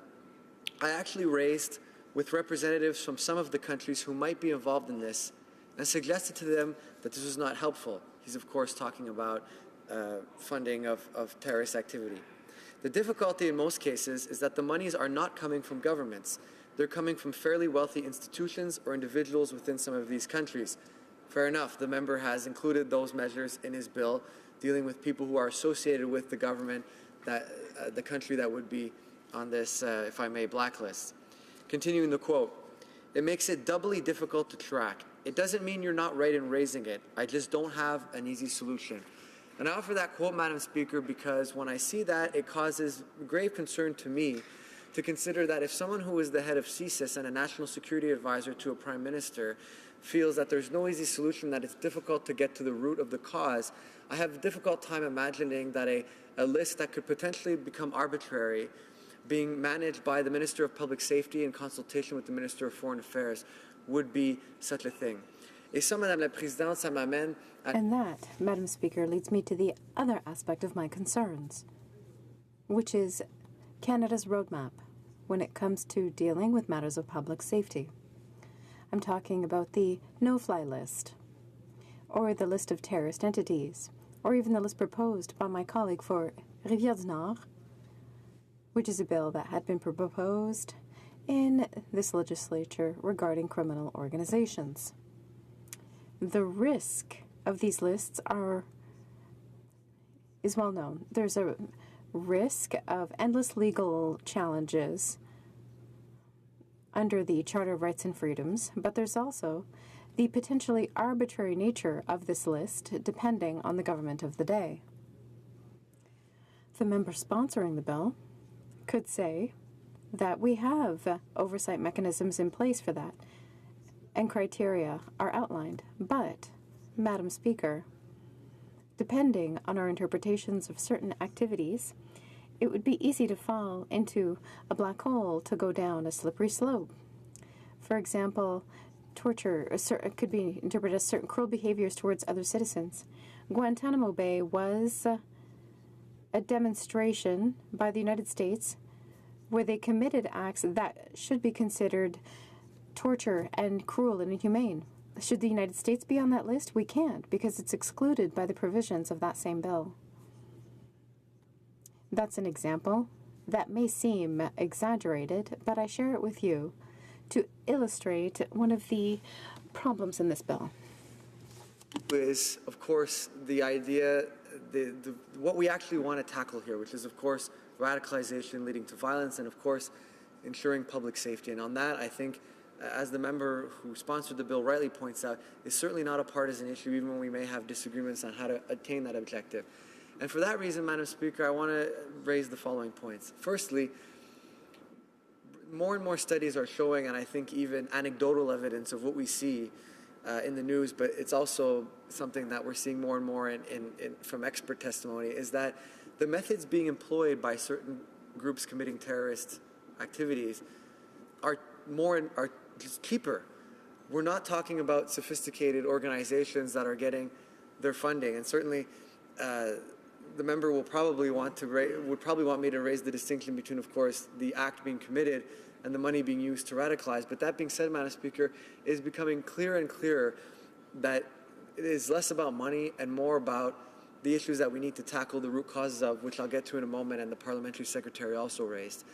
I actually raised with representatives from some of the countries who might be involved in this and suggested to them that this was not helpful. He's, of course, talking about funding of terrorist activity. The difficulty in most cases is that the monies are not coming from governments. They're coming from fairly wealthy institutions or individuals within some of these countries. Fair enough, the member has included those measures in his bill dealing with people who are associated with the government, that the country that would be on this, if I may, blacklist. Continuing the quote, it makes it doubly difficult to track. It doesn't mean you're not right in raising it. I just don't have an easy solution. And I offer that quote, Madam Speaker, because when I see that, it causes grave concern to me to consider that if someone who is the head of CSIS and a national security advisor to a prime minister feels that there's no easy solution, that it's difficult to get to the root of the cause, I have a difficult time imagining that a list that could potentially become arbitrary, being managed by the Minister of Public Safety in consultation with the Minister of Foreign Affairs, would be such a thing. Et ça, Madame la Présidente, ça m'amène à... And that, Madam Speaker, leads me to the other aspect of my concerns, which is Canada's roadmap when it comes to dealing with matters of public safety. I'm talking about the no-fly list, or the list of terrorist entities, or even the list proposed by my colleague for Rivière-du-Nord, which is a bill that had been proposed in this legislature regarding criminal organizations. The risk of these lists is well known. There's a risk of endless legal challenges under the Charter of Rights and Freedoms, but there's also the potentially arbitrary nature of this list depending on the government of the day. The member sponsoring the bill could say that we have oversight mechanisms in place for that, and criteria are outlined. But, Madam Speaker, depending on our interpretations of certain activities, it would be easy to fall into a black hole, to go down a slippery slope. For example, torture could be interpreted as certain cruel behaviors towards other citizens. Guantanamo Bay was a demonstration by the United States where they committed acts that should be considered torture and cruel and inhumane. Should the United States be on that list? We can't, because it's excluded by the provisions of that same bill. That's an example that may seem exaggerated, but I share it with you to illustrate one of the problems in this bill. Is, of course, the idea, what we actually want to tackle here, which is, of course, radicalization leading to violence and, of course, ensuring public safety. And on that, I think, as the member who sponsored the bill rightly points out, is certainly not a partisan issue, even when we may have disagreements on how to attain that objective. And for that reason, Madam Speaker, I want to raise the following points. Firstly, more and more studies are showing, and I think even anecdotal evidence of what we see in the news, but it's also something that we're seeing more and more from expert testimony, is that the methods being employed by certain groups committing terrorist activities are just cheaper. We're not talking about sophisticated organizations that are getting their funding, and certainly the member will probably would probably want me to raise the distinction between, of course, the act being committed and the money being used to radicalize. But that being said, Madam Speaker, it is becoming clearer and clearer that it is less about money and more about the issues that we need to tackle the root causes of, which I'll get to in a moment, and the parliamentary secretary also raised.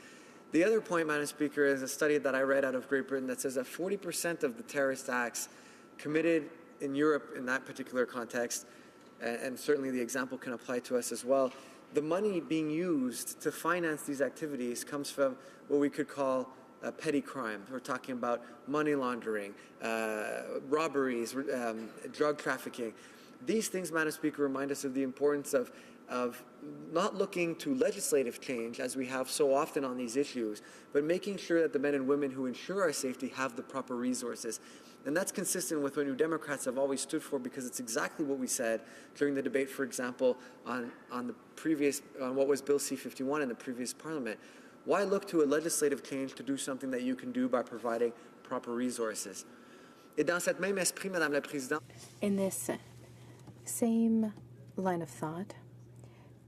The other point, Madam Speaker, is a study that I read out of Great Britain that says that 40% of the terrorist acts committed in Europe in that particular context, and certainly the example can apply to us as well, the money being used to finance these activities comes from what we could call petty crime. We're talking about money laundering, robberies, drug trafficking. These things, Madam Speaker, remind us of the importance of not looking to legislative change, as we have so often on these issues, but making sure that the men and women who ensure our safety have the proper resources. And that's consistent with what New Democrats have always stood for, because it's exactly what we said during the debate, for example, on what was Bill C-51 in the previous Parliament. Why look to a legislative change to do something that you can do by providing proper resources? Et dans cette même esprit, Madame la Présidente, in this same line of thought,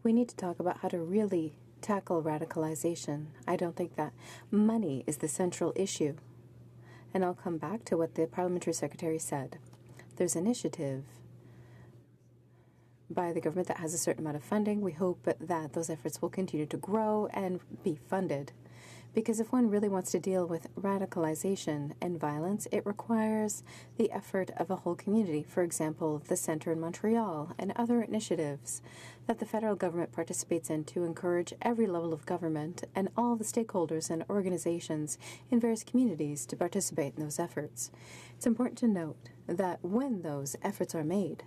we need to talk about how to really tackle radicalization. I don't think that money is the central issue. And I'll come back to what the Parliamentary Secretary said. There's an initiative by the government that has a certain amount of funding. We hope that those efforts will continue to grow and be funded. Because if one really wants to deal with radicalization and violence, it requires the effort of a whole community. For example, the Centre in Montreal and other initiatives that the federal government participates in to encourage every level of government and all the stakeholders and organizations in various communities to participate in those efforts. It's important to note that when those efforts are made,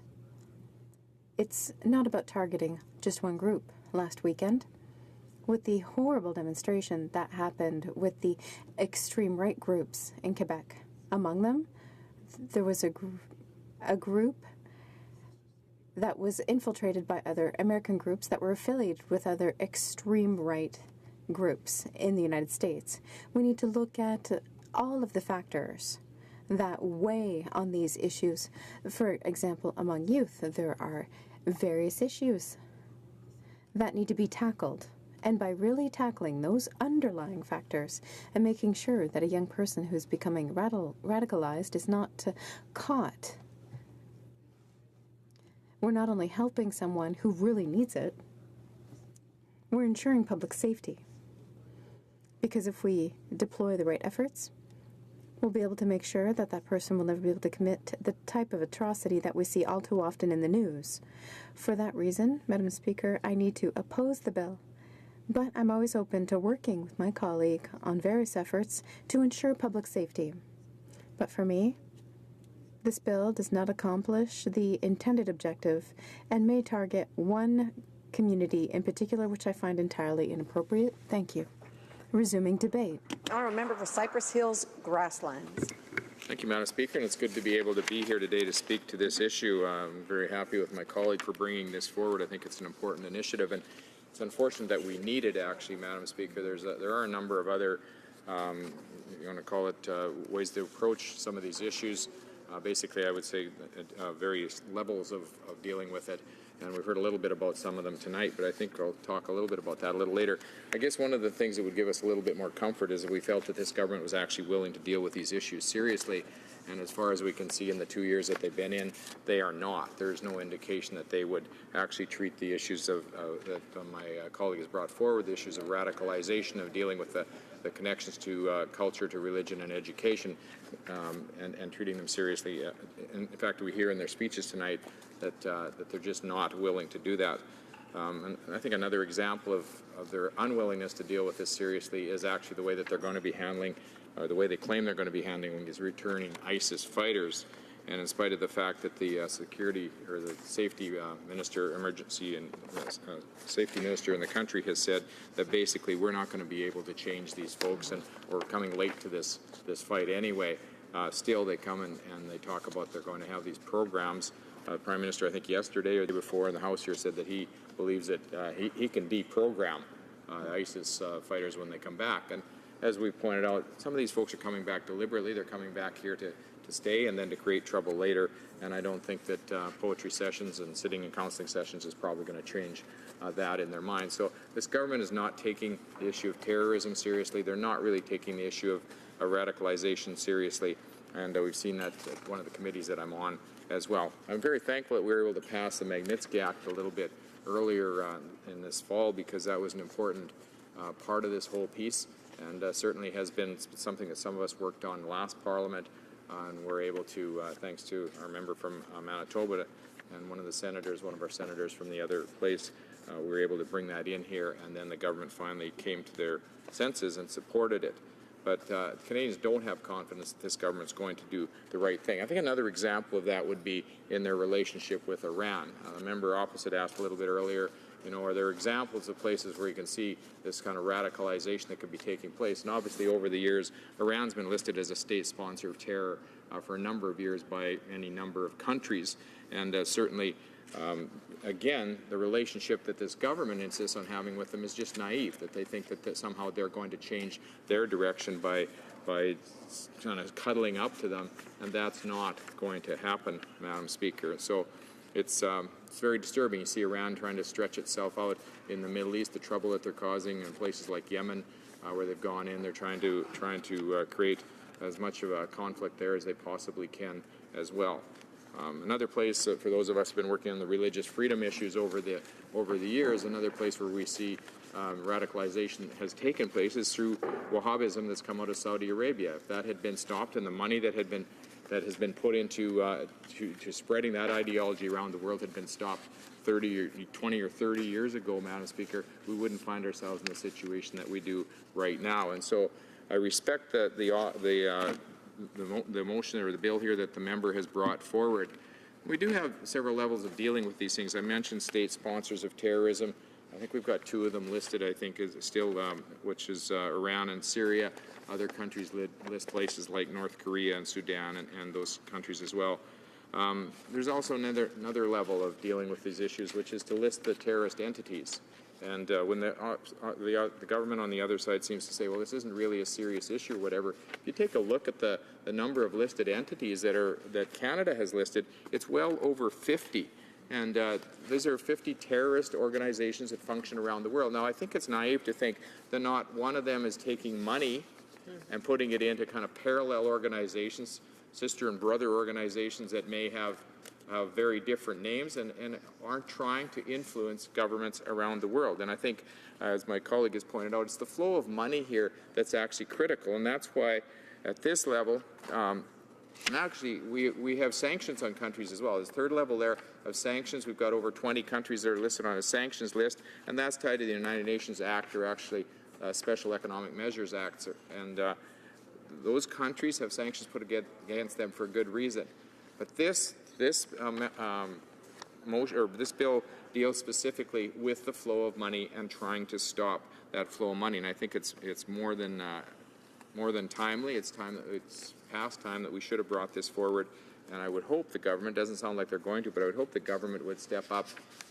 it's not about targeting just one group. Last weekend, with the horrible demonstration that happened with the extreme right groups in Quebec. Among them, there was a group that was infiltrated by other American groups that were affiliated with other extreme right groups in the United States. We need to look at all of the factors that weigh on these issues. For example, among youth, there are various issues that need to be tackled. And by really tackling those underlying factors and making sure that a young person who's becoming radicalized is not caught, we're not only helping someone who really needs it, we're ensuring public safety. Because if we deploy the right efforts, we'll be able to make sure that that person will never be able to commit the type of atrocity that we see all too often in the news. For that reason, Madam Speaker, I need to oppose the bill. But I'm always open to working with my colleague on various efforts to ensure public safety. But for me, this bill does not accomplish the intended objective and may target one community in particular, which I find entirely inappropriate. Thank you. Resuming debate. Honourable Member for Cypress Hills Grasslands. Thank you, Madam Speaker, and it's good to be able to be here today to speak to this issue. I'm very happy with my colleague for bringing this forward. I think it's an important initiative, and it's unfortunate that we need it, actually, Madam Speaker. There are a number of other, you want to call it, ways to approach some of these issues. Basically, I would say various levels of dealing with it. And we've heard a little bit about some of them tonight, but I think I'll talk a little bit about that a little later. I guess one of the things that would give us a little bit more comfort is that we felt that this government was actually willing to deal with these issues seriously. And as far as we can see in the 2 years that they've been in, they are not. There's no indication that they would actually treat the issues that my colleague has brought forward, the issues of radicalization, of dealing with the connections to culture, to religion and education, and treating them seriously. In fact, we hear in their speeches tonight that they're just not willing to do that. And I think another example of their unwillingness to deal with this seriously is actually the way that they're going to be handling, or the way they claim they're going to be handling, is returning ISIS fighters. And in spite of the fact that the security or the safety minister, emergency and safety minister in the country has said that basically we're not going to be able to change these folks, and we're coming late to this fight anyway. Still, they come and they talk about they're going to have these programs. Prime Minister, I think yesterday or the day before in the House here, said that he believes that he can deprogram ISIS fighters when they come back. And as we pointed out, some of these folks are coming back deliberately. They're coming back here to stay and then to create trouble later. And I don't think that poetry sessions and sitting and counseling sessions is probably going to change that in their minds. So this government is not taking the issue of terrorism seriously. They're not really taking the issue of radicalization seriously. And we've seen that at one of the committees that I'm on as well. I'm very thankful that we were able to pass the Magnitsky Act a little bit earlier in this fall, because that was an important part of this whole piece, and certainly has been something that some of us worked on last Parliament, and we're able to, thanks to our member from Manitoba and one of our senators from the other place, we were able to bring that in here, and then the government finally came to their senses and supported it. But Canadians don't have confidence that this government's going to do the right thing. I think another example of that would be in their relationship with Iran. The member opposite asked a little bit earlier, are there examples of places where you can see this kind of radicalization that could be taking place? And obviously over the years, Iran's been listed as a state sponsor of terror for a number of years by any number of countries. And certainly Again, the relationship that this government insists on having with them is just naive, that they think that somehow they're going to change their direction by kind of cuddling up to them, and that's not going to happen, Madam Speaker. So it's very disturbing. You see Iran trying to stretch itself out in the Middle East, the trouble that they're causing in places like Yemen, where they've gone in. They're trying to create as much of a conflict there as they possibly can as well. Another place, for those of us who have been working on the religious freedom issues over the years, another place where we see radicalization has taken place is through Wahhabism that's come out of Saudi Arabia. If that had been stopped and the money that has been put into to spreading that ideology around the world had been stopped 20 or 30 years ago, Madam Speaker, we wouldn't find ourselves in the situation that we do right now. And so I respect the motion or the bill here that the member has brought forward. We do have several levels of dealing with these things. I mentioned state sponsors of terrorism. I think we've got two of them listed, I think, is still, which is Iran and Syria. Other countries list places like North Korea and Sudan and those countries as well. There's also another level of dealing with these issues, which is to list the terrorist entities. And when the government on the other side seems to say, well, this isn't really a serious issue or whatever, if you take a look at the number of listed entities that Canada has listed, it's well over 50. And these are 50 terrorist organizations that function around the world. Now, I think it's naive to think that not one of them is taking money and putting it into kind of parallel organizations, sister and brother organizations that may have very different names and aren't trying to influence governments around the world. And I think, as my colleague has pointed out, it's the flow of money here that's actually critical. And that's why at this level, and actually, we have sanctions on countries as well. There's third level there of sanctions. We've got over 20 countries that are listed on a sanctions list, and that's tied to the United Nations Act, or actually Special Economic Measures Acts. And those countries have sanctions put against them for good reason. But this bill deals specifically with the flow of money and trying to stop that flow of money. And I think it's more than timely. It's past time that we should have brought this forward. And I would hope the government, doesn't sound like they're going to, but I would hope the government would step up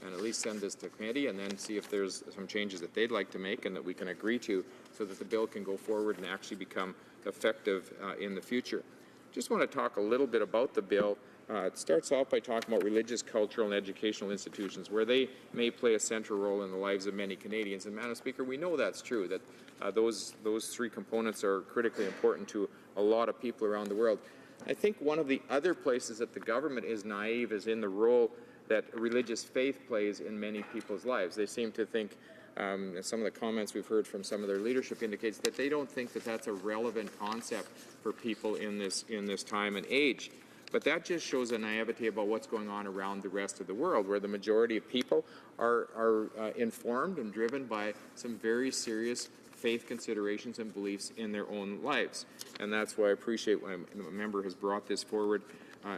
and at least send this to committee and then see if there's some changes that they'd like to make and that we can agree to so that the bill can go forward and actually become effective in the future. Just want to talk a little bit about the bill. It starts off by talking about religious, cultural, and educational institutions, where they may play a central role in the lives of many Canadians. And, Madam Speaker, we know that's true, that those three components are critically important to a lot of people around the world. I think one of the other places that the government is naive is in the role that religious faith plays in many people's lives. They seem to think, some of the comments we've heard from some of their leadership indicates that they don't think that that's a relevant concept for people in this time and age. But that just shows a naivety about what's going on around the rest of the world, where the majority of people are informed and driven by some very serious faith considerations and beliefs in their own lives. And that's why I appreciate when a member has brought this forward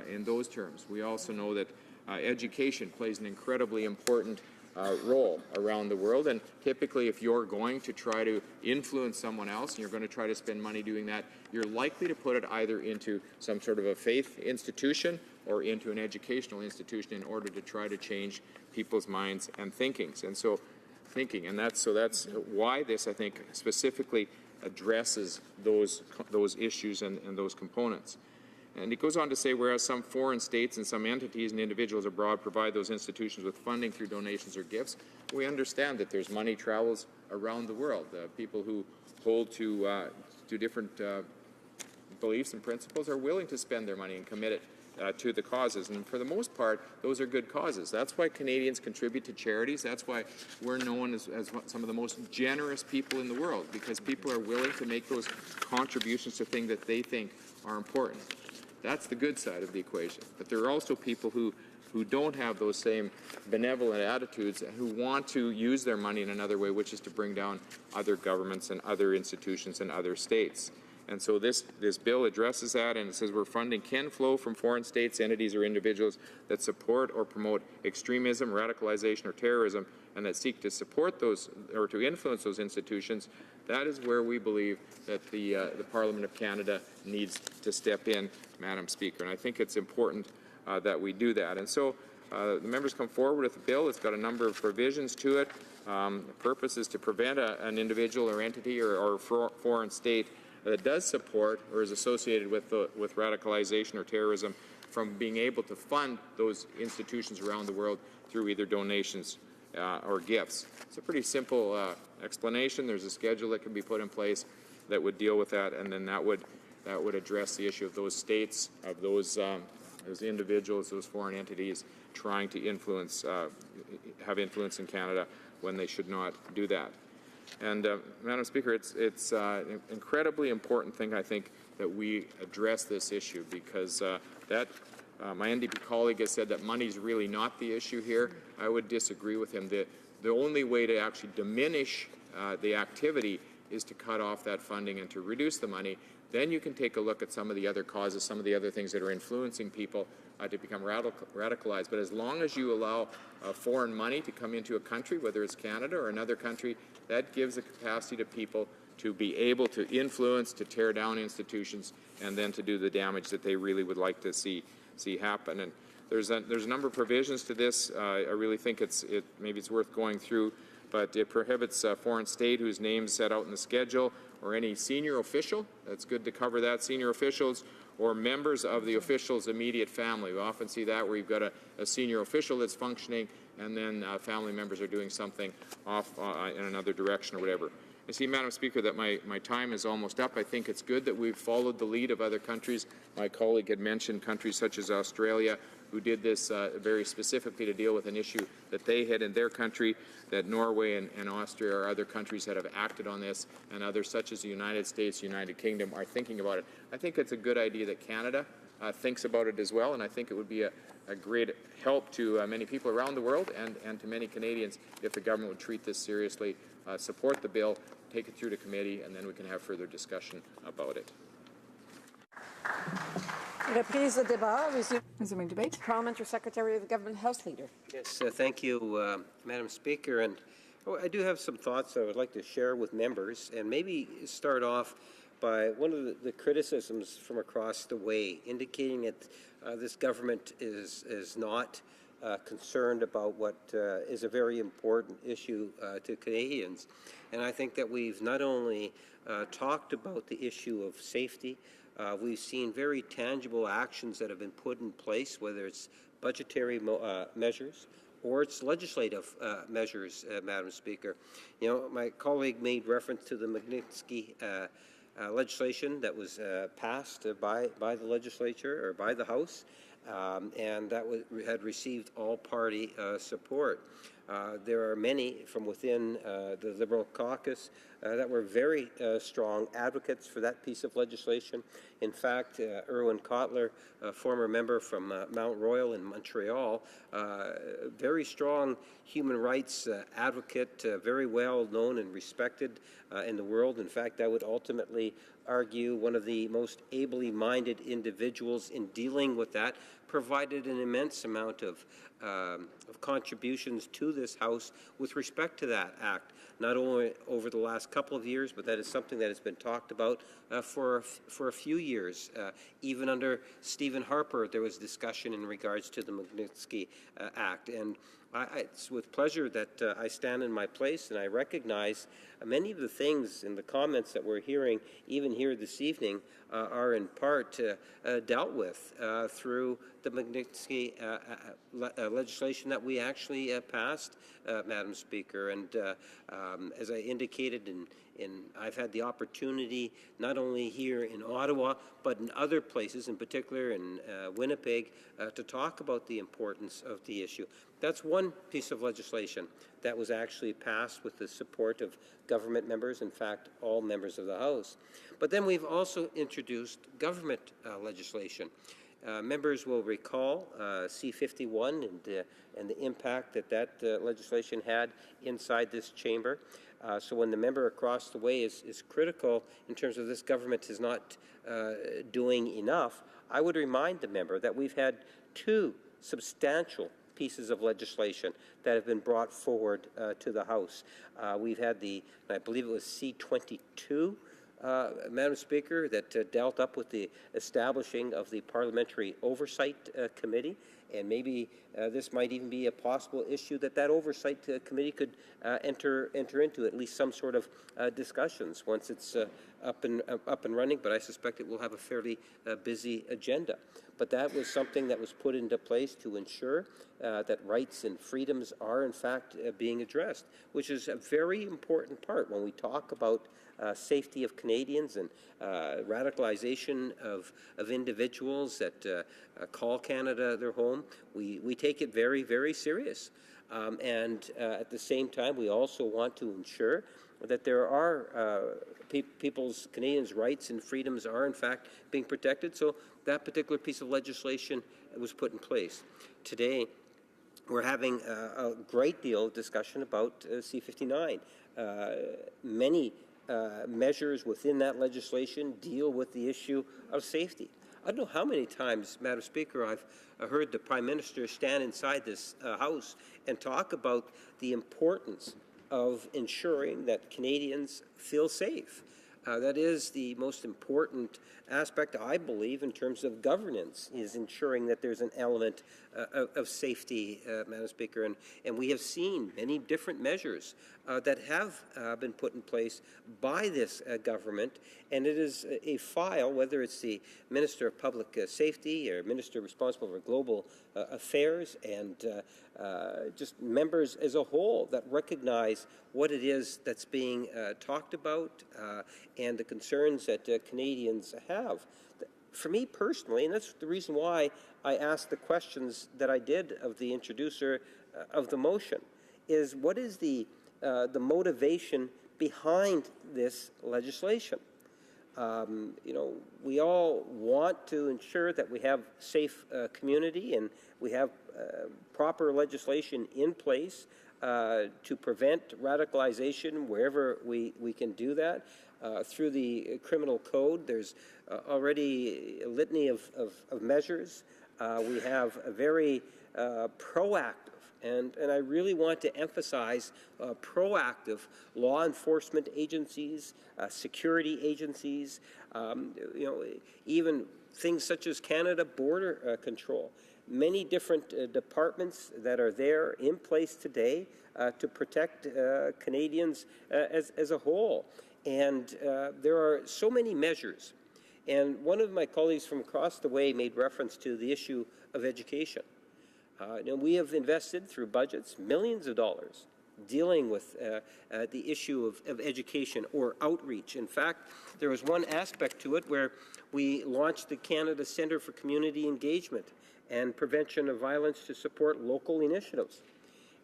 in those terms. We also know that education plays an incredibly important role around the world, and typically if you're going to try to influence someone else and you're going to try to spend money doing that, you're likely to put it either into some sort of a faith institution or into an educational institution in order to try to change people's minds and thinkings. And so that's why this, I think, specifically addresses those issues and those components. And it goes on to say, whereas some foreign states and some entities and individuals abroad provide those institutions with funding through donations or gifts, we understand that there's money travels around the world. People who hold to different beliefs and principles are willing to spend their money and commit it to the causes. And for the most part, those are good causes. That's why Canadians contribute to charities. That's why we're known as some of the most generous people in the world, because people are willing to make those contributions to things that they think are important. That's the good side of the equation. But there are also people who don't have those same benevolent attitudes and who want to use their money in another way, which is to bring down other governments and other institutions and other states. And so this bill addresses that, and it says where funding can flow from foreign states, entities, or individuals that support or promote extremism, radicalization, or terrorism, and that seek to support those or to influence those institutions, that is where we believe that the Parliament of Canada needs to step in, Madam Speaker. And I think it's important that we do that. And so the members come forward with a bill. It's got a number of provisions to it. The purpose is to prevent an individual or entity or foreign state that does support or is associated with radicalization or terrorism from being able to fund those institutions around the world through either donations or gifts. It's a pretty simple explanation. There's a schedule that can be put in place that would deal with that, and then that would address the issue of those states, of those individuals, those foreign entities trying to have influence in Canada when they should not do that. And Madam Speaker, it's an incredibly important thing, I think, that we address this issue, because my NDP colleague has said that money's really not the issue here. I would disagree with him. The only way to actually diminish the activity is to cut off that funding and to reduce the money. Then you can take a look at some of the other causes, some of the other things that are influencing people to become radicalized. But as long as you allow foreign money to come into a country, whether it's Canada or another country, that gives the capacity to people to be able to influence, to tear down institutions, and then to do the damage that they really would like to see happen. And there's a number of provisions to this. I really think maybe it's worth going through, but it prohibits a foreign state whose name is set out in the schedule, or any senior official. That's good to cover that. Senior officials or members of the official's immediate family. We often see that where you've got a senior official that's functioning, and then family members are doing something off in another direction or whatever. I see, Madam Speaker, that my time is almost up. I think it's good that we've followed the lead of other countries. My colleague had mentioned countries such as Australia, who did this very specifically to deal with an issue that they had in their country, that Norway and Austria or other countries that have acted on this, and others such as the United States, United Kingdom are thinking about it. I think it's a good idea that Canada thinks about it as well, and I think it would be a great help to many people around the world and to many Canadians if the government would treat this seriously, support the bill, take it through to committee, and then we can have further discussion about it. Reprise the débat. Resuming debate. Parliamentary Secretary of the Government House Leader. Yes, thank you, Madam Speaker. And I do have some thoughts I would like to share with members, and maybe start off by one of the criticisms from across the way, indicating that this government is not concerned about what is a very important issue to Canadians. And I think that we've not only talked about the issue of safety, we've seen very tangible actions that have been put in place, whether it's budgetary measures or it's legislative measures, Madam Speaker. You know, my colleague made reference to the Magnitsky legislation that was passed by the legislature or by the House, and that had received all-party support. There are many from within the Liberal caucus that were very strong advocates for that piece of legislation. In fact, Erwin Kotler, a former member from Mount Royal in Montreal, very strong human rights advocate, very well known and respected in the world. In fact, I would ultimately argue one of the most ably minded individuals in dealing with that, provided an immense amount of contributions to this House with respect to that act, not only over the last couple of years, but that is something that has been talked about for a few years. Even under Stephen Harper, there was discussion in regards to the Magnitsky Act. And it's with pleasure that I stand in my place and I recognize many of the things in the comments that we're hearing, even here this evening, are in part dealt with through the Magnitsky legislation that we actually passed, Madam Speaker. And as I indicated, I've had the opportunity not only here in Ottawa, but in other places, in particular in Winnipeg, to talk about the importance of the issue. That's one piece of legislation that was actually passed with the support of government members, in fact, all members of the House. But then we've also introduced government legislation. Members will recall C-51 and the impact that legislation had inside this chamber. So when the member across the way is critical in terms of this government is not doing enough, I would remind the member that we've had two substantial pieces of legislation that have been brought forward to the House. We've had I believe it was C-22, Madam Speaker, that dealt up with the establishing of the Parliamentary Oversight Committee. And maybe this might even be a possible issue that oversight committee could enter into at least some sort of discussions once it's up and running. But I suspect it will have a fairly busy agenda. But that was something that was put into place to ensure that rights and freedoms are in fact being addressed, which is a very important part when we talk about safety of Canadians and radicalization of individuals that call Canada their home. We take it very, very serious. And at the same time, we also want to ensure that there are Canadians' rights and freedoms are in fact being protected. So that particular piece of legislation was put in place. Today, we're having a great deal of discussion about C-59. Many measures within that legislation deal with the issue of safety. I don't know how many times, Madam Speaker, I've heard the Prime Minister stand inside this House and talk about the importance of ensuring that Canadians feel safe. That is the most important aspect, I believe, in terms of governance, is ensuring that there's an element of safety, Madam Speaker. And we have seen many different measures that have been put in place by this government. And it is a file, whether it's the Minister of Public Safety or Minister responsible for global affairs and just members as a whole that recognize what it is that's being talked about and the concerns that Canadians have. For me personally, and that's the reason why I asked the questions that I did of the introducer of the motion, is what is the motivation behind this legislation? We all want to ensure that we have safe community and we have proper legislation in place to prevent radicalization wherever we can do that. Through the criminal code, there's already a litany of measures. We have a very proactive, and I really want to emphasize proactive law enforcement agencies, security agencies, even things such as Canada Border Control. Many different departments that are there in place today to protect Canadians as a whole. And there are so many measures. And one of my colleagues from across the way made reference to the issue of education. We have invested through budgets millions of dollars dealing with the issue of education or outreach. In fact, there was one aspect to it where we launched the Canada Centre for Community Engagement and Prevention of Violence to support local initiatives.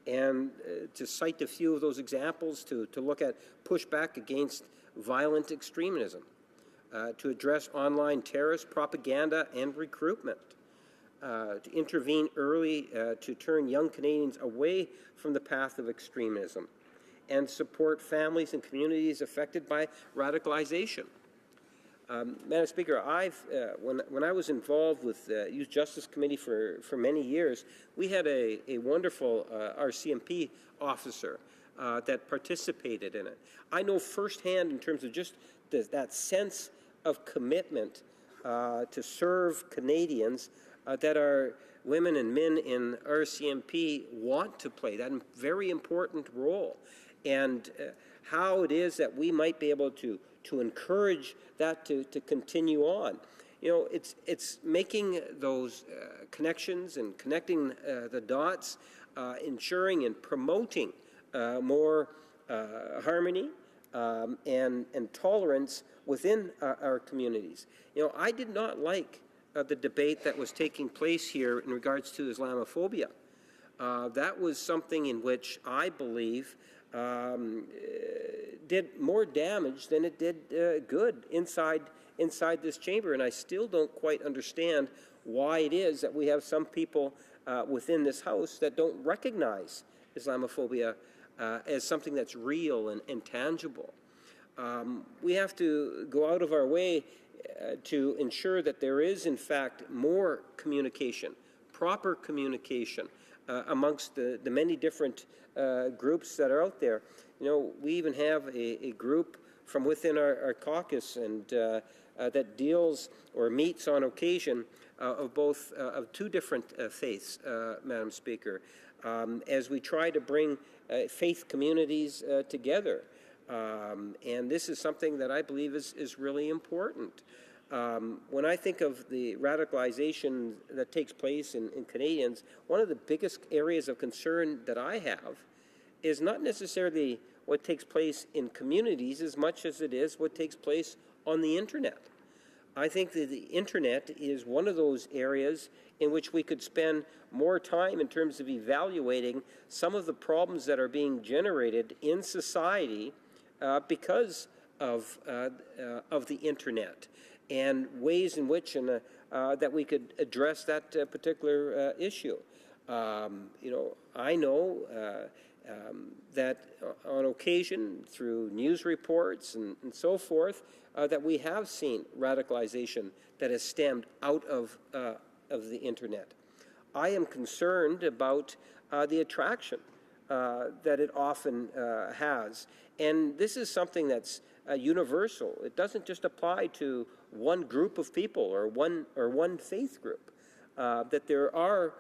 And to cite a few of those examples, to look at pushback against violent extremism, to address online terrorist propaganda and recruitment, to intervene early to turn young Canadians away from the path of extremism, and support families and communities affected by radicalization. Madam Speaker, when I was involved with the Youth Justice Committee for many years, we had a wonderful RCMP officer that participated in it. I know firsthand in terms of just that sense of commitment to serve Canadians that our women and men in RCMP want to play that very important role, and how it is that we might be able to encourage that to continue on. It's making those connections and connecting the dots, ensuring and promoting more harmony and tolerance within our communities. I did not like the debate that was taking place here in regards to Islamophobia. That was something in which I believe did more damage than it did good inside this chamber, and I still don't quite understand why it is that we have some people within this House that don't recognize Islamophobia as something that's real and tangible. We have to go out of our way to ensure that there is, in fact, more communication, proper communication amongst the many different groups that are out there. We even have a group from within our caucus and that deals or meets on occasion of both of two different faiths, Madam Speaker, as we try to bring faith communities together. And this is something that I believe is really important. When I think of the radicalization that takes place in Canadians, one of the biggest areas of concern that I have is not necessarily what takes place in communities as much as it is what takes place on the internet. I think that the internet is one of those areas in which we could spend more time in terms of evaluating some of the problems that are being generated in society because of the internet, and ways in which that we could address that particular issue. I know that on occasion, through news reports and so forth, that we have seen radicalization that has stemmed out of the internet. I am concerned about the attraction that it often has. And this is something that's universal. It doesn't just apply to one group of people or one faith group. That there are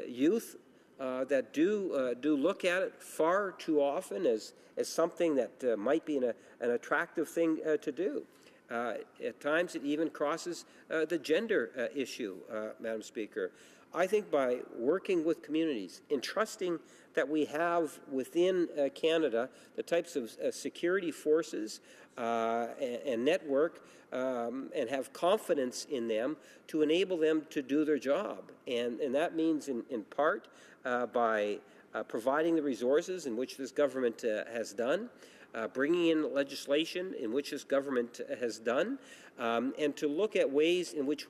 youth that do look at it far too often as something that might be an attractive thing to do. At times it even crosses the gender issue, Madam Speaker. I think by working with communities, entrusting that we have within Canada the types of security forces and network and have confidence in them to enable them to do their job. And that means in part by providing the resources in which this government has done, bringing in legislation in which this government has done, and to look at ways in which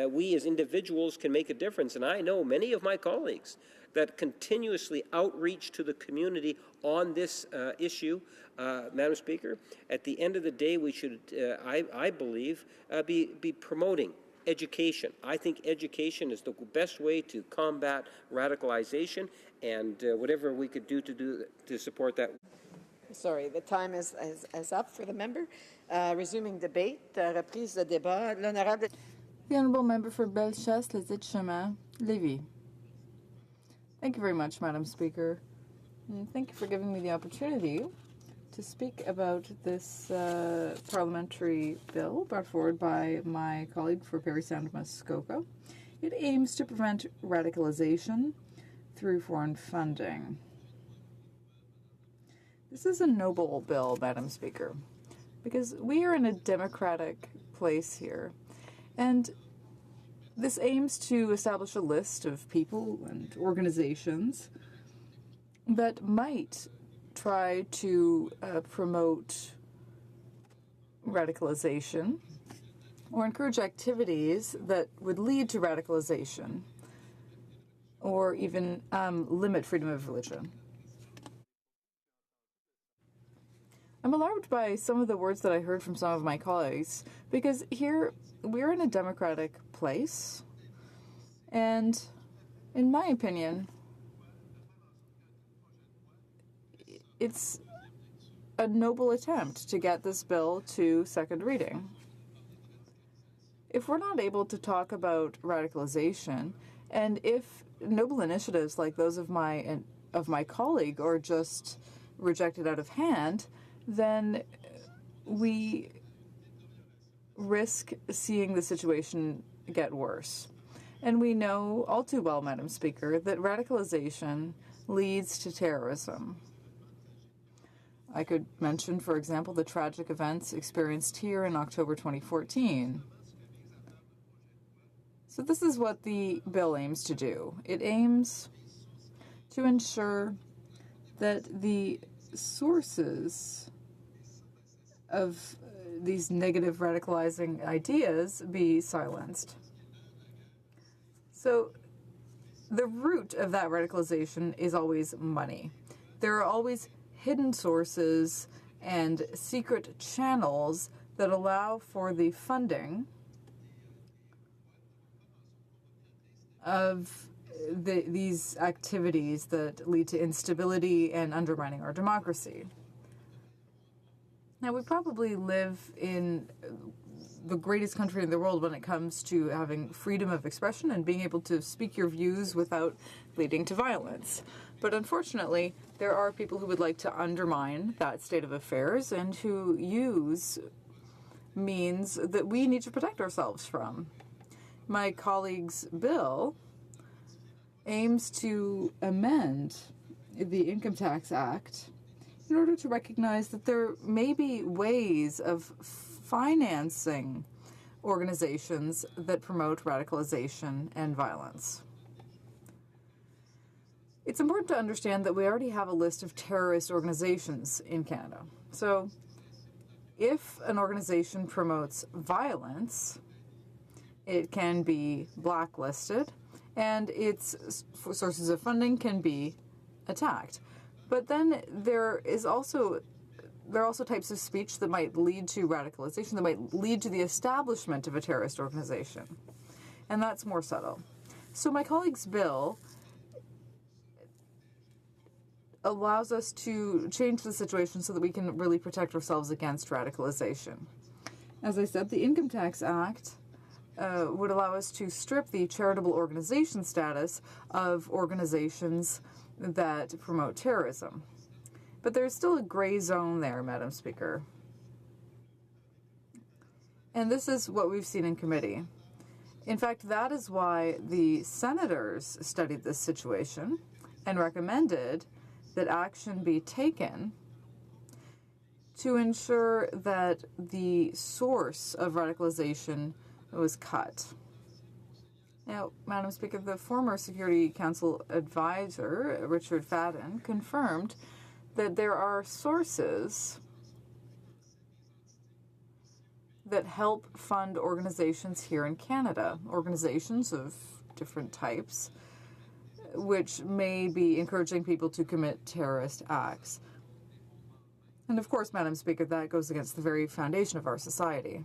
we as individuals can make a difference. And I know many of my colleagues that continuously outreach to the community on this issue, Madam Speaker. At the end of the day, we should, I believe, be promoting education. I think education is the best way to combat radicalization, and whatever we could do to support that. Sorry, the time is up for the member. Resuming debate, reprise de débat. L'honorable. The Honourable Member for Bellechasse, Les Chemin, Lévis. Thank you very much, Madam Speaker. And thank you for giving me the opportunity to speak about this parliamentary bill brought forward by my colleague for Parry Sound Muskoka. It aims to prevent radicalization through foreign funding. This is a noble bill, Madam Speaker, because we are in a democratic place here, and this aims to establish a list of people and organizations that might try to promote radicalization or encourage activities that would lead to radicalization or even limit freedom of religion. I'm alarmed by some of the words that I heard from some of my colleagues, because here we're in a democratic place, and in my opinion, it's a noble attempt to get this bill to second reading. If we're not able to talk about radicalization, and if noble initiatives like those of my colleague are just rejected out of hand, then we risk seeing the situation get worse. And we know all too well, Madam Speaker, that radicalization leads to terrorism. I could mention, for example, the tragic events experienced here in October 2014. So this is what the bill aims to do. It aims to ensure that the sources of these negative radicalizing ideas be silenced. So the root of that radicalization is always money. There are always hidden sources and secret channels that allow for the funding of these activities that lead to instability and undermining our democracy. Now, we probably live in the greatest country in the world when it comes to having freedom of expression and being able to speak your views without leading to violence. But unfortunately, there are people who would like to undermine that state of affairs and who use means that we need to protect ourselves from. My colleague's bill aims to amend the Income Tax Act in order to recognize that there may be ways of financing organizations that promote radicalization and violence. It's important to understand that we already have a list of terrorist organizations in Canada. So if an organization promotes violence, it can be blacklisted and its sources of funding can be attacked. But then there are also types of speech that might lead to radicalization, that might lead to the establishment of a terrorist organization. And that's more subtle. So my colleague's bill allows us to change the situation so that we can really protect ourselves against radicalization. As I said, the Income Tax Act would allow us to strip the charitable organization status of organizations that promote terrorism. But there's still a gray zone there, Madam Speaker. And this is what we've seen in committee. In fact, that is why the senators studied this situation and recommended that action be taken to ensure that the source of radicalization was cut. Now, Madam Speaker, the former Security Council advisor, Richard Fadden, confirmed that there are sources that help fund organizations here in Canada, organizations of different types, which may be encouraging people to commit terrorist acts. And of course, Madam Speaker, that goes against the very foundation of our society.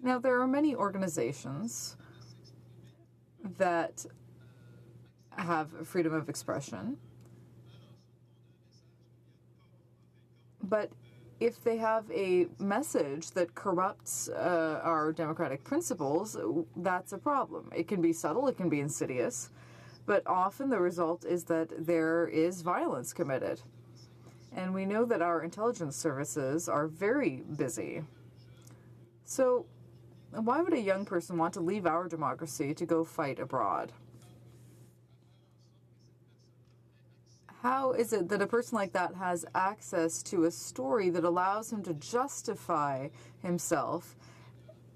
Now, there are many organizations that have freedom of expression, but if they have a message that corrupts our democratic principles, that's a problem. It can be subtle, it can be insidious, but often the result is that there is violence committed. And we know that our intelligence services are very busy. So why would a young person want to leave our democracy to go fight abroad? How is it that a person like that has access to a story that allows him to justify himself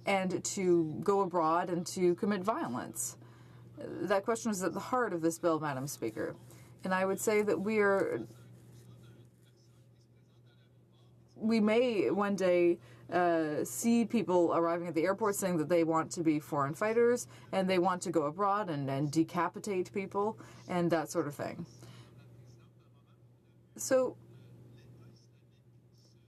and to go abroad and to commit violence? That question is at the heart of this bill, Madam Speaker. And I would say that we may one day see people arriving at the airport saying that they want to be foreign fighters and they want to go abroad and decapitate people and that sort of thing. So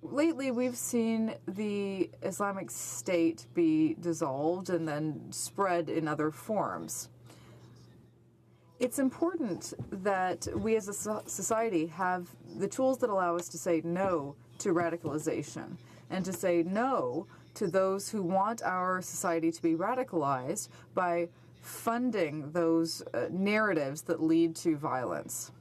lately we've seen the Islamic State be dissolved and then spread in other forms. It's important that we as a society have the tools that allow us to say no to radicalization and to say no to those who want our society to be radicalized by funding those narratives that lead to violence.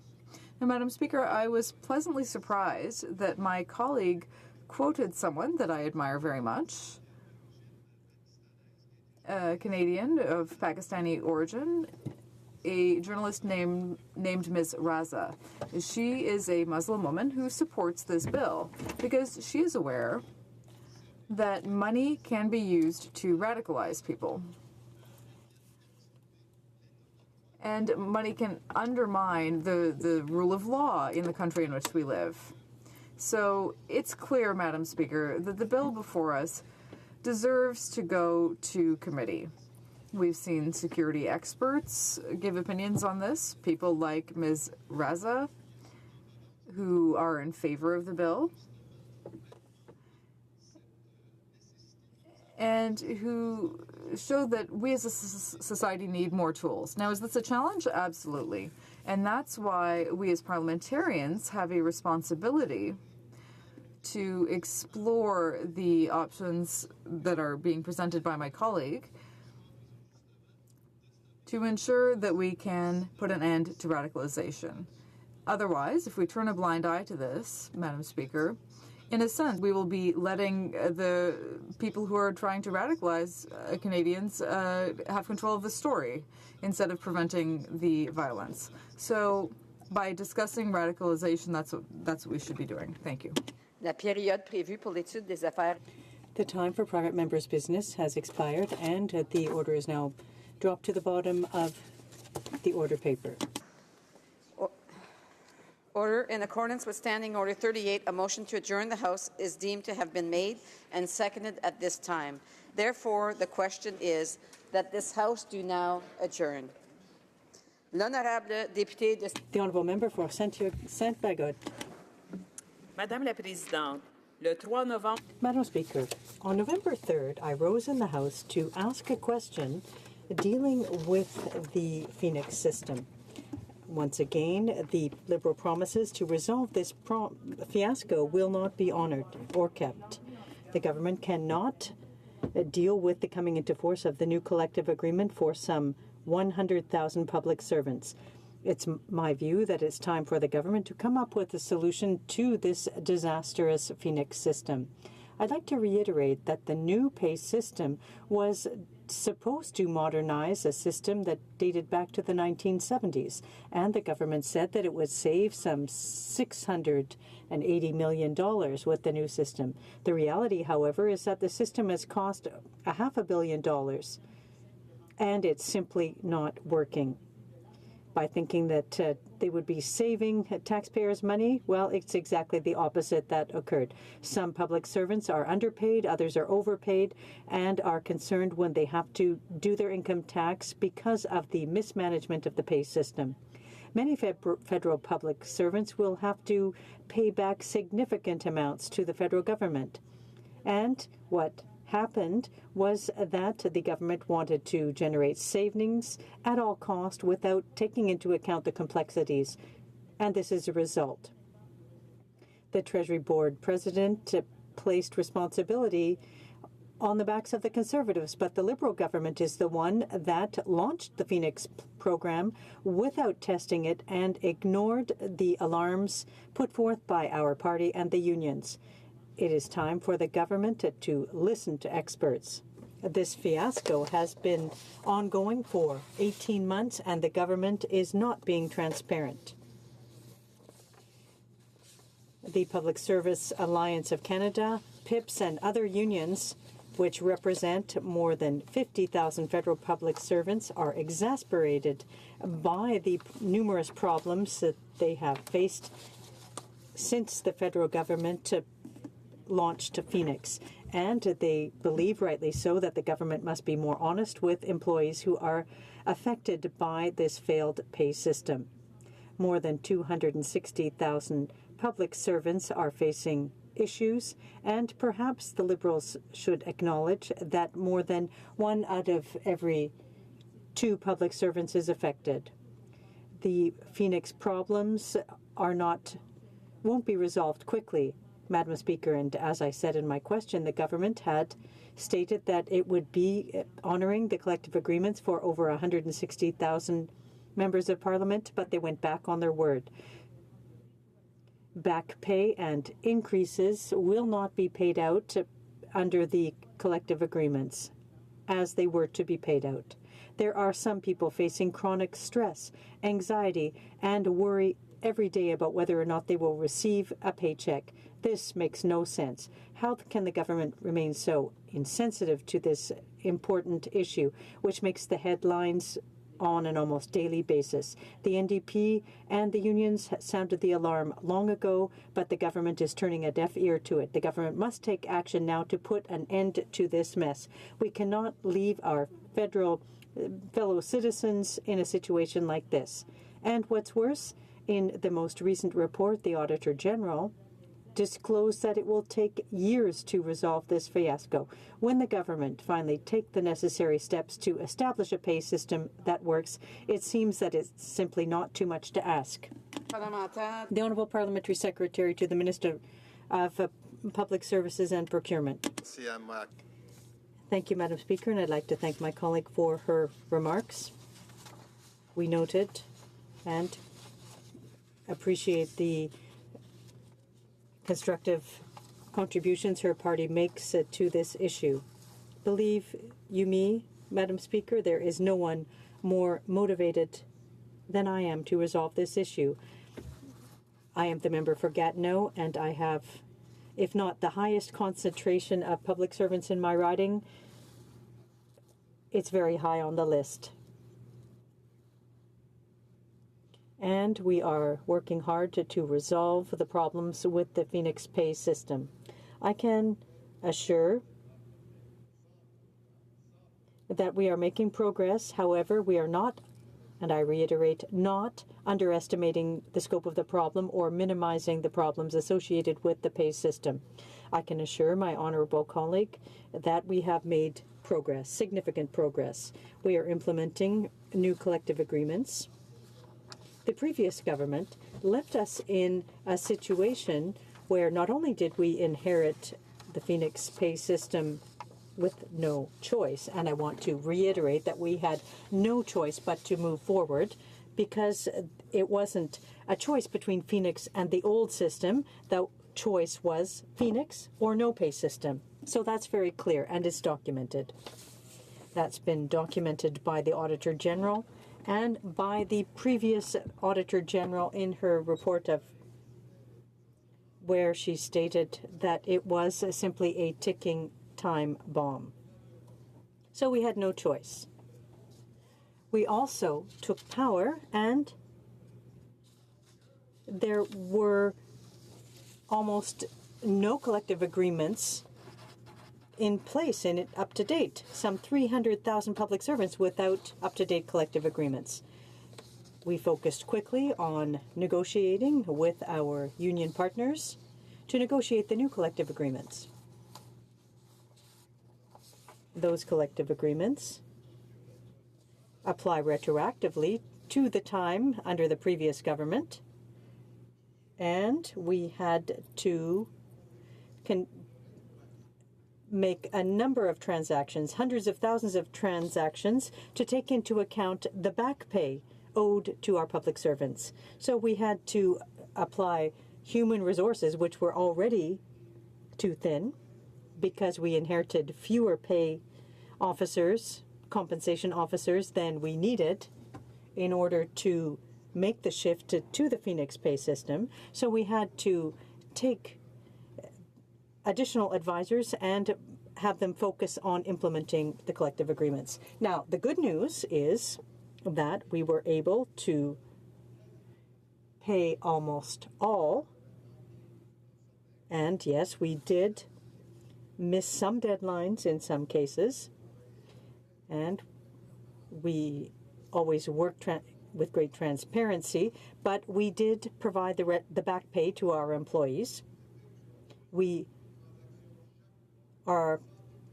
Now, Madam Speaker, I was pleasantly surprised that my colleague quoted someone that I admire very much, a Canadian of Pakistani origin, a journalist named Ms. Raza. She is a Muslim woman who supports this bill because she is aware that money can be used to radicalize people. And money can undermine the rule of law in the country in which we live. So it's clear, Madam Speaker, that the bill before us deserves to go to committee. We've seen security experts give opinions on this, people like Ms. Raza, who are in favor of the bill, and who show that we as a society need more tools. Now, is this a challenge? Absolutely. And that's why we as parliamentarians have a responsibility to explore the options that are being presented by my colleague to ensure that we can put an end to radicalization. Otherwise, if we turn a blind eye to this, Madam Speaker, in a sense, we will be letting the people who are trying to radicalize Canadians have control of the story instead of preventing the violence. So by discussing radicalization, that's what we should be doing. Thank you. La période prévue pour l'étude des affaires. The time for private members' business has expired, and the order is now dropped to the bottom of the order paper. Order. In accordance with Standing Order 38, a motion to adjourn the House is deemed to have been made and seconded at this time. Therefore, the question is that this House do now adjourn. L'honorable député de... The honourable member for Sainte-Bagotte. Madame la Présidente, le 3 novembre... Madam Speaker, on November 3rd, I rose in the House to ask a question dealing with the Phoenix system. Once again, the Liberal promises to resolve this fiasco will not be honoured or kept. The government cannot deal with the coming into force of the new collective agreement for some 100,000 public servants. It's my view that it's time for the government to come up with a solution to this disastrous Phoenix system. I'd like to reiterate that the new pay system was supposed to modernize a system that dated back to the 1970s, and the government said that it would save some $680 million with the new system. The reality, however, is that the system has cost $500 million, and it's simply not working. By thinking that they would be saving taxpayers' money, well, it's exactly the opposite that occurred. Some public servants are underpaid, others are overpaid, and are concerned when they have to do their income tax because of the mismanagement of the pay system. Many federal public servants will have to pay back significant amounts to the federal government. And what happened was that the government wanted to generate savings at all cost without taking into account the complexities, and this is a result. The Treasury Board president placed responsibility on the backs of the Conservatives, but the Liberal government is the one that launched the Phoenix program without testing it and ignored the alarms put forth by our party and the unions. It is time for the government to listen to experts. This fiasco has been ongoing for 18 months, and the government is not being transparent. The Public Service Alliance of Canada, PIPS, and other unions, which represent more than 50,000 federal public servants, are exasperated by the numerous problems that they have faced since the federal government launched Phoenix, and they believe, rightly so, that the government must be more honest with employees who are affected by this failed pay system. More than 260,000 public servants are facing issues, and perhaps the Liberals should acknowledge that more than 1 out of every 2 public servants is affected. The Phoenix problems won't be resolved quickly, Madam Speaker, and as I said in my question, the government had stated that it would be honouring the collective agreements for over 160,000 members of Parliament, but they went back on their word. Back pay and increases will not be paid out under the collective agreements as they were to be paid out. There are some people facing chronic stress, anxiety, and worry every day about whether or not they will receive a paycheck. This makes no sense. How can the government remain so insensitive to this important issue, which makes the headlines on an almost daily basis? The NDP and the unions sounded the alarm long ago, but the government is turning a deaf ear to it. The government must take action now to put an end to this mess. We cannot leave our fellow citizens in a situation like this. And what's worse, in the most recent report, the Auditor General disclosed that it will take years to resolve this fiasco. When the government finally take the necessary steps to establish a pay system that works, it seems that it's simply not too much to ask. The Honourable Parliamentary Secretary to the Minister of Public Services and Procurement. Thank you, Madam Speaker, and I'd like to thank my colleague for her remarks. We noted and appreciate the constructive contributions her party makes to this issue. Believe you me, Madam Speaker, there is no one more motivated than I am to resolve this issue. I am the member for Gatineau, and I have, if not the highest concentration of public servants in my riding, it's very high on the list. And we are working hard to resolve the problems with the Phoenix pay system. I can assure that we are making progress. However, we are not, and I reiterate, not underestimating the scope of the problem or minimizing the problems associated with the pay system. I can assure my honourable colleague that we have made progress, significant progress. We are implementing new collective agreements. The previous government left us in a situation where not only did we inherit the Phoenix pay system with no choice, and I want to reiterate that we had no choice but to move forward because it wasn't a choice between Phoenix and the old system. The choice was Phoenix or no pay system. So that's very clear and it's documented. That's been documented by the Auditor General and by the previous Auditor General in her report of where she stated that it was simply a ticking time bomb. So we had no choice. We also took power, and there were almost no collective agreements in place and up to date. Some 300,000 public servants without up-to-date collective agreements. We focused quickly on negotiating with our union partners to negotiate the new collective agreements. Those collective agreements apply retroactively to the time under the previous government, and we had to make a number of transactions, hundreds of thousands of transactions, to take into account the back pay owed to our public servants. So we had to apply human resources, which were already too thin, because we inherited fewer pay officers, compensation officers, than we needed in order to make the shift to the Phoenix pay system. So we had to take additional advisors and have them focus on implementing the collective agreements. Now, the good news is that we were able to pay almost all, and yes, we did miss some deadlines in some cases, and we always worked with great transparency, but we did provide the back pay to our employees. We are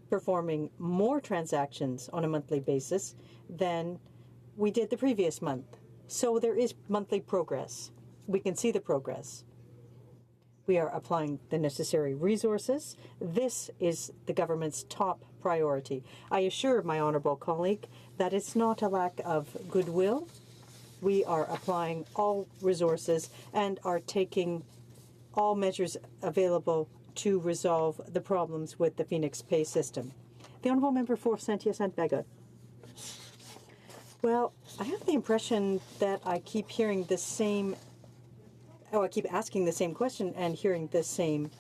performing more transactions on a monthly basis than we did the previous month. So there is monthly progress. We can see the progress. We are applying the necessary resources. This is the government's top priority. I assure my honourable colleague that it's not a lack of goodwill. We are applying all resources and are taking all measures available to resolve the problems with the Phoenix pay system. The Honourable Member for Saint-Hyacinthe-Bagot. Well, I have the impression that I keep hearing the same, I keep asking the same question and hearing the same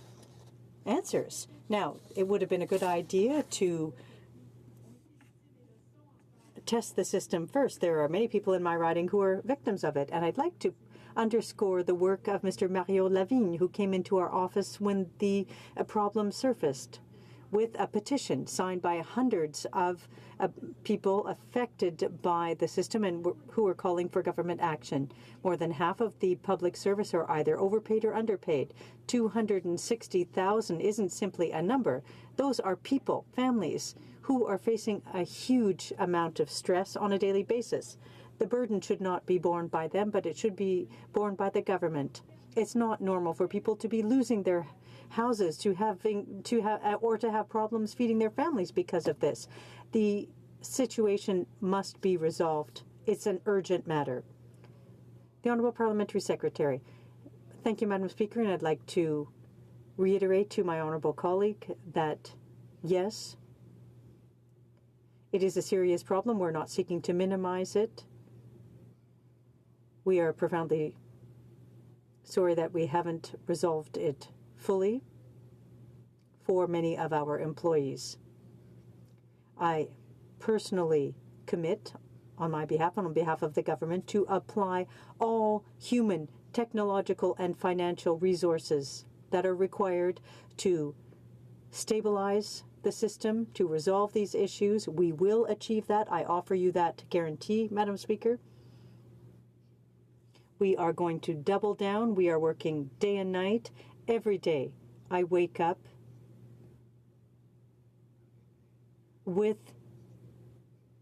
answers. Now, it would have been a good idea to test the system first. There are many people in my riding who are victims of it, and I'd like to underscore the work of Mr. Mario Lavigne, who came into our office when the problem surfaced with a petition signed by hundreds of people affected by the system and who are calling for government action. More than half of the public service are either overpaid or underpaid. 260,000 isn't simply a number. Those are people, families, who are facing a huge amount of stress on a daily basis. The burden should not be borne by them, but it should be borne by the government. It's not normal for people to be losing their houses, to have problems feeding their families because of this. The situation must be resolved. It's an urgent matter. The Honourable Parliamentary Secretary. Thank you, Madam Speaker, and I'd like to reiterate to my honourable colleague that, yes, it is a serious problem. We're not seeking to minimize it. We are profoundly sorry that we haven't resolved it fully for many of our employees. I personally commit on my behalf and on behalf of the government to apply all human, technological, and financial resources that are required to stabilize the system, to resolve these issues. We will achieve that. I offer you that guarantee, Madam Speaker. We are going to double down. We are working day and night. Every day I wake up with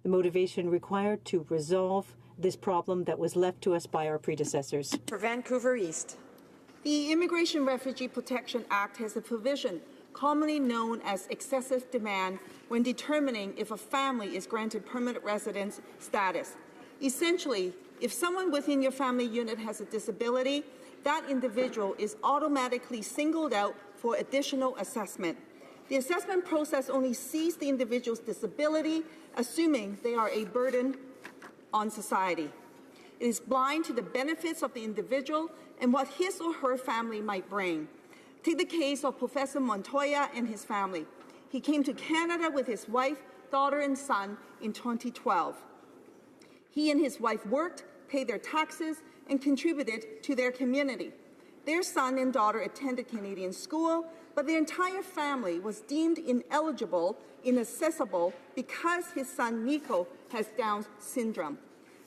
the motivation required to resolve this problem that was left to us by our predecessors. For Vancouver East. The Immigration Refugee Protection Act has a provision commonly known as excessive demand when determining if a family is granted permanent residence status. Essentially, if someone within your family unit has a disability, that individual is automatically singled out for additional assessment. The assessment process only sees the individual's disability, assuming they are a burden on society. It is blind to the benefits of the individual and what his or her family might bring. Take the case of Professor Montoya and his family. He came to Canada with his wife, daughter, and son in 2012. He and his wife worked, paid their taxes, and contributed to their community. Their son and daughter attended Canadian school, but the entire family was deemed ineligible, inaccessible, because his son Nico has Down syndrome.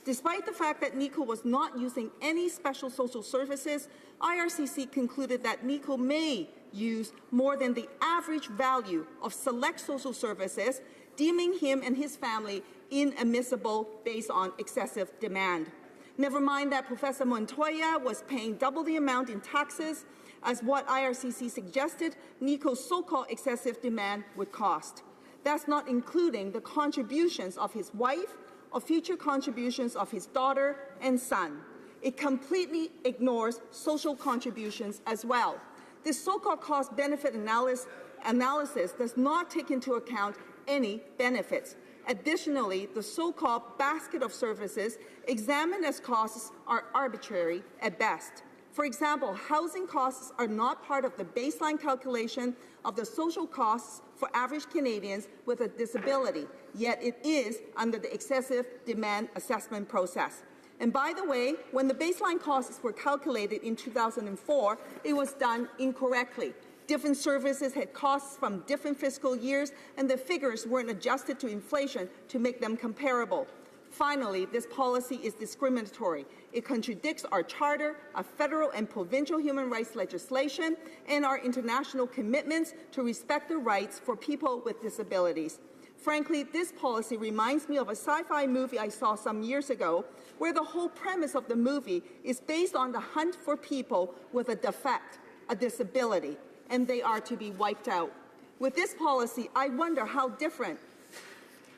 Despite the fact that Nico was not using any special social services, IRCC concluded that Nico may use more than the average value of select social services, deeming him and his family inadmissible based on excessive demand. Never mind that Professor Montoya was paying double the amount in taxes as what IRCC suggested Nico's so-called excessive demand would cost. That's not including the contributions of his wife or future contributions of his daughter and son. It completely ignores social contributions as well. This so-called cost-benefit analysis does not take into account any benefits. Additionally, the so-called basket of services examined as costs are arbitrary at best. For example, housing costs are not part of the baseline calculation of the social costs for average Canadians with a disability, yet it is under the excessive demand assessment process. And by the way, when the baseline costs were calculated in 2004, it was done incorrectly. Different services had costs from different fiscal years, and the figures weren't adjusted to inflation to make them comparable. Finally, this policy is discriminatory. It contradicts our charter, our federal and provincial human rights legislation, and our international commitments to respect the rights for people with disabilities. Frankly, this policy reminds me of a sci-fi movie I saw some years ago, where the whole premise of the movie is based on the hunt for people with a defect, a disability, and they are to be wiped out. With this policy, I wonder how different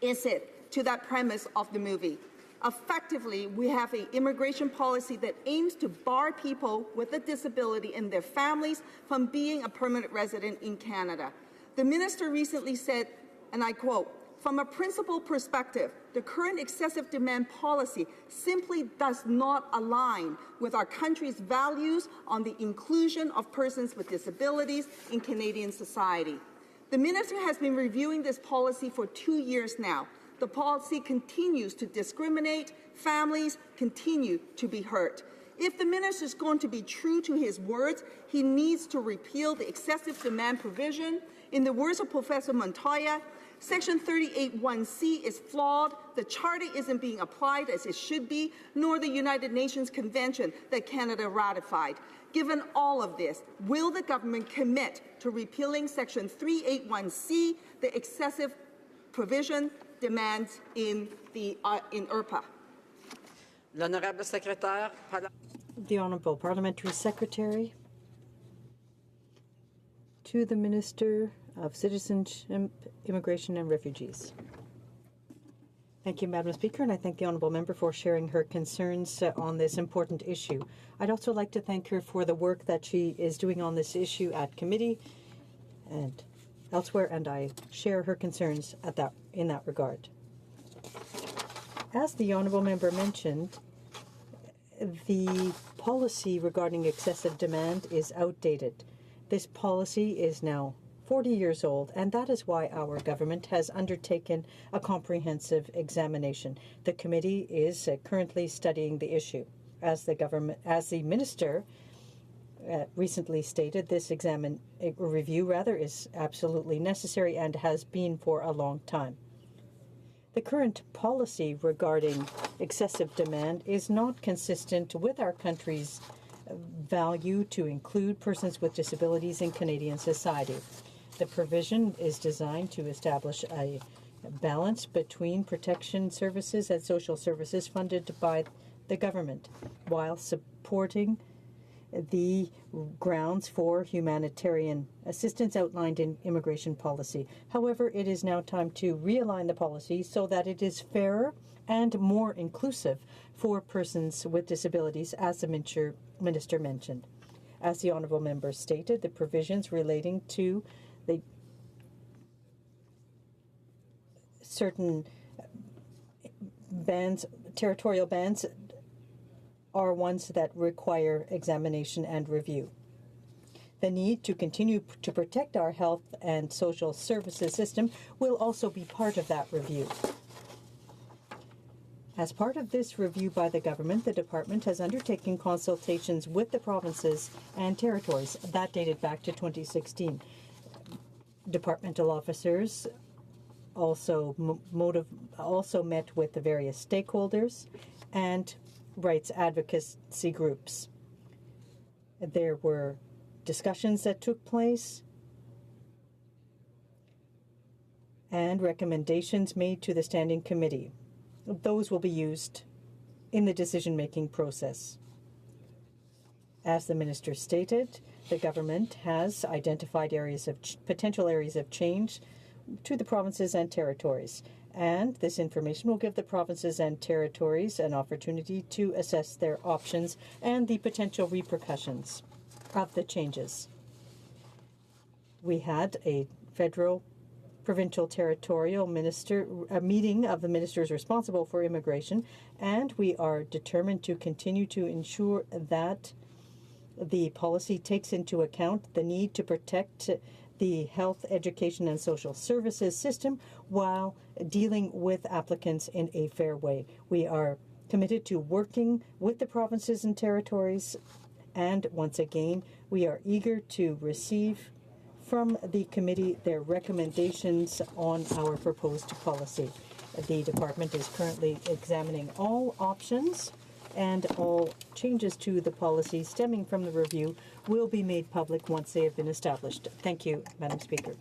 is it to that premise of the movie. Effectively, we have an immigration policy that aims to bar people with a disability and their families from being a permanent resident in Canada. The minister recently said, and I quote, "From a principal perspective, the current excessive demand policy simply does not align with our country's values on the inclusion of persons with disabilities in Canadian society." The minister has been reviewing this policy for 2 years now. The policy continues to discriminate. Families continue to be hurt. If the minister is going to be true to his words, he needs to repeal the excessive demand provision. In the words of Professor Montoya, Section 38(1)(c) is flawed, the Charter isn't being applied as it should be, nor the United Nations Convention that Canada ratified. Given all of this, will the government commit to repealing Section 38(1)(c), the excessive provision demands in IRPA? L'honorable secrétaire. the Honourable Parliamentary Secretary to the Minister of Citizenship, Immigration and Refugees. Thank you, Madam Speaker, and I thank the Honourable Member for sharing her concerns on this important issue. I'd also like to thank her for the work that she is doing on this issue at committee and elsewhere, and I share her concerns in that regard. As the Honourable Member mentioned, the policy regarding excessive demand is outdated. This policy is now 40 years old, and that is why our government has undertaken a comprehensive examination. The committee is currently studying the issue. As the minister recently stated, this review is absolutely necessary and has been for a long time. The current policy regarding excessive demand is not consistent with our country's value to include persons with disabilities in Canadian society. The provision is designed to establish a balance between protection services and social services funded by the government, while supporting the grounds for humanitarian assistance outlined in immigration policy. However, it is now time to realign the policy so that it is fairer and more inclusive for persons with disabilities, as the minister mentioned. As the Honourable Member stated, the provisions relating to the certain bans, territorial bans, are ones that require examination and review. The need to continue to protect our health and social services system will also be part of that review. As part of this review by the government, the department has undertaken consultations with the provinces and territories. That dated back to 2016. Departmental officers also met with the various stakeholders and rights advocacy groups. There were discussions that took place and recommendations made to the Standing Committee. Those will be used in the decision-making process. As the minister stated, the government has identified potential areas of change to the provinces and territories, and this information will give the provinces and territories an opportunity to assess their options and the potential repercussions of the changes. We had a federal, provincial, territorial meeting of the ministers responsible for immigration, and we are determined to continue to ensure that the policy takes into account the need to protect the health, education, and social services system while dealing with applicants in a fair way. We are committed to working with the provinces and territories, and once again, we are eager to receive from the committee their recommendations on our proposed policy. The department is currently examining all options, and all changes to the policy stemming from the review will be made public once they have been established. Thank you, Madam Speaker.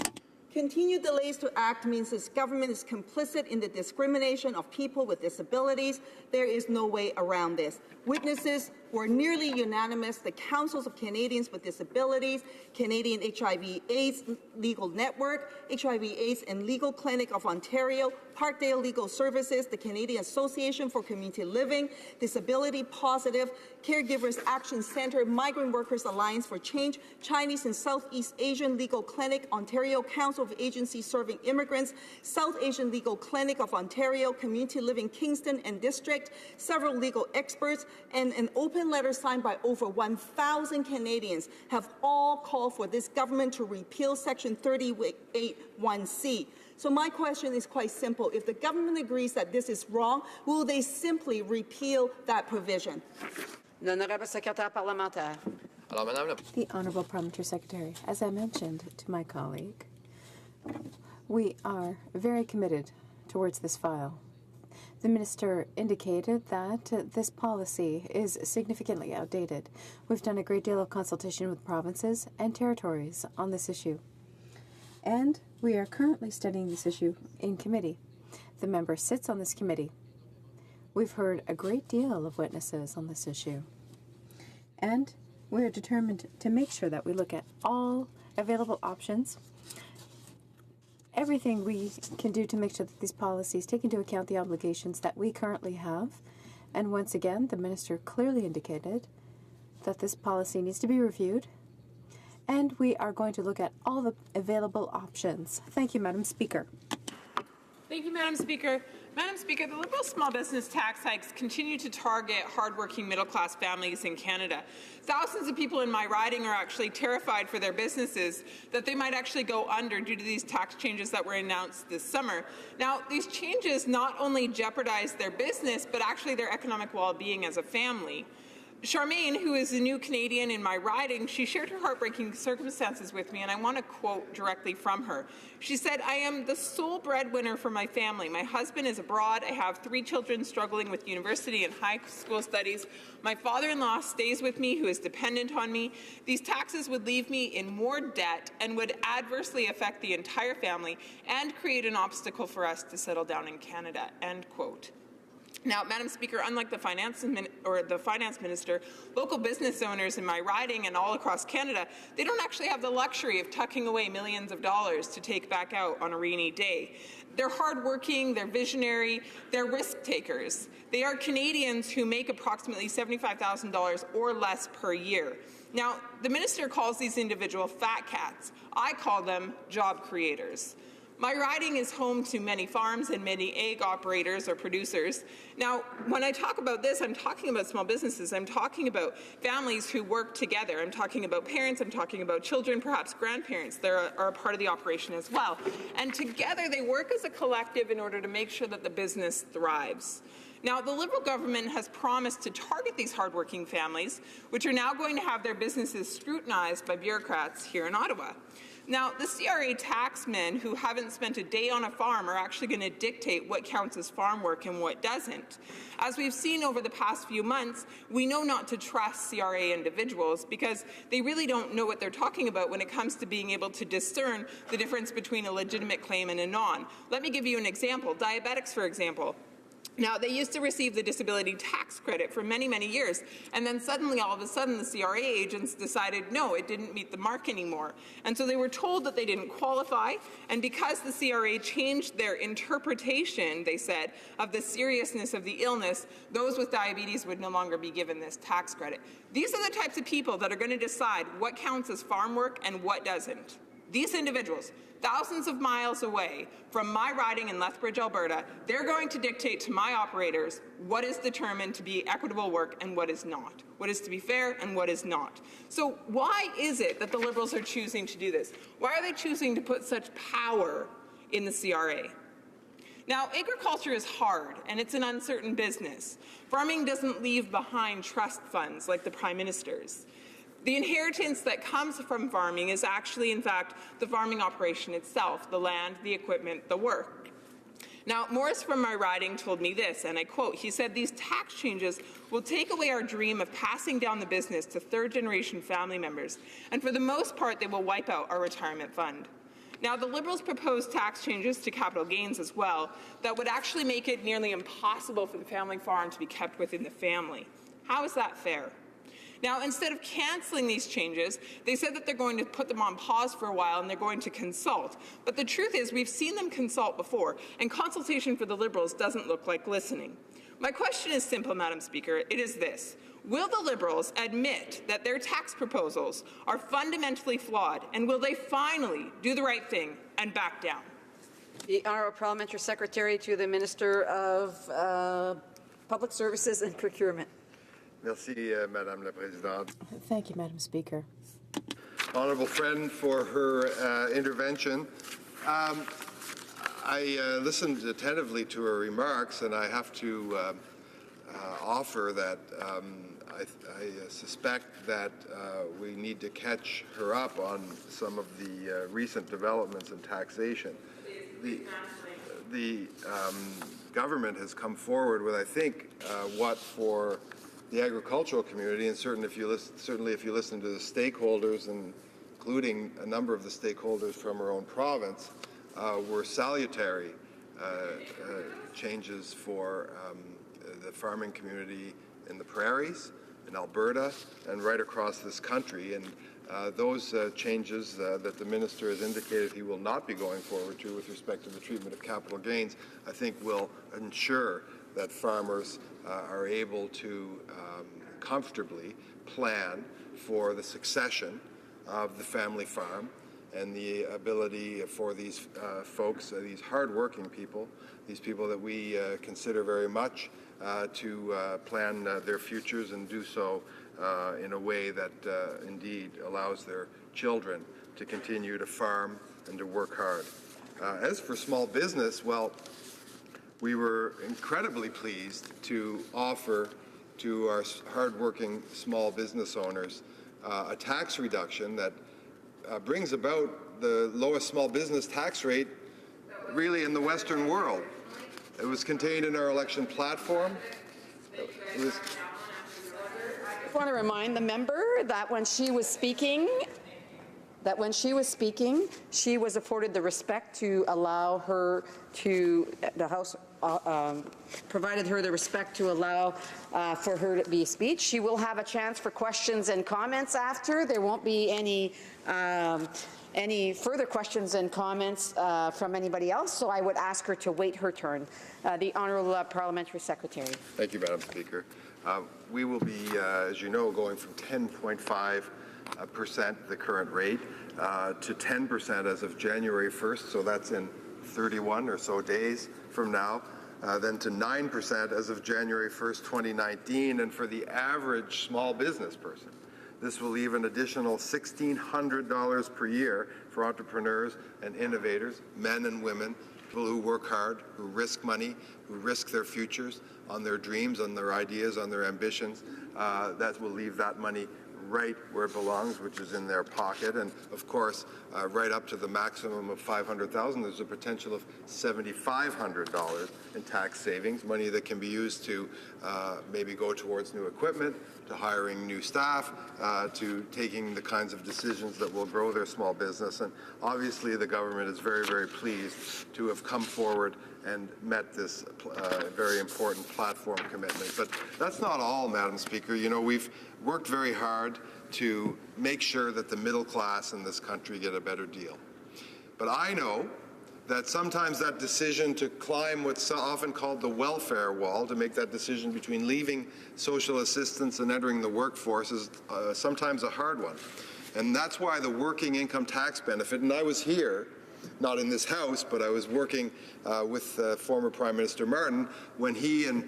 Continued delays to act means this government is complicit in the discrimination of people with disabilities. There is no way around this. Witnesses were nearly unanimous. The Councils of Canadians with Disabilities, Canadian HIV/AIDS Legal Network, HIV/AIDS and Legal Clinic of Ontario, Parkdale Legal Services, the Canadian Association for Community Living, Disability Positive, Caregivers Action Centre, Migrant Workers Alliance for Change, Chinese and Southeast Asian Legal Clinic, Ontario Council of Agencies Serving Immigrants, South Asian Legal Clinic of Ontario, Community Living Kingston and District, several legal experts, and an open letter signed by over 1,000 Canadians have all called for this government to repeal Section 38(1)(c). So my question is quite simple. If the government agrees that this is wrong, will they simply repeal that provision? L'honorable secrétaire parlementaire. The Honourable Parliamentary Secretary, as I mentioned to my colleague, we are very committed towards this file. The minister indicated that this policy is significantly outdated. We've done a great deal of consultation with provinces and territories on this issue. And we are currently studying this issue in committee. The member sits on this committee. We've heard a great deal of witnesses on this issue. And we're determined to make sure that we look at all available options, everything we can do to make sure that these policies take into account the obligations that we currently have. And once again, the Minister clearly indicated that this policy needs to be reviewed, and we are going to look at all the available options. Thank you, Madam Speaker. Thank you, Madam Speaker. Madam Speaker, the Liberal small business tax hikes continue to target hardworking middle-class families in Canada. Thousands of people in my riding are actually terrified for their businesses that they might actually go under due to these tax changes that were announced this summer. Now, these changes not only jeopardize their business, but actually their economic well-being as a family. Charmaine, who is a new Canadian in my riding, she shared her heartbreaking circumstances with me, and I want to quote directly from her. She said, "I am the sole breadwinner for my family. My husband is abroad. I have 3 children struggling with university and high school studies. My father-in-law stays with me, who is dependent on me. These taxes would leave me in more debt and would adversely affect the entire family and create an obstacle for us to settle down in Canada," end quote. Now, Madam Speaker, unlike the finance minister, local business owners in my riding and all across Canada, they don't actually have the luxury of tucking away millions of dollars to take back out on a rainy day. They're hardworking, they're visionary, they're risk takers. They are Canadians who make approximately $75,000 or less per year. Now, the minister calls these individuals fat cats. I call them job creators. My riding is home to many farms and many egg operators or producers. Now, when I talk about this, I'm talking about small businesses. I'm talking about families who work together. I'm talking about parents. I'm talking about children, perhaps grandparents. They are a part of the operation as well. And together, they work as a collective in order to make sure that the business thrives. Now, the Liberal government has promised to target these hardworking families, which are now going to have their businesses scrutinized by bureaucrats here in Ottawa. Now, the CRA taxmen who haven't spent a day on a farm are actually going to dictate what counts as farm work and what doesn't. As we've seen over the past few months, we know not to trust CRA individuals because they really don't know what they're talking about when it comes to being able to discern the difference between a legitimate claim and a non. Let me give you an example. Diabetics, for example. Now, they used to receive the disability tax credit for many, many years, and then suddenly, all of a sudden, the CRA agents decided, no, it didn't meet the mark anymore. And so they were told that they didn't qualify, and because the CRA changed their interpretation, they said, of the seriousness of the illness, those with diabetes would no longer be given this tax credit. These are the types of people that are going to decide what counts as farm work and what doesn't. These individuals, thousands of miles away from my riding in Lethbridge, Alberta, they're going to dictate to my operators what is determined to be equitable work and what is not, what is to be fair and what is not. So why is it that the Liberals are choosing to do this? Why are they choosing to put such power in the CRA? Now, agriculture is hard, and it's an uncertain business. Farming doesn't leave behind trust funds like the Prime Minister's. The inheritance that comes from farming is actually, in fact, the farming operation itself, the land, the equipment, the work. Now, Morris from my riding told me this, and I quote, he said, "These tax changes will take away our dream of passing down the business to third-generation family members, and for the most part, they will wipe out our retirement fund." Now, the Liberals propose tax changes to capital gains as well that would actually make it nearly impossible for the family farm to be kept within the family. How is that fair? Now, instead of canceling these changes, they said that they're going to put them on pause for a while and they're going to consult. But the truth is, we've seen them consult before, and consultation for the Liberals doesn't look like listening. My question is simple, Madam Speaker. It is this. Will the Liberals admit that their tax proposals are fundamentally flawed, and will they finally do the right thing and back down? The Honourable Parliamentary Secretary to the Minister of Public Services and Procurement. Merci, Madame la Présidente. Thank you, Madam Speaker. Honourable friend for her intervention. I listened attentively to her remarks, and I have to offer that I suspect that we need to catch her up on some of the recent developments in taxation. The government has come forward with, I think, what for the agricultural community, and certainly if you listen to the stakeholders, including a number of the stakeholders from our own province, were salutary changes for the farming community in the prairies, in Alberta and right across this country. And those changes that the minister has indicated he will not be going forward to with respect to the treatment of capital gains, I think will ensure that farmers are able to comfortably plan for the succession of the family farm and the ability for these folks, these hard-working people, these people that we consider very much, to plan their futures and do so in a way that indeed allows their children to continue to farm and to work hard. As for small business, well, we were incredibly pleased to offer to our hardworking small business owners a tax reduction that brings about the lowest small business tax rate really in the Western world. It was contained in our election platform. I want to remind the member that when she was speaking, she was afforded the respect to allow her to, the House provided her the respect to allow for her to be speech. She will have a chance for questions and comments after. There won't be any further questions and comments from anybody else, so I would ask her to wait her turn. The Honourable Parliamentary Secretary. Thank you, Madam Speaker. We will be, as you know, going from 10.5%, the current rate, to 10% as of January 1st, so that's in 31 or so days from now, then to 9% as of January 1st, 2019, and for the average small business person, this will leave an additional $1,600 per year for entrepreneurs and innovators, men and women, people who work hard, who risk money, who risk their futures on their dreams, on their ideas, on their ambitions. That will leave that money right where it belongs, which is in their pocket. And of course, right up to the maximum of $500,000, there's a potential of $7,500 in tax savings, money that can be used to maybe go towards new equipment, to hiring new staff, to taking the kinds of decisions that will grow their small business. And obviously the government is very, very pleased to have come forward and met this very important platform commitment. But that's not all, Madam Speaker. You know, we've worked very hard to make sure that the middle class in this country get a better deal. But I know that sometimes that decision to climb what's often called the welfare wall, to make that decision between leaving social assistance and entering the workforce, is sometimes a hard one. And that's why the working income tax benefit, and I was here, not in this House, but I was working with former Prime Minister Martin when he and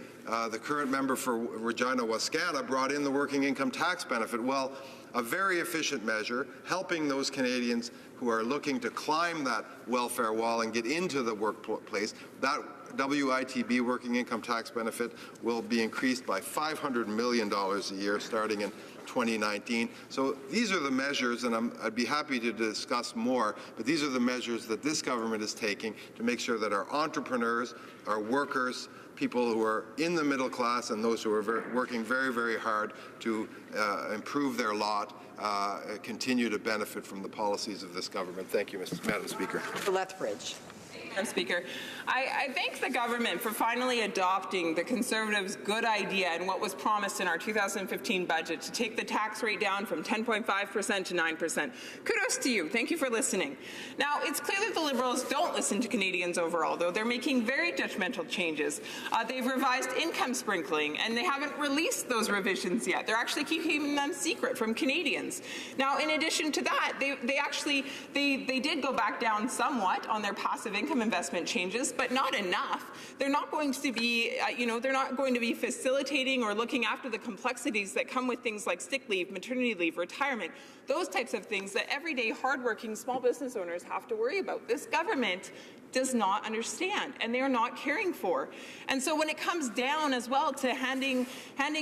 the current member for Regina Wascana brought in the working income tax benefit. Well, a very efficient measure, helping those Canadians who are looking to climb that welfare wall and get into the workplace. That WITB, working income tax benefit, will be increased by $500 million a year starting in 2019. So these are the measures, and I'd be happy to discuss more, but these are the measures that this government is taking to make sure that our entrepreneurs, our workers, people who are in the middle class and those who are working very, very hard to improve their lot continue to benefit from the policies of this government. Thank you, Madam Speaker. Lethbridge. Madam Speaker, I thank the government for finally adopting the Conservatives' good idea and what was promised in our 2015 budget to take the tax rate down from 10.5% to 9%. Kudos to you. Thank you for listening. Now, it's clear that the Liberals don't listen to Canadians overall, though. They're making very judgmental changes. They've revised income sprinkling, and they haven't released those revisions yet. They're actually keeping them secret from Canadians. Now, in addition to that, they did go back down somewhat on their passive income investment changes, but not enough. They're not going to be, they're not going to be facilitating or looking after the complexities that come with things like sick leave, maternity leave, retirement, those types of things that everyday hardworking small business owners have to worry about. This government does not understand, and they are not caring for. And so when it comes down as well to handing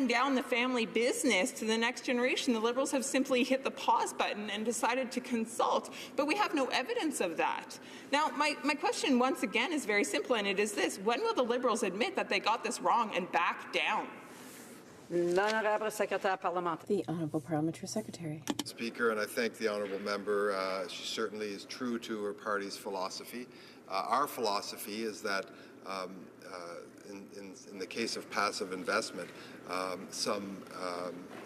down the family business to the next generation, the Liberals have simply hit the pause button and decided to consult, but we have no evidence of that. Now, my question once again is very simple, and it is this: when will the Liberals admit that they got this wrong and back down? The Honourable Parliamentary Secretary. Speaker, and I thank the Honourable Member. She certainly is true to her party's philosophy. Our philosophy is that in the case of passive investment, some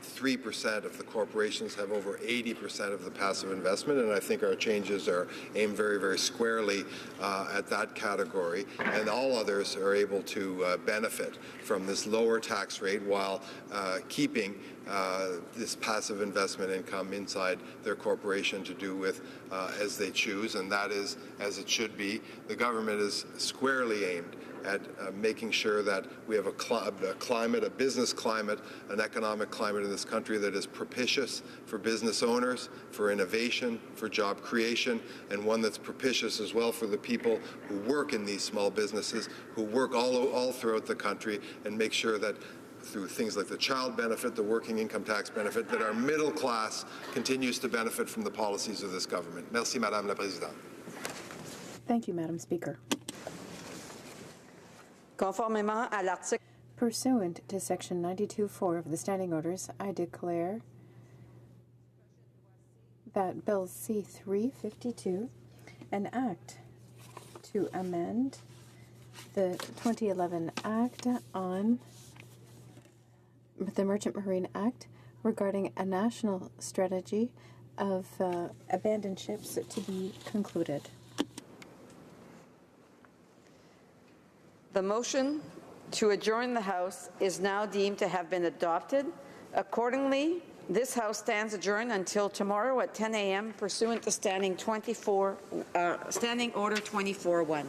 3% of the corporations have over 80% of the passive investment, and I think our changes are aimed very, very squarely at that category, and all others are able to benefit from this lower tax rate while keeping this passive investment income inside their corporation to do with as they choose, and that is as it should be. The government is squarely aimed at making sure that we have a climate, a business climate, an economic climate in this country that is propitious for business owners, for innovation, for job creation, and one that's propitious as well for the people who work in these small businesses, who work all throughout the country, and make sure that through things like the child benefit, the working income tax benefit, that our middle class continues to benefit from the policies of this government. Merci, Madame la Présidente. Thank you, Madam Speaker. Conformément à l'article Pursuant to Section 92.4 of the Standing Orders, I declare that Bill C-352, an act to amend the 2011 Act on the Merchant Marine Act regarding a national strategy of abandoned ships to be concluded. The motion to adjourn the House is now deemed to have been adopted. Accordingly, this House stands adjourned until tomorrow at 10 a.m. pursuant to Standing Order 24-1.